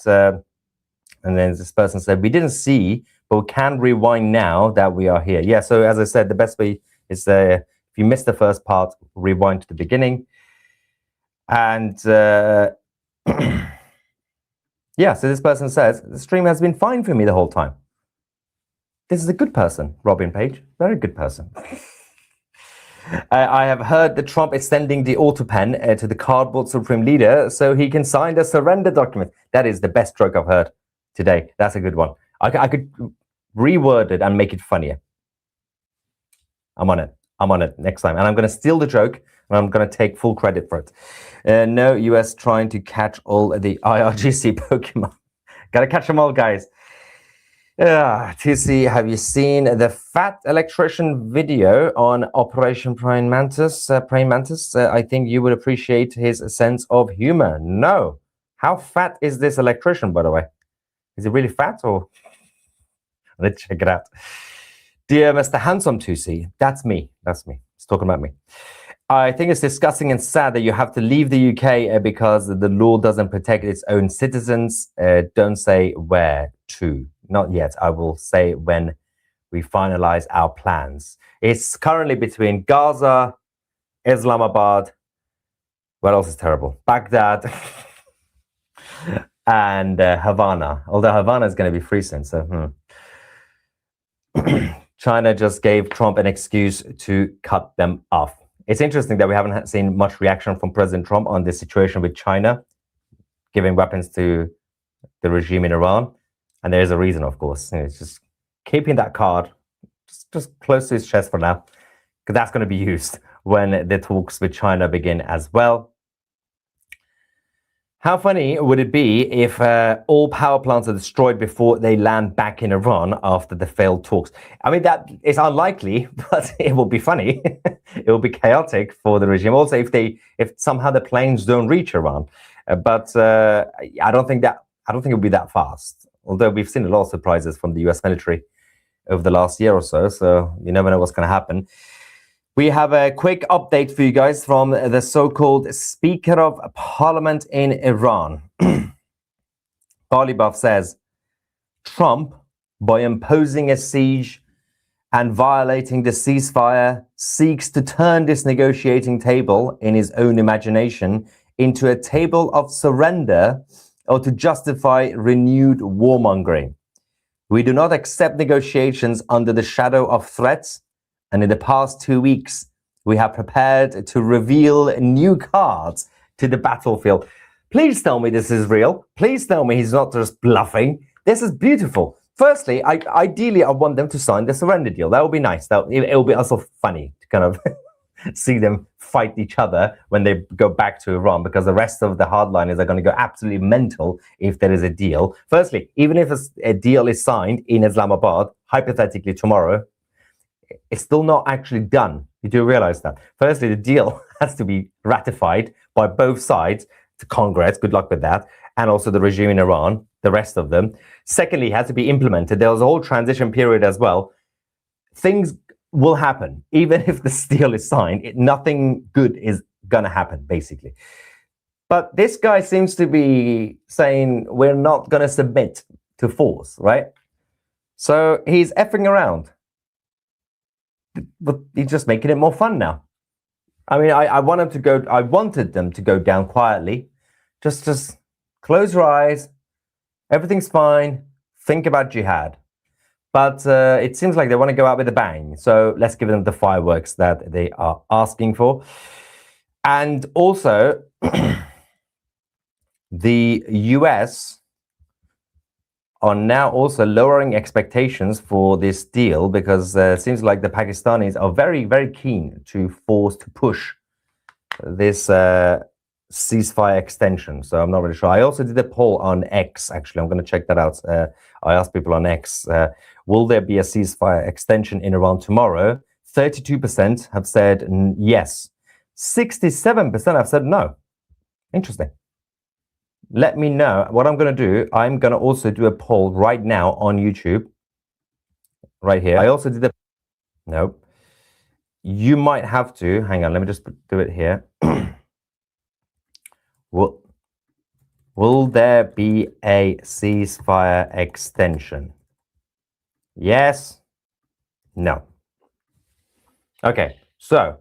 And then this person said, we didn't see, but we can rewind now that we are here. Yeah, so as I said, the best way is if you missed the first part, rewind to the beginning. And yeah, so this person says, the stream has been fine for me the whole time. This is a good person, Robin Page. Very good person. I have heard that Trump is sending the auto pen to the cardboard supreme leader so he can sign the surrender document. That is the best joke I've heard today. That's a good one. I could reword it and make it funnier. I'm on it. I'm on it next time. And I'm going to steal the joke and I'm going to take full credit for it. No, US trying to catch all the IRGC Pokemon. Got to catch them all, guys. TC, have you seen the fat electrician video on Operation Praying Mantis? I think you would appreciate his sense of humor. No. How fat is this electrician, by the way? Is it really fat or? Let's check it out. Dear Mr. Handsome 2C, that's me. That's me. It's talking about me. I think it's disgusting and sad that you have to leave the UK because the law doesn't protect its own citizens. Don't say where to. Not yet. I will say when we finalize our plans. It's currently between Gaza, Islamabad, what else is terrible? Baghdad, and Havana. Although Havana is going to be free soon, so China just gave Trump an excuse to cut them off. It's interesting that we haven't seen much reaction from President Trump on this situation with China, giving weapons to the regime in Iran. And there is a reason, of course. It's just keeping that card just close to his chest for now, because that's going to be used when the talks with China begin as well. How funny would it be if all power plants are destroyed before they land back in Iran after the failed talks? I mean, that is unlikely, but it will be funny. It will be chaotic for the regime. Also, if somehow the planes don't reach Iran, but I don't think it'll be that fast. Although we've seen a lot of surprises from the US military over the last year or so, so you never know what's going to happen. We have a quick update for you guys from the so-called Speaker of Parliament in Iran. Barleybuff says, Trump, by imposing a siege and violating the ceasefire, seeks to turn this negotiating table in his own imagination into a table of surrender or to justify renewed warmongering. We do not accept negotiations under the shadow of threats, and in the past 2 weeks, we have prepared to reveal new cards to the battlefield. Please tell me this is real. Please tell me he's not just bluffing. This is beautiful. Firstly, ideally, I want them to sign the surrender deal. That would be nice. It will be also funny to kind of see them fight each other when they go back to Iran, because the rest of the hardliners are going to go absolutely mental if there is a deal. Firstly, even if a deal is signed in Islamabad, hypothetically tomorrow, it's still not actually done. You do realize that. Firstly, the deal has to be ratified by both sides, to Congress, good luck with that, and also the regime in Iran, the rest of them. Secondly, it has to be implemented. There was a whole transition period as well. Things will happen. Even if the deal is signed, nothing good is going to happen, basically. But this guy seems to be saying we're not going to submit to force, right? So he's effing around. But he's just making it more fun now. I mean, I wanted them to go down quietly. Just close your eyes. Everything's fine. Think about jihad. But it seems like they want to go out with a bang. So let's give them the fireworks that they are asking for. And also, the US are now also lowering expectations for this deal because it seems like the Pakistanis are very, very keen to push this ceasefire extension. So I'm not really sure. I also did a poll on X, actually. I'm going to check that out. I asked people on X, will there be a ceasefire extension in Iran tomorrow? 32% have said yes. 67% have said no. Interesting. Let me know. What I'm going to do, I'm going to also do a poll right now on YouTube. Right here. I also did a... No. You might have to... Hang on, let me just do it here. Will there be a ceasefire extension? Yes? No. Okay, so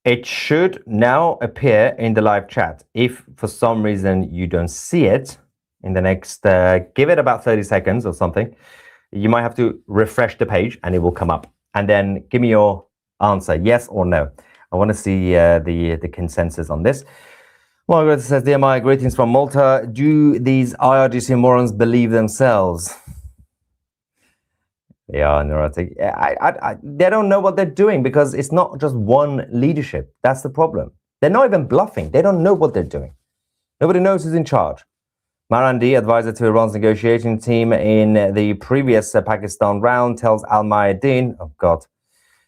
it should now appear in the live chat. If for some reason you don't see it in the next, give it about 30 seconds or something. You might have to refresh the page and it will come up. And then give me your answer, yes or no. I want to see the consensus on this. Margaret says, dear Maya, greetings from Malta. Do these IRGC morons believe themselves? Yeah, neurotic. They don't know what they're doing because it's not just one leadership. That's the problem. They're not even bluffing. They don't know what they're doing. Nobody knows who's in charge. Marandi, advisor to Iran's negotiating team in the previous Pakistan round, tells Al-Mayadeen, oh God,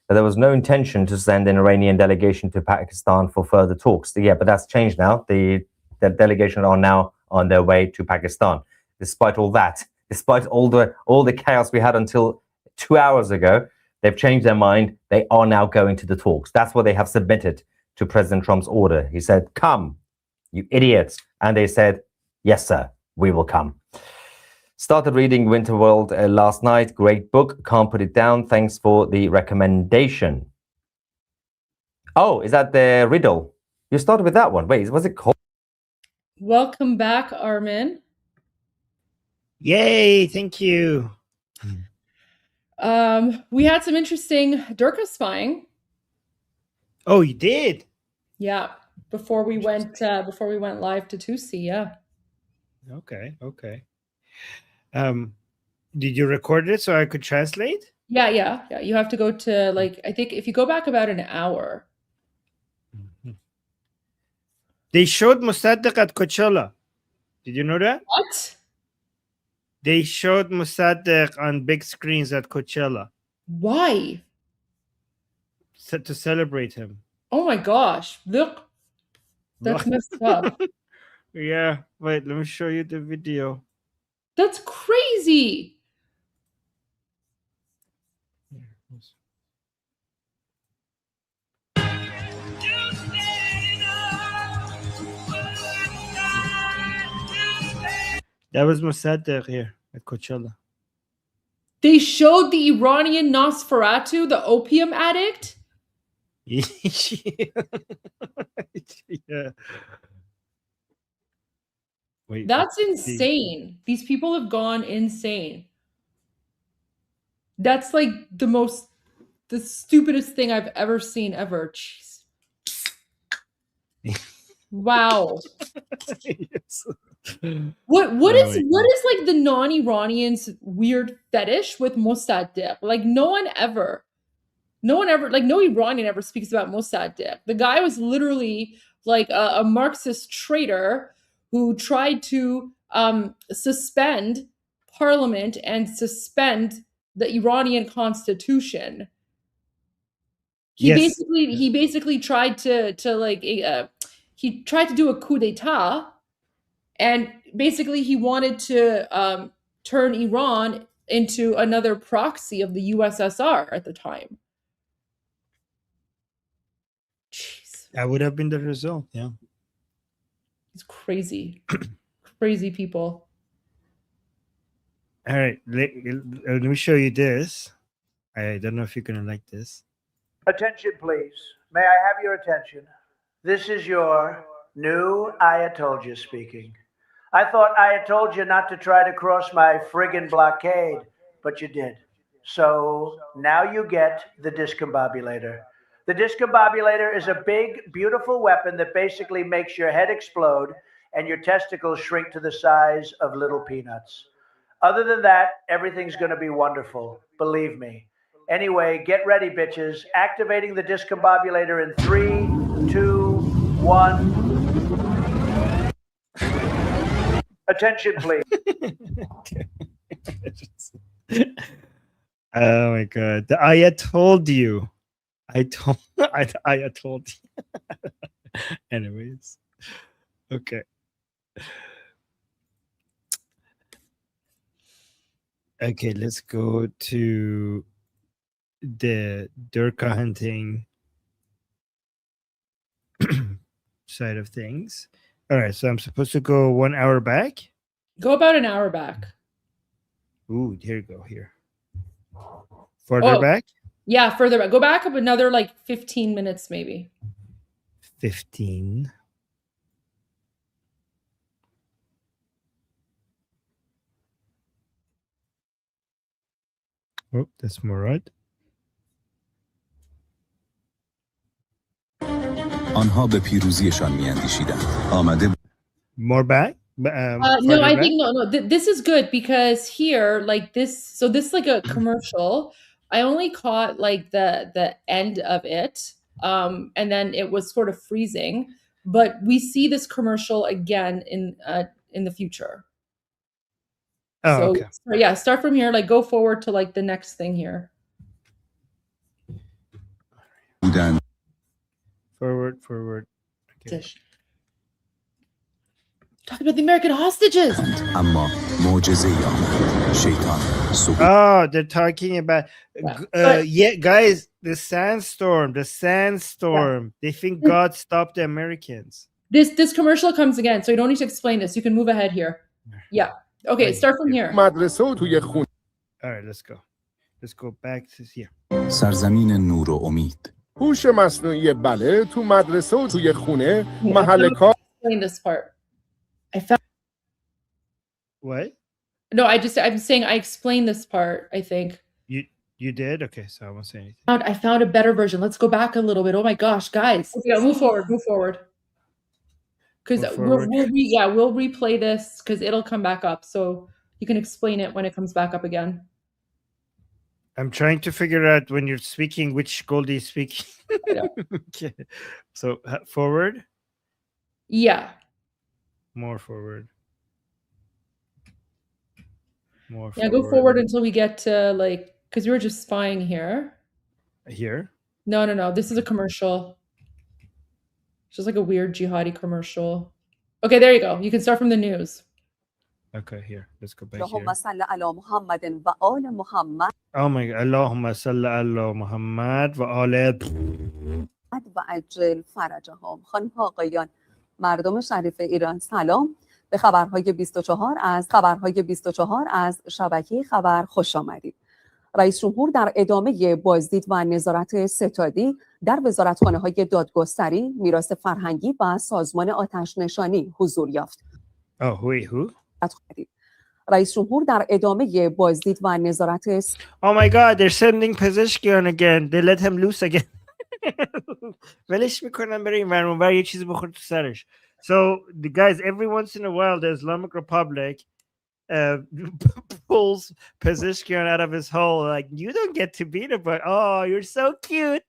that there was no intention to send an Iranian delegation to Pakistan for further talks. Yeah, but that's changed now. The delegation are now on their way to Pakistan. Despite all that, despite all the chaos we had until 2 hours ago, they've changed their mind. They are now going to the talks. That's what they have submitted to President Trump's order. He said, come, you idiots. And they said, yes, sir, we will come. Started reading Winterworld last night. Great book. Can't put it down. Thanks for the recommendation. Oh, is that the riddle? You started with that one. Wait, what's it called? Welcome back, Armin. Yay, thank you. We had some interesting Durka spying. Oh, you did? Yeah, before we went live to Tusi, yeah. Okay. Did you record it so I could translate? Yeah. You have to go to, like, I think if you go back about an hour. They showed Mossadegh at Coachella. Did you know that? What? They showed Mossadegh on big screens at Coachella. Why? To celebrate him. Oh my gosh. Look. That's messed up. Yeah. Wait, let me show you the video. That's crazy. That was Mossadegh here at Coachella. They showed the Iranian Nosferatu, the opium addict? Yeah. Wait, that's insane. These people have gone insane. That's like the stupidest thing I've ever seen ever. Jeez. Wow. Yes. What is like the non-Iranians' weird fetish with Mossadegh? Like no one ever, like no Iranian ever speaks about Mossadegh. The guy was literally like a Marxist traitor who tried to suspend parliament and suspend the Iranian constitution. He basically tried to he tried to do a coup d'etat, and basically he wanted to turn Iran into another proxy of the USSR at the time. Jeez. That would have been the result, yeah. It's crazy. Crazy people. All right, let me show you this. I don't know if you're going to like this. Attention, please. May I have your attention? This is your new Ayatollah speaking. I thought I had told you not to try to cross my friggin' blockade, but you did. So now you get the discombobulator. The discombobulator is a big, beautiful weapon that basically makes your head explode and your testicles shrink to the size of little peanuts. Other than that, everything's going to be wonderful. Believe me. Anyway, get ready, bitches. Activating the discombobulator in 3, 2, 1. Attention, please. Oh my god. I told you. I told you. Anyways. Okay. Okay, let's go to the Durkha hunting side of things. All right, so I'm supposed to go 1 hour back. Go about an hour back. Ooh, here you go. Here. Further back? Yeah, further back. Go back up another like 15 minutes, maybe. 15. Oh, that's more right. آنها به پیروزیشان می‌اندیشیدند. آمده More back? No, further I back? think no. This is good because here, like this, so this is like a commercial. I only caught like the end of it, and then it was sort of freezing. But we see this commercial again in the future. Oh, So okay. yeah, start from here. Like go forward to like the next thing here. Forward. Okay. Talk about the American hostages. اما معجزه‌ای آمد. شیطان سقوط. Oh, they're talking about yeah, guys, the sandstorm. They think God stopped the Americans. This commercial comes again, so you don't need to explain this. You can move ahead here. Yeah. Okay, start from here. مدرسه All right, let's go back to here. سرزمین نور و امید. هوش مصنوعی بله تو مدرسه و توی خونه محل کار. Explain this part. I found. What? No, I'm saying I explained this part. I think You did? Okay, so I won't say anything. I found a better version. Let's go back a little bit. Oh my gosh, guys! Yeah, move forward. Because we'll replay this because it'll come back up. So you can explain it when it comes back up again. I'm trying to figure out when you're speaking which Goldie is speaking. Okay. So forward. Yeah. More forward. Yeah, go forward until we get to like, because we were just spying here. Here? No. This is a commercial. It's just like a weird jihadi commercial. Okay, there you go. You can start from the news. Okay, here. Let's go back اللهم here. صل علی محمد و آل محمد. Oh my God. اللهم صل علی محمد و آل و عجل فرجهم. خانم ها آقایان، مردم شریف ایران، سلام. به خبرهای 24 از شبکه خبر خوش آمدید. رئیس جمهور در ادامه بازدید و نظارت ستادی در وزارتخانه‌های دادگستری، میراث فرهنگی و سازمان آتش‌نشانی حضور یافت. Oh, wait, who? رئیس جمهور در ادامه بازدید و نظارت Oh my God, they're sending Pezeshkian again. They let him loose again. ولش میکنن برای این ورمون یه چیزی بخور تو سرش. So the guys, every once in a while, the Islamic Republic pulls Pezeshkian out of his hole. Like, you don't get to beat him, but oh, you're so cute.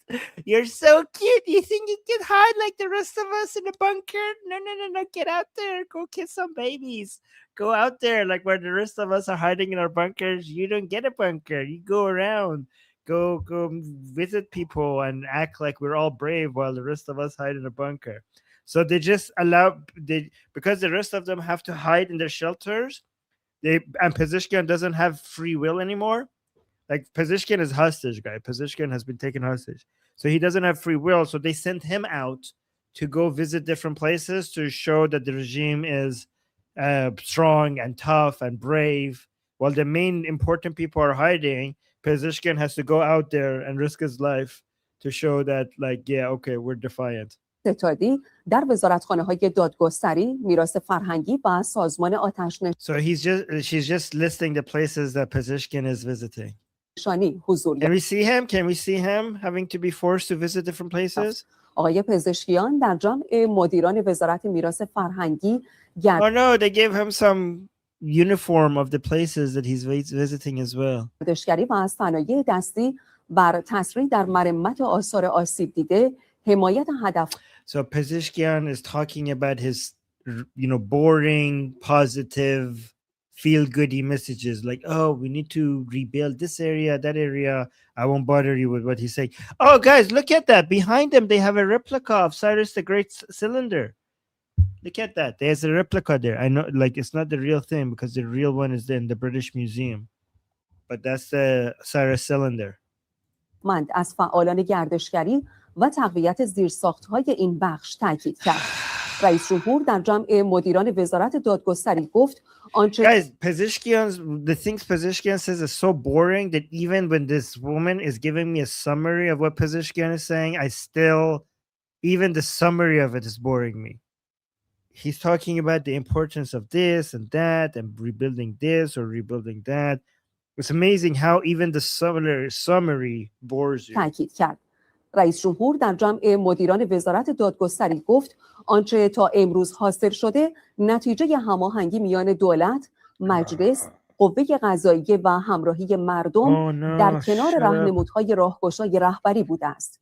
You're so cute. You think you can hide like the rest of us in a bunker? No. Get out there. Go kiss some babies. Go out there like where the rest of us are hiding in our bunkers. You don't get a bunker. You go around. Go visit people and act like we're all brave while the rest of us hide in a bunker. So they just because the rest of them have to hide in their shelters. And Pezeshkian doesn't have free will anymore. Like Pezeshkian is hostage, guy. Pezeshkian has been taken hostage, so he doesn't have free will. So they sent him out to go visit different places to show that the regime is strong and tough and brave, while the main important people are hiding. Pezeshkian has to go out there and risk his life to show that, like, yeah, okay, we're defiant. ستادی در وزارتخانه‌های دادگستری، میراث فرهنگی و سازمان آتش‌نشانی So she's just listing the places that Pezeshkian is visiting. حضور Can we see him? Can we see him having to be forced to visit different places? آقای پزشکیان در جمع مدیران وزارت میراث فرهنگی Oh no, they gave him some uniform of the places that he's visiting as well. گردشگری و از صنایع دستی بر تسریع در مرمت آثار آسیب دیده حمایت هدف. So Pezeshkian is talking about his, boring, positive, feel-goody messages like, oh, we need to rebuild this area, that area. I won't bother you with what he's saying. Oh, guys, look at that. Behind them, they have a replica of Cyrus the Great's cylinder. Look at that. There's a replica there. I know, like, it's not the real thing because the real one is in the British Museum. But that's the Cyrus cylinder. مند از فعالان گردشگری و تقویت زیرساخت‌های این بخش تاکید کرد. رئیس جمهور در جمع مدیران وزارت دادگستری گفت آنچه Guys, the things Pezeshkian says is so boring that even when this woman is giving me a summary of what Pezeshkian is saying, even the summary of it is boring me. He's talking about the importance of this and that and rebuilding this or rebuilding that. It's amazing how even the summary bores you. تاکید کرد. رئیس جمهور در جمع مدیران وزارت دادگستری گفت آنچه تا امروز حاصل شده نتیجه هماهنگی میان دولت، مجلس، قوه قضاییه و همراهی مردم در کنار راهنمودهای راهگشای رهبری بوده است.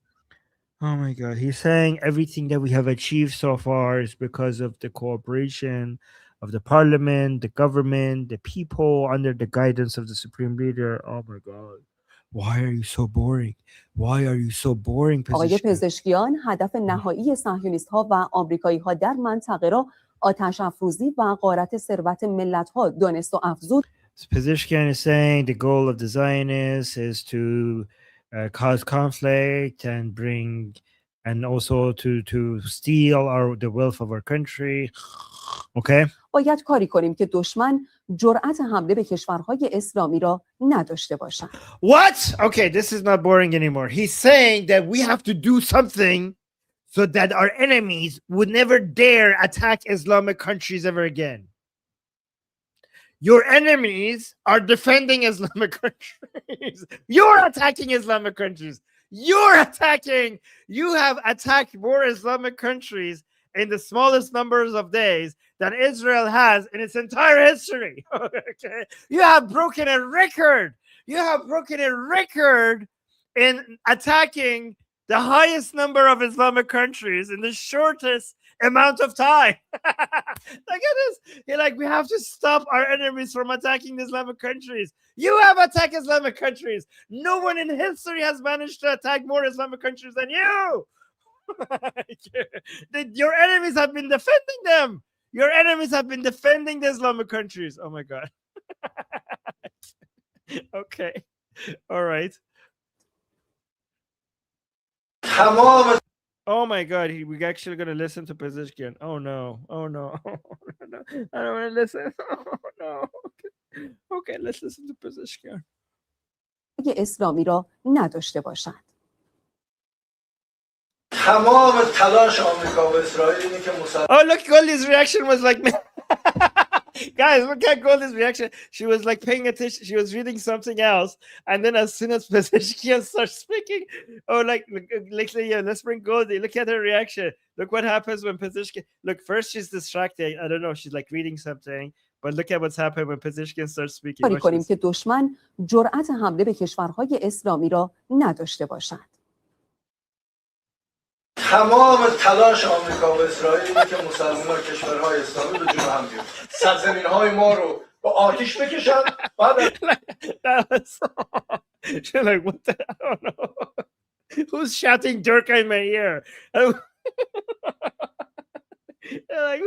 Oh my God, he's saying everything that we have achieved so far is because of the cooperation of the parliament, the government, the people under the guidance of the supreme leader. Oh my God. Why are you so boring? Why are you so boring? آقای پزشکیان هدف نهایی صهیونیست‌ها و آمریکایی‌ها در منطقه را آتش افروزی و غارت ثروت ملت‌ها دانست و افزود. Pezeshkian is saying the goal of the Zionists is to cause conflict and also to steal the wealth of our country. Okay. باید کاری کنیم که دشمن جرأت حمله به کشورهای اسلامی را نداشته باشد. What? Okay, this is not boring anymore. He's saying that we have to do something so that our enemies would never dare attack Islamic countries ever again. Your enemies are defending Islamic countries. You're attacking Islamic countries. You have attacked more Islamic countries in the smallest numbers of days than Israel has in its entire history. Okay? You have broken a record. You have broken a record in attacking the highest number of Islamic countries in the shortest amount of time. Look at this. You're like, we have to stop our enemies from attacking the Islamic countries. You have attacked Islamic countries. No one in history has managed to attack more Islamic countries than you. Your enemies have been defending them. Your enemies have been defending the Islamic countries. Oh my God. Okay. All right. Oh my God. We're actually going to listen to Pezeshkian. Oh no. Oh no. I don't want to listen. Oh no. Okay, let's listen to Pezeshkian. اسلامی را نداشته باشد. تمام تلاش آمریکا و اسرائیل اینه که Oh, look, Goldie's reaction was like, guys, look at Goldie's reaction. She was like paying attention. She was reading something else. And then as soon as Pezeshkian starts speaking, let's bring Goldie. Look at her reaction. Look what happens when Pezeshkian, first she's distracted. I don't know. She's like reading something. But look at what's happened when Pezeshkian starts speaking. کاری کنیم که دشمن جرأت حمله به کشورهای اسلامی را نداشته باشد. تمام تلاش آمریکا و اسرائیل اینه که مسلمان‌ها کشورهای اسلامی به جلو هم بیان. سرزمین‌های ما رو با آتش بکشن. She's like, what the? I don't know. Who's shouting Durka in my ear? Like,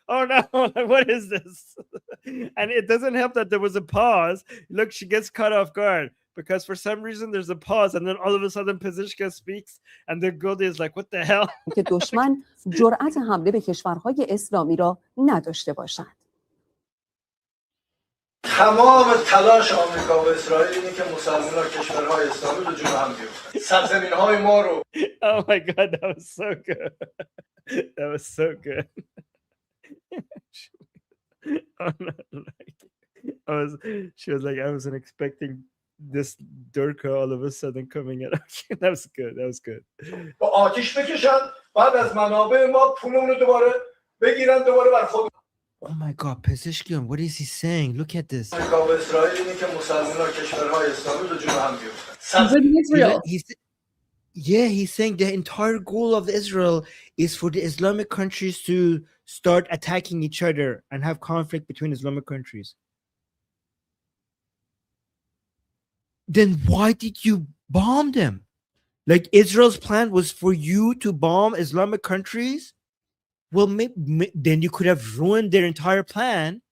oh no, what is this? And it doesn't help that there was a pause. Look, she gets caught off guard because for some reason there's a pause and then all of a sudden Pezeshkian speaks and then Goldie is like, what the hell? که دشمن جرأت حمله به کشورهای اسلامی را نداشته باشد. تمام تلاش آمریکا و اسرائیل اینه که مسلمان‌ها کشورهای اسلامی به جلو هم بیفتن. سرزمین‌های ما رو. Oh my God, that was so good. That was so good. She was like, I wasn't expecting this Durka all of a sudden coming out. That was good. That was good. با آتش بکشن بعد از منابع ما پولمون رو دوباره بگیرن دوباره بر خود. Oh my God, Pezeshkian, what is he saying? Look at this. آمریکا و اسرائیل اینه که مسلمان‌ها کشورهای اسلامی رو جلو هم بیفتن. He's in Israel. Yeah, he's saying the entire goal of Israel is for the Islamic countries to start attacking each other and have conflict between Islamic countries. Then why did you bomb them? Like Israel's plan was for you to bomb Islamic countries? Well, then you could have ruined their entire plan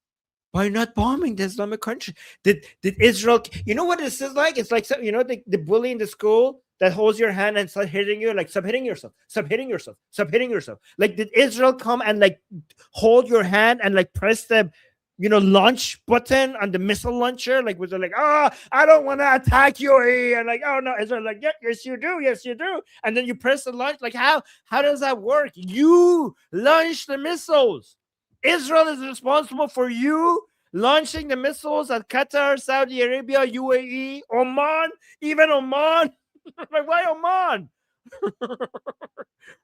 by not bombing the Islamic country. Did Israel, you know what this is like? It's like, you know, the bully in the school that holds your hand and start hitting you, like stop hitting yourself, stop hitting yourself, stop hitting yourself. Like, did Israel come and like hold your hand and like press the, you know, launch button on the missile launcher? Like, was it like, oh, I don't want to attack UAE? And like, oh no, Israel like, yeah, yes you do, yes you do. And then you press the launch. Like, how does that work? You launch the missiles. Israel is responsible for you launching the missiles at Qatar, Saudi Arabia, UAE, Oman, even Oman. Like, why Oman?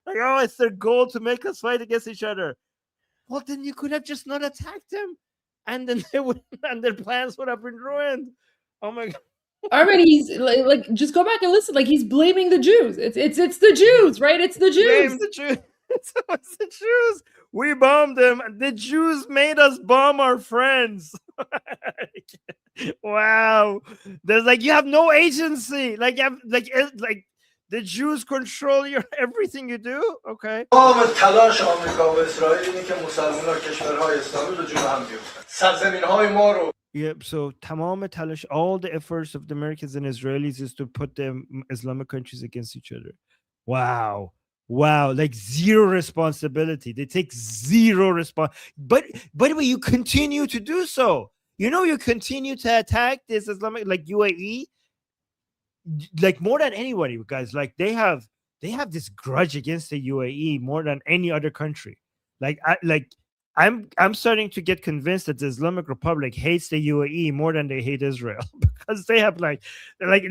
Like, oh, it's their goal to make us fight against each other. Well, then you could have just not attacked them, and then they would, and their plans would have been ruined. Oh my God. Armin, he's like, just go back and listen. Like, he's blaming the Jews. It's the Jews, right? It's the Jews. Blame the Jews. It's the Jews. We bombed them. The Jews made us bomb our friends. Wow. There's like, you have no agency. Like, you have like the Jews control your everything you do. Okay. تلاش آمریکا و اسرائیل اینه که مسلمان‌ها کشورهای اسلامی رو جلو هم بیفتن. سرزمین‌های ما رو Yep. So tamam talish, all the efforts of the Americans and Israelis is to put the Islamic countries against each other. Wow. Wow, like zero responsibility. They take zero response. But by the way, you continue to do so. You know, you continue to attack this Islamic, like UAE, like more than anybody, guys. Like they have this grudge against the UAE more than any other country. I'm starting to get convinced that the Islamic Republic hates the UAE more than they hate Israel, because they have like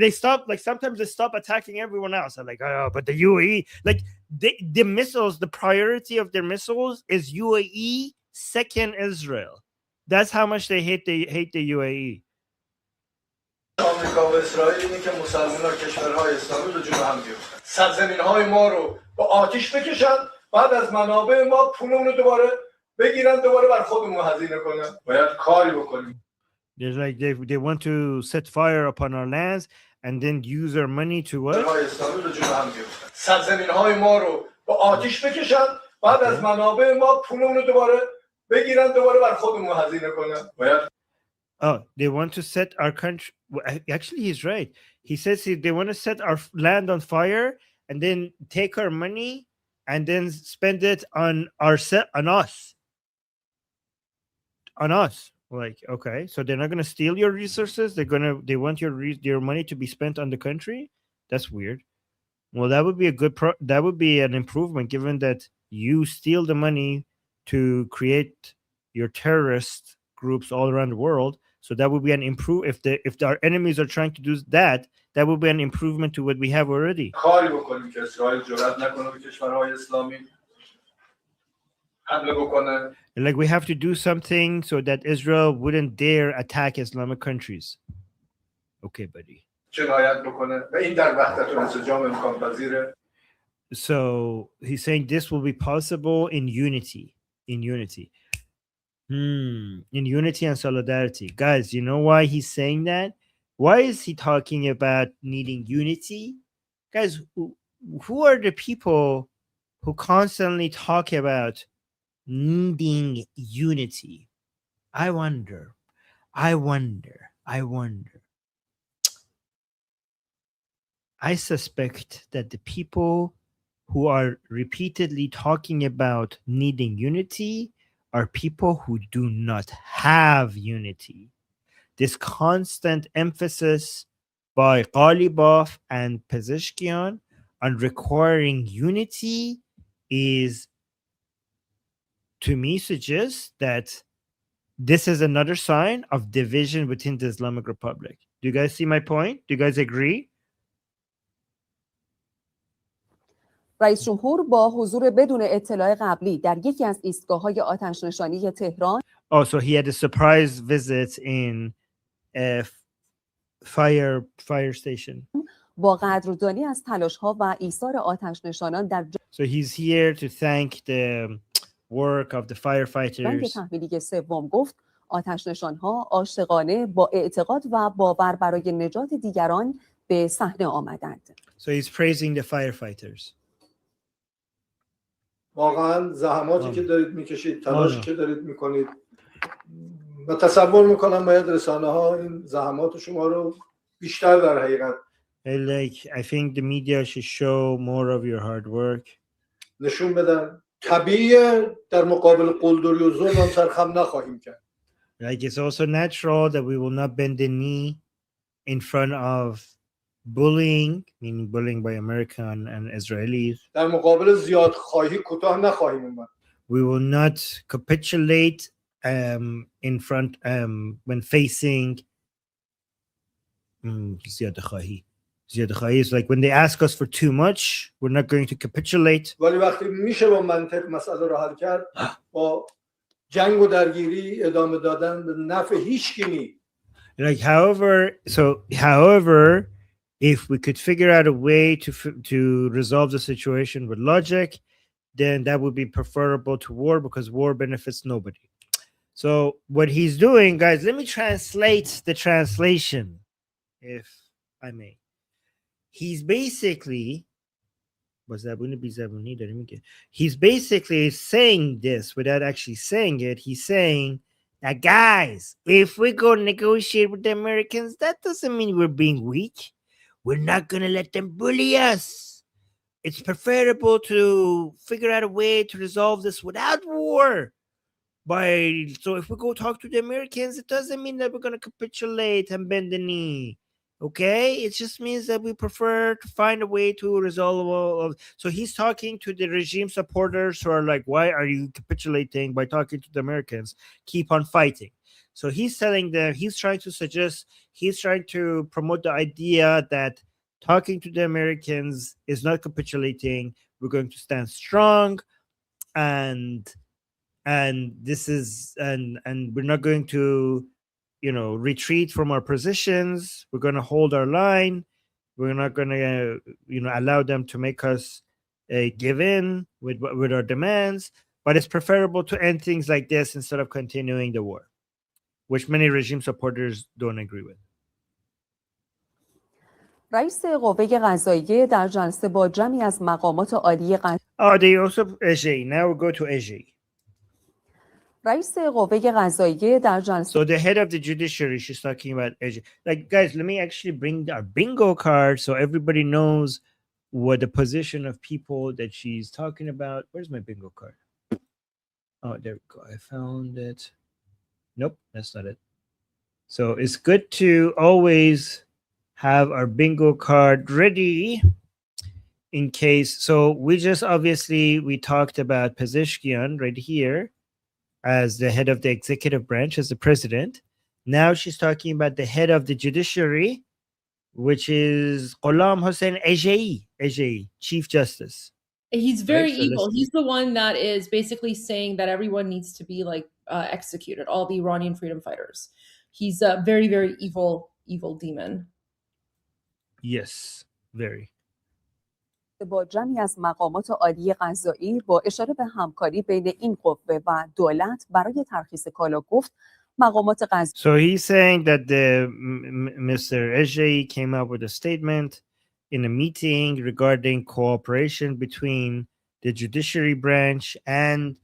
they stop, like sometimes they stop attacking everyone else. I'm like, oh, but the UAE, like the missiles, the priority of their missiles is UAE, second Israel. That's how much they hate the UAE. آمریکا و اسرائیل اینه که مسلمان‌ها کشورهای اسلامی رو جلو هم بیفتن. سرزمین‌های ما رو با آتش بکشن، بعد از منابع ما پولمون رو دوباره بگیرن، دوباره بر خودمون هزینه کنن. باید کاری بکنیم. There's like they want to set fire upon our lands and then use our money to what? اسلامی رو جلو هم بیفتن. سرزمین‌های ما رو با آتش بکشن، بعد از منابع ما پولمون رو دوباره بگیرن، دوباره بر خودمون هزینه کنن. باید Oh, they want to set our country. Actually, he's right. He says they want to set our land on fire and then take our money and then spend it on us. On us. Like, okay, so they're not going to steal your resources. They want your money to be spent on the country. That's weird. Well, that would be that would be an improvement, given that you steal the money to create your terrorist groups all around the world. So that would be an if our enemies are trying to do that, that would be an improvement to what we have already. کاری بکنیم که اسرائیل جرأت نکنه به کشورهای اسلامی حمله بکنه. Like, we have to do something so that Israel wouldn't dare attack Islamic countries. Okay, buddy. جنایت بکنه و این در وحدت و انسجام امکان پذیره. So he's saying this will be possible in unity. In unity. In unity and solidarity. Guys, you know why he's saying that? Why is he talking about needing unity? Guys, who are the people who constantly talk about needing unity? I wonder. I suspect that the people who are repeatedly talking about needing unity are people who do not have unity. This constant emphasis by Ghalibaf and Pezeshkian on requiring unity is, to me, suggests that this is another sign of division within the Islamic Republic. Do you guys see my point? Do you guys agree? رئیس جمهور با حضور بدون اطلاع قبلی در یکی از ایستگاه‌های آتش‌نشانی تهران Oh, so he had a surprise visit in a fire station. با قدردانی از تلاش‌ها و ایثار آتش‌نشانان در So he's here to thank the work of the جنگ firefighters. تحویلی سوم گفت آتش‌نشان‌ها عاشقانه با اعتقاد و باور برای نجات دیگران به صحنه آمدند. So he's praising the firefighters. واقعا زحماتی که دارید میکشید، تلاشی که دارید میکنید و تصور میکنم باید رسانه ها این زحمات شما رو بیشتر در حقیقت I think the media should show more of your hard work. نشون بدن. طبیعیه در مقابل قلدری و ظلم هم سرخم نخواهیم کرد. Like it's also natural that we will not bend the knee in front of bullying, meaning bullying by American and Israelis. در مقابل زیاد خواهی کوتاه نخواهیم اومد. We will not capitulate in front when facing زیاد خواهی. زیاد خواهی is like when they ask us for too much, we're not going to capitulate. ولی وقتی میشه با منطق مسئله رو حل کرد، با جنگ و درگیری ادامه دادن به نفع هیچ کی نی. Like however, if we could figure out a way to resolve the situation with logic, then that would be preferable to war because war benefits nobody. So what he's doing, guys, let me translate the translation, if I may. He's basically he's basically saying this without actually saying it. He's saying that, guys, if we go negotiate with the Americans, that doesn't mean we're being weak. We're not going to let them bully us. It's preferable to figure out a way to resolve this without war. So if we go talk to the Americans, it doesn't mean that we're going to capitulate and bend the knee. Okay? It just means that we prefer to find a way to resolve all of. So he's talking to the regime supporters who are like, why are you capitulating by talking to the Americans? Keep on fighting. So he's telling them, he's trying to promote the idea that talking to the Americans is not capitulating. We're going to stand strong, and this is and we're not going to retreat from our positions. We're going to hold our line. We're not going to allow them to make us give in with our demands. But it's preferable to end things like this instead of continuing the war, which many regime supporters don't agree with. رئیس قوه قضاییه در جلسه با جمعی از مقامات عالی They also EJ. Now we go to EJ. رئیس قوه قضاییه در جلسه So the head of the judiciary, she's talking about EJ. Like, guys, let me actually bring our bingo card so everybody knows what the position of people that she's talking about. Where's my bingo card? Oh, there we go. I found it. Nope, that's not it. So it's good to always have our bingo card ready in case. So we talked about Pezeshkian right here as the head of the executive branch, as the president. Now she's talking about the head of the judiciary, which is Ghulam Hossein Ejei, Chief Justice. He's very evil. He's the one that is basically saying that everyone needs to be executed, all the Iranian freedom fighters. He's a very, very evil demon. Yes, very. با جمعی از مقامات عالی قضایی با اشاره به همکاری بین این قوه و دولت برای ترخیص کالا گفت مقامات قضایی. So he's saying that Mr. Ejei came up with a statement in a meeting regarding cooperation between the judiciary branch and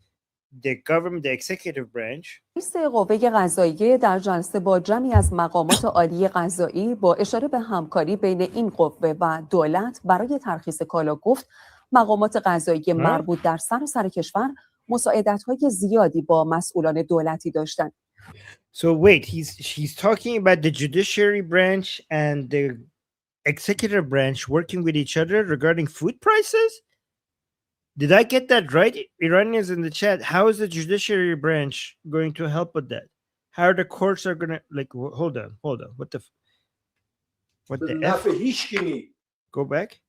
the government, the executive branch. رئیس قوه قضاییه در جلسه با جمعی از مقامات عالی قضایی با اشاره به همکاری بین این قوه و دولت برای ترخیص کالا گفت مقامات قضایی مربوط در سراسر کشور مساعدت‌های زیادی با مسئولان دولتی داشتند. So wait, he's talking about the judiciary branch and the executive branch working with each other regarding food prices? Did I get that right? Iranians in the chat, how is the judiciary branch going to help with that? How are the courts are going to, hold on. What the F? Go back.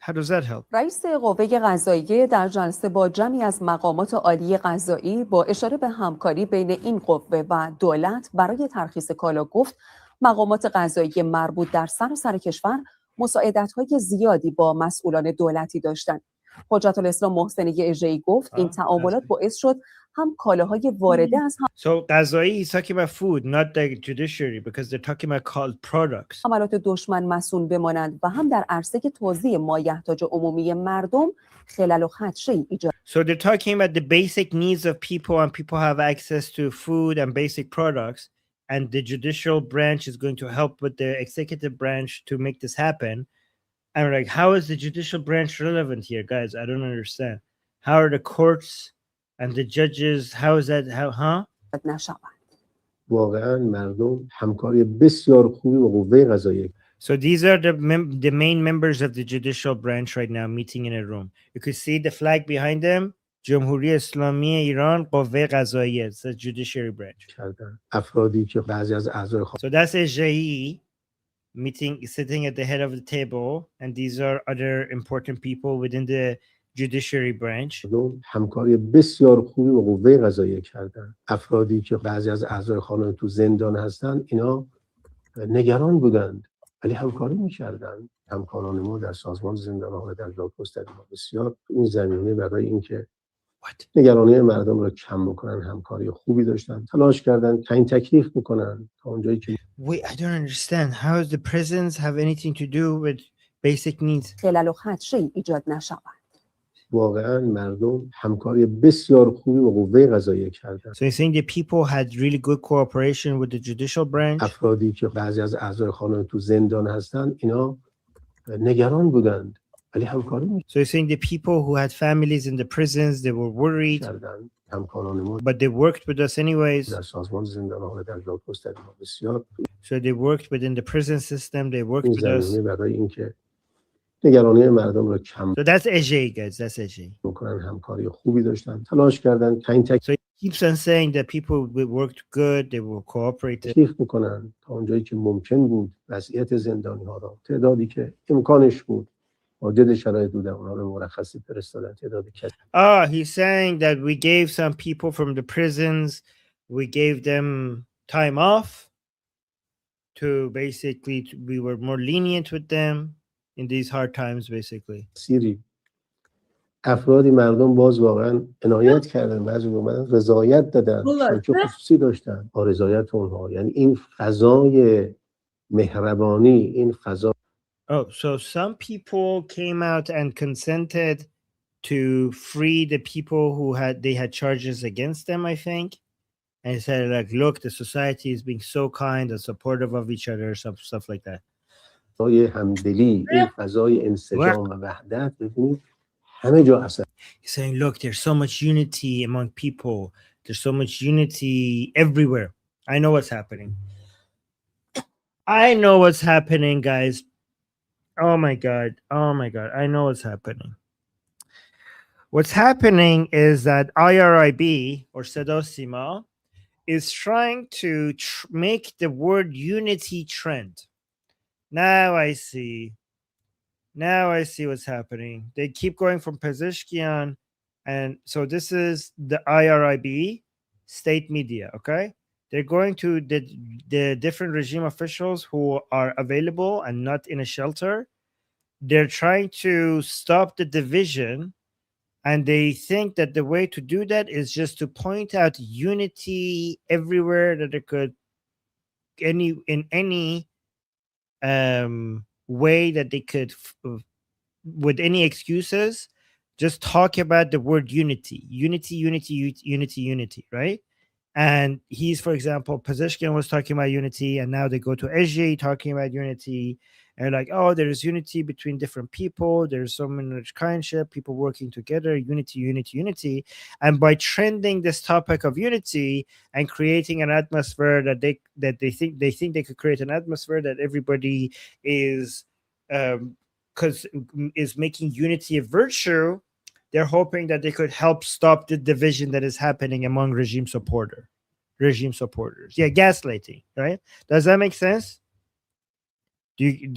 How does that help? رئیس قوه قضاییه در جلسه با جمعی از مقامات عالی قضایی با اشاره به همکاری بین این قوه و دولت برای ترخیص کالا گفت مقامات قضایی مربوط در سراسر کشور مساعدت‌های زیادی با مسئولان دولتی داشتند. حجت الاسلام محسنی اژه‌ای گفت این تعاملات باعث شد هم کالاهای وارده از So قضایی he's talking about food, not the judiciary, because they're talking about called products. حملات دشمن مسئول بمانند و هم در عرصه توزیع مایحتاج عمومی مردم خلل و خدشه‌ای ایجاد. So they're talking about the basic needs of people, and people have access to food and basic products, and the judicial branch is going to help with the executive branch to make this happen. And we're like, how is the judicial branch relevant here, guys? I don't understand. How are the courts and the judges? How is that? How? واقعا مردم همکاری بسیار خوبی با قوه قضاییه. So these are the main members of the judicial branch right now meeting in a room. You could see the flag behind them. جمهوری اسلامی ایران قوه قضاییه. It's the judiciary branch. افرادی که بعضی از اعضای So that's a JE meeting, sitting at the head of the table, and these are other important people within the judiciary branch. همکاری بسیار خوبی با قوه قضاییه کردن. افرادی که بعضی از اعضای خانه تو زندان هستن اینا نگران بودند ولی همکاری می‌کردن. همکاران ما در سازمان زندان‌ها و در دادگستری بسیار این زمینه برای اینکه نگرانی مردم رو کم بکنن همکاری خوبی داشتن. تلاش کردن تعیین تکلیف میکنن تا اونجایی که Wait, I don't understand. How does the prisons have anything to do with basic needs? خلل و خدشه‌ای ایجاد نشود. واقعا مردم همکاری بسیار خوبی با قوه قضاییه کردن. So you're saying the people had really good cooperation with the judicial branch? افرادی که بعضی از اعضای خانه تو زندان هستن اینا نگران بودند ولی همکاری می‌کردن. So you're saying the people who had families in the prisons, they were worried, همکاران ما but they worked with us anyways. در سازمان زندان‌ها و در دادگستری بسیار So they worked within the prison system, they worked with us. زمینه برای اینکه نگرانی مردم رو کم So that's AJ, guys, that's AJ. بکنن همکاری خوبی داشتن. تلاش کردن تعیین So he keeps on saying that people worked good, they were cooperative. تکلیف میکنن تا اونجایی که ممکن بود وضعیت زندانی‌ها را تعدادی که امکانش بود واجد شرایط بودن اونها رو مرخصی فرستادن تعدادی کسی. He's saying that we gave some people from the prisons, we gave them time off to basically we were more lenient with them in these hard times basically. سیری افرادی مردم باز واقعا عنایت کردن بعضی اومدن رضایت دادن که خصوصی داشتن با رضایت اونها یعنی این فضای مهربانی این فضا Oh, so some people came out and consented to free the people who had charges against them, I think. And said like, look, the society is being so kind and supportive of each other, stuff like that. فضای همدلی این فضای انسجام و وحدت ببینید همه جا اثر. He's saying, look, there's so much unity among people. There's so much unity everywhere. I know what's happening. I know what's happening, guys. Oh my God. Oh my God. I know what's happening. What's happening is that IRIB or Seda Sima is trying to make the word unity trend. Now I see. Now I see what's happening. They keep going from Pezeshkian. And so this is the IRIB state media, okay? They're going to the different regime officials who are available and not in a shelter. They're trying to stop the division. And they think that the way to do that is just to point out unity everywhere that it could, in any way that they could, with any excuses, just talk about the word unity, right? And he's, for example, Pezeshkian was talking about unity, and now they go to Ejei talking about unity, and like, oh, there's unity between different people, there's so much kindship, people working together, unity. And by trending this topic of unity and creating an atmosphere that they think they could create an atmosphere that everybody is is making unity a virtue, they're hoping that they could help stop the division that is happening among regime supporters. Yeah, gaslighting, right? Does that make sense?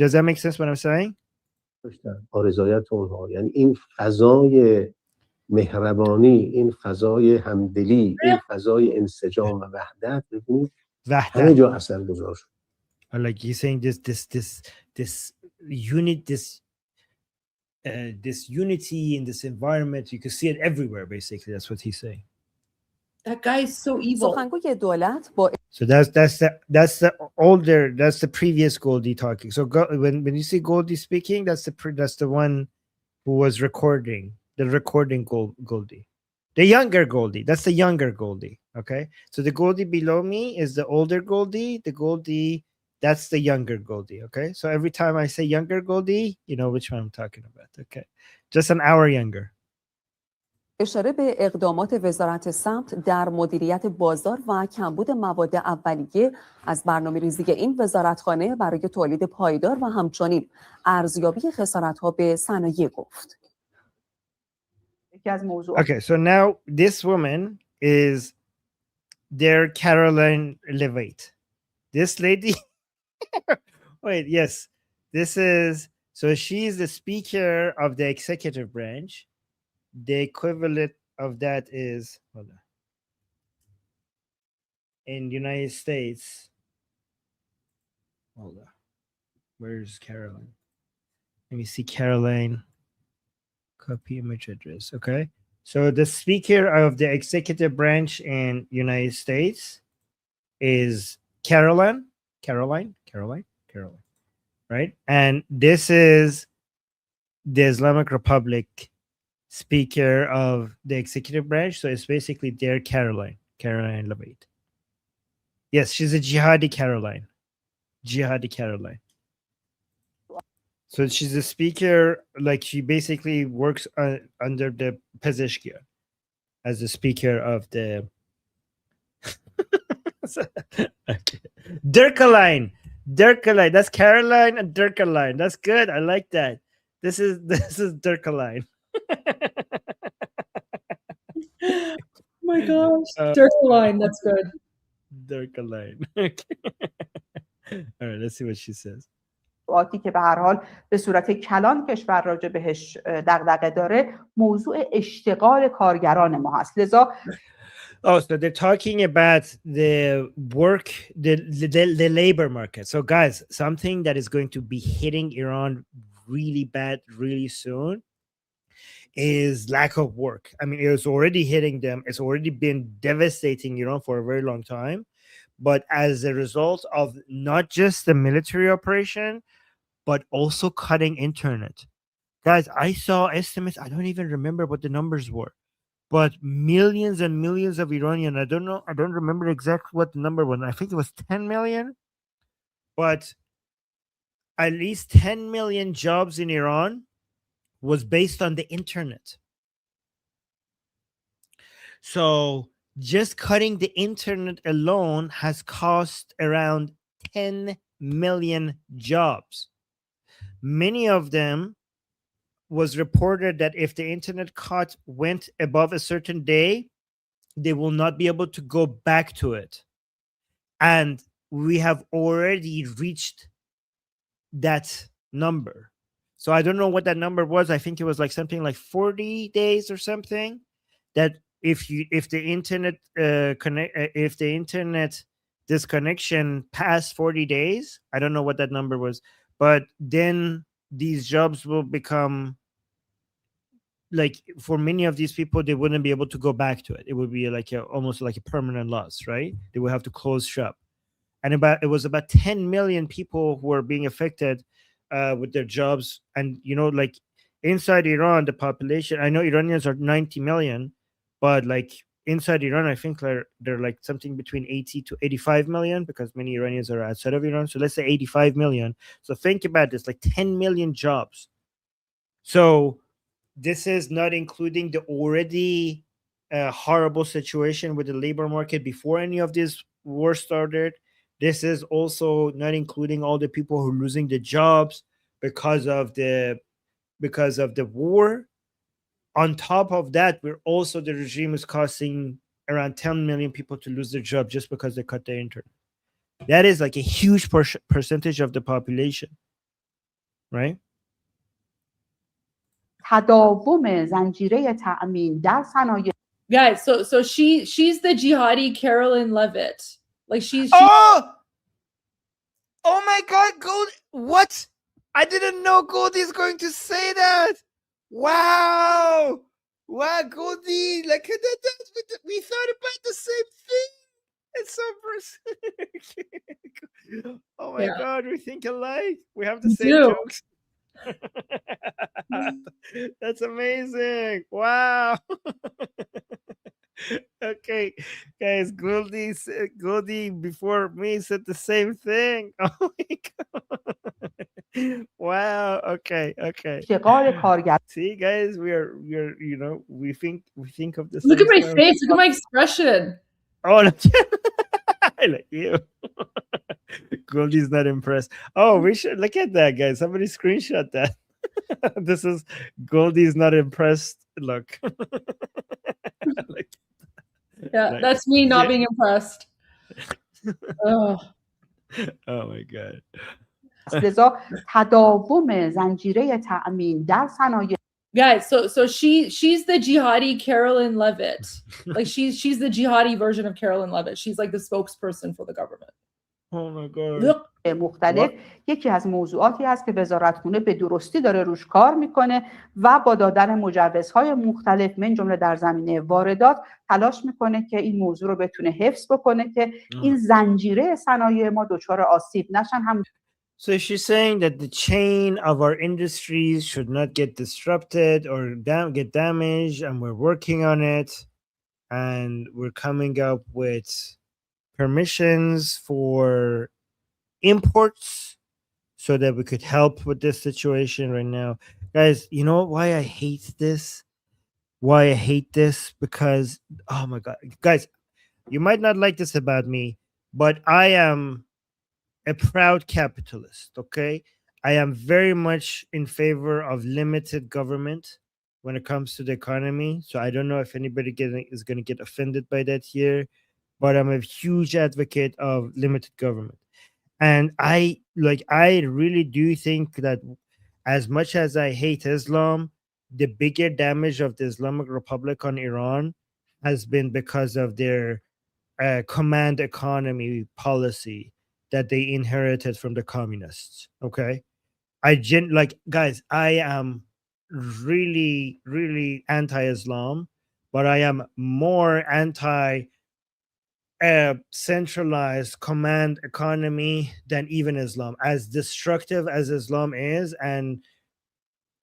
Does that make sense what I'm saying? داشتن با رضایت اونها. یعنی این فضای مهربانی، این فضای همدلی، این فضای انسجام و وحدت، ببینید همه جا اثرگذار شد. Like he's saying this unity in this environment, you can see it everywhere. Basically, that's what he's saying. That guy is so evil. سخنگوی دولت با So that's the previous Goldie talking. So when you see Goldie speaking, that's the one who was recording Goldie, the younger Goldie. That's the younger Goldie. Okay, so the Goldie below me is the older Goldie. The Goldie, that's the younger Goldie. Okay, so every time I say younger Goldie, you know which one I'm talking about. Okay, just an hour younger. اشاره به اقدامات وزارت ثبت در مدیریت بازار و کمبود مواد اولیه از برنامه‌ریزی این وزارتخانه برای تولید پایدار و همچنین ارزیابی خسارت‌ها به صنایع گفت. Okay, so now this woman is their Caroline Levitt. This lady, wait, yes, this is, so she's the speaker of the executive branch. The equivalent of that is, hold on, in United States, hold on, where's Caroline? Let me see Caroline. Copy image address. Okay, so the speaker of the executive branch in United States is Caroline, right? And this is the Islamic Republic speaker of the executive branch. So it's basically their Caroline Levitt. Yes, she's a jihadi Caroline. So she's a speaker, like she basically works under the Pezeshkian as the speaker of the okay. Durkaline. That's Caroline and Durkaline. That's good. I like that. This is Durkaline. Oh my gosh. Durkaline, that's good. Durkaline. Okay. All right, let's see what she says. آتی که به هر حال به صورت کلان کشور راجع بهش دغدغه داره موضوع اشتغال کارگران ما هست. لذا Oh, so they're talking about the work, the labor market. So guys, something that is going to be hitting Iran really bad really soon is lack of work. I mean, it's already hitting them. It's already been devastating Iran for a very long time. But as a result of not just the military operation, but also cutting internet. Guys, I saw estimates. I don't even remember what the numbers were, but millions and millions of Iranian. I don't remember exactly what the number was. I think it was 10 million, but at least 10 million jobs in Iran was based on the internet. So just cutting the internet alone has cost around 10 million jobs. Many of them was reported that if the internet cut went above a certain day, they will not be able to go back to it. And we have already reached that number. So I don't know what that number was. I think it was like something like 40 days or something. That if the internet disconnection past 40 days, I don't know what that number was, but then these jobs will become like, for many of these people, they wouldn't be able to go back to it. It would be like almost like a permanent loss, right? They would have to close shop. And it was about 10 million people who were being affected with their jobs. And, like inside Iran, the population, I know Iranians are 90 million, but like inside Iran, I think they're like something between 80 to 85 million, because many Iranians are outside of Iran. So let's say 85 million. So think about this, like 10 million jobs. So this is not including the already horrible situation with the labor market before any of this war started. This is also not including all the people who are losing the jobs because of the war. On top of that, the regime is causing around 10 million people to lose their job just because they cut their internet. That is like a huge percentage of the population, right? تداوم زنجیره تأمین در صنایع Guys, so she's the jihadi Carolyn Levitt. Like she Oh my God, Gold! What? I didn't know Goldie's going to say that. Wow, wow, Goldie! Like we thought about the same thing. It's so oh my God, we think alike. We have the same jokes. That's amazing! Wow. Okay, guys, Goldie before me said the same thing. Oh my God. Wow. Okay. See, guys, we're we think of the same Look at my stuff. face. Look at my expression. Oh, no. I like you. Goldie's not impressed. Oh, we should look at that, guys. Somebody screenshot that. This is Goldie's not impressed. Look. Yeah, that's me not being impressed. Oh. Oh my God. لذا تداوم زنجیره تأمین در صنایع Guys, so she's the jihadi Carolyn Levitt. Like she's the jihadi version of Carolyn Levitt. She's like the spokesperson for the government. Oh my God. مختلف یکی از موضوعاتی است که وزارتخونه به درستی داره روش کار میکنه و با دادن مجوزهای مختلف من جمله در زمینه واردات تلاش میکنه که این موضوع رو بتونه حفظ بکنه که این زنجیره صنایع ما دچار آسیب نشن. هم So she's saying that the chain of our industries should not get disrupted or get damaged, and we're working on it, and we're coming up with permissions for imports so that we could help with this situation right now. Guys, you know why I hate this? Because, oh my God. Guys, you might not like this about me, but I am a proud capitalist, okay? I am very much in favor of limited government when it comes to the economy. So I don't know if anybody is going to get offended by that here, but I'm a huge advocate of limited government. And I really do think that as much as I hate Islam, the bigger damage of the Islamic Republic on Iran has been because of their command economy policy that they inherited from the communists. Okay, guys, I am really, really anti-Islam, but I am more anti centralized command economy than even Islam, as destructive as Islam is. And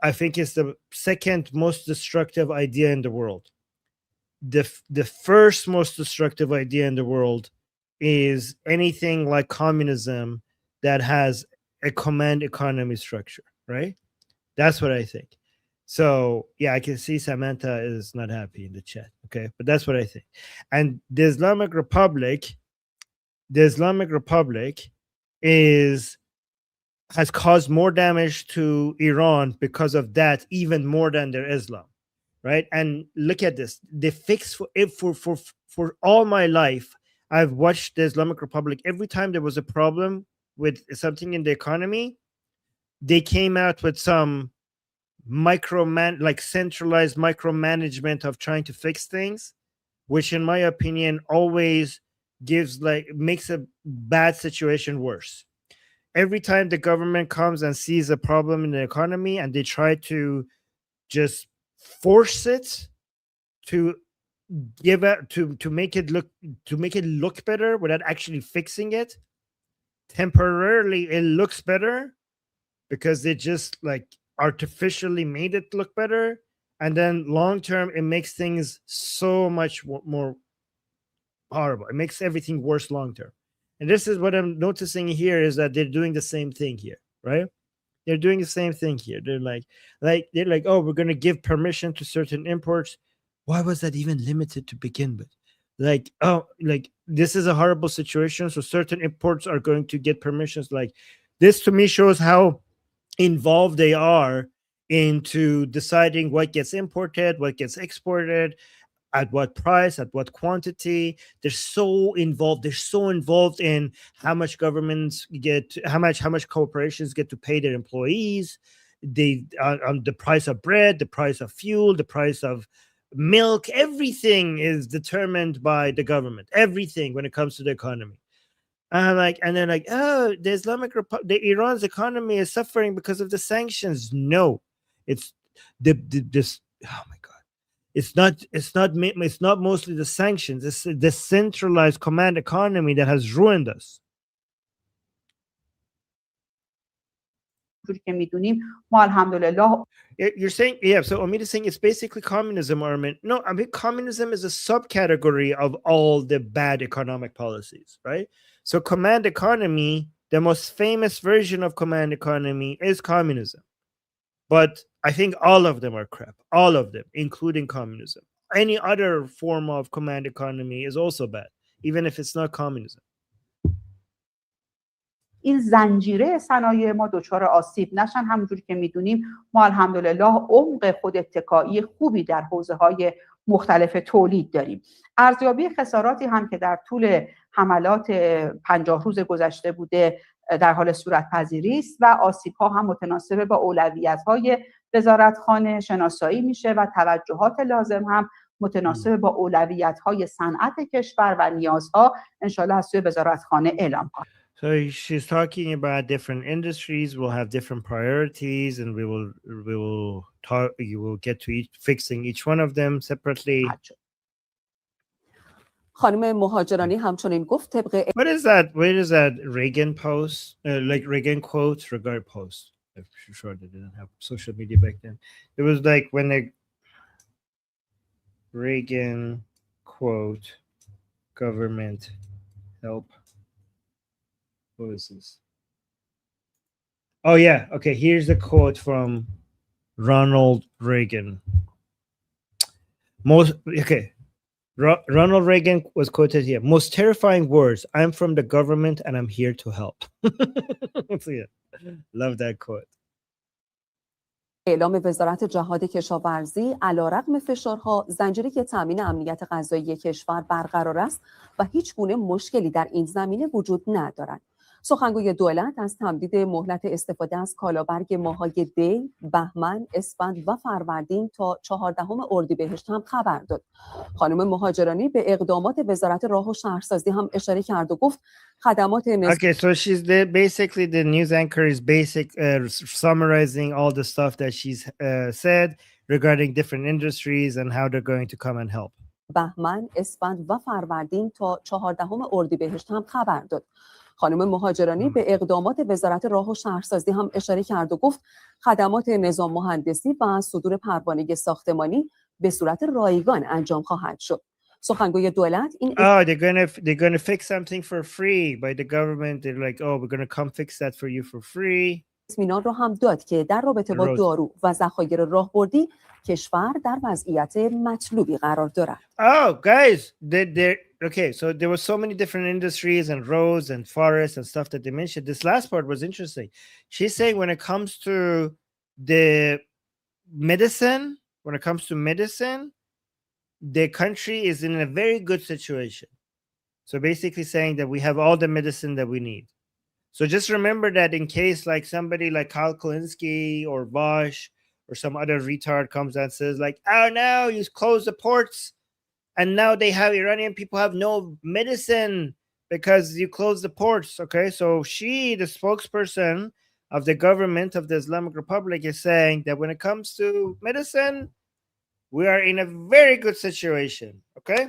I think it's the second most destructive idea in the world. The first most destructive idea in the world is anything like communism that has a command economy structure, right? That's what I think. So yeah, I can see Samantha is not happy in the chat. Okay, but that's what I think. And the Islamic Republic has caused more damage to Iran because of that, even more than their Islam, right? And look at this. The fix for all my life, I've watched the Islamic Republic. Every time there was a problem with something in the economy, they came out with some centralized micromanagement of trying to fix things, which in my opinion always makes a bad situation worse. Every time the government comes and sees a problem in the economy and they try to just force it to make it look better without actually fixing it, temporarily it looks better because they just artificially made it look better, and then long term it makes things so much more horrible. It makes everything worse long term. And this is what I'm noticing here, is that they're doing the same thing here, right? They're doing the same thing here. They're like, oh, we're going to give permission to certain imports. Why was that even limited to begin with? This is a horrible situation, so certain imports are going to get permissions. This to me shows how involved they are into deciding what gets imported, what gets exported, at what price, at what quantity. They're so involved. They're so involved in how much governments get, how much corporations get to pay their employees. the price of bread, the price of fuel, the price of milk, everything is determined by the government. Everything when it comes to the economy. And they're like, oh, the Iran's economy is suffering because of the sanctions. No, it's this. Oh my God, it's not mostly the sanctions. It's the centralized command economy that has ruined us. You're saying, yeah, so Omid is saying it's basically communism, Armin. No, I mean, communism is a subcategory of all the bad economic policies, right? So command economy, the most famous version of command economy is communism. But I think all of them are crap, all of them, including communism. Any other form of command economy is also bad, even if it's not communism. این زنجیره صنایع ما دچار آسیب نشن. همونجوری که میدونیم ما الحمدلله عمق خود اتکایی خوبی در حوزه‌های مختلف تولید داریم. ارزیابی خساراتی هم که در طول حملات 50 روز گذشته بوده در حال صورت‌پذیری است و آسیب‌ها هم متناسب با اولویت‌های وزارتخانه شناسایی میشه و توجهات لازم هم متناسب با اولویت‌های صنعت کشور و نیازها انشالله از سوی وزارتخانه اعلام خواهد. So she's talking about different industries will have different priorities, and we will talk. You will get to fixing each one of them separately. خانم مهاجرانی همچنین گفت طبق What is that? Where is that Reagan post? Like Reagan quotes, regard post. I'm sure they didn't have social media back then. It was like when the Reagan quote, government help. What is this? Oh yeah, okay. Here's the quote from Ronald Reagan. Ronald Reagan was quoted here. Most terrifying words. I'm from the government and I'm here to help. So, yeah. Love that quote. اعلام وزارت جهاد کشاورزی علیرغم فشارها زنجیره تامین امنیت غذایی کشور برقرار است و هیچ گونه مشکلی در این زمینه وجود ندارد. سخنگوی دولت از تمدید مهلت استفاده از کالابرگ ماه‌های دی، بهمن، اسفند و فروردین تا 14 اردیبهشت هم خبر داد. خانم مهاجرانی به اقدامات وزارت راه و شهرسازی هم اشاره کرد و گفت خدمات Okay, so she's basically the news anchor is summarizing all the stuff that she's said regarding different industries and how they're going to come and help. بهمن، اسفند و فروردین تا 14 اردیبهشت هم خبر داد. خانم مهاجرانی به اقدامات وزارت راه و شهرسازی هم اشاره کرد و گفت خدمات نظام مهندسی و صدور پروانه ساختمانی به صورت رایگان انجام خواهد شد. سخنگوی دولت این they're going to fix something for free by the government. They're like, oh, we're going to come fix that for you for free. اطمینان را هم داد که در رابطه با دارو و ذخایر راهبردی کشور در وضعیت مطلوبی قرار دارد. Oh, guys, okay, so there were so many different industries and roads and forests and stuff that they mentioned. This last part was interesting. She's saying when it comes to the medicine, the country is in a very good situation. So basically saying that we have all the medicine that we need. So just remember that in case like somebody like Kyle Kulinski or Bosch or some other retard comes and says like, oh no, you close the ports and now they have Iranian people have no medicine because you close the ports. Okay, so she, the spokesperson of the government of the Islamic Republic, is saying that when it comes to medicine, we are in a very good situation. Okay,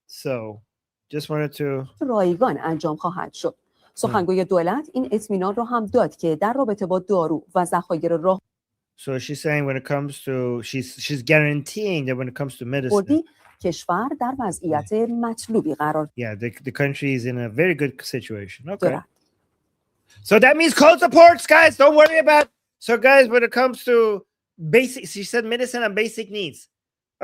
so just wanted to رایگان انجام خواهد شد. سخنگوی دولت این اطمینان را هم داد که در رابطه با دارو و ذخایر راه So she's saying when it comes to she's guaranteeing that when it comes to medicine کشور در وضعیت مطلوبی قرار the country is in a very good situation. Okay. So that means close the ports, guys. Don't worry about. So guys, when it comes to basic, she said medicine and basic needs.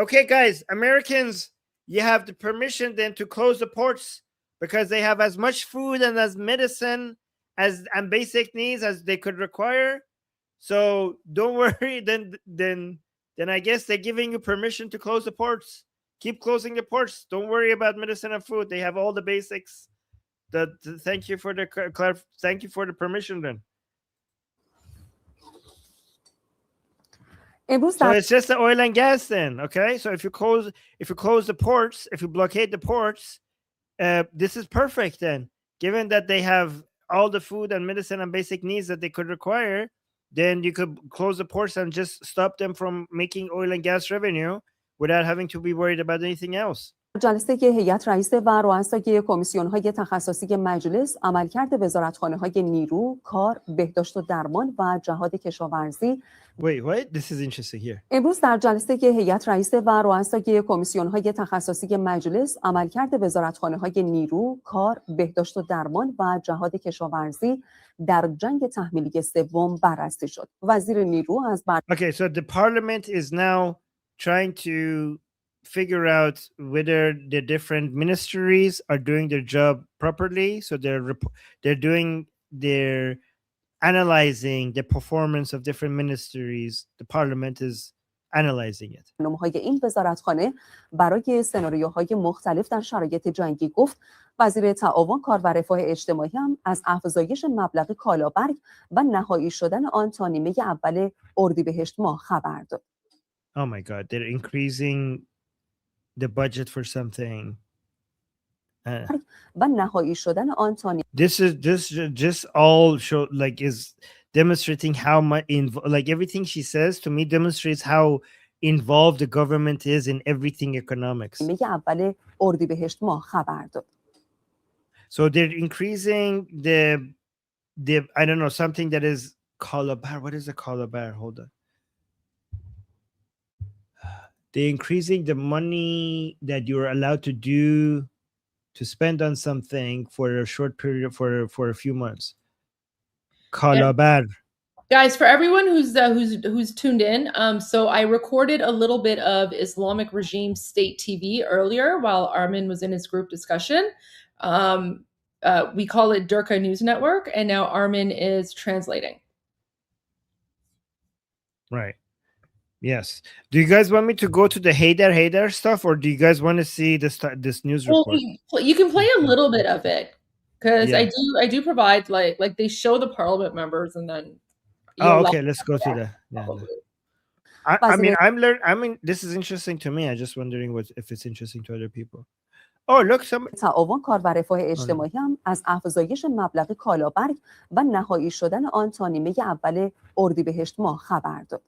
Okay, guys, Americans, you have the permission then to close the ports because they have as much food and as medicine and basic needs as they could require. So don't worry. Then I guess they're giving you permission to close the ports. Keep closing the ports. Don't worry about medicine and food. They have all the basics. Thank you for the permission then. So it's just the oil and gas then, okay? So if you close the ports, if you blockade the ports, this is perfect then. Given that they have all the food and medicine and basic needs that they could require, then you could close the ports and just stop them from making oil and gas revenue without having to be worried about anything else. جلسه هیئت رئیسه و رؤسای کمیسیون‌های تخصصی مجلس، عملکرد وزارتخانه‌های نیرو، کار، بهداشت و درمان و جهاد کشاورزی. Wait, what? This is interesting here. امروز در جلسه هیئت رئیسه و رؤسای کمیسیون‌های تخصصی مجلس، عملکرد وزارتخانه‌های نیرو، کار، بهداشت و درمان و جهاد کشاورزی در جنگ تحمیلی سوم بررسی شد. وزیر نیرو از Okay, so the parliament is now trying to figure out whether the different ministries are doing their job properly. So they're analyzing the performance of different ministries. The parliament is analyzing it. برنامه‌های این وزارتخانه برای سناریوهای مختلف در شرایط جنگی گفت. وزیر تعاون، کار و رفاه اجتماعی هم از افزایش مبلغ کالابرگ و نهایی شدن آن تا نیمه اول اردیبهشت ماه خبر داد. Oh my God, they're increasing the budget for something. و نهایی شدن آن تا This is just all show like is demonstrating how much like everything she says to me demonstrates how involved the government is in everything economics. نیمه اول اردیبهشت ماه خبر داد. So they're increasing the I don't know something that is calabar. What is a calabar? Hold on. They're increasing the money that you're allowed to spend on something for a short period for a few months. Calabar. Guys, for everyone who's tuned in, so I recorded a little bit of Islamic Regime State TV earlier while Armin was in his group discussion. We call it Durka News Network, and now Armin is translating. Right. Yes. Do you guys want me to go to the Haydar stuff, or do you guys want to see this news report? You can play a little bit of it because I do provide like they show the parliament members and then. Oh, okay. Let's go to that. Yeah. I mean, this is interesting to me. I'm just wondering if it's interesting to other people. Oh, look, تعاون، کار و رفاه اجتماعی هم از افزایش مبلغ کالابرگ و نهایی شدن آن تا نیمه اول اردیبهشت ماه خبر داد.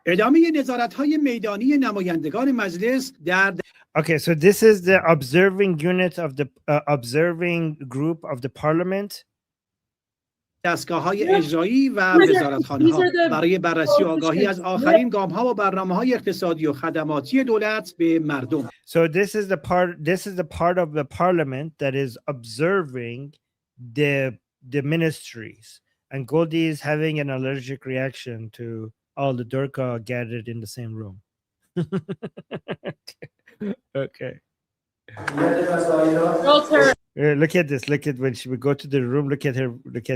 ادامه نظارت‌های میدانی نمایندگان مجلس در Okay, so this is the observing unit of the observing group of the parliament. دستگاه‌های اجرایی و وزارتخانه‌ها برای بررسی و آگاهی از آخرین گام‌ها و برنامه‌های اقتصادی و خدماتی دولت به مردم. So this is the part of the parliament that is observing the ministries, and Goldie is having an allergic reaction to all the Durka gathered in the same room. Okay. Look at this. Look at when she would go to the room. Look at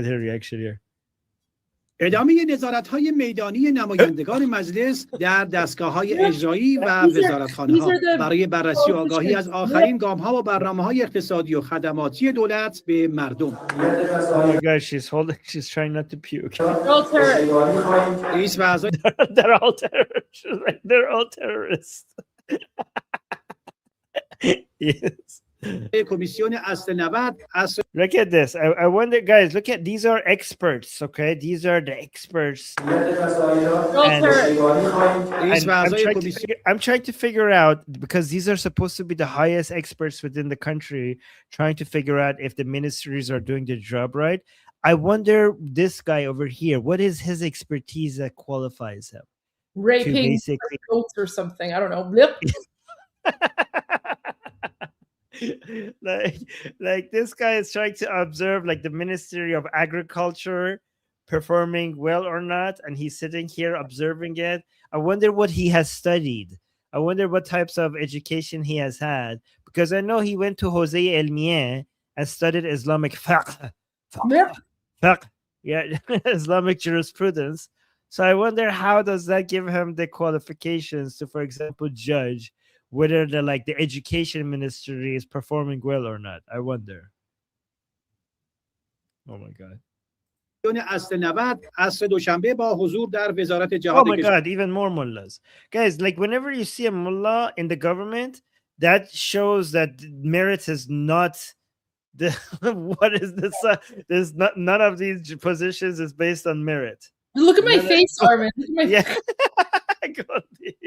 her reaction here. ادامه نظارت‌های میدانی نمایندگان مجلس در دستگاه‌های اجرایی و وزارتخانه‌ها برای بررسی و آگاهی از آخرین گام‌ها و برنامه‌های اقتصادی و خدماتی دولت به مردم. Oh my gosh, she's trying not to puke. They're all terrorists. Yes. Look at this. I wonder, guys, look at these are experts, okay? These are the experts. I'm trying to figure out, because these are supposed to be the highest experts within the country, trying to figure out if the ministries are doing their job right. I wonder, this guy over here, what is his expertise that qualifies him? Raping goats or something. I don't know. like this guy is trying to observe like the Ministry of Agriculture performing well or not, and he's sitting here observing it. I wonder what he has studied. I wonder what types of education he has had, because I know he went to Jose Elmier and studied Islamic fiqh. Yeah, Islamic jurisprudence. So I wonder, how does that give him the qualifications to, for example, judge whether the education ministry is performing well or not? I wonder. Oh my God. اصل 90 عصر دوشنبه با حضور در وزارت Oh جهاد my God, even more mullahs. Guys, like whenever you see a mullah in the government, that shows that merit is not the what is this? There's not none of these positions is based on merit. Look at my face, Armin. Look at my Yeah. face. Goldie.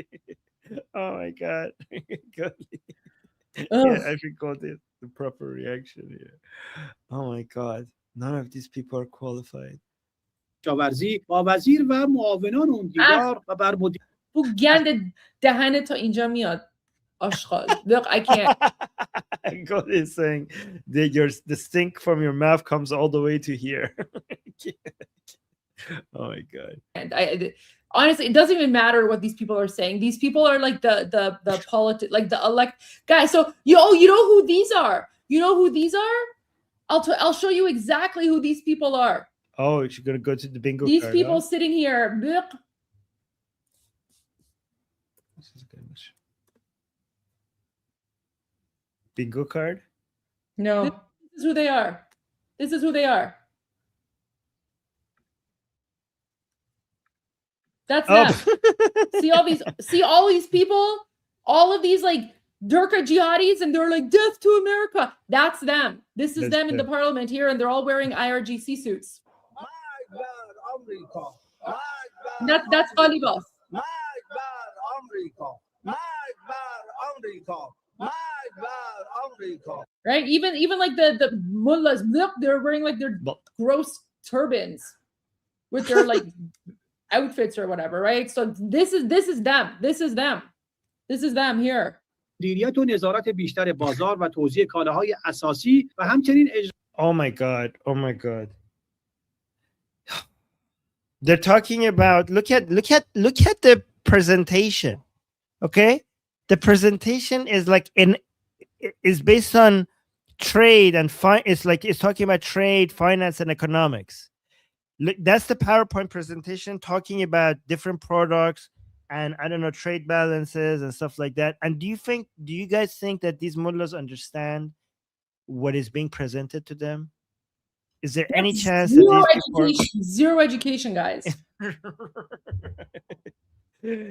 Oh my God. Goldie. Ugh. Yeah, I think Goldie is the proper reaction here. Oh my God. None of these people are qualified. کشاورزی با وزیر و معاونان اون دیدار و بر مدیر بو گند دهنه تا اینجا میاد آشغال. Look, I can't. Goldie is saying that the stink from your mouth comes all the way to here. Oh my God. And honestly, it doesn't even matter what these people are saying. These people are like the politi- like the elect guys. So you know who these are? You know who these are? I'll show you exactly who these people are. Oh, you're gonna go to the bingo These card, people huh? sitting here. Blech. This is good. Bingo card? No, this is who they are. This is who they are. That's them. See all these people, all of these like Durka jihadis, and they're like death to America. That's them. This is them in the parliament here, and they're all wearing IRGC suits. That's Goldie boss. Right? Even like the mullahs, look, they're wearing like their gross turbans with their like outfits or whatever, right? So this is them. This is them. This is them here. مدیریت و نظارت بیشتر بازار و توزیع کالاهای اساسی و همچنین Oh my God. Oh my God. They're talking about look at the presentation. Okay? The presentation is like is based on trade and it's talking about trade, finance, and economics. Look, that's the PowerPoint presentation talking about different products and I don't know, trade balances and stuff like that. And do you guys think that these mullahs understand what is being presented to them? Is there any chance that zero education, guys?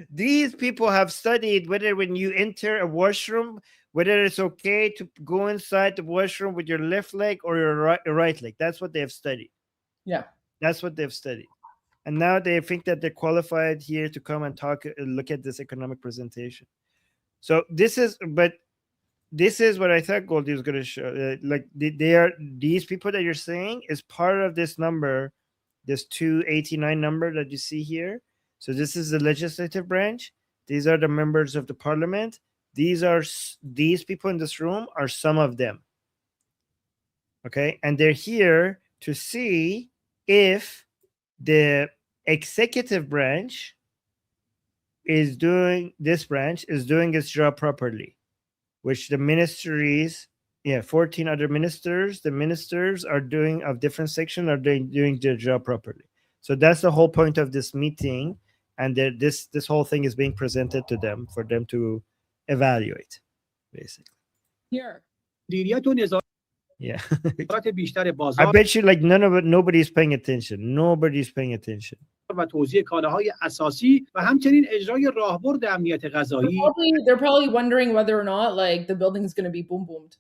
These people have studied whether when you enter a washroom, whether it's okay to go inside the washroom with your left leg or your right leg. That's what they have studied. Yeah. That's what they've studied. And now they think that they're qualified here to come and look at this economic presentation. So this is what I thought Goldie was going to show. Like these people that you're saying is part of this number, this 289 number that you see here. So this is the legislative branch. These are the members of the parliament. These people in this room are some of them. Okay. And they're here to see if the executive branch is doing its job properly, which the ministries, 14 other ministers, the ministers are doing of different sections are doing their job properly. So that's the whole point of this meeting. And this whole thing is being presented to them for them to evaluate, basically. Here. Yeah. I bet you like nobody's paying attention. Nobody's paying attention. و توزیع کالاهای اساسی و همچنین اجرای راهبرد امنیت غذایی. They're probably wondering whether or not like the building is going to be boom boomed.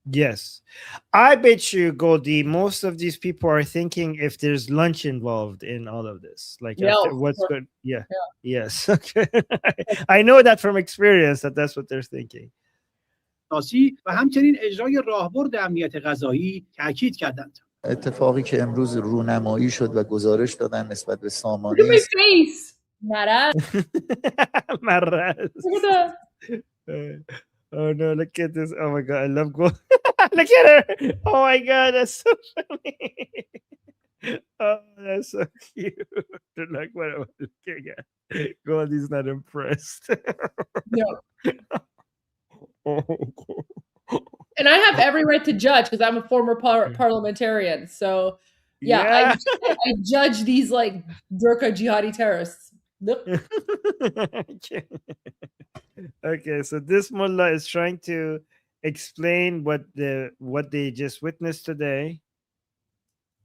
Yes. I bet you, Goldie, most of these people are thinking if there's lunch involved in all of this. Like what's good. Yeah. Yes. Okay. I know that from experience that's what they're thinking. و همچنین اجرای راهبرد امنیت غذایی تاکید کردند. اتفاقی که امروز رونمایی شد و گزارش دادن نسبت به سامانه مرض. Oh no, look at this. Oh my God, I love Gold. Look at her. Oh my God, that's so funny. Oh, that's so cute. Like what I was looking at. Goldie's not impressed. No. And I have every right to judge because I'm a former parliamentarian. So I judge these like Durka jihadi terrorists. Okay, so this mullah is trying to explain what they just witnessed today.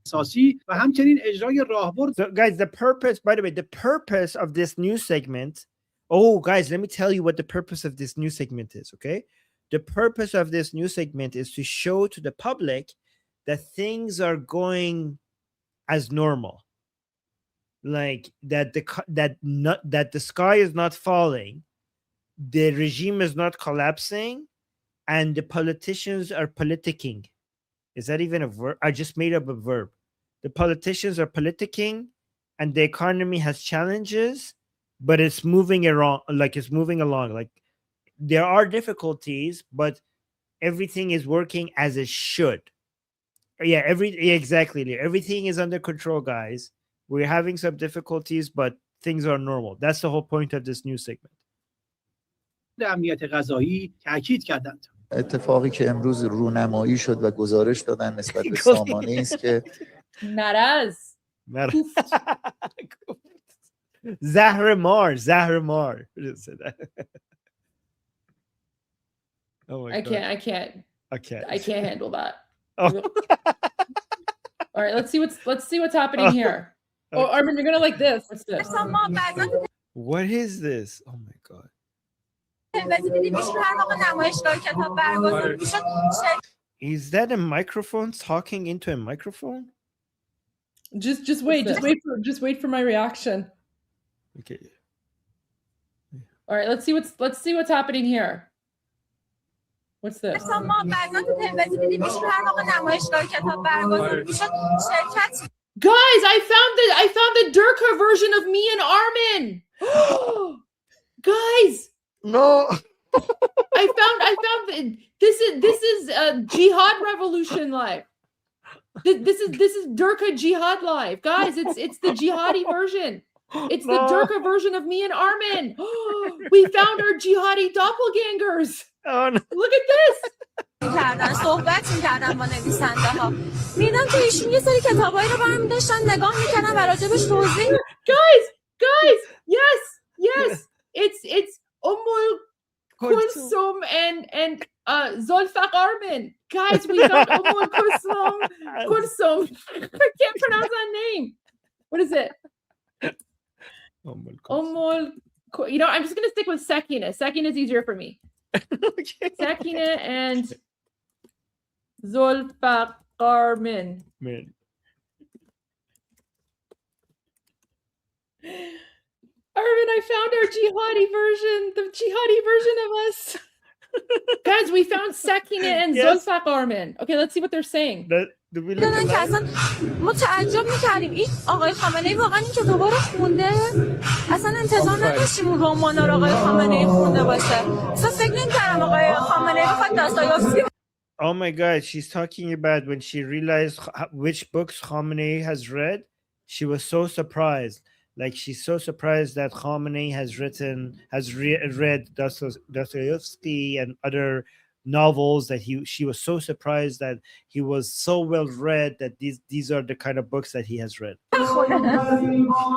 اساسی و همچنین اجرای راهبرد. So guys, the purpose, by the way, the purpose of this new segment, oh guys, let me tell you what the purpose of this new segment is, okay? The purpose of this new segment is to show to the public that things are going as normal. Like that the sky is not falling, the regime is not collapsing, and the politicians are politicking. Is that even a verb? I just made up a verb. The politicians are politicking, and the economy has challenges, but it's moving around. Like it's moving along. Like there are difficulties, but everything is working as it should. Yeah, exactly. Everything is under control, guys. We're having some difficulties, but things are normal. That's the whole point of this new segment. امنیت غذایی تاکید کردند. اتفاقی که امروز رونمایی شد و گزارش دادن نسبت به سامانه است که نرز زهرمار Oh my I God. can't handle that. Oh. All right, let's see what's happening here. Oh, Armin, you're gonna like this. What's this? What is this? Oh my God. Is that a microphone talking into a microphone? Just wait for my reaction. Okay. All right, let's see what's happening here. What's this? Guys, I found the Durka version of me and Armin. Guys, no. I found this is Jihad Revolution live. This is Durka Jihad live, guys. It's the jihadi version. It's the Durka version of me and Armin. We found our jihadi doppelgangers. Oh no. Look at this. کردن صحبت می‌کردن با نویسنده‌ها میدم که ایشون یه سری کتابایی رو برمی داشتن نگاه می‌کردن و راجبش توضیح guys yes it's Kulsum and Zolfaq Armin. Guys, we found Kulsum. I can't pronounce that name. What is it? You know, I'm just gonna stick with Sakina. Sakina is easier for me. Okay. Sakina and Zolfaq Armin. Armin, I found our jihadi version, the jihadi version of us. Guys, we found Sakina and Zolfaq Armin. Okay, let's see what they're saying. دادن که اصلا ما تعجب می‌کردیم این آقای خامنه‌ای واقعا این کتابا رو خونده اصلا انتظار نداشتیم اون رمانا رو آقای خامنه‌ای خونده باشه اصلا فکر نمی‌کردم آقای خامنه‌ای بخواد داستایوفسکی. Oh my God, she's talking about when she realized which books Khamenei has read. She was so surprised. Like she's so surprised that Khamenei has read Dostoevsky and other novels that she was so surprised that he was so well read that these are the kind of books that he has read.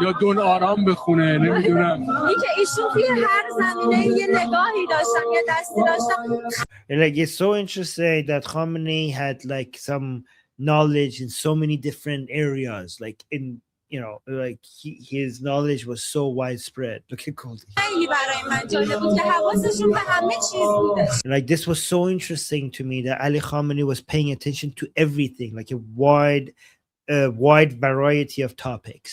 یا دون آرام بخونه نمیدونم. اینکه ایشون توی هر زمینه یه نگاهی داشتن یه dusty داشتن. Like it's so interesting that Khamenei had like some knowledge in so many different areas, like in like his knowledge was so widespread. Look at Goldie. Like this was so interesting to me that Ali Khamenei was paying attention to everything, like a wide variety of topics.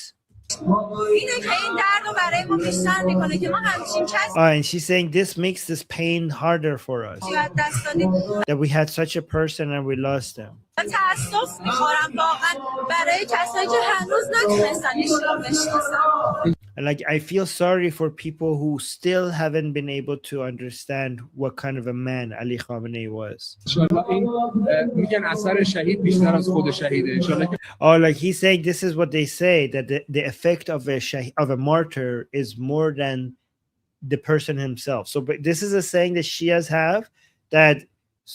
And she's saying this makes this pain harder for us, that we had such a person and we lost them. And like I feel sorry for people who still haven't been able to understand what kind of a man Ali Khamenei was. Oh, like he's saying this is what they say, that the effect of a martyr is more than the person himself. So but this is a saying that Shias have, that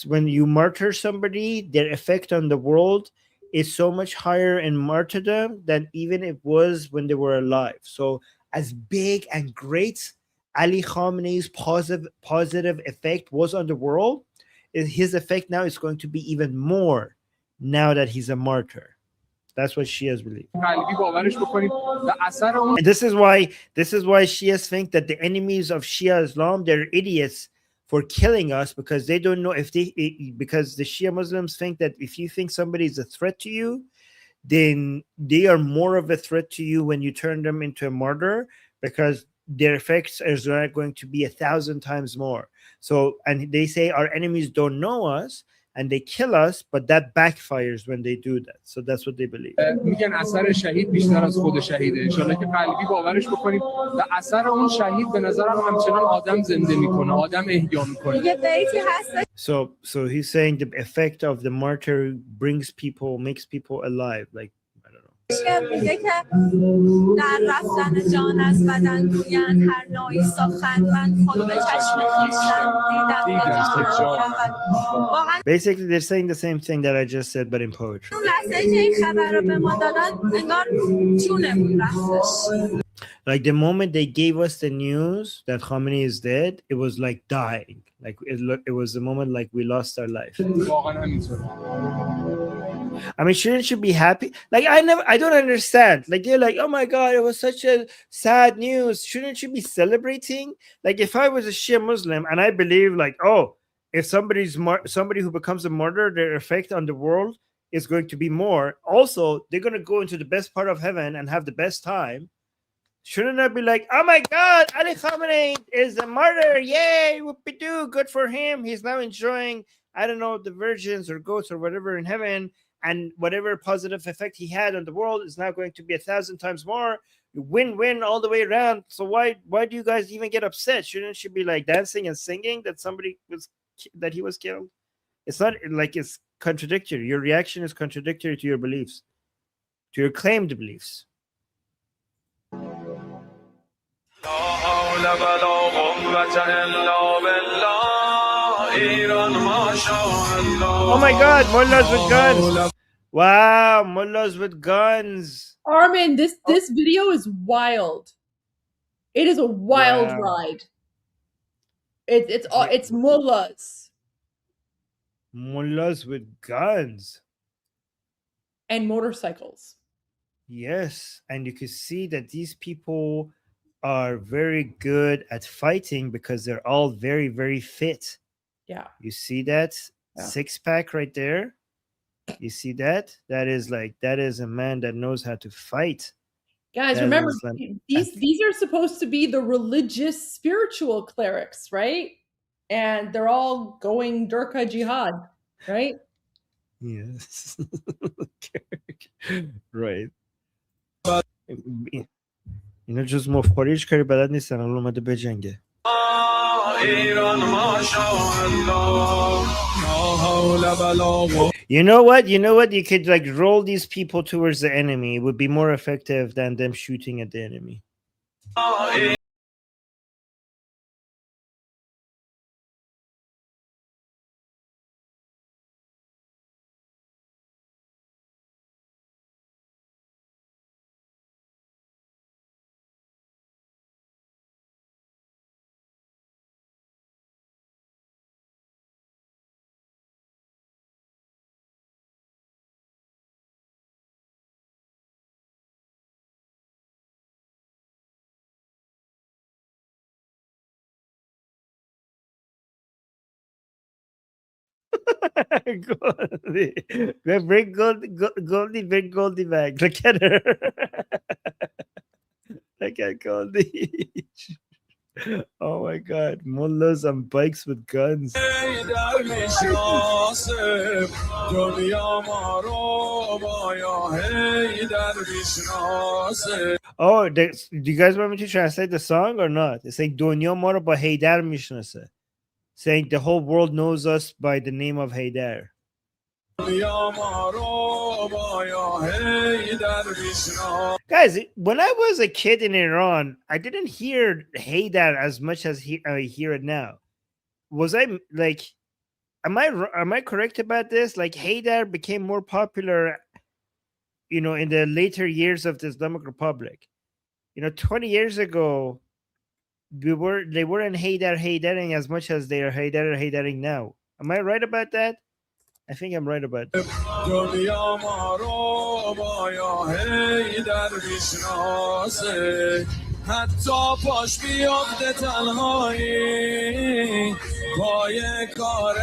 when you martyr somebody, their effect on the world is so much higher in martyrdom than even it was when they were alive. So as big and great Ali Khamenei's positive effect was on the world, his effect now is going to be even more now that he's a martyr. That's what Shias believe. And this is why Shias think that the enemies of Shia Islam, they're idiots for killing us, because they don't know because the Shia Muslims think that if you think somebody is a threat to you, then they are more of a threat to you when you turn them into a martyr, because their effects is going to be 1,000 times more. So, and they say our enemies don't know us and they kill us, but that backfires when they do that. So that's what they believe. میگن اثر شهید بیشتر از خود شهیده. ان شاءالله که قلبی باورش بکنیم و اثر اون شهید به نظرم همچنان آدم زنده میکنه، آدم احیا میکنه. So he's saying the effect of the martyr makes people alive. Like, میگه که در رفتن جان از بدن گویند هر نوعی سخن من خود به چشم خویشتن دیدم. Basically, they're saying the same thing that I just said, but in poetry. اون لحظه که این خبر رو به ما دادن انگار جونمون رفتش. Like the moment they gave us the news that Khamenei is dead, it was like dying. Like it was the moment like we lost our life. I mean, shouldn't you be happy? Like I don't understand. Like they're like, oh my God, it was such a sad news. Shouldn't you be celebrating? Like if I was a Shia Muslim and I believe like, oh, if somebody who becomes a martyr, their effect on the world is going to be more. Also, they're going to go into the best part of heaven and have the best time. Shouldn't I be like, oh my God, Ali Khamenei is a martyr. Yay, whoopie-doo, good for him. He's now enjoying, I don't know, the virgins or goats or whatever in heaven. And whatever positive effect he had on the world is now going to be 1,000 times more. Win-win all the way around. So why do you guys even get upset? Shouldn't you be like dancing and singing that he was killed? It's not like it's contradictory. Your reaction is contradictory to your beliefs, to your claimed beliefs. Oh my God, mullahs with guns. Wow, mullahs with guns. Armin, this video is wild. It is a wild ride. It's mullahs. Mullahs with guns. And motorcycles. Yes, and you can see that these people are very good at fighting because they're all very, very fit. Yeah. You see that? Yeah. Six-pack right there? You see that? That is a man that knows how to fight. Guys, remember, these are supposed to be the religious, spiritual clerics, right? And they're all going Durka jihad, right? Yes. Right. اینا جز مفخوری هیچ کاری بلد نیستن. الان اومده بجنگه. You know what? You could like roll these people towards the enemy. It would be more effective than them shooting at the enemy. Goldie. Bring Goldie, bring Goldie back. Look at her. Look at Goldie. Oh my God. Mullahs on bikes with guns. Oh, do you guys want me to translate the song or not? It's like Dunya Maro ba Haydar mishnase. Saying the whole world knows us by the name of Haydar. Guys, when I was a kid in Iran, I didn't hear Haydar as much as I hear it now. Was I like, am I correct about this? Like Haydar became more popular, in the later years of the Islamic Republic. 20 years ago, they weren't Haydaring as much as they are Haydaring now. Am I right about that? I think I'm right about that. دنیا ما رو با حیدر میشناسه حتی پاش بیافته تنهایی پای کار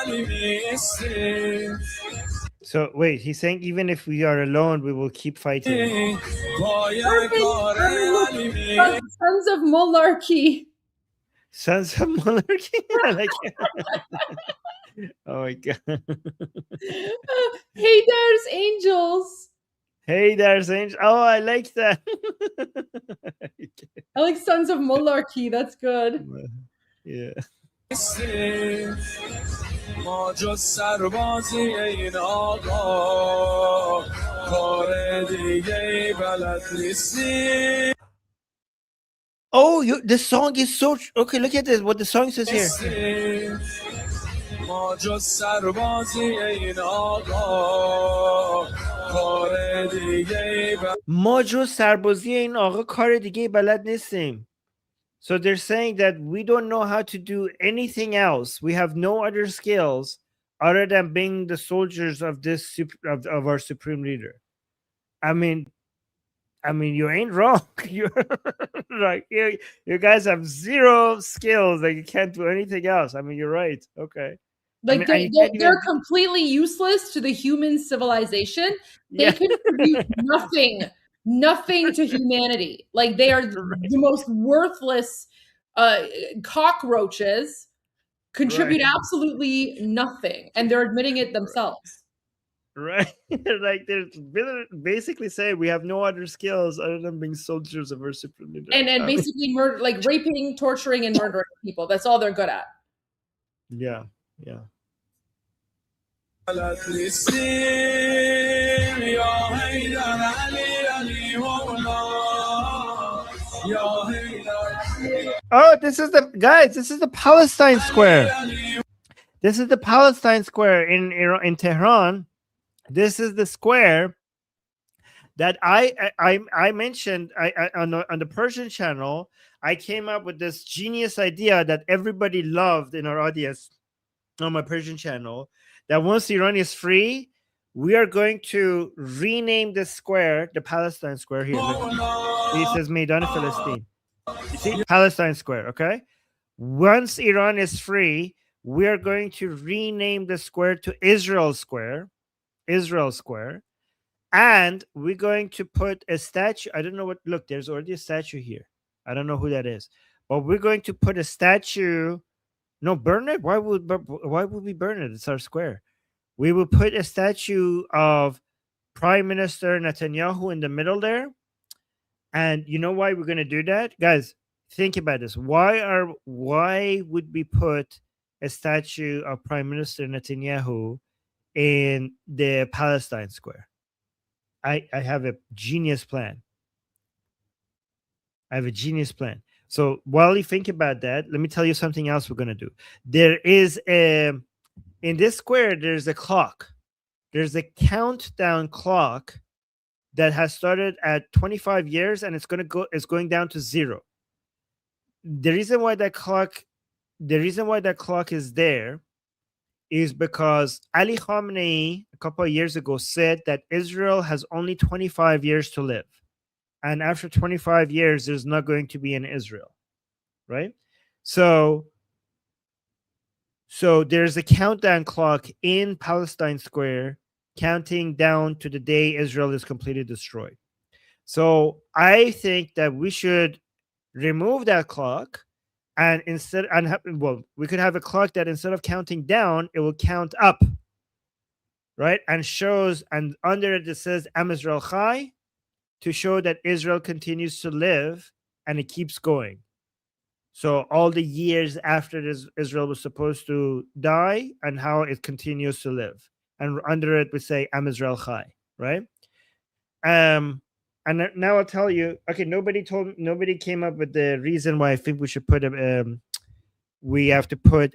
علی نیستی So wait, he's saying even if we are alone, we will keep fighting. Sons of monarchy. Sons of monarchy. I like it. Oh my god. Hey, there's angels. Hey, there's angels. Oh, I like that. I like sons of monarchy. That's good. Yeah. ما جز سربازی این آقا کار دیگه بلد نیستی Oh, the song is so okay. Look at this. What the song says here. ما جز سربازی این آقا کار دیگه ما جز سربازی این آقا کار دیگه بلد نیستیم. So they're saying that we don't know how to do anything else. We have no other skills other than being the soldiers of this of our supreme leader. I mean, you ain't wrong. You're right. You guys have zero skills. Like you can't do anything else. I mean, you're right. Okay. Like they're completely useless to the human civilization. They contribute nothing to humanity. Like they are the most worthless cockroaches, contribute absolutely nothing, and they're admitting it themselves. Right. Like they're basically saying we have no other skills other than being soldiers of our supreme leader. And basically murder, like raping, torturing, and murdering people. That's all they're good at. Yeah. Yeah. Oh, this is the guys. This is the Palestine Square. This is the Palestine Square in Tehran. This is the square that I mentioned on the Persian channel. I came up with this genius idea that everybody loved in our audience on my Persian channel. That once Iran is free, we are going to rename the square, the Palestine Square here. It says Maidan Palestine. You see, Palestine Square, okay? Once Iran is free, we are going to rename the square to Israel Square. Israel Square. And we're going to put a statue. I don't know what, look, there's already a statue here. I don't know who that is. But we're going to put a statue. No, burn it? Why would we burn it? It's our square. We will put a statue of Prime Minister Netanyahu in the middle there. And you know why we're going to do that? Guys, think about this. Why would we put a statue of Prime Minister Netanyahu in the Palestine Square? I have a genius plan. So while you think about that, let me tell you something else we're going to do. There is in this square, there's a clock. There's a countdown clock that has started at 25 years and it's going down to 0. The reason why that clock is there is because Ali Khamenei a couple of years ago said that Israel has only 25 years to live. And after 25 years, there's not going to be an Israel, right? So there's a countdown clock in Palestine Square counting down to the day Israel is completely destroyed. So I think that we should remove that clock. And we could have a clock that instead of counting down, it will count up, right? And shows, and under it says Am Israel Chai, to show that Israel continues to live and it keeps going. So all the years after Israel was supposed to die and how it continues to live. And under it we say Am Israel Chai, right? And now I'll tell you, okay, nobody came up with the reason why I think we should put we have to put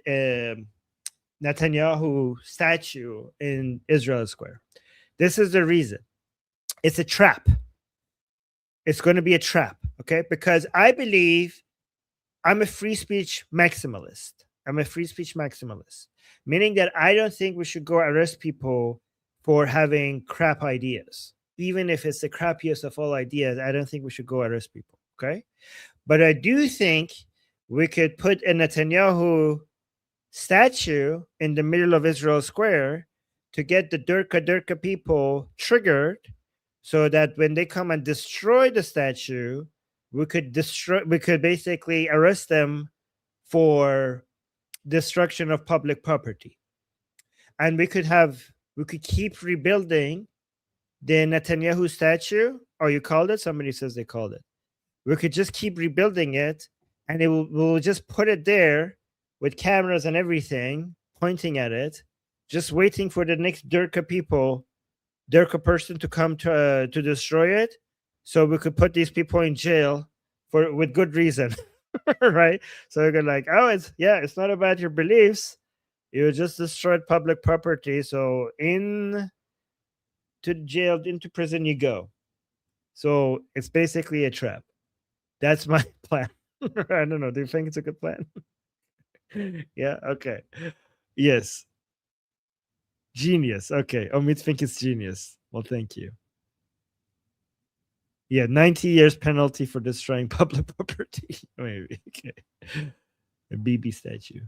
Netanyahu statue in Israel Square. This is the reason. It's a trap. It's going to be a trap, okay? Because I believe I'm a free speech maximalist. I'm a free speech maximalist, meaning that I don't think we should go arrest people for having crap ideas. Even if it's the crappiest of all ideas, I don't think we should go arrest people, okay? But I do think we could put a Netanyahu statue in the middle of Israel Square to get the Durka people triggered, so that when they come and destroy the statue, we could basically arrest them for destruction of public property. And we could keep rebuilding the Netanyahu statue, or you called it? Somebody says they called it. We could just keep rebuilding it, and we'll just put it there with cameras and everything pointing at it, just waiting for the next Durka person to come to destroy it, so we could put these people in jail with good reason, right? So we're like, oh, it's not about your beliefs. You just destroyed public property, so into jail, into prison you go. So it's basically a trap. That's my plan. I don't know. Do you think it's a good plan? Yeah. Okay. Yes. Genius. Okay. Omid think it's genius. Well, thank you. Yeah, 90 years penalty for destroying public property. Maybe. Okay. A BB statue.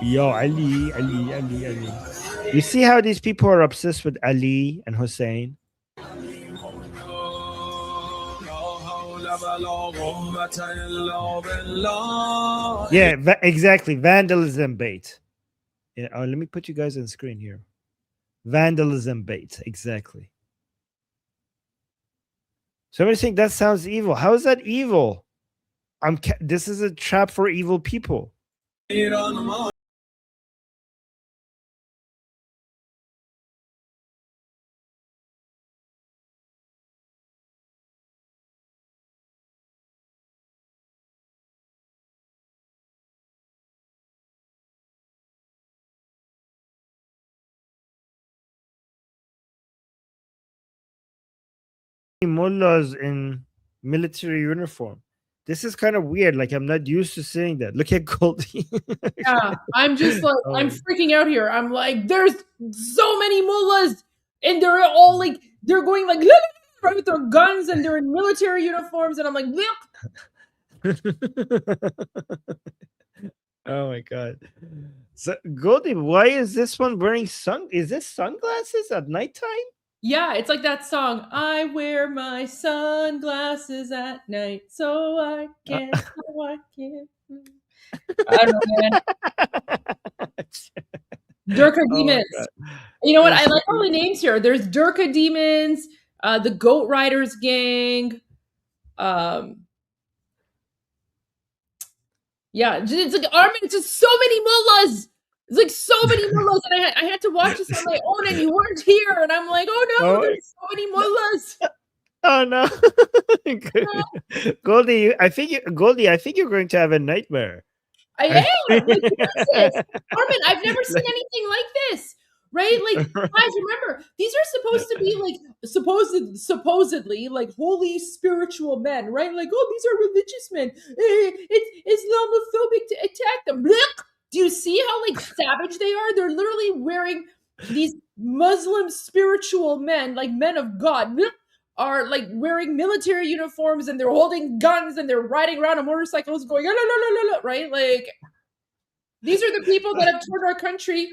Yo, Ali. You see how these people are obsessed with Ali and Hussein? Yeah, exactly. Vandalism bait. Yeah, let me put you guys on screen here. Vandalism bait. Exactly. Somebody think that sounds evil. How is that evil? This is a trap for evil people. Mullahs in military uniform. This is kind of weird. Like, I'm not used to seeing that. Look at Goldie. Yeah, I'm just like, I'm freaking out here. I'm like, there's so many mullahs, and they're all like, they're going like right with their guns, and they're in military uniforms, and I'm like, oh my god. So Goldie, why is this one wearing is this sunglasses at nighttime? yeah, it's like that song. I wear my sunglasses at night, so I can't. I don't know, man. Durka demons. You know what? I like all the names here. There's Durka demons, the Goat Riders gang. Yeah, it's like Armin. It's just so many mullahs. It's like so many mullahs, and I had to watch this on my own, and you weren't here, and I'm like, oh no, there's so many mullahs. Oh no, Goldie, I think you're going to have a nightmare. I am. Like, Armin, I've never seen anything like this. Right? Like, guys, remember, these are supposed to be like supposedly like holy spiritual men, right? Like, oh, these are religious men. It's Islamophobic to attack them. Look, do you see how like savage they are? They're literally wearing these Muslim spiritual men, like men of God, are like wearing military uniforms, and they're holding guns, and they're riding around on motorcycles going, la, la, la, la, la, right? Like, these are the people that have turned our country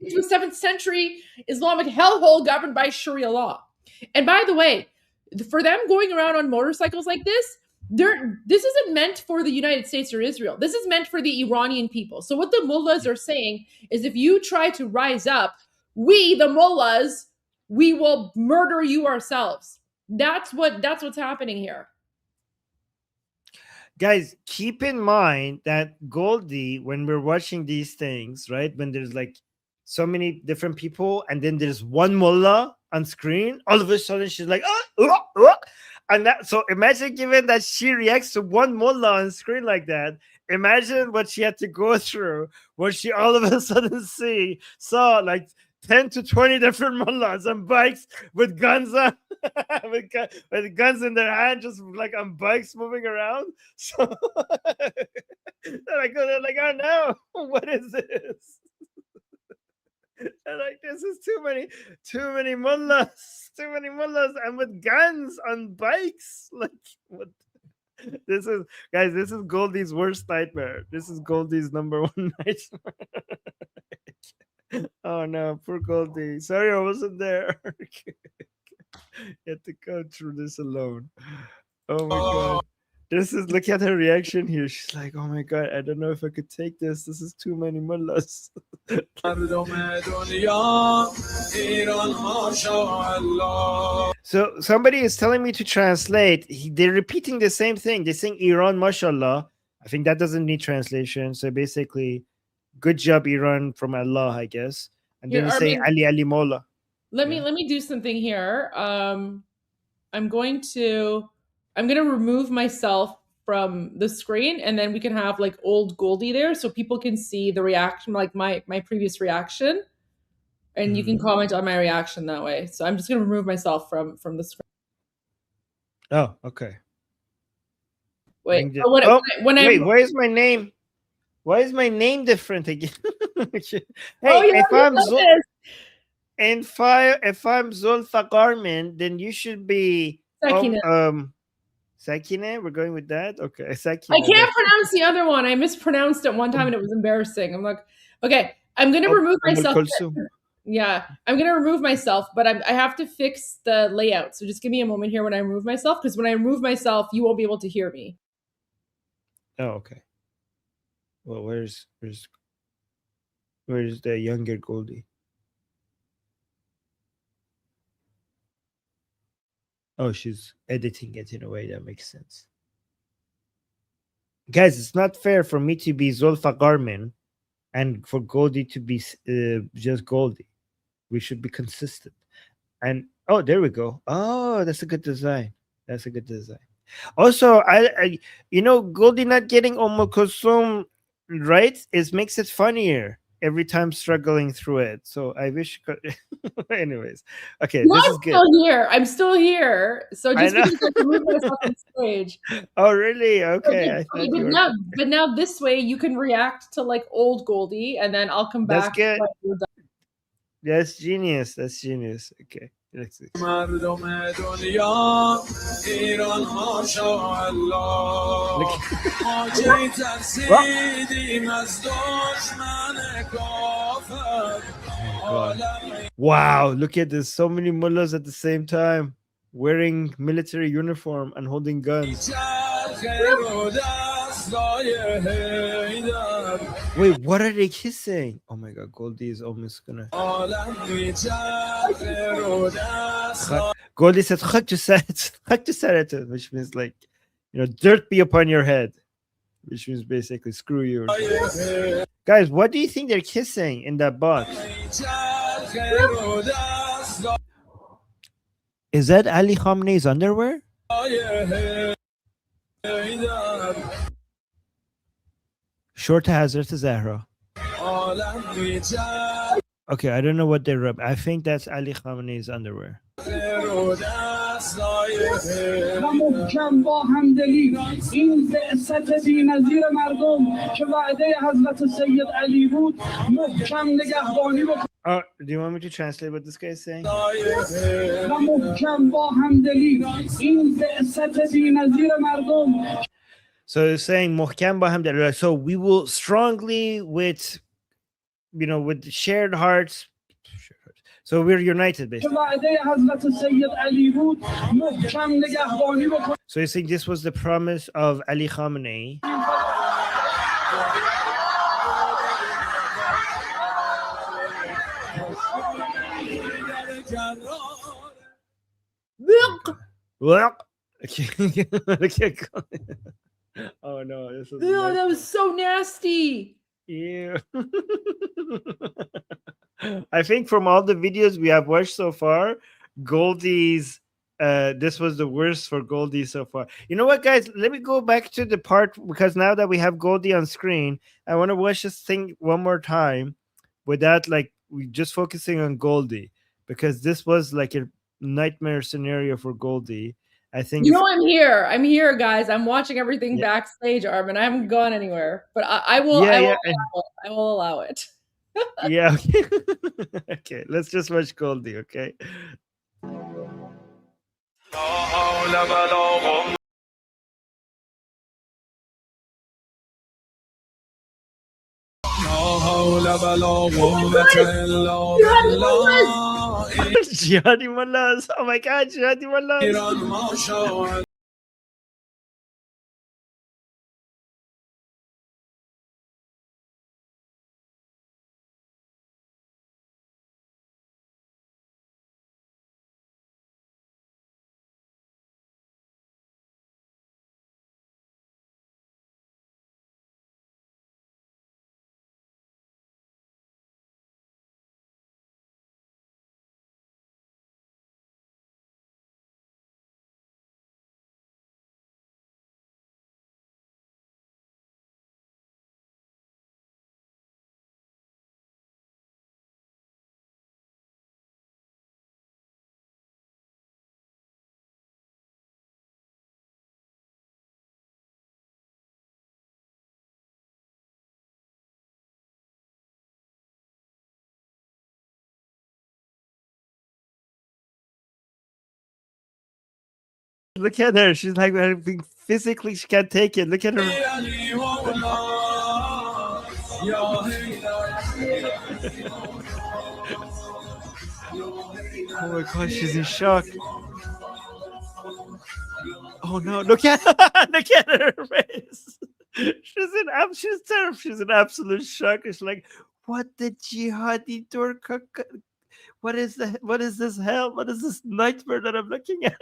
into a 7th century Islamic hellhole governed by Sharia law. And by the way, for them going around on motorcycles like this isn't meant for the United States or Israel. This is meant for the Iranian people. So what the mullahs are saying is, if you try to rise up, we, the mullahs, we will murder you ourselves. That's what's happening here. Guys, keep in mind that Goldie, when we're watching these things, right, when there's like so many different people, and then there's one mullah on screen, all of a sudden she's like, and that. So imagine, given that she reacts to one mullah on screen like that, imagine what she had to go through when she all of a sudden saw like 10 to 20 different mullahs on bikes with guns on. with guns in their hand, just like on bikes moving around. So they're like, oh no, what is this? They're like, this is too many mullahs, and with guns on bikes. Like, what? This is, guys, this is Goldie's worst nightmare. This is Goldie's number one nightmare. Oh no, poor Goldie. Sorry I wasn't there. You had to go through this alone. Oh my god. Look at her reaction here. She's like, oh my god, I don't know if I could take this. This is too many mullahs. So somebody is telling me to translate. They're repeating the same thing. They're saying Iran, mashallah. I think that doesn't need translation. So basically, good job, Iran, from Allah, I guess. And then they say Ali Mola. Let me do something here. I'm going to remove myself from the screen, and then we can have like old Goldie there, so people can see the reaction, like my previous reaction, and you can comment on my reaction that way. So I'm just going to remove myself from the screen. Oh, okay. Wait, wait, why is my name? Why is my name different again? Hey, if I'm Zulfa Garmin, then you should be Sakine. We're going with that. Okay, Sakine. I can't pronounce the other one. I mispronounced it one time, and it was embarrassing. I'm like, okay, I'm gonna remove myself. Yeah, I'm gonna remove myself, but I have to fix the layout. So just give me a moment here when I remove myself, because when I remove myself, you won't be able to hear me. Oh, okay. Well, where's the younger Goldie? Oh, she's editing it in a way that makes sense. Guys, it's not fair for me to be Zulfa Garmin and for Goldie to be just Goldie. We should be consistent. And oh, there we go. Oh, that's a good design. That's a good design. Also, I Goldie not getting Kulthum right makes it funnier every time struggling through it. So I wish. Anyways, okay, this is good. I'm still here. So just because I remove myself on stage. Oh, really? Okay. But now this way you can react to like old Goldie, and then I'll come back. That's good. That's genius. That's genius. Okay. Let's see. Wow, look at this. So many mullahs at the same time wearing military uniform and holding guns. Wait, what are they kissing? Oh my god, Goldie is almost gonna. Goldie said, which means like, dirt be upon your head, which means basically screw you. Guys, what do you think they're kissing in that box? Is that Ali Khamenei's underwear? Short Hazrat Zahra. Okay, I don't know what they rub. I think that's Ali Khamenei's underwear. Do you want me to translate what this guy is saying? So he's saying Muhkam ba hamdalillah. So we will strongly with shared hearts. So we're united basically. So you think this was the promise of Ali Khamenei? Oh no, this was that was so nasty. Yeah. I think from all the videos we have watched so far, Goldie's this was the worst for Goldie so far. You know what, guys? Let me go back to the part, because now that we have Goldie on screen, I want to watch this thing one more time without we just focusing on Goldie, because this was like a nightmare scenario for Goldie. I think You know, I'm here. I'm here, guys. I'm watching everything backstage, Armin. I haven't gone anywhere, but I will. Yeah, I will yeah, allow it. I will allow it. yeah. Okay. Okay, let's just watch Goldie. Okay. Jihadi mullahs. Oh my God, jihadi mullahs. Look at her. She's like physically, she can't take it. Look at her. Oh my God, she's in shock. Oh no, look at look at her face. She's terrible. She's in absolute shock. It's like, what the jihadi Turk? What is that? What is this hell? What is this nightmare that I'm looking at?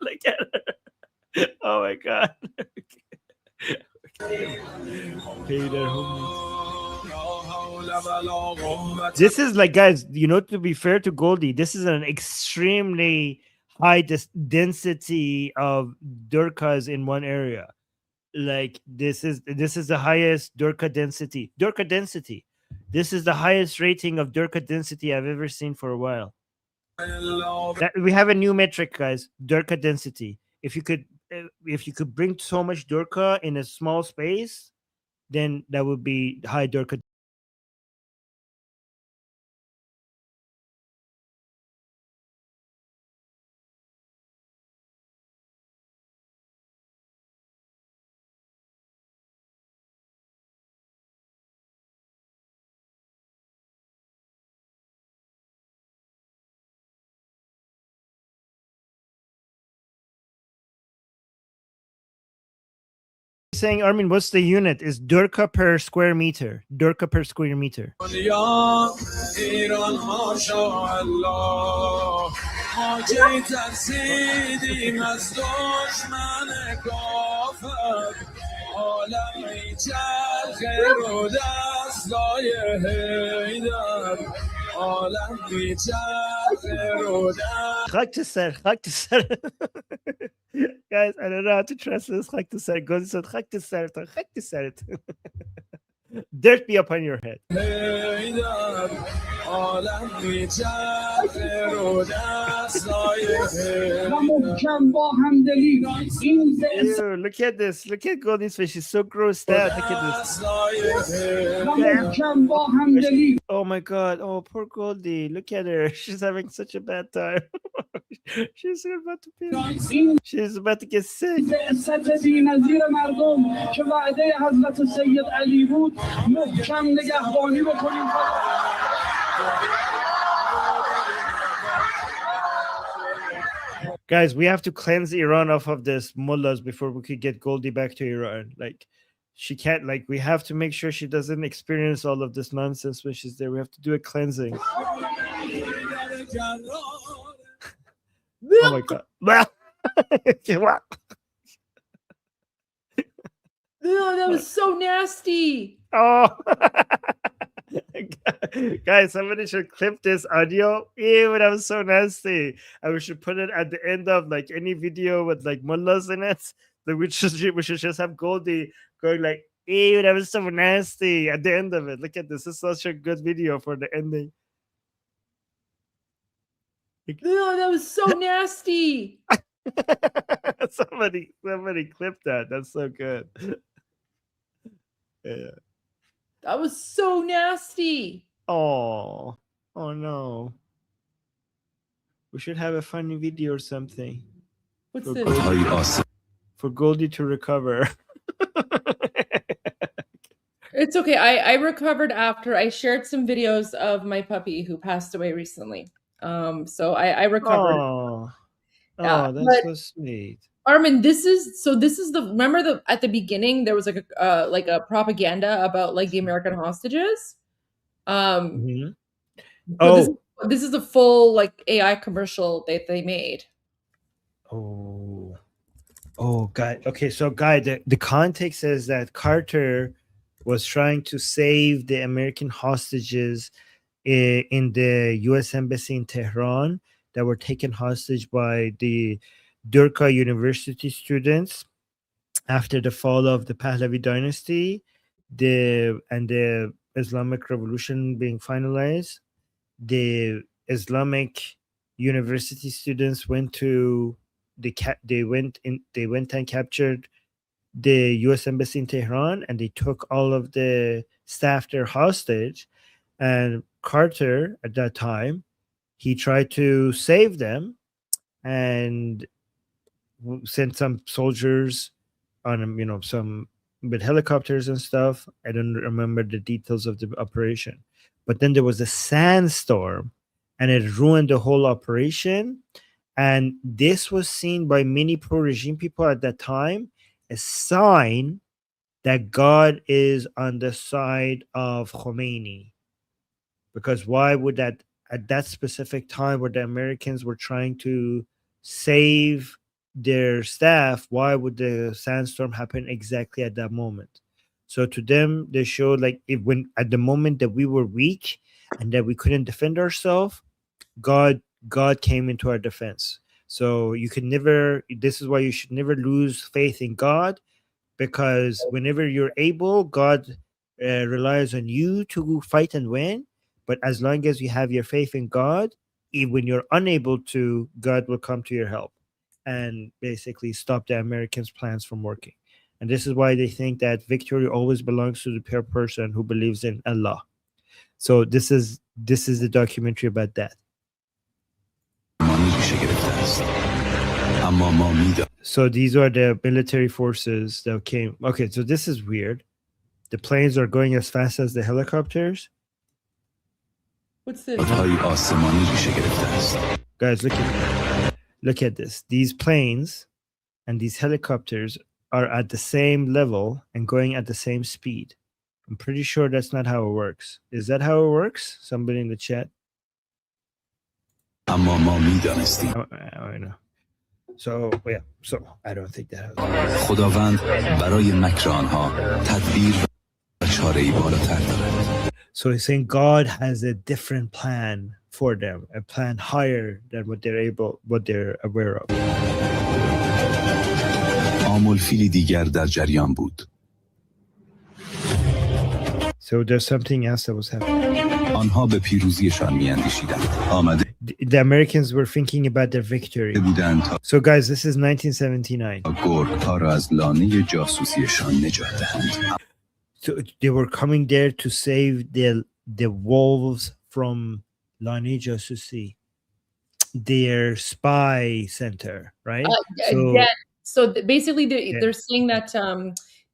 Look at her. Oh my God. This is like, guys, you know, to be fair to Goldie, this is an extremely high density of Durkas in one area. Like this is the highest Durka density. This is the highest rating of Durka density I've ever seen for a while. We have a new metric, guys. Durka density. If you could bring so much Durka in a small space, then that would be high Durka. Saying, Armin, what's the unit? Is Durka per square meter. Durka per square meter. خاک to سر. Guys, I don't know how to translate خاک to سر. Goldie said خاک to سر. Dirt be upon your head. Ew, look at this. Look at Goldie's face. She's so grossed out. Look at this. Oh my God. Oh, poor Goldie. Look at her. She's having such a bad time. She's about to pee. She's about to get sick. Guys, we have to cleanse Iran off of this mullahs before we could get Goldie back to Iran. Like, she can't, like, we have to make sure she doesn't experience all of this nonsense when she's there. We have to do a cleansing. Oh my God. No, that was so nasty. Oh. Guys, somebody should clip this audio. Ew, that was so nasty. And we should put it at the end of like any video with like mullahs in it. Like we should just have Goldie going like, ew, that was so nasty at the end of it. Look at this. This is such a good video for the ending. No, that was so nasty. somebody clipped that. That's so good. Yeah. That was so nasty. Oh no. We should have a funny video or something. What's for this? Goldie, for Goldie to recover. It's okay. I recovered after I shared some videos of my puppy who passed away recently. So I recovered. Oh, Yeah, that's but so sweet. Armin, this is remember at the beginning there was like a propaganda about like the American hostages. Mhm. So this is a full like AI commercial that they made. Oh, guy. Okay, so guy, the context is that Carter was trying to save the American hostages in the U.S. Embassy in Tehran that were taken hostage by the Durka University students after the fall of the Pahlavi dynasty, the Islamic Revolution being finalized. The Islamic University students went to they went and captured the U.S. Embassy in Tehran, and they took all of the staff there hostage. And Carter, at that time, he tried to save them and sent some soldiers on, some with helicopters and stuff. I don't remember the details of the operation, but then there was a sandstorm, and it ruined the whole operation. And this was seen by many pro-regime people at that time, a sign that God is on the side of Khomeini. Because why would that, at that specific time where the Americans were trying to save their staff, why would the sandstorm happen exactly at that moment? So to them, they showed like when at the moment that we were weak and that we couldn't defend ourselves, God came into our defense. So you can never, this is why you should never lose faith in God, because whenever you're able, God relies on you to fight and win. But as long as you have your faith in God, even when you're unable to, God will come to your help and basically stop the Americans' plans from working. And this is why they think that victory always belongs to the pure person who believes in Allah. So this is the documentary about that. So these are the military forces that came. Okay, so this is weird. The planes are going as fast as the helicopters. What's this? Guys, look at this. These planes and these helicopters are at the same level and going at the same speed. I'm pretty sure that's not how it works. Is that how it works? Somebody in the chat. I know. So yeah, so I don't think that. خداوند برای مکر آنها تدبیر و چاره‌ای بالاتر دارد. So he's saying God has a different plan for them, a plan higher than what they're aware of. آملفیلی دیگر در جریان بود. So there's something else that was happening. آنها به پیروزیشان می‌اندیشیدند. آمده The Americans were thinking about their victory. So guys, this is 1979. گرگ‌ها را از لانه جاسوسیشان نجات دهند. So they were coming there to save the wolves from Lani Jasusi, their spy center, right? So basically, they're saying that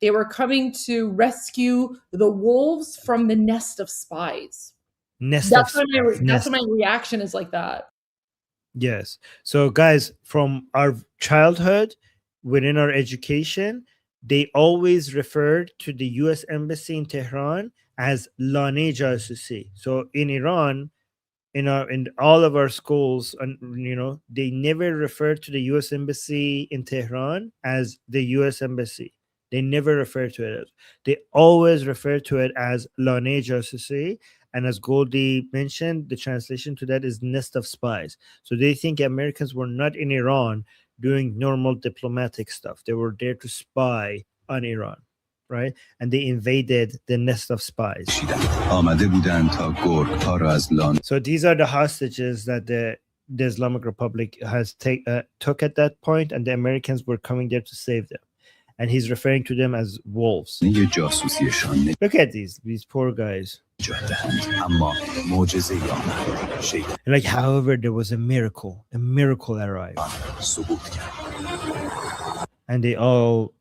they were coming to rescue the wolves from the nest of spies. That's why my reaction is like that. Yes. So guys, from our childhood, within our education, they always referred to the U.S. Embassy in Tehran as Lane Jasusi. So in Iran, in all of our schools, and they never referred to the U.S. Embassy in Tehran as the U.S. Embassy. They never refer to it. They always refer to it as Lane Jasusi. And as Goldie mentioned, the translation to that is nest of spies. So they think Americans were not in Iran doing normal diplomatic stuff. They were there to spy on Iran, right? And they invaded the nest of spies. So these are the hostages that the the Islamic Republic has took at that point, and the Americans were coming there to save them. And he's referring to them as wolves. Look at these poor guys. Like, however, there was a miracle arrived, and they all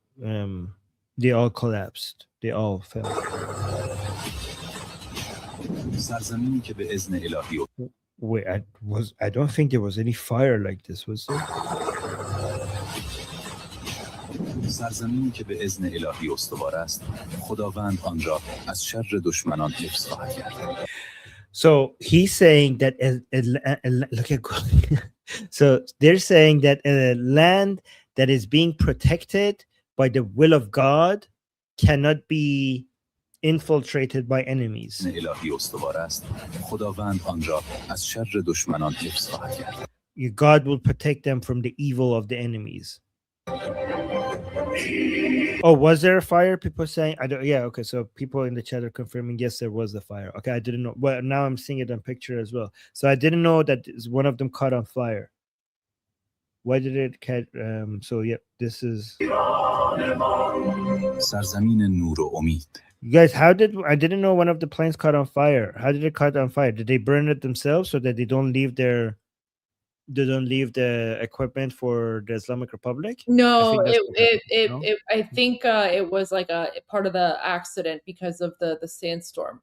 collapsed. They all fell. Wait, I don't think there was any fire like this, was there? سرزمینی که به اذن الهی استوار است خداوند آن را از شر دشمنان حفظ خواهد کرد. So he's saying that look at so they're saying that a land that is being protected by the will of God cannot be infiltrated by enemies. الهی استوار است خداوند آن را از شر دشمنان حفظ خواهد کرد. God will protect them from the evil of the enemies. Oh, was there a fire? People saying, I don't. Yeah, okay. So people in the chat are confirming, yes, there was a fire. Okay, I didn't know. Well, now I'm seeing it on picture as well. So I didn't know that one of them caught on fire. Why did it catch? So yeah, this is. سرزمین نور و امید. You guys, I didn't know one of the planes caught on fire. How did it catch on fire? Did they burn it themselves so that they don't leave the equipment for the Islamic Republic? No, I think it was like a part of the accident because of the sandstorm.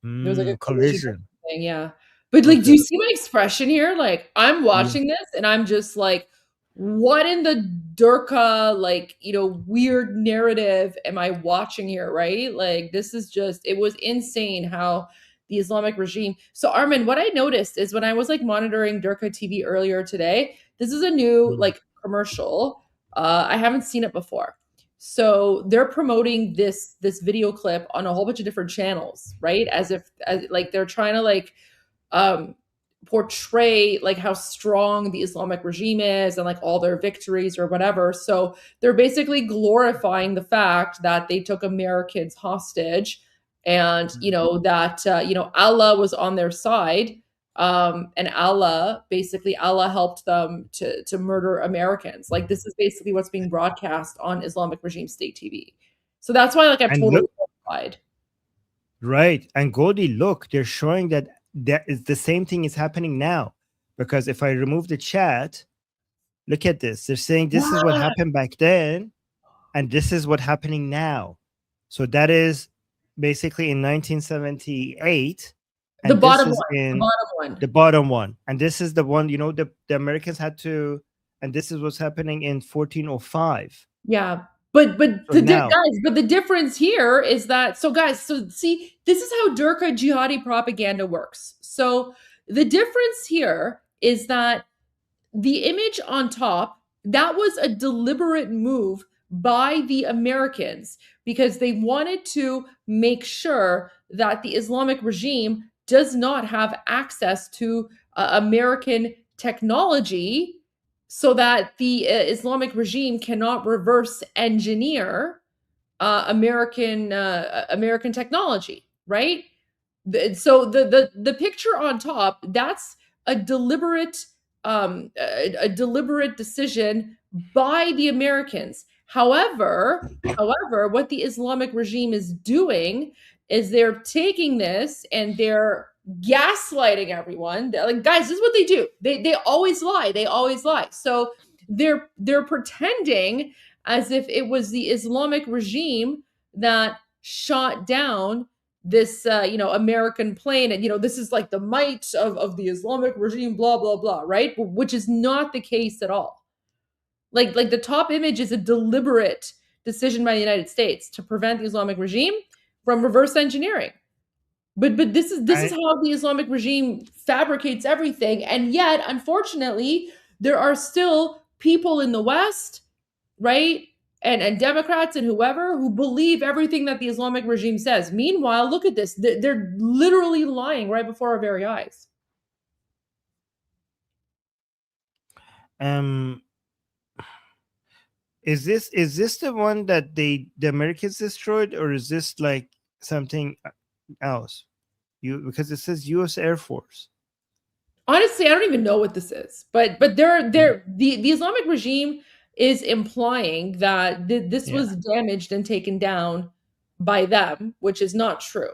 There was like a collision thing, yeah. But like, do you see my expression here? Like, I'm watching this and I'm just like, what in the Durka, like, weird narrative am I watching here, right? Like, this is just, it was insane how the Islamic regime. So Armin, what I noticed is when I was like monitoring Durka TV earlier today, this is a new like commercial. I haven't seen it before. So they're promoting this video clip on a whole bunch of different channels, right? As like they're trying to like portray like how strong the Islamic regime is and like all their victories or whatever. So they're basically glorifying the fact that they took Americans hostage and that Allah was on their side, and Allah helped them to murder Americans. Like, this is basically what's being broadcast on Islamic regime state TV. So that's why like I'm totally horrified. Right. And Goldie, look, they're showing that is the same thing is happening now, because if I remove the chat, look at this. They're saying this is what happened back then and this is what's happening now. So that is basically in 1978, and the bottom one. The bottom one. And this is the one, the Americans had to, and this is what's happening in 1405. Yeah. But the difference here is that, so see, this is how Durka jihadi propaganda works. So the difference here is that the image on top, that was a deliberate move by the Americans because they wanted to make sure that the Islamic regime does not have access to American technology, so that the Islamic regime cannot reverse engineer American technology, right? So the picture on top, that's a deliberate decision by the Americans. However, what the Islamic regime is doing is they're taking this and they're gaslighting everyone. They're like, guys, this is what they do. They always lie. They always lie. So they're pretending as if it was the Islamic regime that shot down this American plane, and this is like the might of the Islamic regime, blah blah blah, right? Which is not the case at all. Like the top image is a deliberate decision by the United States to prevent the Islamic regime from reverse engineering. But this is how the Islamic regime fabricates everything. And yet, unfortunately, there are still people in the West, right? And Democrats and whoever who believe everything that the Islamic regime says. Meanwhile, look at this. They're literally lying right before our very eyes. Is this the one that the Americans destroyed, or is this like something else? Because it says U.S. Air Force. Honestly, I don't even know what this is, but the Islamic regime is implying that this was damaged and taken down by them, which is not true.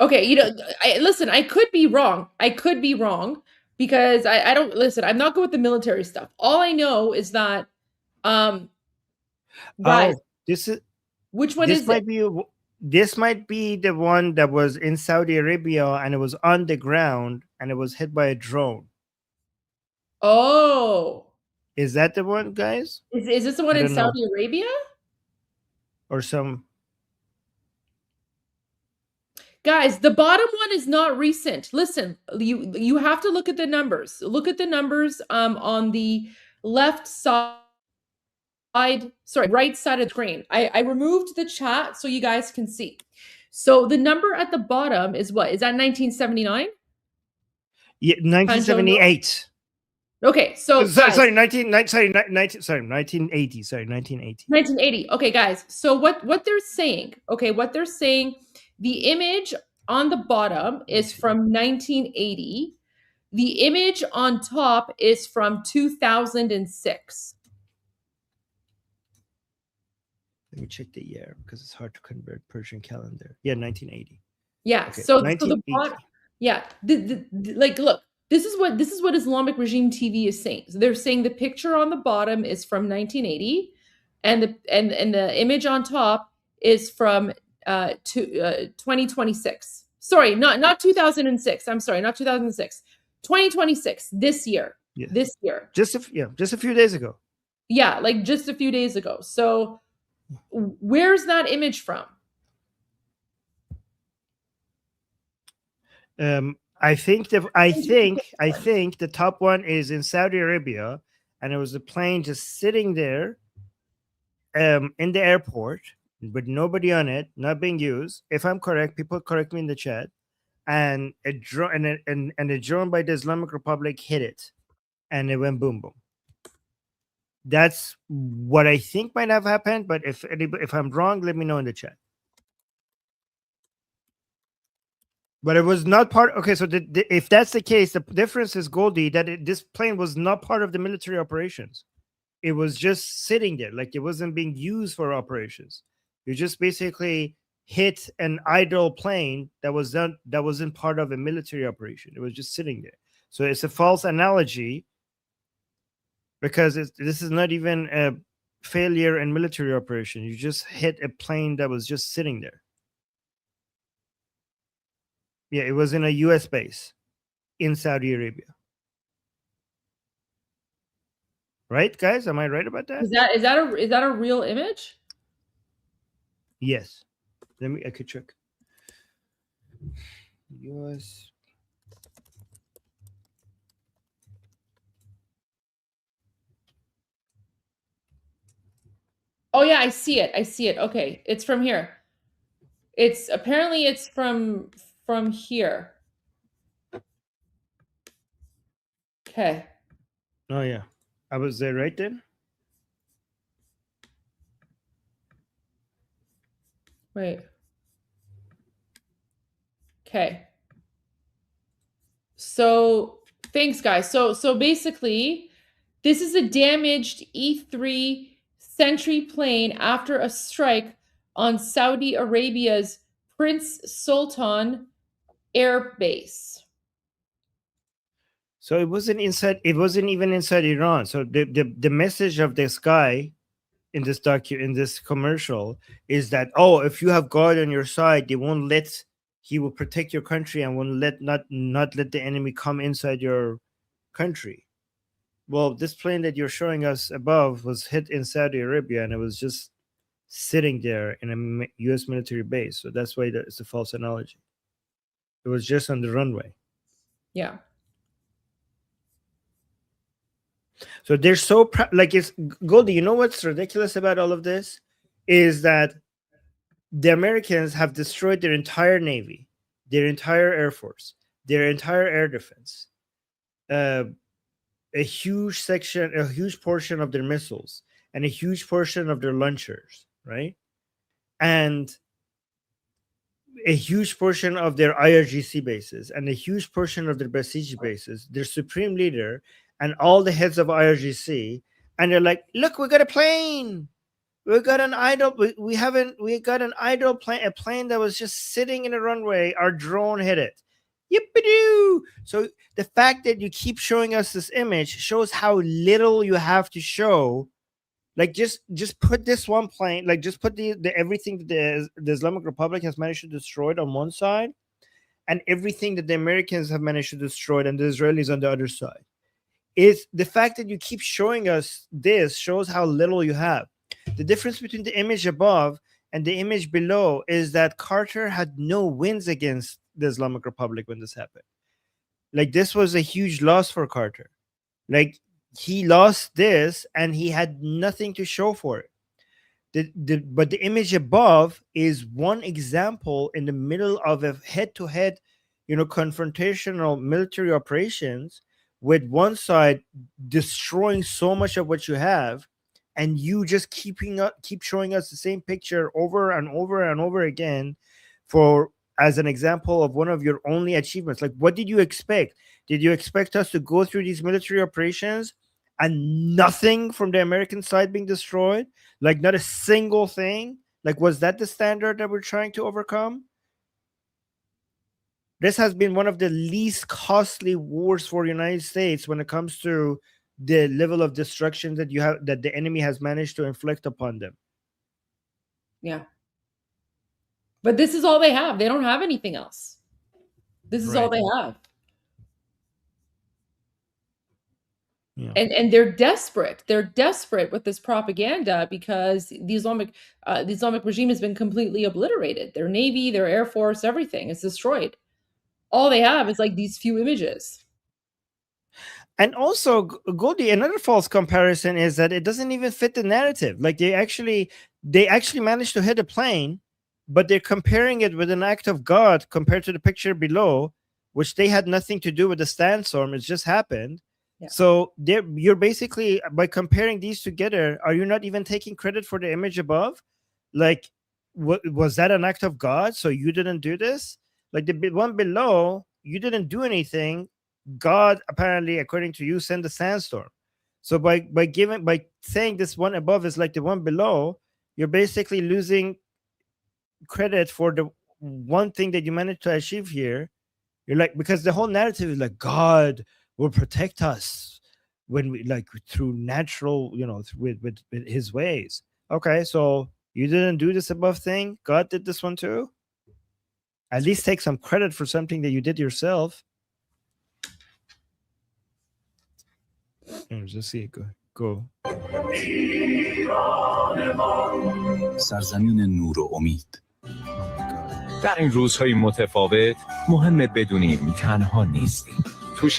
Okay, listen, I could be wrong. I could be wrong because I don't listen. I'm not good with the military stuff. All I know is that, guys, which one is it? This might be the one that was in Saudi Arabia and it was on the ground and it was hit by a drone. Oh, is that the one, guys? Is this the one in Saudi Arabia? Or some. Guys, the bottom one is not recent. Listen, you have to look at the numbers. Look at the numbers on the left side, right side of the screen. I removed the chat so you guys can see. So the number at the bottom is what? Is that 1979? Yeah, 1978. Okay, so sorry, 1980. Sorry, 1980. 1980. Okay, guys. So what they're saying? Okay, what they're saying. The image on the bottom is from 1980. The image on top is from 2006. Let me check the year because it's hard to convert Persian calendar. Yeah, 1980. Yeah. Okay, So the bottom. Yeah. Like, look. This is what Islamic regime TV is saying. So they're saying the picture on the bottom is from 1980, and the image on top is from 2026. Sorry, not 2006. I'm sorry, not 2006. 2026. This year. Yeah. This year. Just a few days ago. Yeah, like just a few days ago. So where's that image from? I think the top one is in Saudi Arabia, and it was a plane just sitting there in the airport with nobody on it, not being used. If I'm correct, people correct me in the chat. And a drone and a drone by the Islamic Republic hit it, and it went boom boom. That's what I think might have happened. But if I'm wrong, let me know in the chat. But it was not part. Okay, so if that's the case, the difference is, Goldie, that this plane was not part of the military operations. It was just sitting there, like it wasn't being used for operations. You just basically hit an idle plane that wasn't part of a military operation. It was just sitting there. So it's a false analogy because this is not even a failure in military operation. You just hit a plane that was just sitting there. Yeah, it was in a U.S. base in Saudi Arabia. Right, guys? Am I right about that? Is that a real image? Yes. I could check. U.S. Oh yeah, I see it. Okay, it's from here. It's from here. Okay. Oh yeah, I was there right then. Wait. Okay. So thanks, guys. So basically, this is a damaged E-3 Sentry plane after a strike on Saudi Arabia's Prince Sultan Air Base. So it wasn't even inside Iran. So the message of this guy in this commercial is that, oh, if you have God on your side, he will protect your country and won't not let the enemy come inside your country. Well, this plane that you're showing us above was hit in Saudi Arabia, and it was just sitting there in a U.S. military base. So that's why it's a false analogy. It was just on the runway. Yeah. So they're so it's Goldie. You know what's ridiculous about all of this is that the Americans have destroyed their entire navy, their entire air force, their entire air defense, a huge portion of their missiles, and a huge portion of their launchers, right? And a huge portion of their IRGC bases and a huge portion of their Basiji bases, their supreme leader, and all the heads of IRGC, and they're like, "Look, we got a plane. We got an idle. We got an idle plane. A plane that was just sitting in a runway. Our drone hit it. Yippee-doo!" So the fact that you keep showing us this image shows how little you have to show. Like just put this one plane, like just put the everything that the Islamic Republic has managed to destroy on one side, and everything that the Americans have managed to destroy and the Israelis on the other side. Is the fact that you keep showing us this shows how little you have. The difference between the image above and the image below is that Carter had no wins against the Islamic Republic when this happened. Like this was a huge loss for Carter. Like he lost this and he had nothing to show for it. But the image above is one example in the middle of a head-to-head, confrontational military operations, with one side destroying so much of what you have, and you just keep showing us the same picture over and over and over again as an example of one of your only achievements. Like, what did you expect? Did you expect us to go through these military operations and nothing from the American side being destroyed? Like, not a single thing? Like, was that the standard that we're trying to overcome? This has been one of the least costly wars for the United States when it comes to the level of destruction that the enemy has managed to inflict upon them. Yeah. But this is all they have. They don't have anything else. This is all they have. Yeah. And they're desperate. They're desperate with this propaganda because the Islamic regime has been completely obliterated. Their navy, their air force, everything is destroyed. All they have is like these few images. And also, Goldie, another false comparison is that it doesn't even fit the narrative. Like they actually managed to hit a plane, but they're comparing it with an act of God compared to the picture below, which they had nothing to do with the sandstorm. It just happened. Yeah. So you're basically, by comparing these together, are you not even taking credit for the image above? Like, was that an act of God? So you didn't do this? Like the one below, you didn't do anything. God apparently, according to you, sent a sandstorm. So by saying this one above is like the one below, you're basically losing credit for the one thing that you managed to achieve here. You're like, because the whole narrative is like God will protect us when we like through natural, with his ways. Okay, so you didn't do this above thing. God did this one too. At least take some credit for something that you did yourself. Let's see it go. سرزمین نور و امید. در این روزهای متفاوت مهمه بدونیم تنها نیستیم.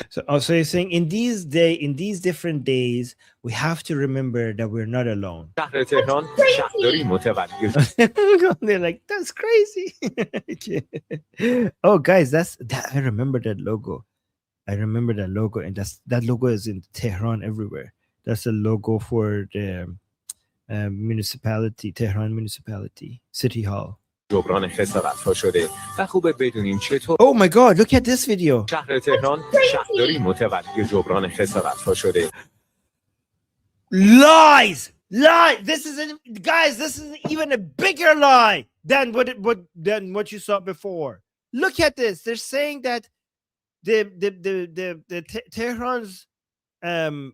So also you're saying in these different days we have to remember that we're not alone. شهر تهران شهرداری متولی. They're like, that's crazy. Oh guys, I remember that logo. I remember that logo, and that logo is in Tehran everywhere. That's the logo for the municipality, Tehran municipality, city hall. جبران خسارت‌ها شده و خوبه بدونیم چطور. Oh my god, look at this video. شهر تهران شهرداری متولی جبران خسارت‌ها شده. Lies. This is even a bigger lie than what you saw before. Look at this. They're saying that the Tehran's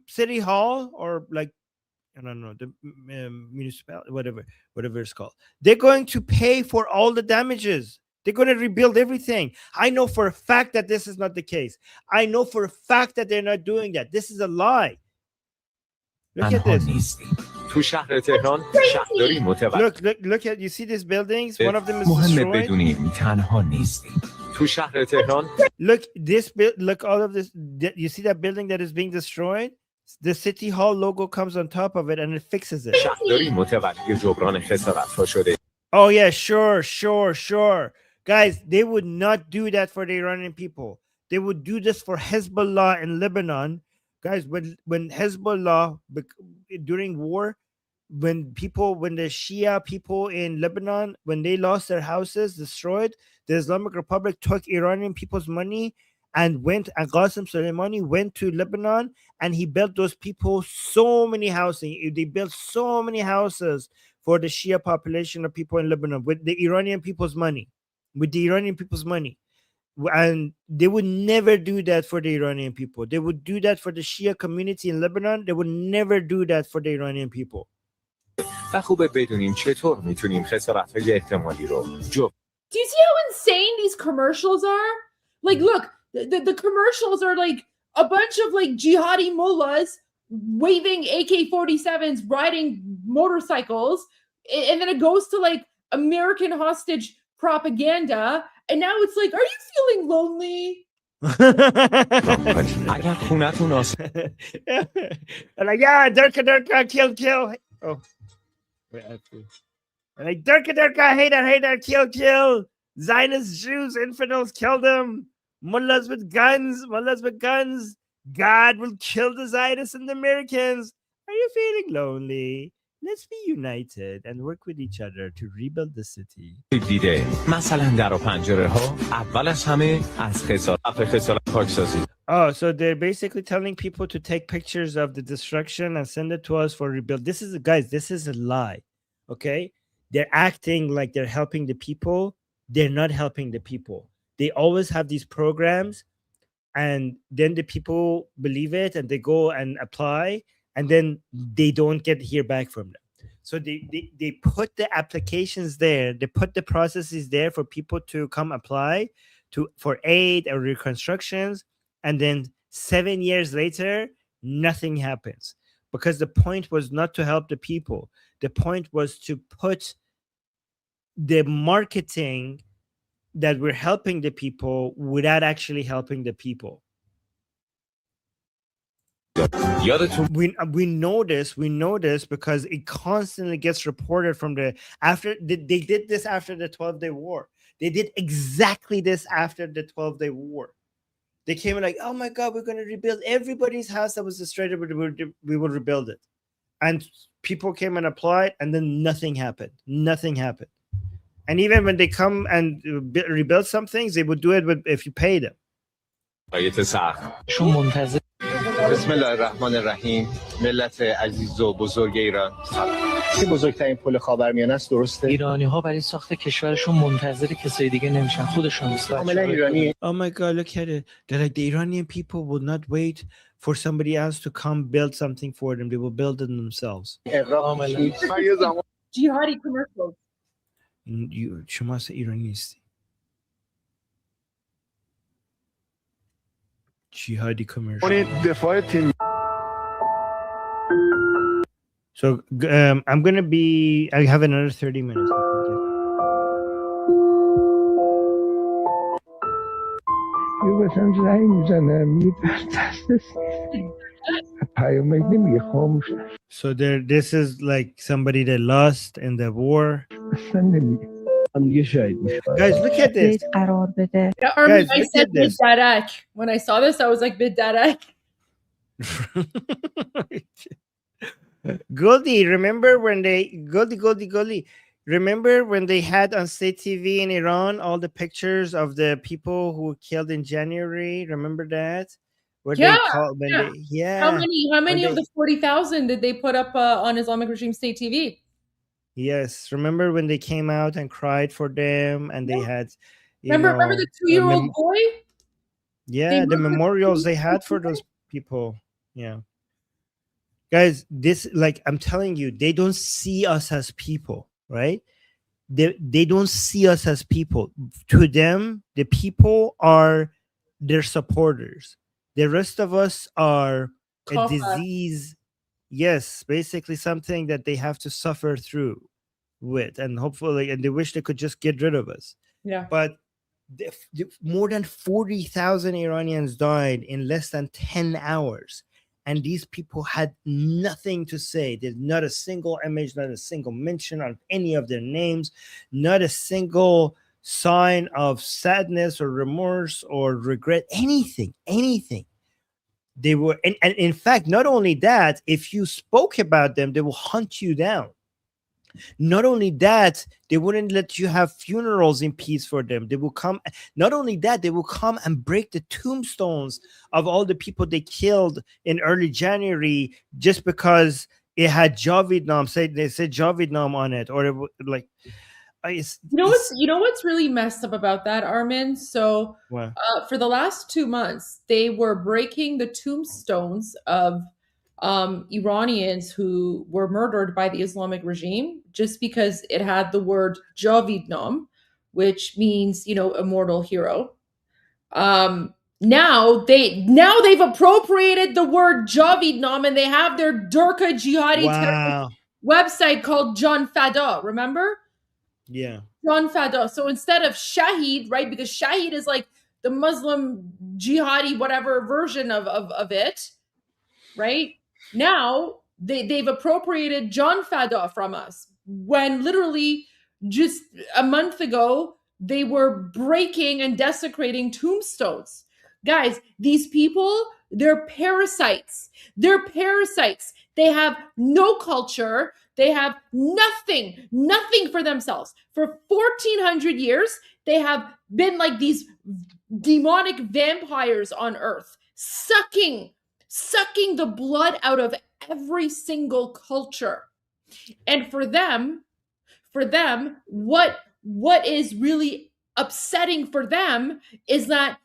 city hall, or like, I don't know, the municipality, whatever it's called, they're going to pay for all the damages. They're going to rebuild everything. I know for a fact that this is not the case. I know for a fact that they're not doing that. This is a lie. Look at this. تو شهر تهران شهرداری متولی. Look at, you see these buildings? One of them is مهمه destroyed. بدونیم تنها نیستیم. تو شهر تهران. Look all of this. You see that building that is being destroyed? The city hall logo comes on top of it and it fixes it. شهرداری متولی جبران خسارت‌ها شده. Oh yeah, sure. Guys, they would not do that for the Iranian people. They would do this for Hezbollah in Lebanon. Guys, when Hezbollah during war when the Shia people in Lebanon, when they lost their houses, destroyed, the Islamic Republic took Iranian people's money and Qasem Soleimani went to Lebanon and he built those people so many houses. They built so many houses for the Shia population of people in Lebanon with the Iranian people's money. And they would never do that for the Iranian people. They would do that for the Shia community in Lebanon. They would never do that for the Iranian people. و خوبه بدونیم چطور میتونیم خسارت‌های احتمالی رو Do you see how insane these commercials are? Like, look, the commercials are like a bunch of like jihadi mullahs waving AK-47s, riding motorcycles, and then it goes to like American hostage propaganda, and now it's like, are you feeling lonely? اگر خونتون like, yeah, Durka, kill. Oh. Like, Durka, hater, kill. Zionist Jews, infidels, kill them. Mullahs with guns. God will kill the Zionists and the Americans. Are you feeling lonely? Let's be united and work with each other to rebuild the city. دیده مثلا در و پنجره ها اول از همه از خسارت پاکسازی. Oh, so they're basically telling people to take pictures of the destruction and send it to us for rebuild. This is a lie. Okay? They're acting like they're helping the people. They're not helping the people. They always have these programs and then the people believe it and they go and apply and then they don't hear back from them. So they put the applications there, they put the processes there for people to come apply for aid or reconstructions, and then 7 years later, nothing happens. Because the point was not to help the people. The point was to put the marketing that we're helping the people without actually helping the people. We know this because it constantly gets reported from they did this after the 12-day war. They did exactly this after the 12-day war. They came like, oh my God, we're going to rebuild everybody's house that was destroyed. We will rebuild it. And people came and applied and then nothing happened. And even when they come and rebuild some things, they would do it if you pay them. بسم الله الرحمن الرحیم. ملت عزیز و بزرگ ایران، چه بزرگترین پل خاورمیانه است، درسته؟ ایرانی‌ها برای ساخت کشورشون منتظر کسای دیگه نمیشن، خودشون کاملا ایرانی. Oh my God, look at it. They're like, the Iranian people will not wait for somebody else to come build something for them. They will build it themselves. Jihadi commercials. شما اصلا ایرانی نیستی. Jihadi commercial. So I'm gonna be. I have another 30 minutes. So there, this is like somebody that lost in the war. Guys, look at this. Yeah, Armin, I said Bid-Darak. When I saw this, I was like, Bid-Darak. Goldie, remember when Goldie, remember when they had on state TV in Iran all the pictures of the people who were killed in January? Remember that? How many of the 40,000 did they put up on Islamic Regime State TV? Yes, remember when they came out and cried for them, and they had, remember the 2-year-old boy? Yeah, the memorials they had for those people. Yeah, guys, this, like, I'm telling you, they don't see us as people, right? They don't see us as people. To them, the people are their supporters. The rest of us are a disease. Yes, basically something that they have to suffer through with, and hopefully, and they wish they could just get rid of us. Yeah. But more than 40,000 Iranians died in less than 10 hours. And these people had nothing to say. There's not a single image, not a single mention of any of their names, not a single sign of sadness or remorse or regret, anything. They were, and in fact, not only that, if you spoke about them, they will hunt you down. Not only that, they wouldn't let you have funerals in peace for them. They will come. Not only that, they will come and break the tombstones of all the people they killed in early January just because it had Javidnam. They said Javidnam on it, or it, like. You know what's really messed up about that, Armin? So for the last 2 months, they were breaking the tombstones of Iranians who were murdered by the Islamic regime just because it had the word Javidnam, which means, immortal hero. Now they've appropriated the word Javidnam, and they have their Durka jihadi terrorist website called John Fada. Remember? Yeah. John Fada. So instead of Shahid, right? Because Shahid is like the Muslim jihadi whatever version of it, right? Now they've appropriated John Fada from us when literally just a month ago they were breaking and desecrating tombstones. Guys, these people, they're parasites. They're parasites. They have no culture. They have nothing for themselves. For 1400 years, they have been like these demonic vampires on earth, sucking the blood out of every single culture. And for them, what is really upsetting for them is that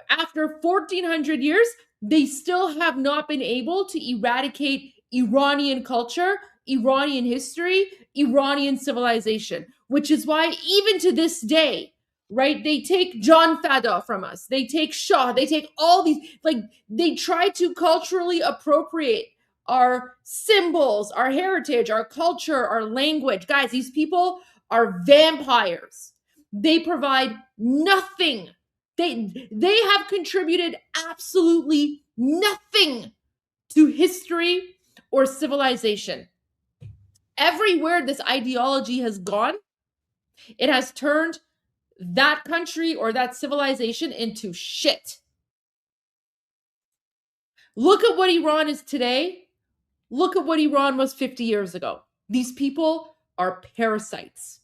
after 1400 years, they still have not been able to eradicate Iranian culture, Iranian history, Iranian civilization, which is why even to this day, right, they take John Fada from us. They take Shah. They take all these, like, they try to culturally appropriate our symbols, our heritage, our culture, our language. Guys, these people are vampires. They provide nothing. They have contributed absolutely nothing to history or civilization. Everywhere this ideology has gone, it has turned that country or that civilization into shit. Look at what Iran is today. Look at what Iran was 50 years ago. These people are parasites.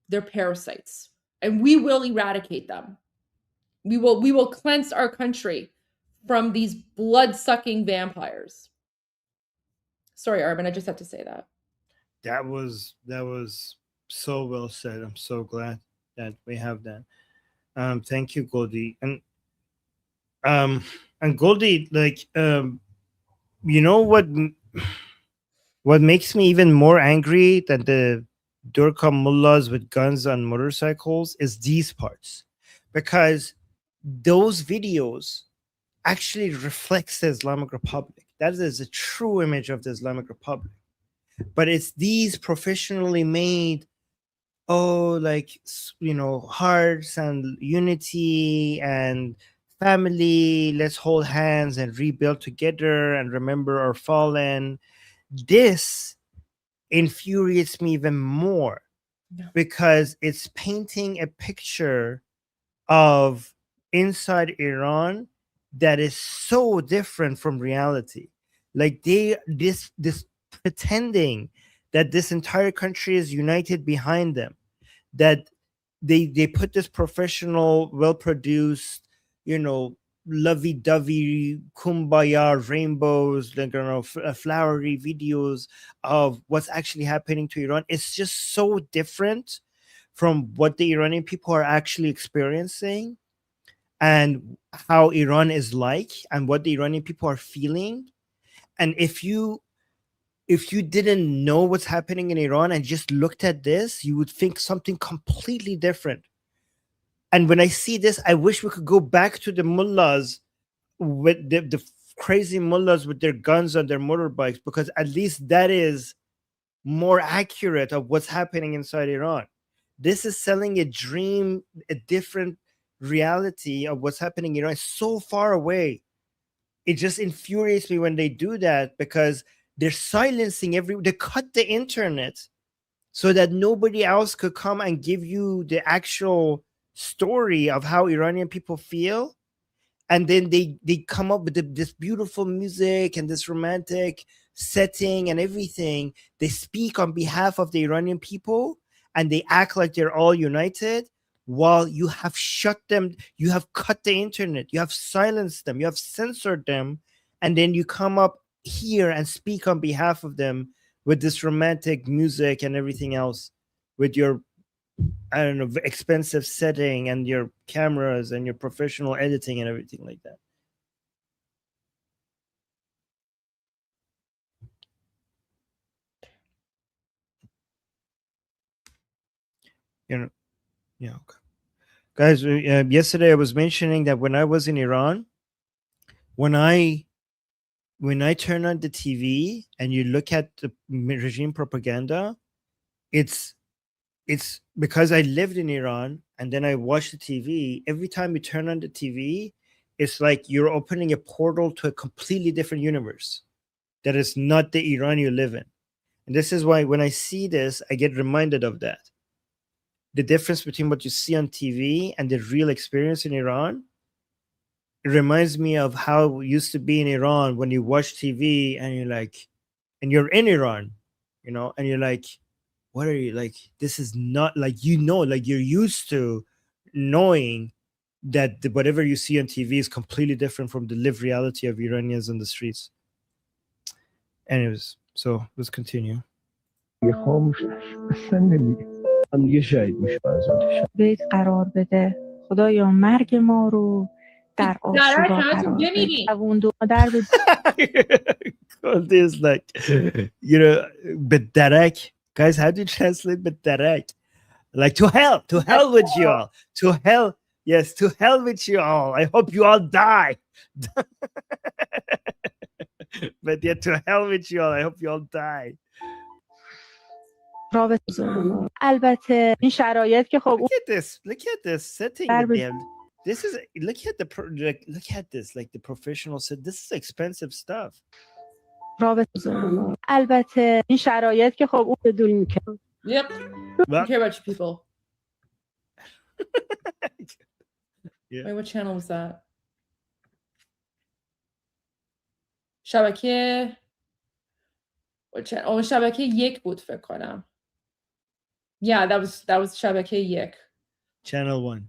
They're parasites. And we will eradicate them. We will cleanse our country from these blood-sucking vampires. Sorry, Armin, I just had to say that. That was so well said. I'm so glad that we have that. Thank you, Goldie. And Goldie, like, you know what makes me even more angry than the Durkha mullahs with guns on motorcycles is these parts, because those videos actually reflects the Islamic Republic. That is a true image of the Islamic Republic. But it's these professionally made, hearts and unity and family, let's hold hands and rebuild together and remember our fallen. This infuriates me even more because it's painting a picture of inside Iran that is so different from reality. Like this pretending that this entire country is united behind them, that they put this professional, well-produced, lovey-dovey, kumbaya, rainbows, flowery videos of what's actually happening to Iran. It's just so different from what the Iranian people are actually experiencing and how Iran is like and what the Iranian people are feeling. And if you didn't know what's happening in Iran and just looked at this, you would think something completely different. And when I see this, I wish we could go back to the mullahs, with the crazy mullahs with their guns on their motorbikes, because at least that is more accurate of what's happening inside Iran. This is selling a dream, a different reality of what's happening in Iran. It's so far away. It just infuriates me when they do that, because they're silencing they cut the internet so that nobody else could come and give you the actual story of how Iranian people feel. and then they come up with this beautiful music and this romantic setting and everything. They speak on behalf of the Iranian people, and they act like they're all united, while you have shut them, you have cut the internet, you have silenced them, you have censored them, and then you come up here and speak on behalf of them with this romantic music and everything else, with your, I don't know, expensive setting and your cameras and your professional editing and everything like that. You know, yeah. Okay. Guys, yesterday I was mentioning that when I was in Iran, when I turn on the TV and you look at the regime propaganda, it's because I lived in Iran and then I watched the TV. Every time you turn on the TV, it's like you're opening a portal to a completely different universe that is not the Iran you live in. And this is why when I see this, I get reminded of that. The difference between what you see on TV and the real experience in Iran, it reminds me of how it used to be in Iran when you watch TV and you're like, and you're in Iran, you know, and you're like, what are you like? This is not like, you know, like you're used to knowing that whatever you see on TV is completely different from the lived reality of Iranians on the streets. Anyways, so let's continue. بیت قرار بده خدایا مرگ ما رو در آشورا قرار بده در Goldie is like, you know, bedarek. Guys, how do you translate bedarek? Like, to hell with you all. To hell, yes, to hell with you all. I hope you all die. But yeah, to hell with you all. I hope you all die. البته این شرایط که خب Look at this setting. This is, look at this, like the professional set. This is expensive stuff. البته این شرایط که خب اون بدون میکنه. Yep. Don't care about you people. Yeah. Wait, what channel was that? شبکه what channel? Oh, شبکه یک بود فکر کنم. Yeah, that was شبکه یک. Channel 1.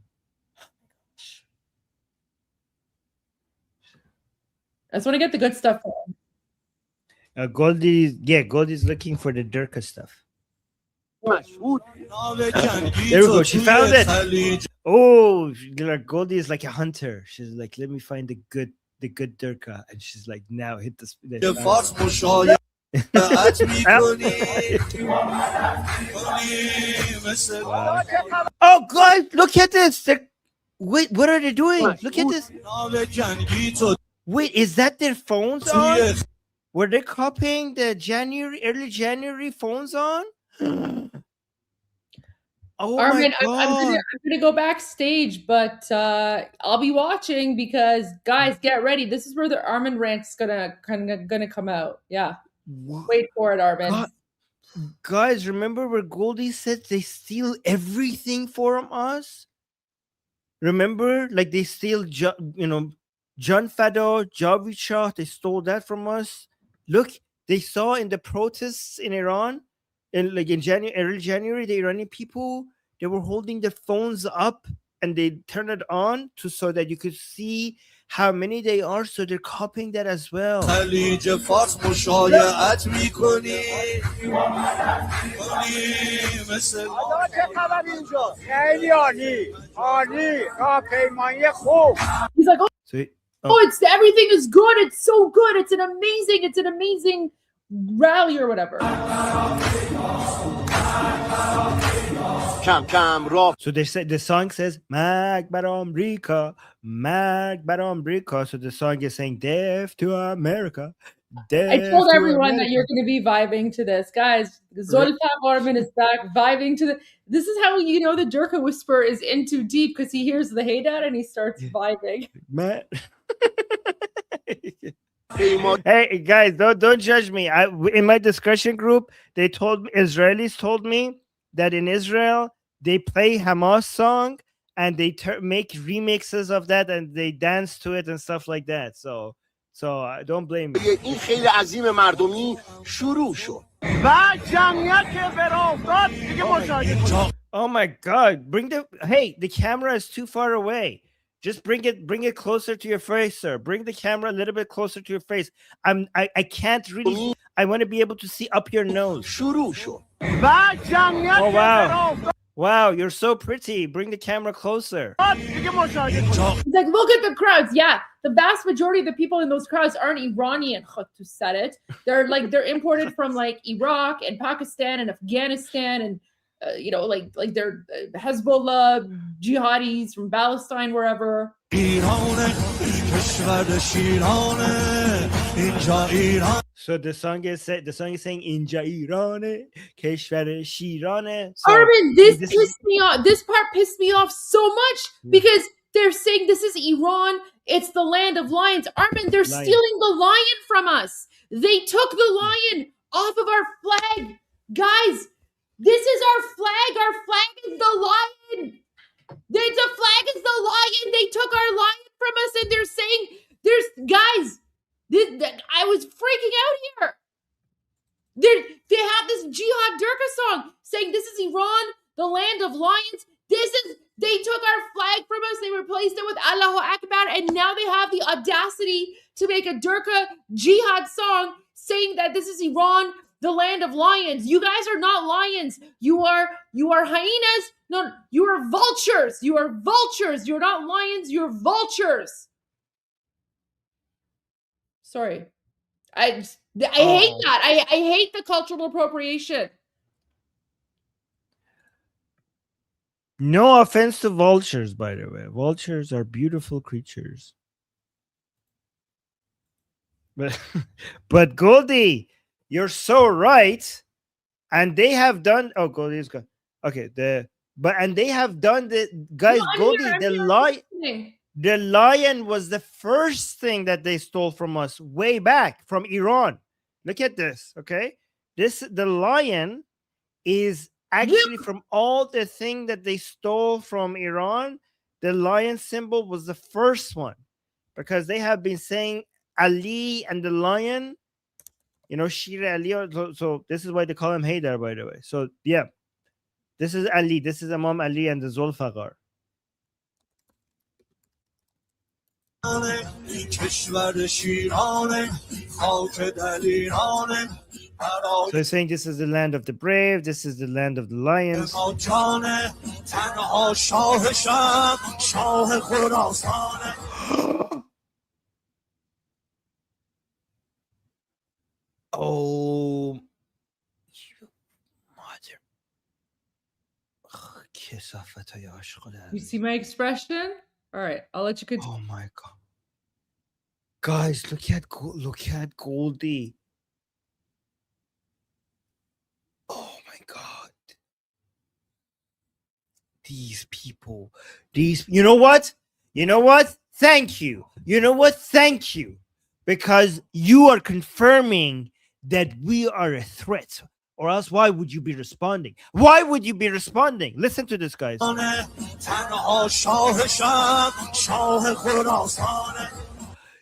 I just want to get the good stuff. Goldie's looking for the Durka stuff. There we go. She found it. Oh, Goldie is like a hunter. She's like, let me find the good Durka, and she's like, now hit the. Oh God, look at this. Wait, what are they doing? Look at this. Wait, is that their phones on? Were they copying the early January phones on? Oh Armin, my God. I'm gonna go backstage, but I'll be watching because guys, get ready. This is where the Armin rant's gonna come out. Yeah. What? Wait for it, Armin. Guys, remember where Goldie said they steal everything from us? Remember, like they steal, John Fado, Javed Shah, they stole that from us. Look, they saw in the protests in Iran, early January, the Iranian people, they were holding their phones up and they turned it on so that you could see how many they are. So they're copying that as well. He's like, it's everything is good. It's so good. It's an amazing rally or whatever. So they said the song says Mag Baram Rika, Mag Baram Rika. So the song is saying death to America. I told everyone that you're going to be vibing to this, guys. Zoltan Armin is back vibing to the. This is how you know the Durka Whisperer is in too deep because he hears the hey dad and he starts vibing. Matt. Hey guys, don't judge me. In my discussion group, Israelis told me that in Israel they play Hamas song and they make remixes of that and they dance to it and stuff like that. So don't blame me. این خیلی عظیم مردمی شروع شد. Oh my God! The camera is too far away. Just bring it closer to your face, sir. Bring the camera a little bit closer to your face. I can't really. I want to be able to see up your nose. Oh wow! Wow, you're so pretty. Bring the camera closer. He's like, look at the crowds. Yeah, the vast majority of the people in those crowds aren't Iranian. They're imported from like Iraq and Pakistan and Afghanistan and like they're Hezbollah jihadis from Palestine, wherever. So the song is saying Inja Irane, Keshwar Shirane. Armin, this pissed me off. This part pissed me off so much because they're saying this is Iran. It's the land of lions. Armin, they're stealing the lion from us. They took the lion off of our flag. Guys, this is our flag. Our flag is the lion. The flag is the lion. They took our lion from us and they're saying, I was freaking out here. They have this Jihad Durga song saying this is Iran, the land of lions. They took our flag from us. They replaced it with Allahu Akbar. And now they have the audacity to make a Durga Jihad song saying that this is Iran, the land of lions. You guys are not lions. You are hyenas. No, you are vultures. You are vultures. You're not lions. You're vultures. Sorry. I hate that. I hate the cultural appropriation. No offense to vultures, by the way. Vultures are beautiful creatures. But Goldie, you're so right. And they have done. Oh, Goldie's gone. Okay, and they have done the guys. No, Goldie, the lion was the first thing that they stole from us way back from Iran. Look at this. Okay, the lion is actually from all the thing that they stole from Iran. The lion symbol was the first one because they have been saying Ali and the lion. Shir Ali. So this is why they call him Haydar, by the way. So yeah, this is Ali. This is Imam Ali and the Zulfaqar. So he's saying this is the land of the brave. This is the land of the lions. Oh, you mother. You see my expression? All right, I'll let you continue. Oh my God. Guys, look at Goldie. Oh my God. These people. You know what? Thank you. Thank you. Because you are confirming that we are a threat. Or else, why would you be responding? Listen to this, guys.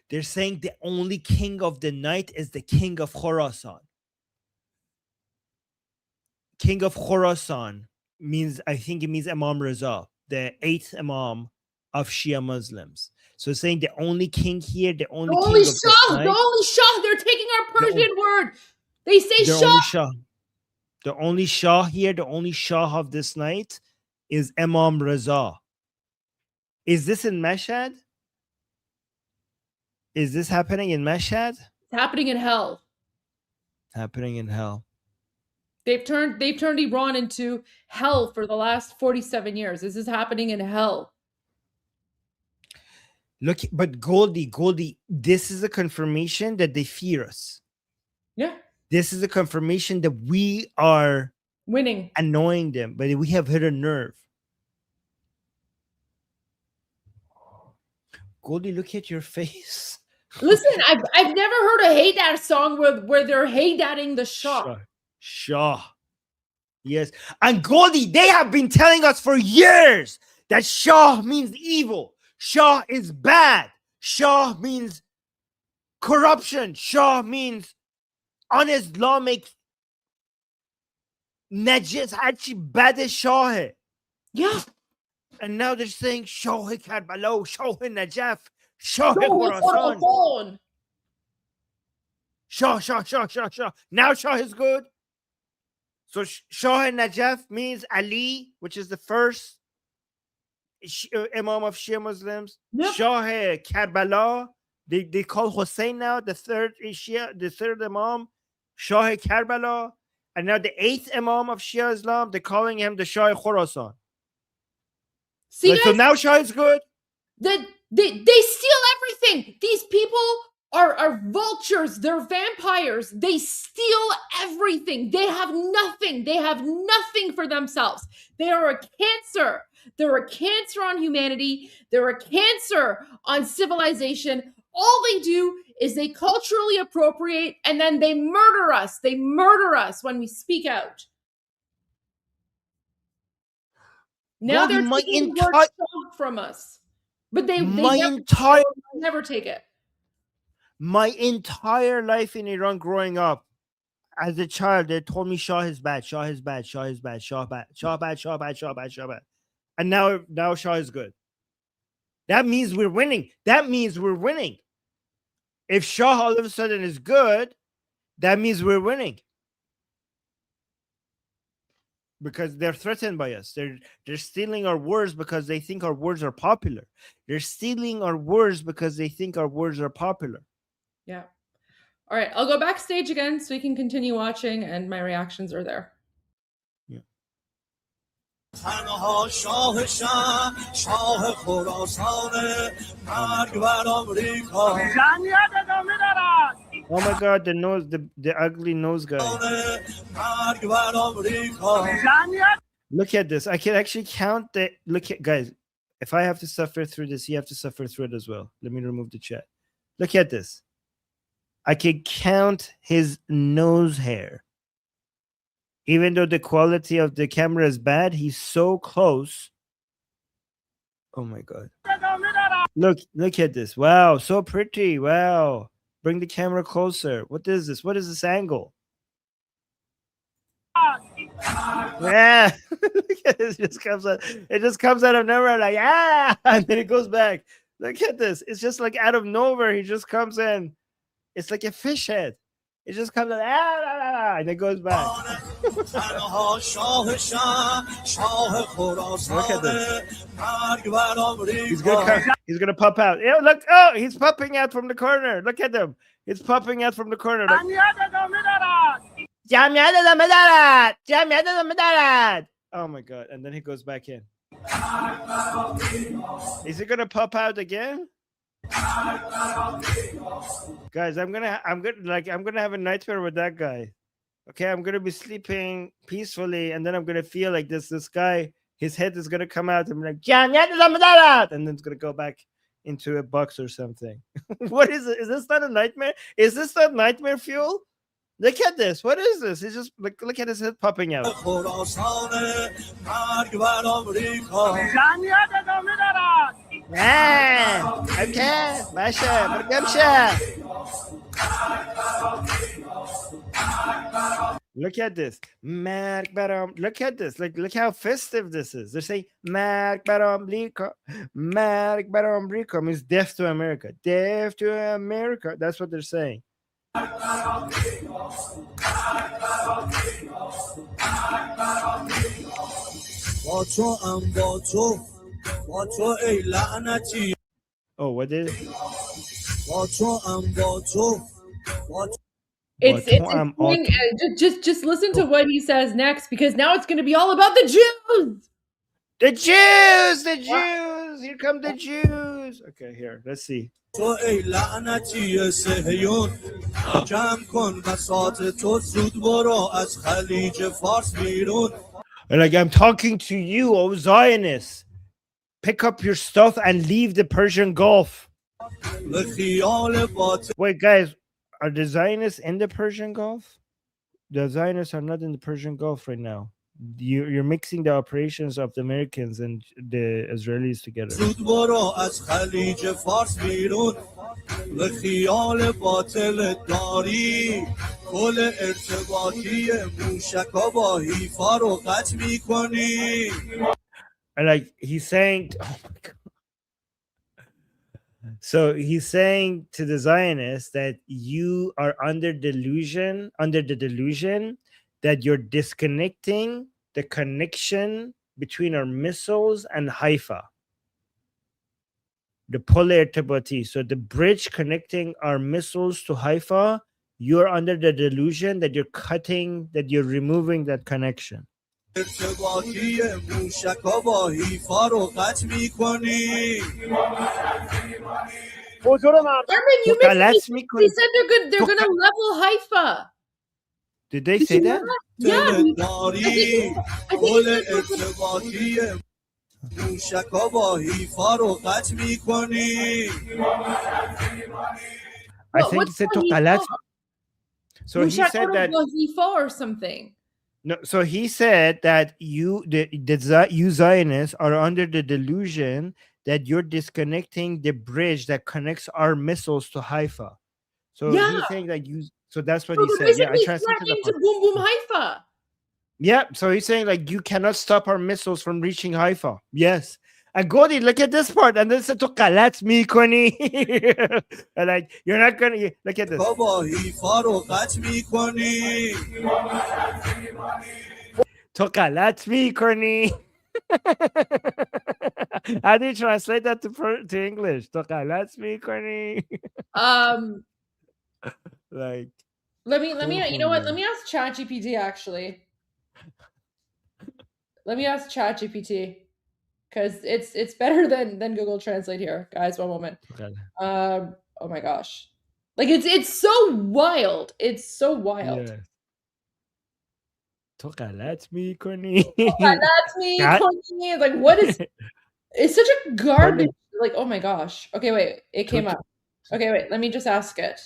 They're saying the only king of the night is the king of Khorasan. King of Khorasan means, I think it means Imam Reza, the 8th Imam of Shia Muslims. So saying the only king here, the only Shah, they're taking our Persian word. They say Shah. The only Shah here, the only Shah of this night is Imam Reza. Is this in Mashhad? Is this happening in Mashhad? It's happening in hell. Happening in hell. They've turned Iran into hell for the last 47 years. This is happening in hell. Look, but Goldie, this is a confirmation that they fear us. Yeah. This is a confirmation that we are winning, annoying them, but we have hit a nerve. Goldie, look at your face. Listen, I've never heard a Haydar song where they're Haydaring the Shah. Shah. Yes. And Goldie, they have been telling us for years that Shah means evil. Shah is bad. Shah means corruption. Shah means un-Islamic. Najis actually bad Shah. Yeah. And now they're saying Shah Karbala, Shah Najaf, Shah Khurasan. Shah. Now Shah is good. So Shah Najaf means Ali, which is the first Imam of Shia Muslims. Yep. Shah Karbala, they call Hussein now the third Imam, Shah Karbala. And now the 8th Imam of Shia Islam, they're calling him the Shah Khurasan. See, so now Shah is good. They steal everything. These people are vultures. They're vampires. They steal everything. They have nothing. They have nothing for themselves. They are a cancer. They're a cancer on humanity. They're a cancer on civilization. All they do is they culturally appropriate and then they murder us. They murder us when we speak out. Now Goldie, they're taking the word from us. But they never take it. My entire life in Iran growing up, as a child, they told me Shah is bad, Shah is bad, Shah is bad, Shah bad, Shah bad, Shah bad, Shah bad, Shah bad. And now Shah is good. That means we're winning. That means we're winning. If Shah all of a sudden is good, that means we're winning. Because they're threatened by us. They're stealing our words because they think our words are popular. They're stealing our words because they think our words are popular. Yeah. All right. I'll go backstage again so you can continue watching and my reactions are there. Yeah. Oh my God, the nose, the ugly nose guy. Look at this. I can actually count the. Look at, guys, if I have to suffer through this, you have to suffer through it as well. Let me remove the chat. Look at this. I can count his nose hair. Even though the quality of the camera is bad, he's so close. Oh my God. Look at this. Wow, so pretty. Wow. Bring the camera closer. What is this? What is this angle? Yeah. It just comes out of nowhere like, ah, and then it goes back. Look at this. It's just like out of nowhere. He just comes in. It's like a fish head. It just comes out, and it goes back. Look at this. He's gonna pop out. Yeah, look, oh, he's popping out from the corner. Look at him. He's popping out from the corner. Like, oh my God. And then he goes back in. Is he gonna pop out again? Guys, I'm gonna have a nightmare with that guy. Okay, I'm gonna be sleeping peacefully, and then I'm gonna feel like this guy, his head is gonna come out and be like, and then it's gonna go back into a box or something. What is it? Is this not a nightmare? Is this not nightmare fuel? Look at this. What is this? It's just look at his head popping out. Okay, look at this. Look at this. Look how festive this is. They're saying means death to America. Death to America. That's what they're saying. Oh, what is it? Just listen to what he says next, because now it's going to be all about the Jews. The Jews. Here come the Jews. Okay, here. Let's see. Like, I'm talking to you, O Zionists. Pick up your stuff and leave the Persian Gulf. Wait, guys, are the Zionists in the Persian Gulf? The Zionists are not in the Persian Gulf right now. you're mixing the operations of the Americans and the Israelis together. زود برو از خلیج فارس بیرون و خیال باطل داری کل ارتباطی موشکا با حیفا رو قطع میکنی. And like he's saying, oh my God. So he's saying to the Zionists that you are under the delusion that you're disconnecting the connection between our missiles and Haifa. The polar irtibati. So the bridge connecting our missiles to Haifa, you're under the delusion that you're removing that connection. ارتباطی موشکا با حیفا رو قطع میکنی. Armin, you missed me. They said they're gonna level Haifa. Did they say that? Yeah. کل ارتباطی موشکا با حیفا رو قطع میکنی. I think he said Tokalat. So he said that or something. No, so he said that you Zionists are under the delusion that you're disconnecting the bridge that connects our missiles to Haifa. So he's saying that so that's what he said. Yeah, I translated to boom boom Haifa. Yeah, so he's saying like you cannot stop our missiles from reaching Haifa. Yes. And Goldie, look at this part. And then said to Kalat Mikoni. And like you're not gonna look at this. Tokalat Mikoni. How do you translate that to English? Tokalat Mikoni. Like let me you know what? Let me ask ChatGPT actually. Let me ask ChatGPT. Because it's better than Google Translate here, guys. One moment. Okay. Oh my gosh, like it's so wild. It's so wild. Yeah. Tokalat me, Connie. Like what is? It's such a garbage. Like oh my gosh. Okay, wait. It came up. Okay, wait. Let me just ask it.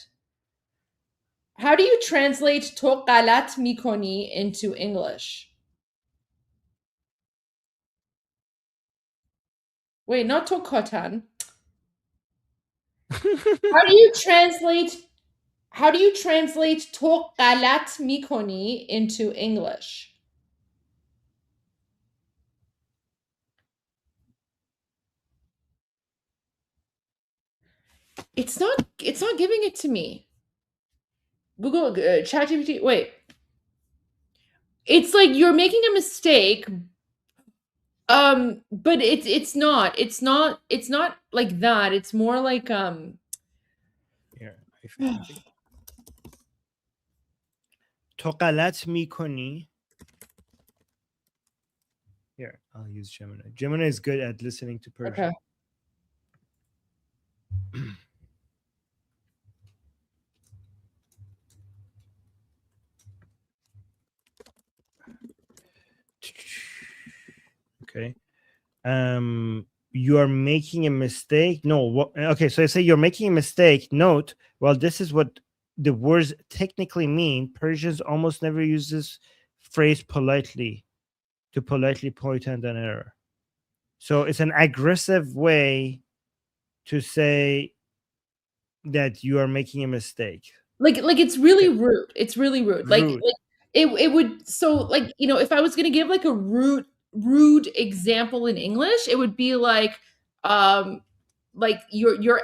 How do you translate Tokalat mikoni into English? Wait, not Tokotan. How do you translate Tokalat mikoni into English? It's not giving it to me. Google ChatGPT. Wait. It's like you're making a mistake. But it's not like that. It's more like Here, Tokalat mikoni. Here, I'll use Gemini. Gemini is good at listening to Persian. Okay. Okay. You are making a mistake. No, okay, so I say you're making a mistake. Note, well, this is what the words technically mean. Persians almost never use this phrase politely to politely point out an error. So it's an aggressive way to say that you are making a mistake. Like it's really rude. It's really rude. Like it would, so like, you know, if I was going to give like a rude example in English, it would be like you're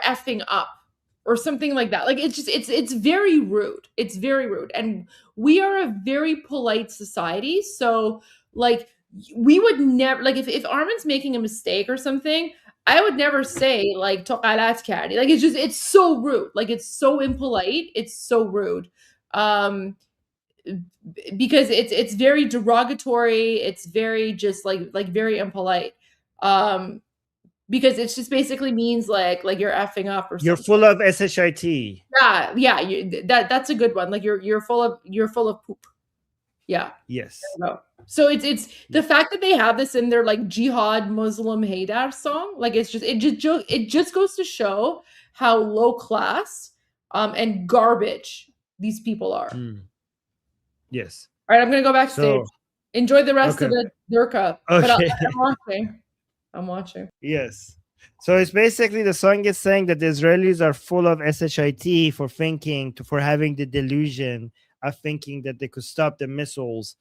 effing up or something like that. Like it's just it's very rude. It's very rude. And we are a very polite society, so like we would never, like if Armin's making a mistake or something, I would never say like toqalat kardi. Like it's so rude. Like it's so impolite. It's so rude. Because it's very derogatory. It's very just like very impolite. Because it just basically means like you're effing up or something. You're full of shit. Yeah. That's a good one. Like you're full of poop. Yeah. Yes. So it's the fact that they have this in their like Jihad Muslim Haydar song. Like it just goes to show how low class and garbage these people are. Yes. All right, I'm gonna go backstage. Enjoy the rest Okay, of the Durka. okay. But I'm watching. I'm watching. Yes. So it's basically the song is saying that the Israelis are full of shit for for having the delusion of thinking that they could stop the missiles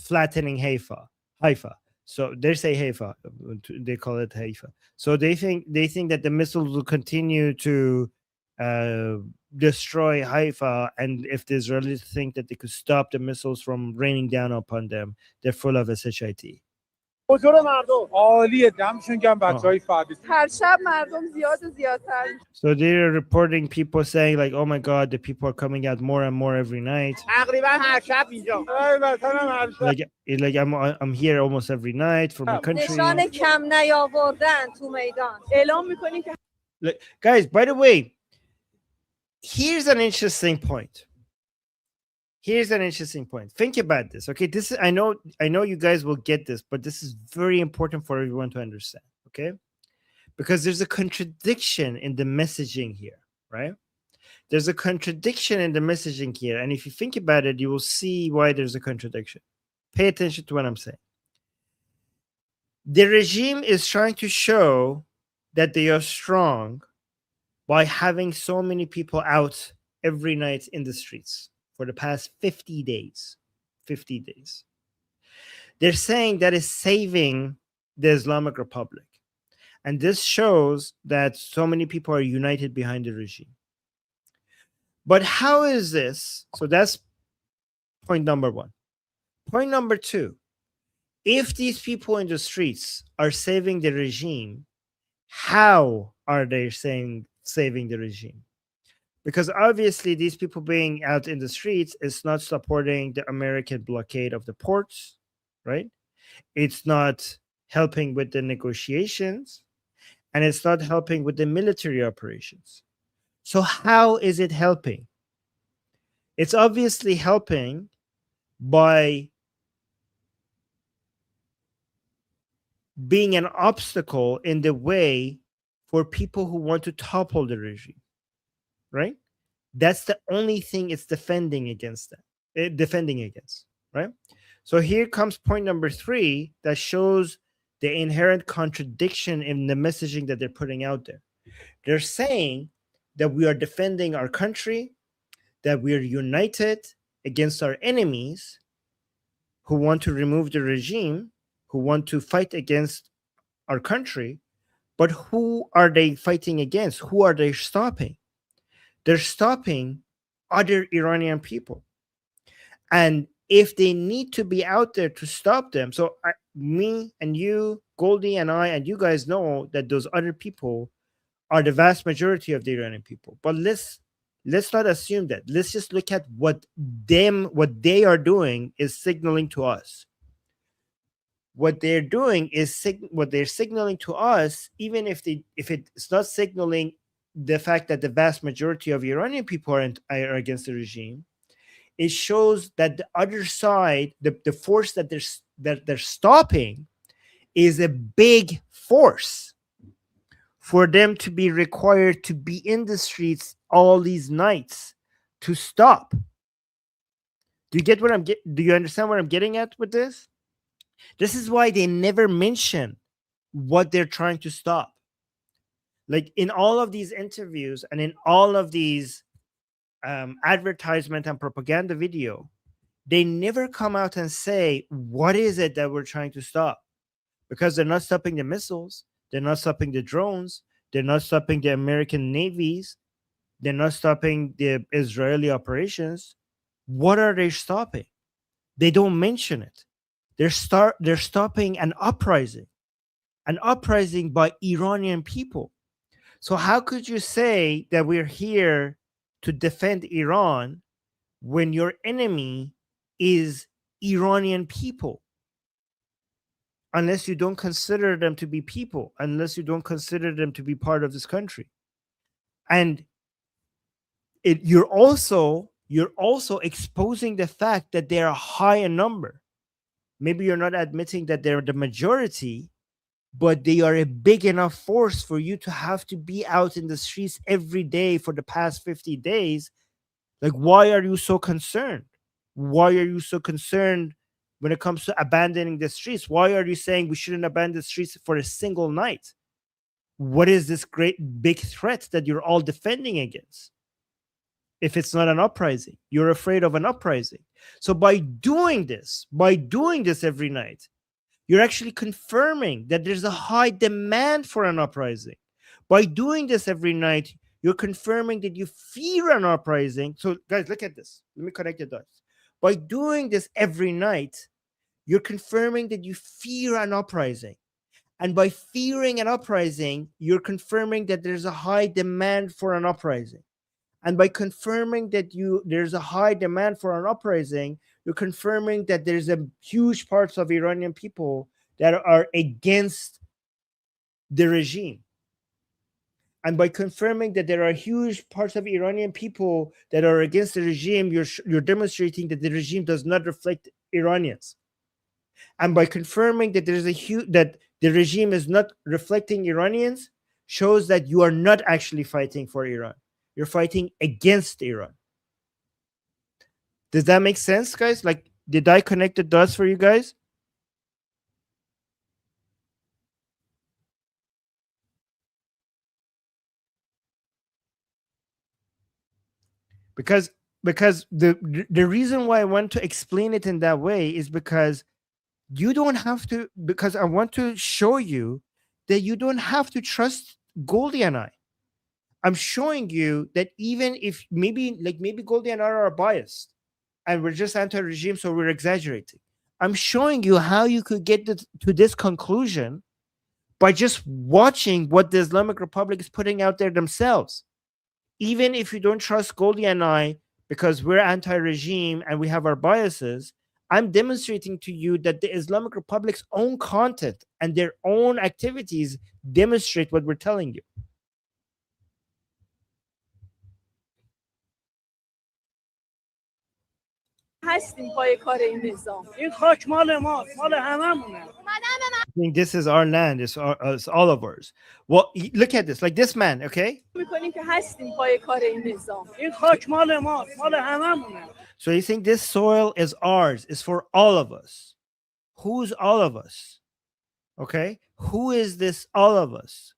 flattening Haifa. So they say Haifa, they call it Haifa. So they think that the missiles will continue to destroy Haifa, and if the Israelis think that they could stop the missiles from raining down upon them, they're full of shit. حضور مردم عالیه دمشون گرم بچهای فردی هر شب مردم زیاد و زیادتر. So they're reporting people saying like, oh my god, the people are coming out more and more every night. تقریبا هر شب اینجا Like I'm here almost every night for my country. نشان کم نیاوردن تو میدان. اعلام میکنیم که Like, guys, by the way, here's an interesting point. Think about this. Okay, this is I know you guys will get this, but this is very important for everyone to understand. Okay, because there's a contradiction in the messaging here, right? There's a contradiction in the messaging here, and if you think about it, you will see why there's a contradiction. Pay attention to what I'm saying. The regime is trying to show that they are strong by having so many people out every night in the streets for the past 50 days. 50 days. They're saying that is saving the Islamic Republic. And this shows that so many people are united behind the regime. But how is this? So that's point number one. Point number two, if these people in the streets are saving the regime, how are they saving the regime? Because obviously these people being out in the streets is not supporting the American blockade of the ports, right? It's not helping with the negotiations, and it's not helping with the military operations. So how is it helping? It's obviously helping by being an obstacle in the way for people who want to topple the regime. Right? That's the only thing it's defending against, right? So here comes point number three that shows the inherent contradiction in the messaging that they're putting out there. They're saying that we are defending our country, that we are united against our enemies who want to remove the regime, who want to fight against our country, but who are they fighting against? Who are they stopping? They're stopping other Iranian people. And if they need to be out there to stop them, so me and you, Goldie and I, and you guys know that those other people are the vast majority of the Iranian people. But let's not assume that. Let's just look at what they are doing is signaling to us. What they're doing is what they're signaling to us, even if it's not signaling the fact that the vast majority of Iranian people are against the regime, it shows that the other side, the force that they're stopping, is a big force for them to be required to be in the streets all these nights to stop. Do you get what do you understand what I'm getting at with this? This is why they never mention what they're trying to stop. Like in all of these interviews and in all of these advertisement and propaganda video, they never come out and say, what is it that we're trying to stop? Because they're not stopping the missiles. They're not stopping the drones. They're not stopping the American navies. They're not stopping the Israeli operations. What are they stopping? They don't mention it. They're stopping an uprising by Iranian people. So how could you say that we're here to defend Iran when your enemy is Iranian people? Unless you don't consider them to be people, unless you don't consider them to be part of this country. And you're also exposing the fact that they're high in number. Maybe you're not admitting that they're the majority, but they are a big enough force for you to have to be out in the streets every day for the past 50 days. Like, why are you so concerned? Why are you so concerned when it comes to abandoning the streets? Why are you saying we shouldn't abandon the streets for a single night? What is this great big threat that you're all defending against? If it's not an uprising, you're afraid of an uprising. So by doing this every night, you're actually confirming that there's a high demand for an uprising. By doing this every night, you're confirming that you fear an uprising. So guys, look at this. Let me connect the dots. By doing this every night, you're confirming that you fear an uprising. And by fearing an uprising, you're confirming that there's a high demand for an uprising. And by confirming that there's a high demand for an uprising, you're confirming that there's a huge parts of Iranian people that are against the regime. And by confirming that there are huge parts of Iranian people that are against the regime, you're demonstrating that the regime does not reflect Iranians. And by confirming that that the regime is not reflecting Iranians, shows that you are not actually fighting for Iran. You're fighting against Iran. Does that make sense, guys? Like, did I connect the dots for you guys? Because the reason why I want to explain it in that way is because you don't have to, because I want to show you that you don't have to trust Goldie and I. I'm showing you that even if maybe Goldie and I are biased and we're just anti-regime, so we're exaggerating. I'm showing you how you could get to this conclusion by just watching what the Islamic Republic is putting out there themselves. Even if you don't trust Goldie and I because we're anti-regime and we have our biases, I'm demonstrating to you that the Islamic Republic's own content and their own activities demonstrate what we're telling you. هستیم پای کار این نظام. این خاک مال ماست، مال هممونه. I think this is our land. It's all of ours. Well, look at this. Like this man, okay? می‌کنیم که هستیم پای کار این نظام. این خاک مال ماست، مال هممونه. So you think this soil is ours, is for all of us. Who's all of us? Okay? Who is this all of us?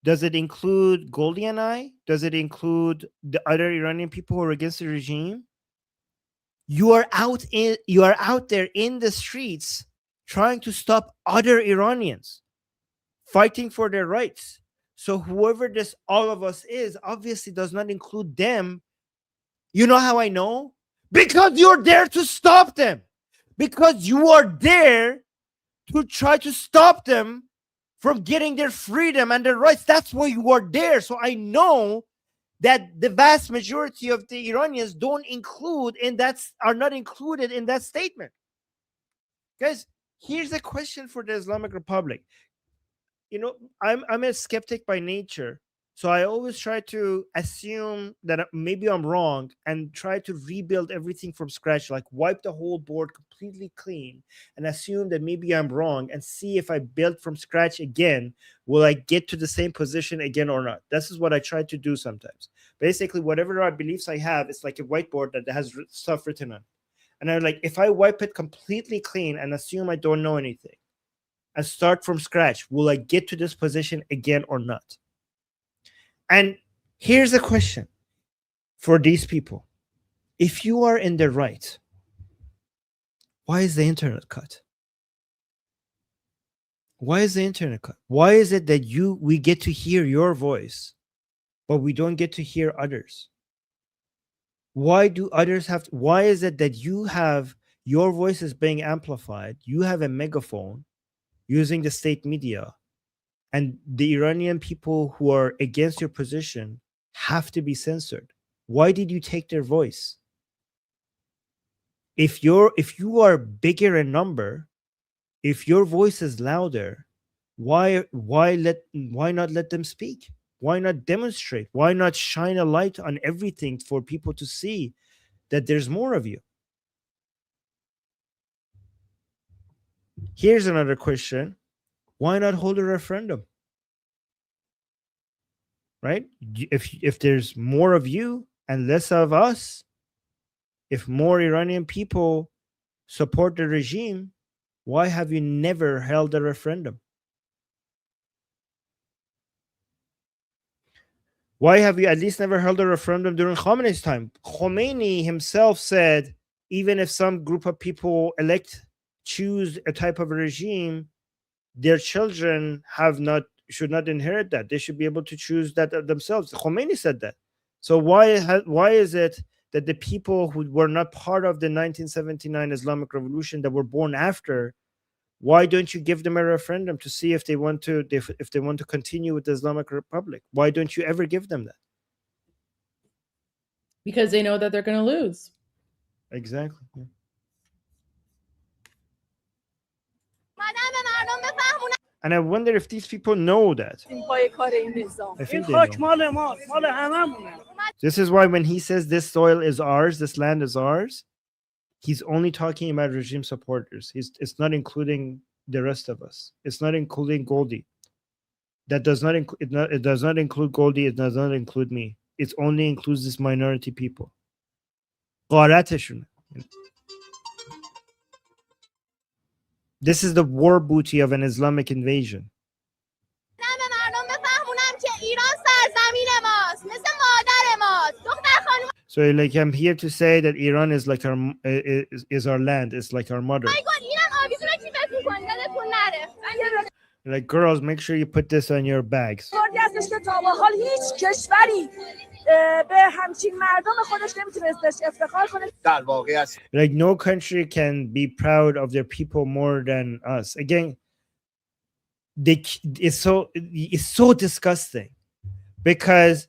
Does it include Goldie and I? Does it include the other Iranian people who are against the regime? You are out there in the streets trying to stop other Iranians fighting for their rights. So whoever this all of us is obviously does not include them. You know how I know? Because you're there to stop them. Because you are there to try to stop them from getting their freedom and their rights. That's why you are there. So I know that the vast majority of the Iranians are not included in that statement. Guys, here's a question for the Islamic Republic. You know, I'm a skeptic by nature, so I always try to assume that maybe I'm wrong and try to rebuild everything from scratch, like wipe the whole board completely clean and assume that maybe I'm wrong and see if I build from scratch again, will I get to the same position again or not? This is what I try to do sometimes. Basically, whatever beliefs I have, it's like a whiteboard that has stuff written on. And I'm like, if I wipe it completely clean and assume I don't know anything and start from scratch, will I get to this position again or not? And here's a question for these people. If you are in the right, why is the internet cut? Why is the internet cut? Why is it that we get to hear your voice, but we don't get to hear others? Why do others have? Why is it that you have your voice is being amplified? You have a megaphone using the state media, and the Iranian people who are against your position have to be censored. Why did you take their voice? If you are bigger in number, if your voice is louder, why not let them speak? Why not demonstrate? Why not shine a light on everything for people to see that there's more of you? Here's another question. Why not hold a referendum? Right? If there's more of you and less of us, if more Iranian people support the regime, why have you never held a referendum? Why have you at least never held a referendum during Khamenei's time? Khomeini himself said, even if some group of people choose a type of regime, their children should not inherit that. They should be able to choose that themselves. Khomeini said that. So why is it that the people who were not part of the 1979 Islamic Revolution that were born after, why don't you give them a referendum to see if they want to continue with the Islamic Republic? Why don't you ever give them that? Because they know that they're going to lose. Exactly. Yeah. And I wonder if these people know that. I think they know. This is why when he says this soil is ours, this land is ours, he's only talking about regime supporters. It's not including the rest of us. It's not including Goldie. That does not it does not include Goldie. It does not include me. It only includes this minority people. This is the war booty of an Islamic invasion. So, like, I'm here to say that Iran is like our land. It's like our mother. Like, girls, make sure you put this on your bags. Like, no country can be proud of their people more than us. Again, it's so disgusting because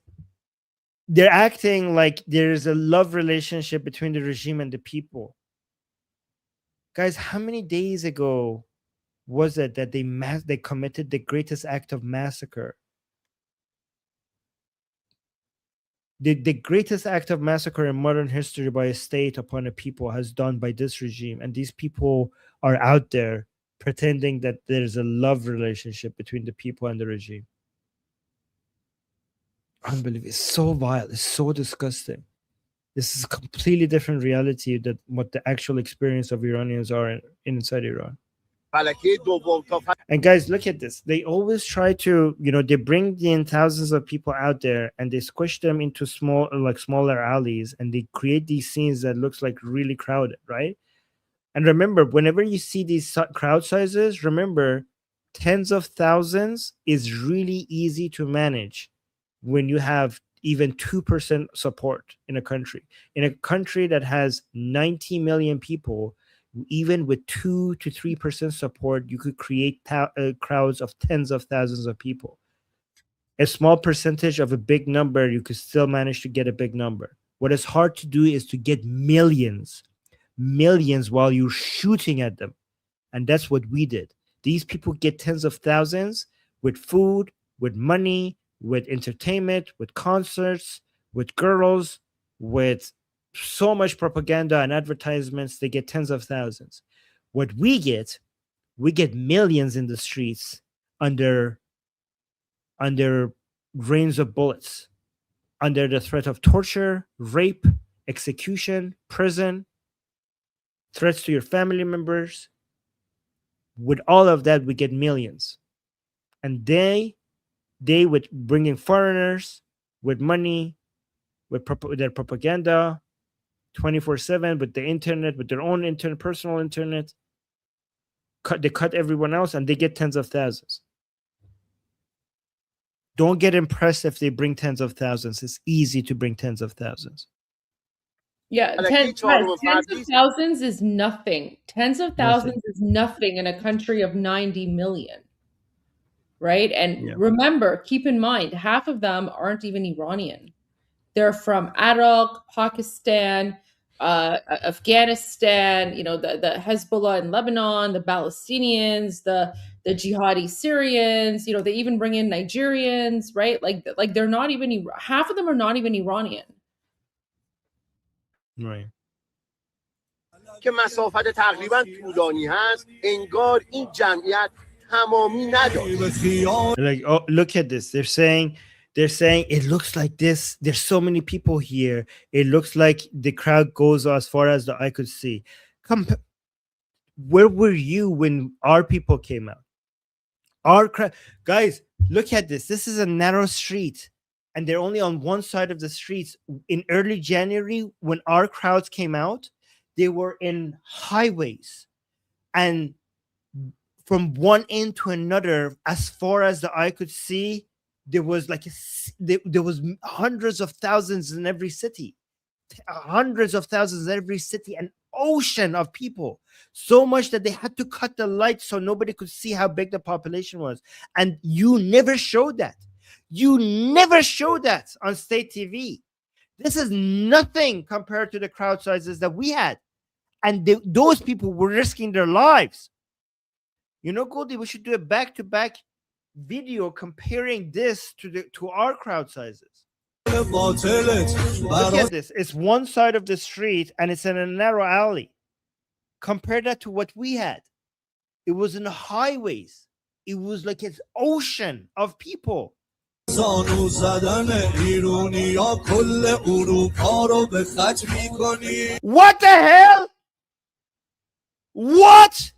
they're acting like there's a love relationship between the regime and the people. Guys, how many days ago was it that they committed the greatest act of massacre? The greatest act of massacre in modern history by a state upon a people has done by this regime. And these people are out there pretending that there's a love relationship between the people and the regime. Unbelievable. It's so vile. It's so disgusting. This is a completely different reality than what the actual experience of Iranians are inside Iran. And guys, look at this. They always try to, they bring in thousands of people out there and they squish them into smaller alleys, and they create these scenes that looks like really crowded, right? And remember, whenever you see these crowd sizes, remember, tens of thousands is really easy to manage when you have even 2% support in a country. In a country that has 90 million people, even with 2 to 3% support, you could create crowds of tens of thousands of people. A small percentage of a big number, you could still manage to get a big number. What is hard to do is to get millions while you're shooting at them. And that's what we did. These people get tens of thousands with food, with money, with entertainment, with concerts, with girls, with so much propaganda and advertisements. They get tens of thousands. What we get millions in the streets under rains of bullets, under the threat of torture, rape, execution, prison, threats to your family members. With all of that, we get millions. And they would bring in foreigners with money, with their propaganda, 24/7, with the internet, with their own internet, personal internet. They cut everyone else, and they get tens of thousands. Don't get impressed if they bring tens of thousands. It's easy to bring tens of thousands. Yeah, tens of thousands is nothing. Tens of thousands is nothing in a country of 90 million. Right? And remember, keep in mind, half of them aren't even Iranian. They're from Iraq, Pakistan, Afghanistan, the Hezbollah in Lebanon, the Palestinians, the jihadi Syrians, they even bring in Nigerians, right? Like they're not even, half of them are not even Iranian. Right. که مسافت تقریبا طولانی هست انگار این جمعیت تمامی نداره. Like, oh, look at this. They're saying it looks like this. There's so many people here. It looks like the crowd goes as far as the eye could see. Where were you when our people came out? Guys, look at this. This is a narrow street, and they're only on one side of the streets. In early January, when our crowds came out, they were in highways, and from one end to another, as far as the eye could see, there was like there was hundreds of thousands in every city, hundreds of thousands in every city, an ocean of people, so much that they had to cut the lights so nobody could see how big the population was. And you never showed that. You never showed that on state TV. This is nothing compared to the crowd sizes that we had, and those people were risking their lives. You know, Goldie, we should do a back-to-back video comparing this to our crowd sizes. Look at this. It's one side of the street and it's in a narrow alley. Compare that to what we had. It was in the highways. It was like an ocean of people. What the hell? What?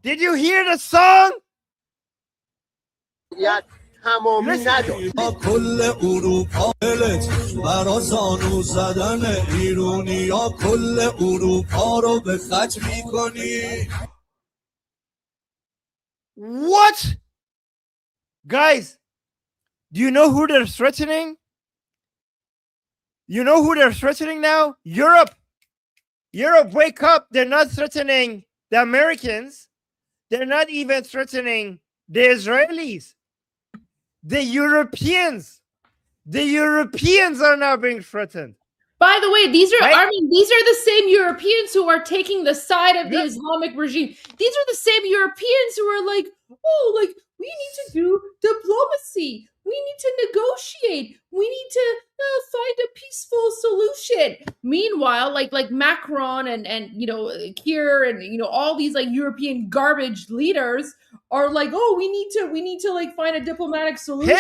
Did you hear the song? تمامی نداره. کل اروپا برا زانو زدن ایرونیا کل اروپا رو به خط میکنی. What? Guys, do you know who they're threatening? You know who they're threatening now? Europe. Europe, wake up. They're not threatening the Americans. They're not even threatening the Israelis. The Europeans. The Europeans are now being threatened. By the way, these are Right? Armin, these are the same Europeans who are taking the side of the Islamic regime. These are the same Europeans who are like, oh, like we need to do diplomacy. We need to negotiate. We need to find a peaceful solution. Meanwhile, like Macron and you know Kier and you know all these like European garbage leaders are like, oh, we need to like find a diplomatic solution.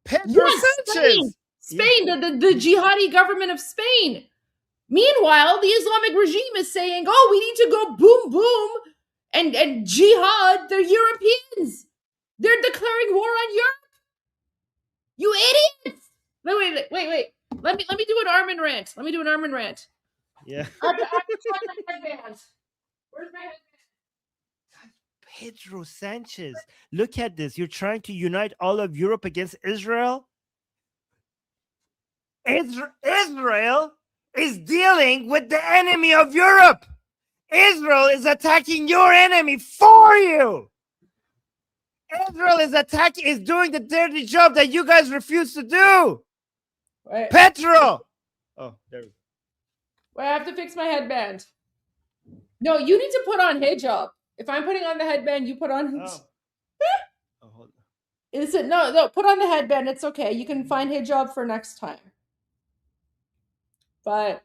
Pedro Spain, Sanchez. the jihadi government of Spain. Meanwhile, the Islamic regime is saying, oh, we need to go boom, boom, and jihad the Europeans. They're declaring war on Europe. You idiots! Wait. Let me do an Armin rant. Let me do an Armin rant. Yeah. Where's my headband? Pedro Sanchez. Look at this. You're trying to unite all of Europe against Israel? Israel is dealing with the enemy of Europe. Israel is attacking your enemy for you. Israel is doing the dirty job that you guys refuse to do. Wait. Petro. Oh, there we go. Wait, I have to fix my headband. No, you need to put on hijab. If I'm putting on the headband, you put on hijab. Oh, hold on. Is it no, put on the headband. It's okay. You can find hijab for next time. But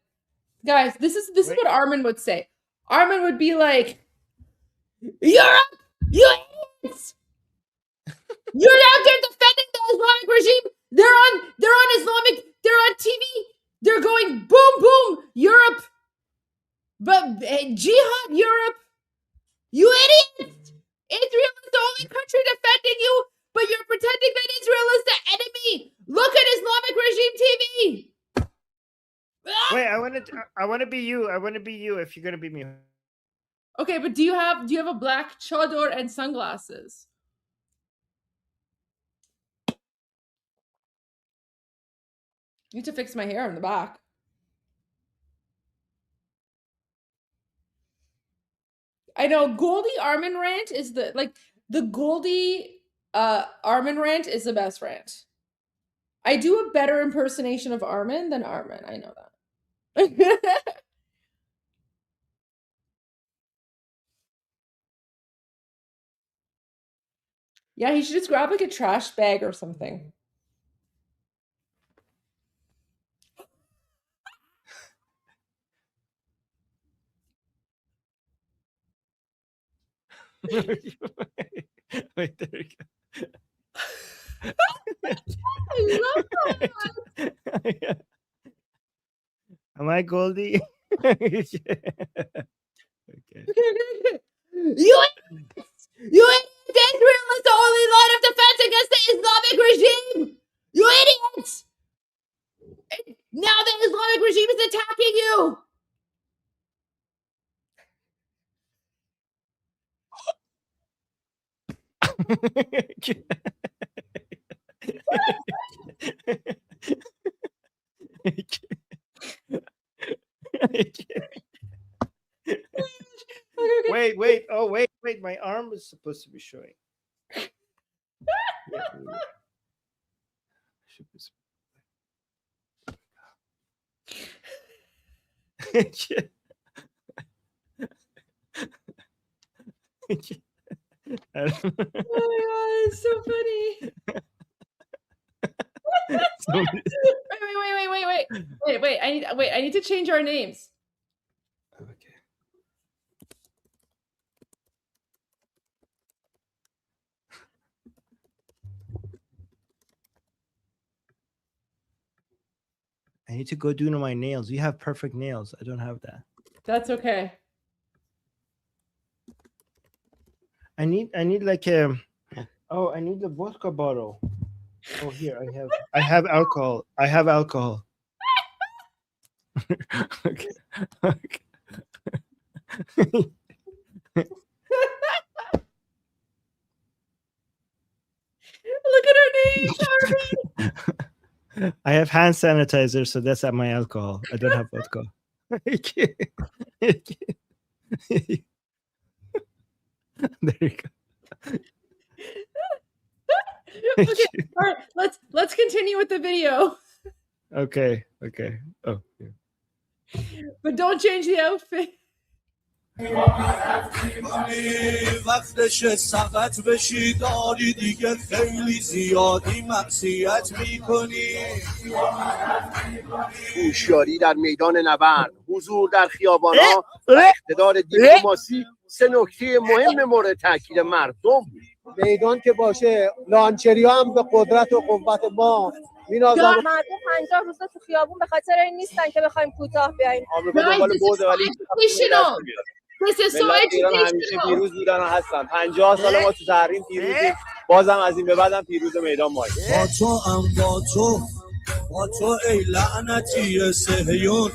guys, this is what Armin would say. Armin would be like, Europe, you idiots! You're out there defending the Islamic regime. They're on TV. They're going boom, boom, Europe. But jihad, Europe. You idiots! Israel is the only country defending you, but you're pretending that Israel is the enemy. Look at Islamic regime TV. Wait, I want to be you. I want to be you if you're going to be me. Okay, but do you have a black chador and sunglasses? Need to fix my hair in the back. I know Goldie Armin rant is the Goldie Armin rant is the best rant. I do a better impersonation of Armin than Armin. I know that. Yeah, he should just grab like a trash bag or something. Wait, there we go. I love that. Am I Goldie? Now the Islamic regime is attacking you. Wait. Oh, wait. My arm is supposed to be showing. Oh my god, it's so funny. Wait. I need to change our names. I need to go do my nails. You have perfect nails. I don't have that. That's okay. I need like a. Oh, I need the vodka bottle. Oh, here I have alcohol. I have alcohol. Okay. Look at her names, Armin. I have hand sanitizer, so that's at my alcohol. I don't have vodka. There you go. Okay, all right, let's continue with the video. Okay. Oh, yeah. But don't change the outfit. وقتش سقط بشی داری دیگه خیلی زیادی معصیت میکنی هوشیاری در میدان نبرد، حضور در خیابان‌ها و اقتدار دیپلماسی سه نکته مهم مورد تاکید مردم. میدان که باشه، لانچریا هم به قدرت و قوت ما مینازم. مردم 50 روز تو خیابون به خاطر این نیستن که بخوایم کوتاه بیایم. آمریکا دنبال بوده ولی This is so همیشه پیروز بودن و هستن. 50 سال ما تو تحریم پیروزیم، بازم از این به بعدم پیروز میدان مایی. با تو ای لعنتی صهیون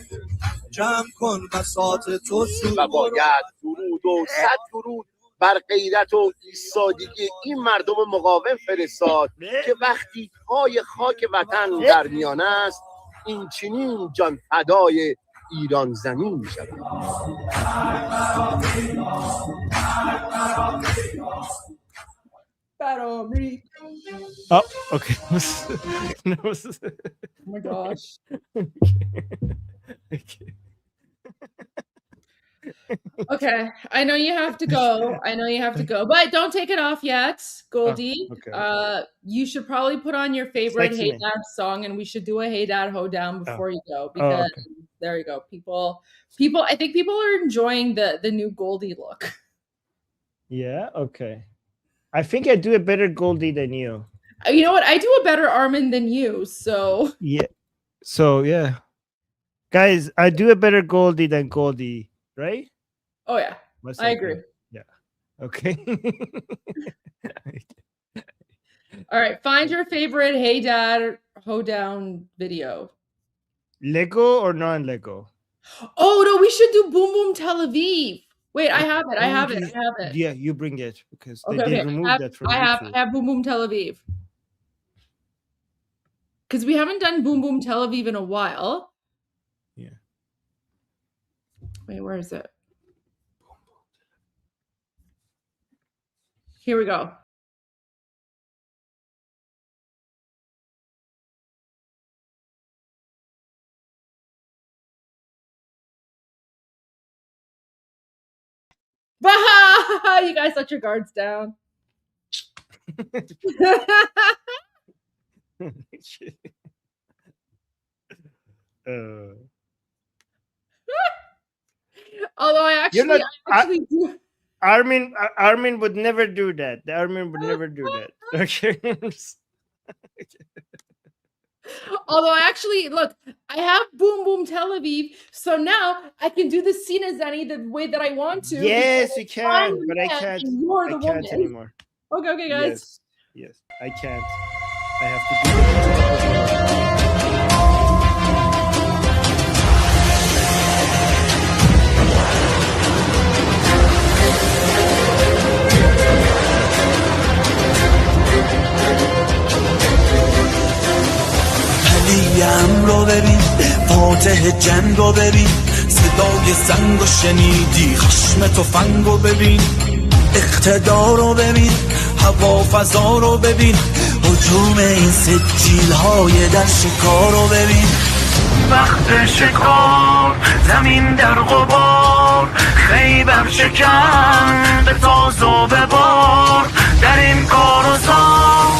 جمع کن بساط تو و باید درود و صد درود بر غیرت و ایستادگی این مردم مقاوم فرستاد که وقتی پای خاک وطن در میان است این چنین جان فدای ایران زمین می شود. Oh, okay. Oh my gosh. Okay, I know you have to go. But don't take it off yet, Goldie. Oh, okay. You should probably put on your favorite Sexy Hey Man. Dad song, and we should do a Hey Dad Ho Down before you go, Oh, because okay. there you go. I think people are enjoying the new Goldie look. Yeah, okay. I think I do a better Goldie than you. You know what? I do a better Armin than you, so Yeah. So, yeah. Guys, I do a better Goldie than Goldie, right? oh yeah, I agree. Yeah. Okay. All right, find your favorite Hey Dad Ho Down video. Lego or non-Lego? Oh no, we should do Boom Boom Tel Aviv. Wait, I have it. Yeah, you bring it because Okay, they okay. removed that from I YouTube. have Boom Boom Tel Aviv. Because we haven't done Boom Boom Tel Aviv in a while. Yeah. Wait, where is it? Here we go. Bah! You guys let your guards down. Although I actually do. Armin would never do that. The Armin would never do that. Okay. Although actually, look, I have Boom Boom Tel Aviv, so now I can do the Sina Zani the way that I want to. Yes, you can, but I can't. You're the I can't woman anymore. Okay, guys. Yes, I can't. I have to do it. امر رو ببین، فاتح جنگ رو ببین، صدای زنگ رو شنیدی، خشم تفنگ رو ببین، اقتدار رو ببین، هوا فضا رو ببین، هجوم این سجیل های در شکار رو ببین. وقت شکار زمین در غبار، خیبر شکن به تاز و به بار، در این کار و زار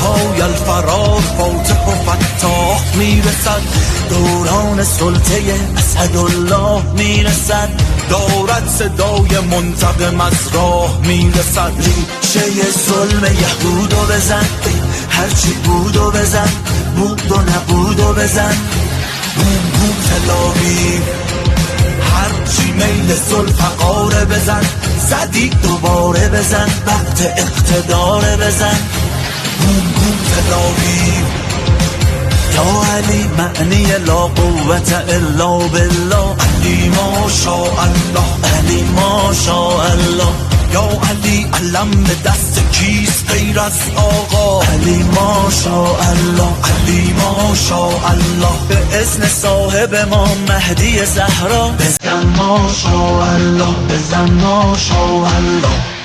پای الفرار فاتح و فتاح میرسد، دوران سلطه اسدالله میرسد، دارد صدای منتقم از راه میرسد. ریشه ظلم یهودو بزن، هرچی بودو بزن، بود و نبودو بزن، بوم بوم تلاویو، هرچی میل ذوالفقاره بزن، زدی دوباره بزن، وقت اقتداره بزن، بوم بوم تلاویو. یا علی معنی لا قوت الا بالله، علی ماشاءالله، علی ماشاءالله. یا علی علم به دست کیست غیر از آقا، علی ماشاءالله، علی ماشاءالله. به اذن صاحب ما مهدی زهرا، بزن ماشاءالله، بزن ماشاءالله.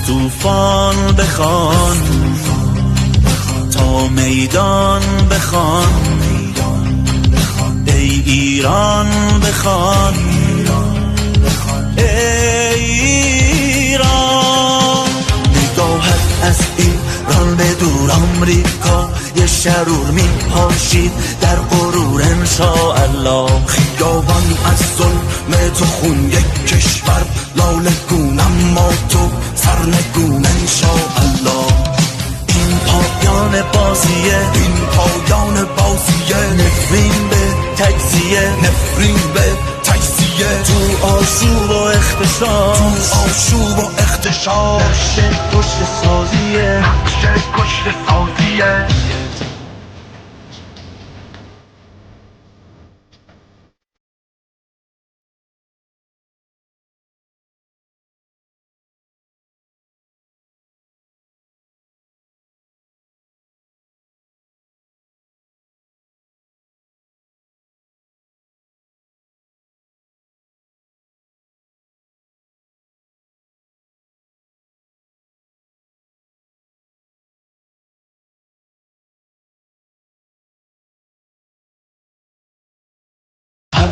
طوفان بخوان تا میدان بخوان، ای ایران بخوان، ای ایران. نگاهت از ایران به دور آمریکا، یه شرور میپاشید در غرور انشاءالله. خیابان از ظلم تو خون یک کشور لاله گون، اما تو سرنگون انشاءالله. این پایان بازیه، این پایان بازیه، نفرین به تجزیه، نفرین به تجزیه، تو آشوب و اختشاش، تو آشوب و اختشاش، نقش کشت سازیه، نقش کشت سازیه.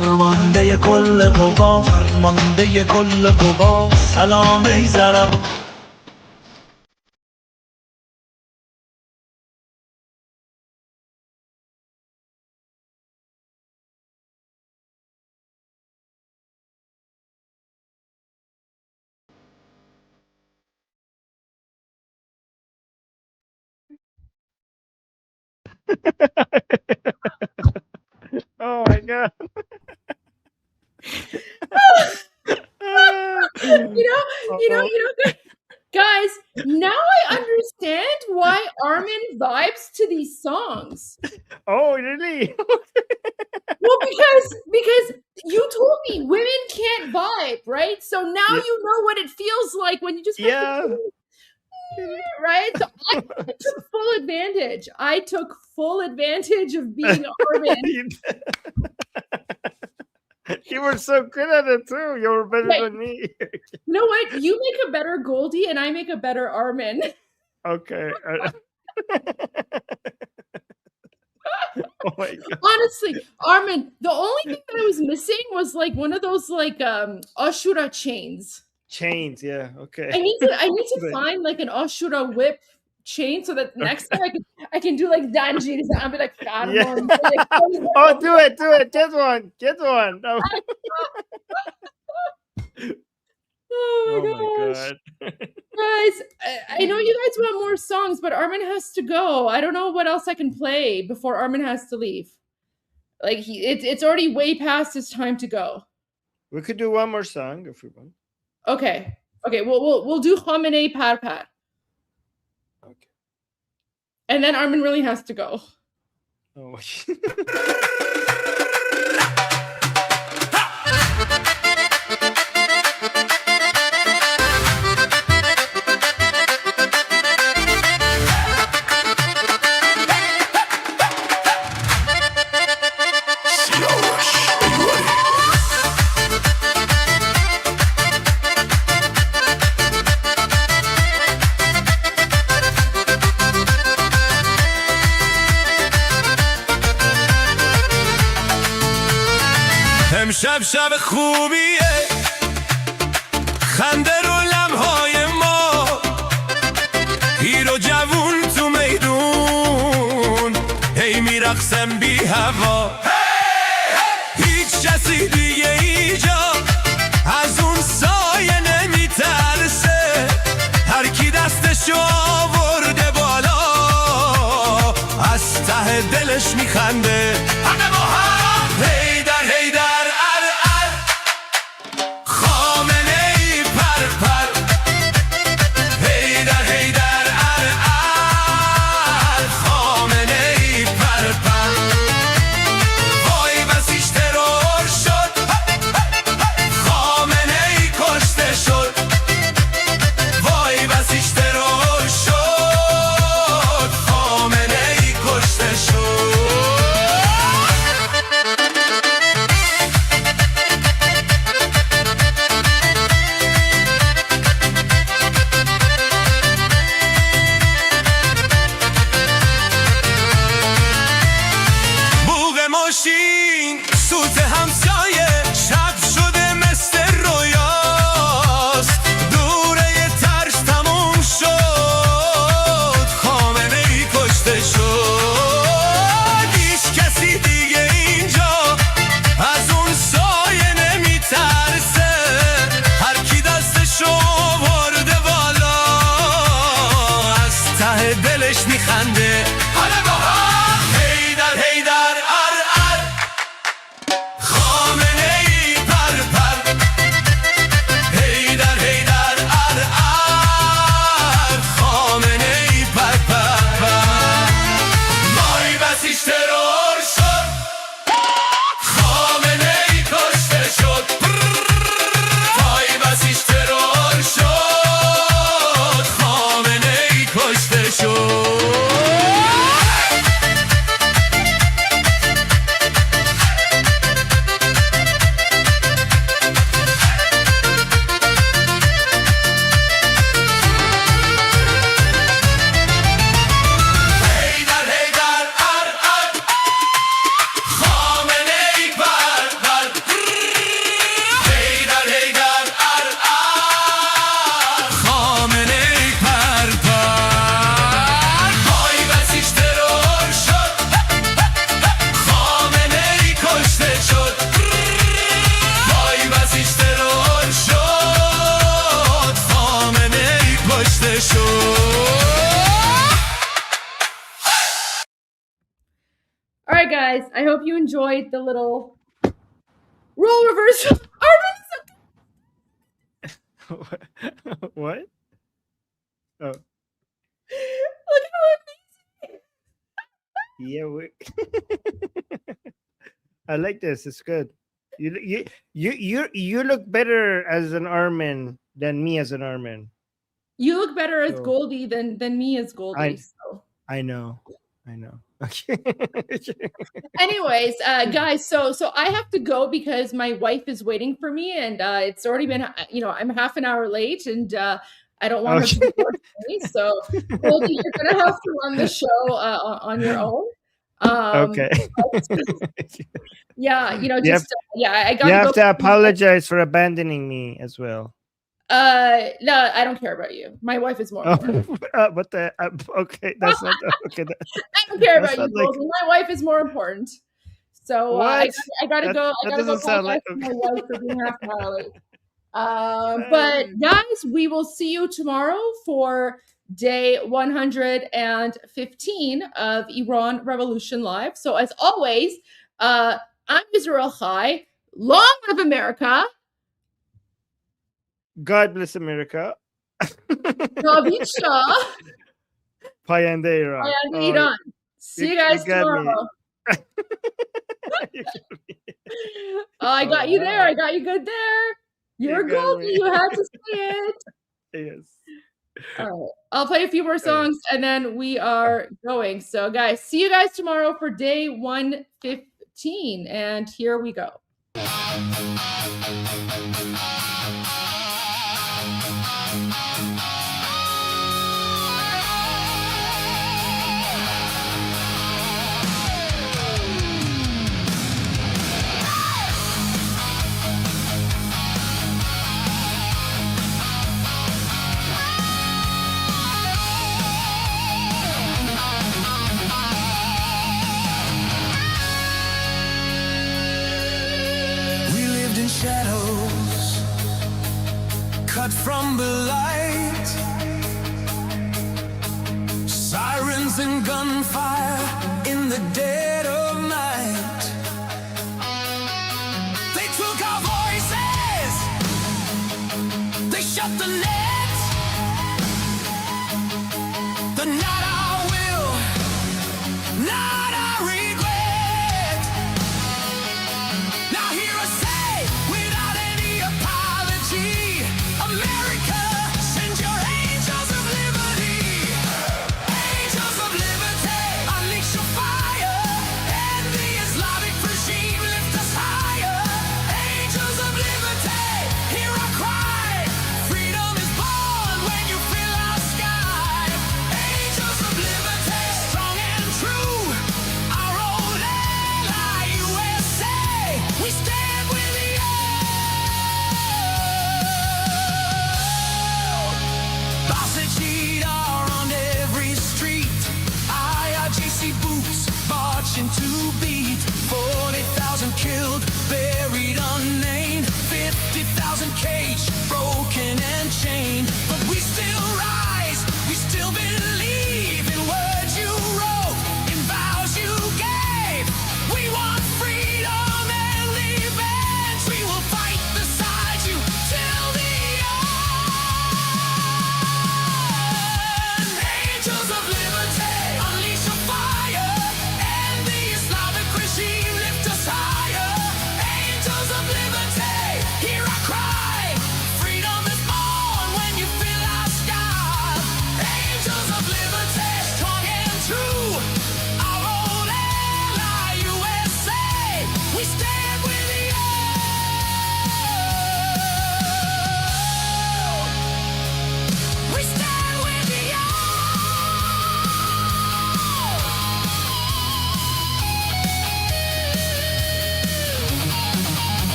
فرمانده کل قوا، فرمانده کل قوا، سلام ای زرم. Oh my god. Guys, now I understand why Armin vibes to these songs. Oh, really? Well, because you told me women can't vibe, right? So now you know what it feels like when you just have to, right? So I took full advantage. I took full advantage of being Armin. You were so good at it too. You were better than me. You know what? You make a better Goldie and I make a better Armin. Okay. Oh my god. Honestly, Armin, the only thing that I was missing was like one of those like Ashura chains. Chains, yeah. Okay. I need to find like an Ashura whip chain so that next time I can do like Danji's. I'll be like, Yeah. Oh, do it. Get one. No. gosh. Guys, I know you guys want more songs, but Armin has to go. I don't know what else I can play before Armin has to leave. Like it's already way past his time to go. We could do one more song if we want. Okay. We'll do Khamenei Par Par. Okay. And then Armin really has to go. Oh. امشب شب خوبیه خنده رو لمحای ما هیر و جوون تو میدون هی میرقصن بی هوا هیچ کسی دیگه اینجا از اون سایه نمیترسه هر کی دستشو آورده بالا از ته دلش میخنده همه با هم هیدر هیدر All right, guys. I hope you enjoyed the little role reversal. What? Oh. Look at how amazing. Yeah, I like this. It's good. You look better as an Armin than me as an Armin. You look better as Goldie than me as Goldie. I know. Okay. Anyways, guys, so I have to go because my wife is waiting for me, and it's already been, I'm half an hour late, and I don't want her to be me. So, Goldie, you're gonna have to run the show on your own. Okay. Yeah, I gotta You have to apologize for abandoning me as well. No, I don't care about you. My wife is more important. What the? Okay, that's not okay. I don't care about you, Goldie. My wife is more important. So I gotta go. I gotta go apologize to my wife for being half an hour late. But guys, we will see you tomorrow for day 115 of Iran Revolution Live. So as always, I'm Israel Chai. Long live America. God bless America. David Shah. Payende Iran. Payende Iran. See you guys tomorrow. I got you there. I got you good there. You're Goldie. You had to say it. Yes. All right. I'll play a few more songs and then we are going. So guys, see you guys tomorrow for day 115. And here we go. Shadows cut from the light, sirens and gunfire in the dead of night. They took our voices, they shut the net. They're not our will, not our regret. Now hear us say, without any apology, America, send your angels of liberty. Angels of liberty, unleash your fire, and the Islamic regime lift us higher. Angels of liberty, hear our cry, freedom is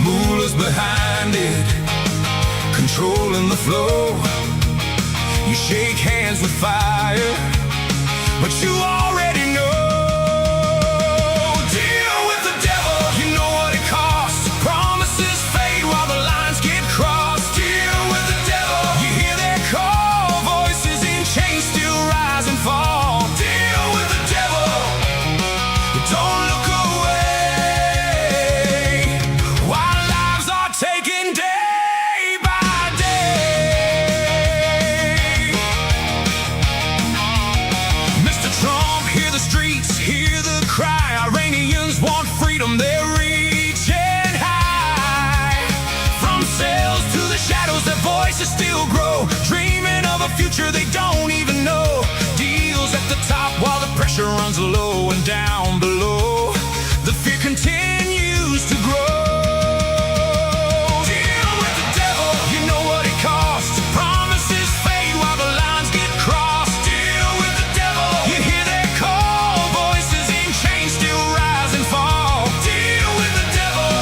Mullahs behind it, controlling the flow. You shake hands with fire, but you already know. Deal with the devil, you know what it costs. Promises fade while the lines get crossed. Deal with the devil, you hear their call. Voices in chains still rise and fall. Deal with the devil, don't look away while lives are taken day by day. Mr. Trump, hear the streets, hear the cry. Iranians want freedom, they're reaching high. From cells to the shadows, their voices still grow, dreaming of a future they don't even know. Deals at the top while the pressure runs low, and down below the fear continues to grow. Deal with the devil, you know what it costs. Promises fade while the lines get crossed. Deal with the devil, you hear their call. Voices in chains still rise and fall. Deal with the devil,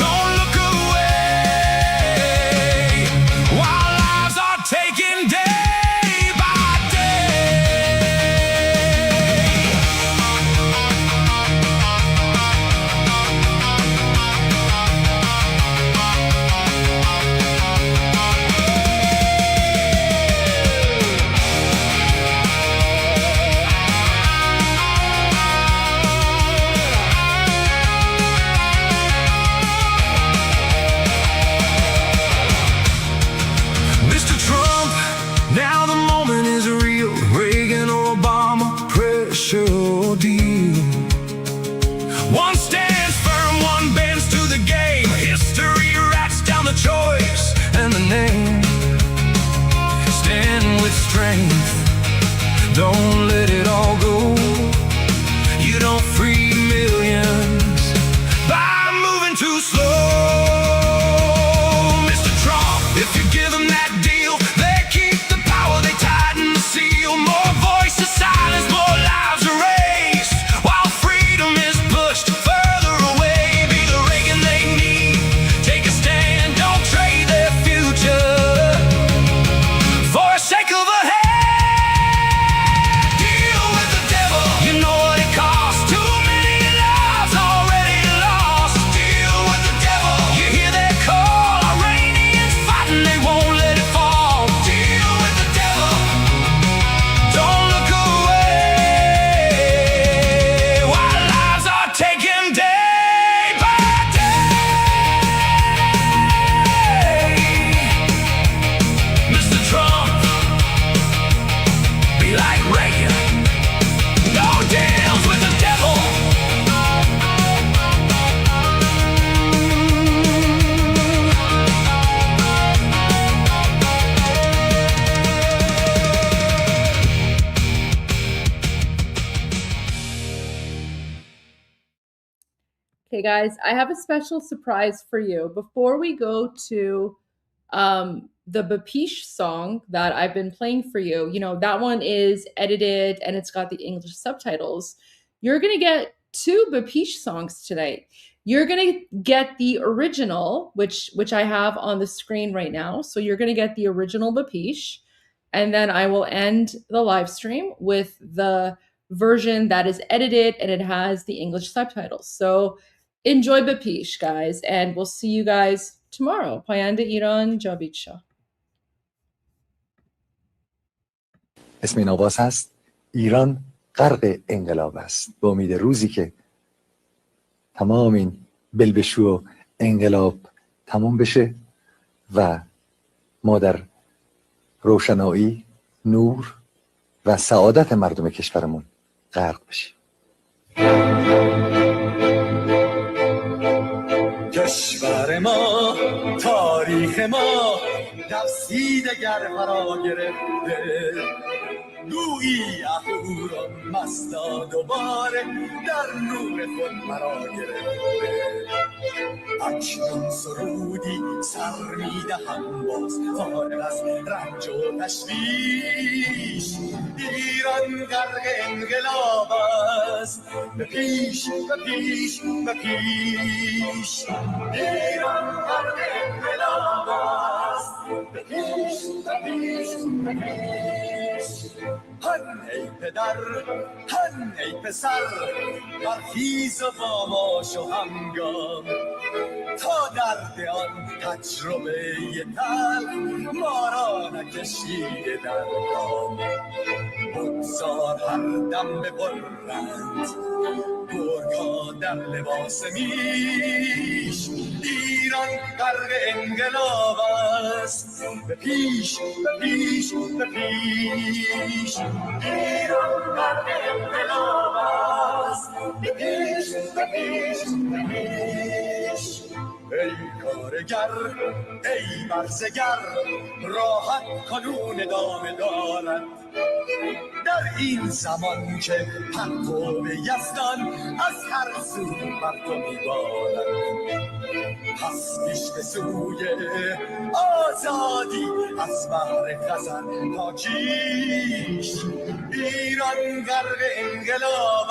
don't look away while lives are taken day by day. Mr. Trump, now the moment is real. Reagan or Obama, pressure or deal. One stands firm, one bends to the game. History writes down the choice and the name. Stand with strength, don't let it all go. You don't free millions by moving too slow. Mr. Trump, if you give them that deal, they keep the power, they tighten the seal. More voices silenced, more lives erased, while freedom is pushed further away. Be the Reagan they need, take a stand, don't trade their future for a sake of a hand. Deal with the devil, you know what it costs. Too many lives already lost. Deal with the devil, you hear their call. Iranians fighting, they won't let it fall. Deal with the devil, don't look away while lives are taken day by day. Mr. Trump, be like Reagan, no deals with the devil. Okay, guys, I have a special surprise for you. Before we go to the Bapish song that I've been playing for you, you know, that one is edited and it's got the English subtitles. You're going to get two Bapish songs tonight. You're going to get the original, which I have on the screen right now. So you're going to get the original Bapish, and then I will end the live stream with the version that is edited and it has the English subtitles. So enjoy Bapish, guys, and we'll see you guys tomorrow. Payanda Iran Javed Shah. اسم این آواز هست ایران غرق انقلاب است. با امید روزی که تمام این بلبشو و انقلاب تمام بشه و ما در روشنایی، نور و سعادت مردم کشورمون غرق بشیم. کشور ما، تاریخ ما نفسی دگر فرا گرفته، گویی اهورا مستا دوباره در نور خود مرا گرفته. اکنون سرودی سر میدهم باز فارغ از رنج و تشویش. ایران غرق انقلاب است، به پیش به پیش به پیش. ایران غرق انقلاب است، به پیش به پیش به پیش. هن ای پدر هن ای پسر، برخیز و باماش و همگام، تا درد آن تجربه تلخ ما را نکشیده در کام. بگذار هر دم ببرند گرگ‌ها در لباس میش. ایران غرق انقلاب است، به پیش به پیش به پیش. ایران غرق انقلاب است، به پیش به پیش به پیش. ای کارگر ای برزگر، راحت کنون ادامه دارد در این زمان که پرتو یزدان از هر سو بر تو میبارد. پس پیش به سوی آزادی از بحر خزر تا کیش. ایران غرق انقلاب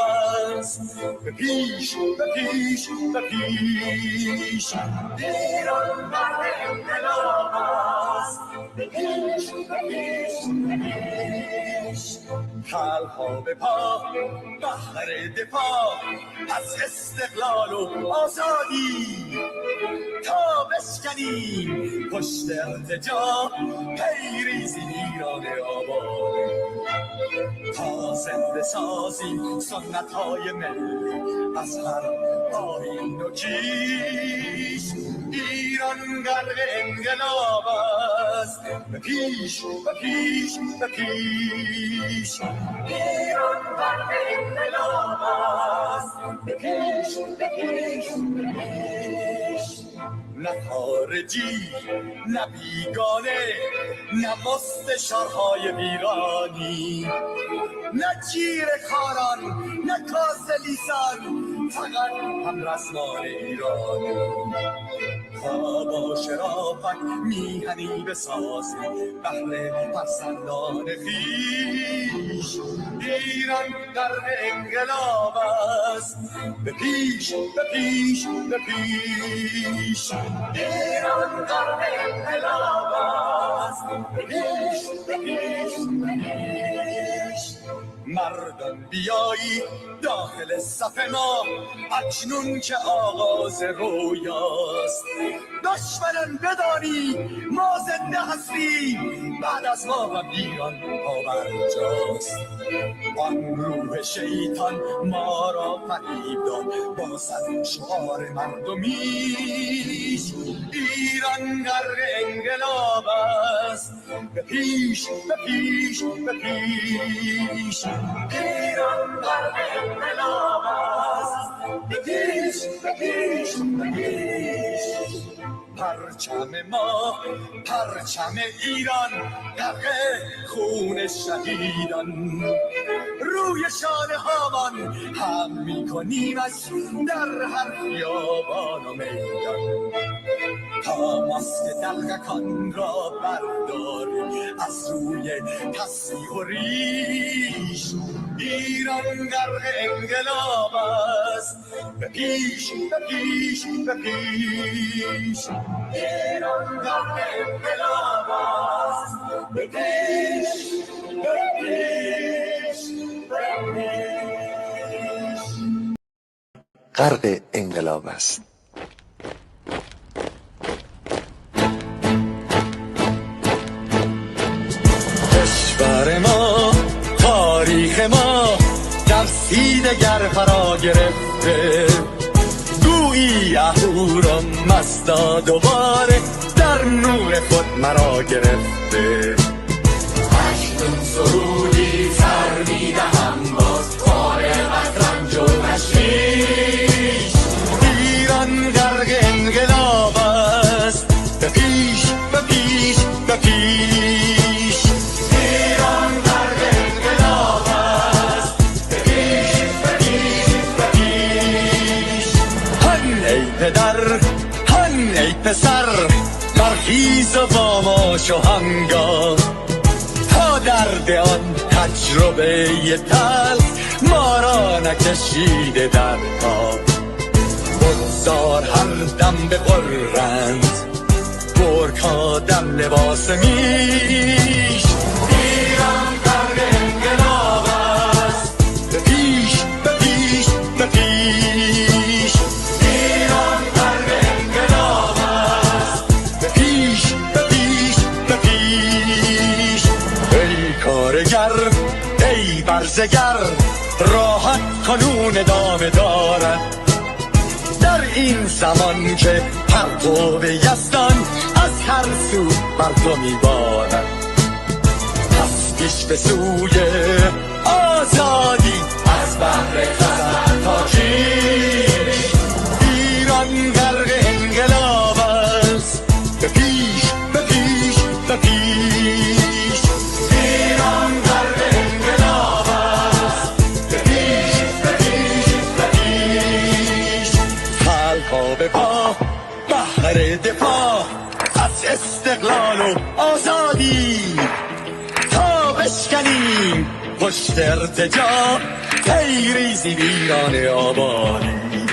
است، به پیش به پیش به پیش. ایران غرق انقلاب است، به پیش به پیش به پیش. خلق‌ها به پا بهر دفاع از استقلال و آزادی، تا بشکنیم پشت ارتجاع پیریزی ایران آباد. تا زنده سازیم سنت‌های ملی از هر آیین و کیش. ایران غرق انقلاب است، به پیش به پیش به پیش. ایران غرق انقلاب است، به پیش به پیش به پیش. نه خارجی نه بیگانه، نه مستشارهای ایرانی، نه جیر کاران نه کاسلیسان، فقط هم رسمان ایرانی. تا با شرافت میهنی بسازی بهر فرزندان خویش. ایران غرق انقلاب است، به پیش به پیش به پیش. ایران غرق انقلاب است، به پیش به پیش به پیش. مردان بیایی داخل صف ما، اکنون که آغاز رویاست. دشمنان بدانی ما زنده هستیم، بعد از ما و ایران پابرجاست. آن روح شیطان ما را فریب داد با صد شعار مردمیش. ایران غرق انقلاب است، به پیش به پیش به پیش. ایران غرق انقلاب است، به پیش به پیش به پیش. پرچم ما پرچم ایران غرق خون شهیدان، روی شانه هامان هم میکنیمش در هر خیابان و میدان. تا ماسک دلقکان را برداریم از روی تصیح و ریش. ایران غرق انقلاب است، به پیش به پیش به پیش. ایران غرق انقلاب است، به پیش به پیش به پیش. غرق انقلاب است. کشور ما تاریخ ما در سینگر فرا گرفته، گویی اهورا مستا دوباره در نور خود مرا گرفته. اکنون سرودی سر میدهم باز فارغ از رنج و تشویش. ایران غرق انقلاب است، به پیش به پیش به پیش. ایران غرق انقلاب است، به پیش به پیش به پیش. هن ای پدر هن ای پسر برخیز و با ما شوهنگا تا درد آن تجربه تلخ ما را نکشیده در کار بگذار هر دم ببرند گرگ‌ها در لباس میش ایران غرق انقلاب است به پیش به پیش به پیش ایران غرق انقلاب است به پیش به پیش به پیش ای کارگر ای برزگر راحت کنون ادامه دارد در این زمان که پرتو یزدان از هر سو بر تو میبارد پس پیش به سوی آزادی از بحر خزر تا کیش ایران غرق انقلاب است به پیش به پیش به پیش ایران غرق انقلاب است به پیش به پیش به پیش خلقا به پا بحر دفاع از استقلال و آزادی تا بشکنیم پشت ارتجاع تیریزی ویران آبادی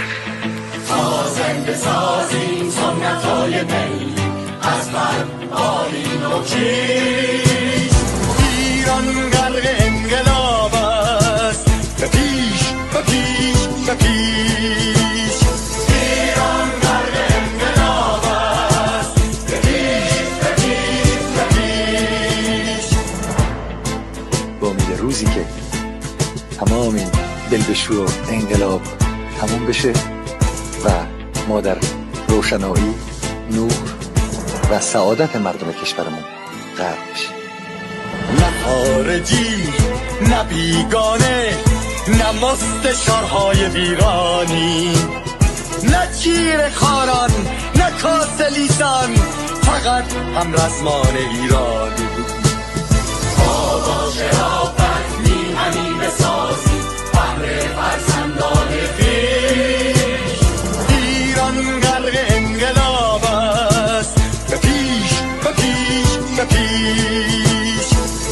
تا زنده سازیم سنت‌های می از بر بالین و کیش ایران غرق انقلاب است به پیش به پیش به پیش ایران غرق انقلاب است به پیش به پیش به پیش با امید روزی که تمام این بلبشو و انقلاب تموم بشه و ما در روشنایی نور و سعادت مردم کشورمون غرق بشیم نه خارجی نه بیگانه نه مستشارهای ویرانی نه چیر خاران نه کاسه لیسان فقط هم رزمان ایرانی بابا شرافت می همی بسازی بهر فرزندان خویش ایران غرق انقلاب است به پیش به پیش به پیش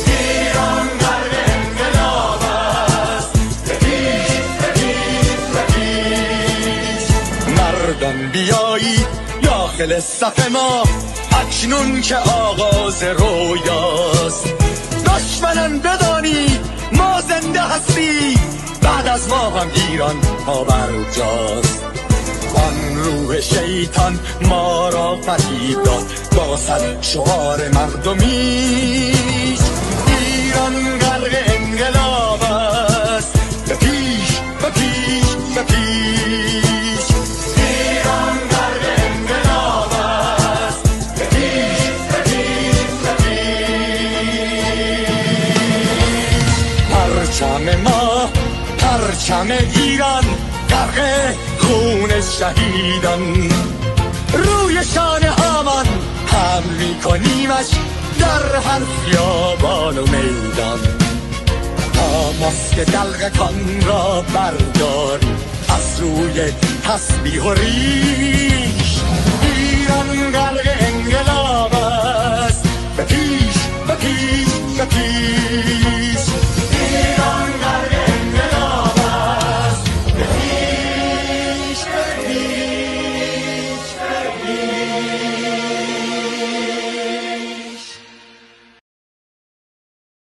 ایران غرق انقلاب است به پیش به پیش به پیش مردان بیایید داخل صف ما اکنون که آغاز رویاست دشمنان بدانید ما زنده هستیم بعد از ما هم ایران پابرجاست آن روح شیطان ما را فریب داد با صد شعار مردمیش ایران غرق انقلاب است به پیش به پیش به پیش ایران غرق انقلاب است به پیش به پیش به پیش پرچم ما پرچم ایران غرق خون شهیدان روی شانه هامان حمل میکنیمش در هر خیابان و میدان تا ماسک دلغکان را برداریم از روی تسبیح و ریش ایران غرق انقلاب است به پیش به پیش به پیش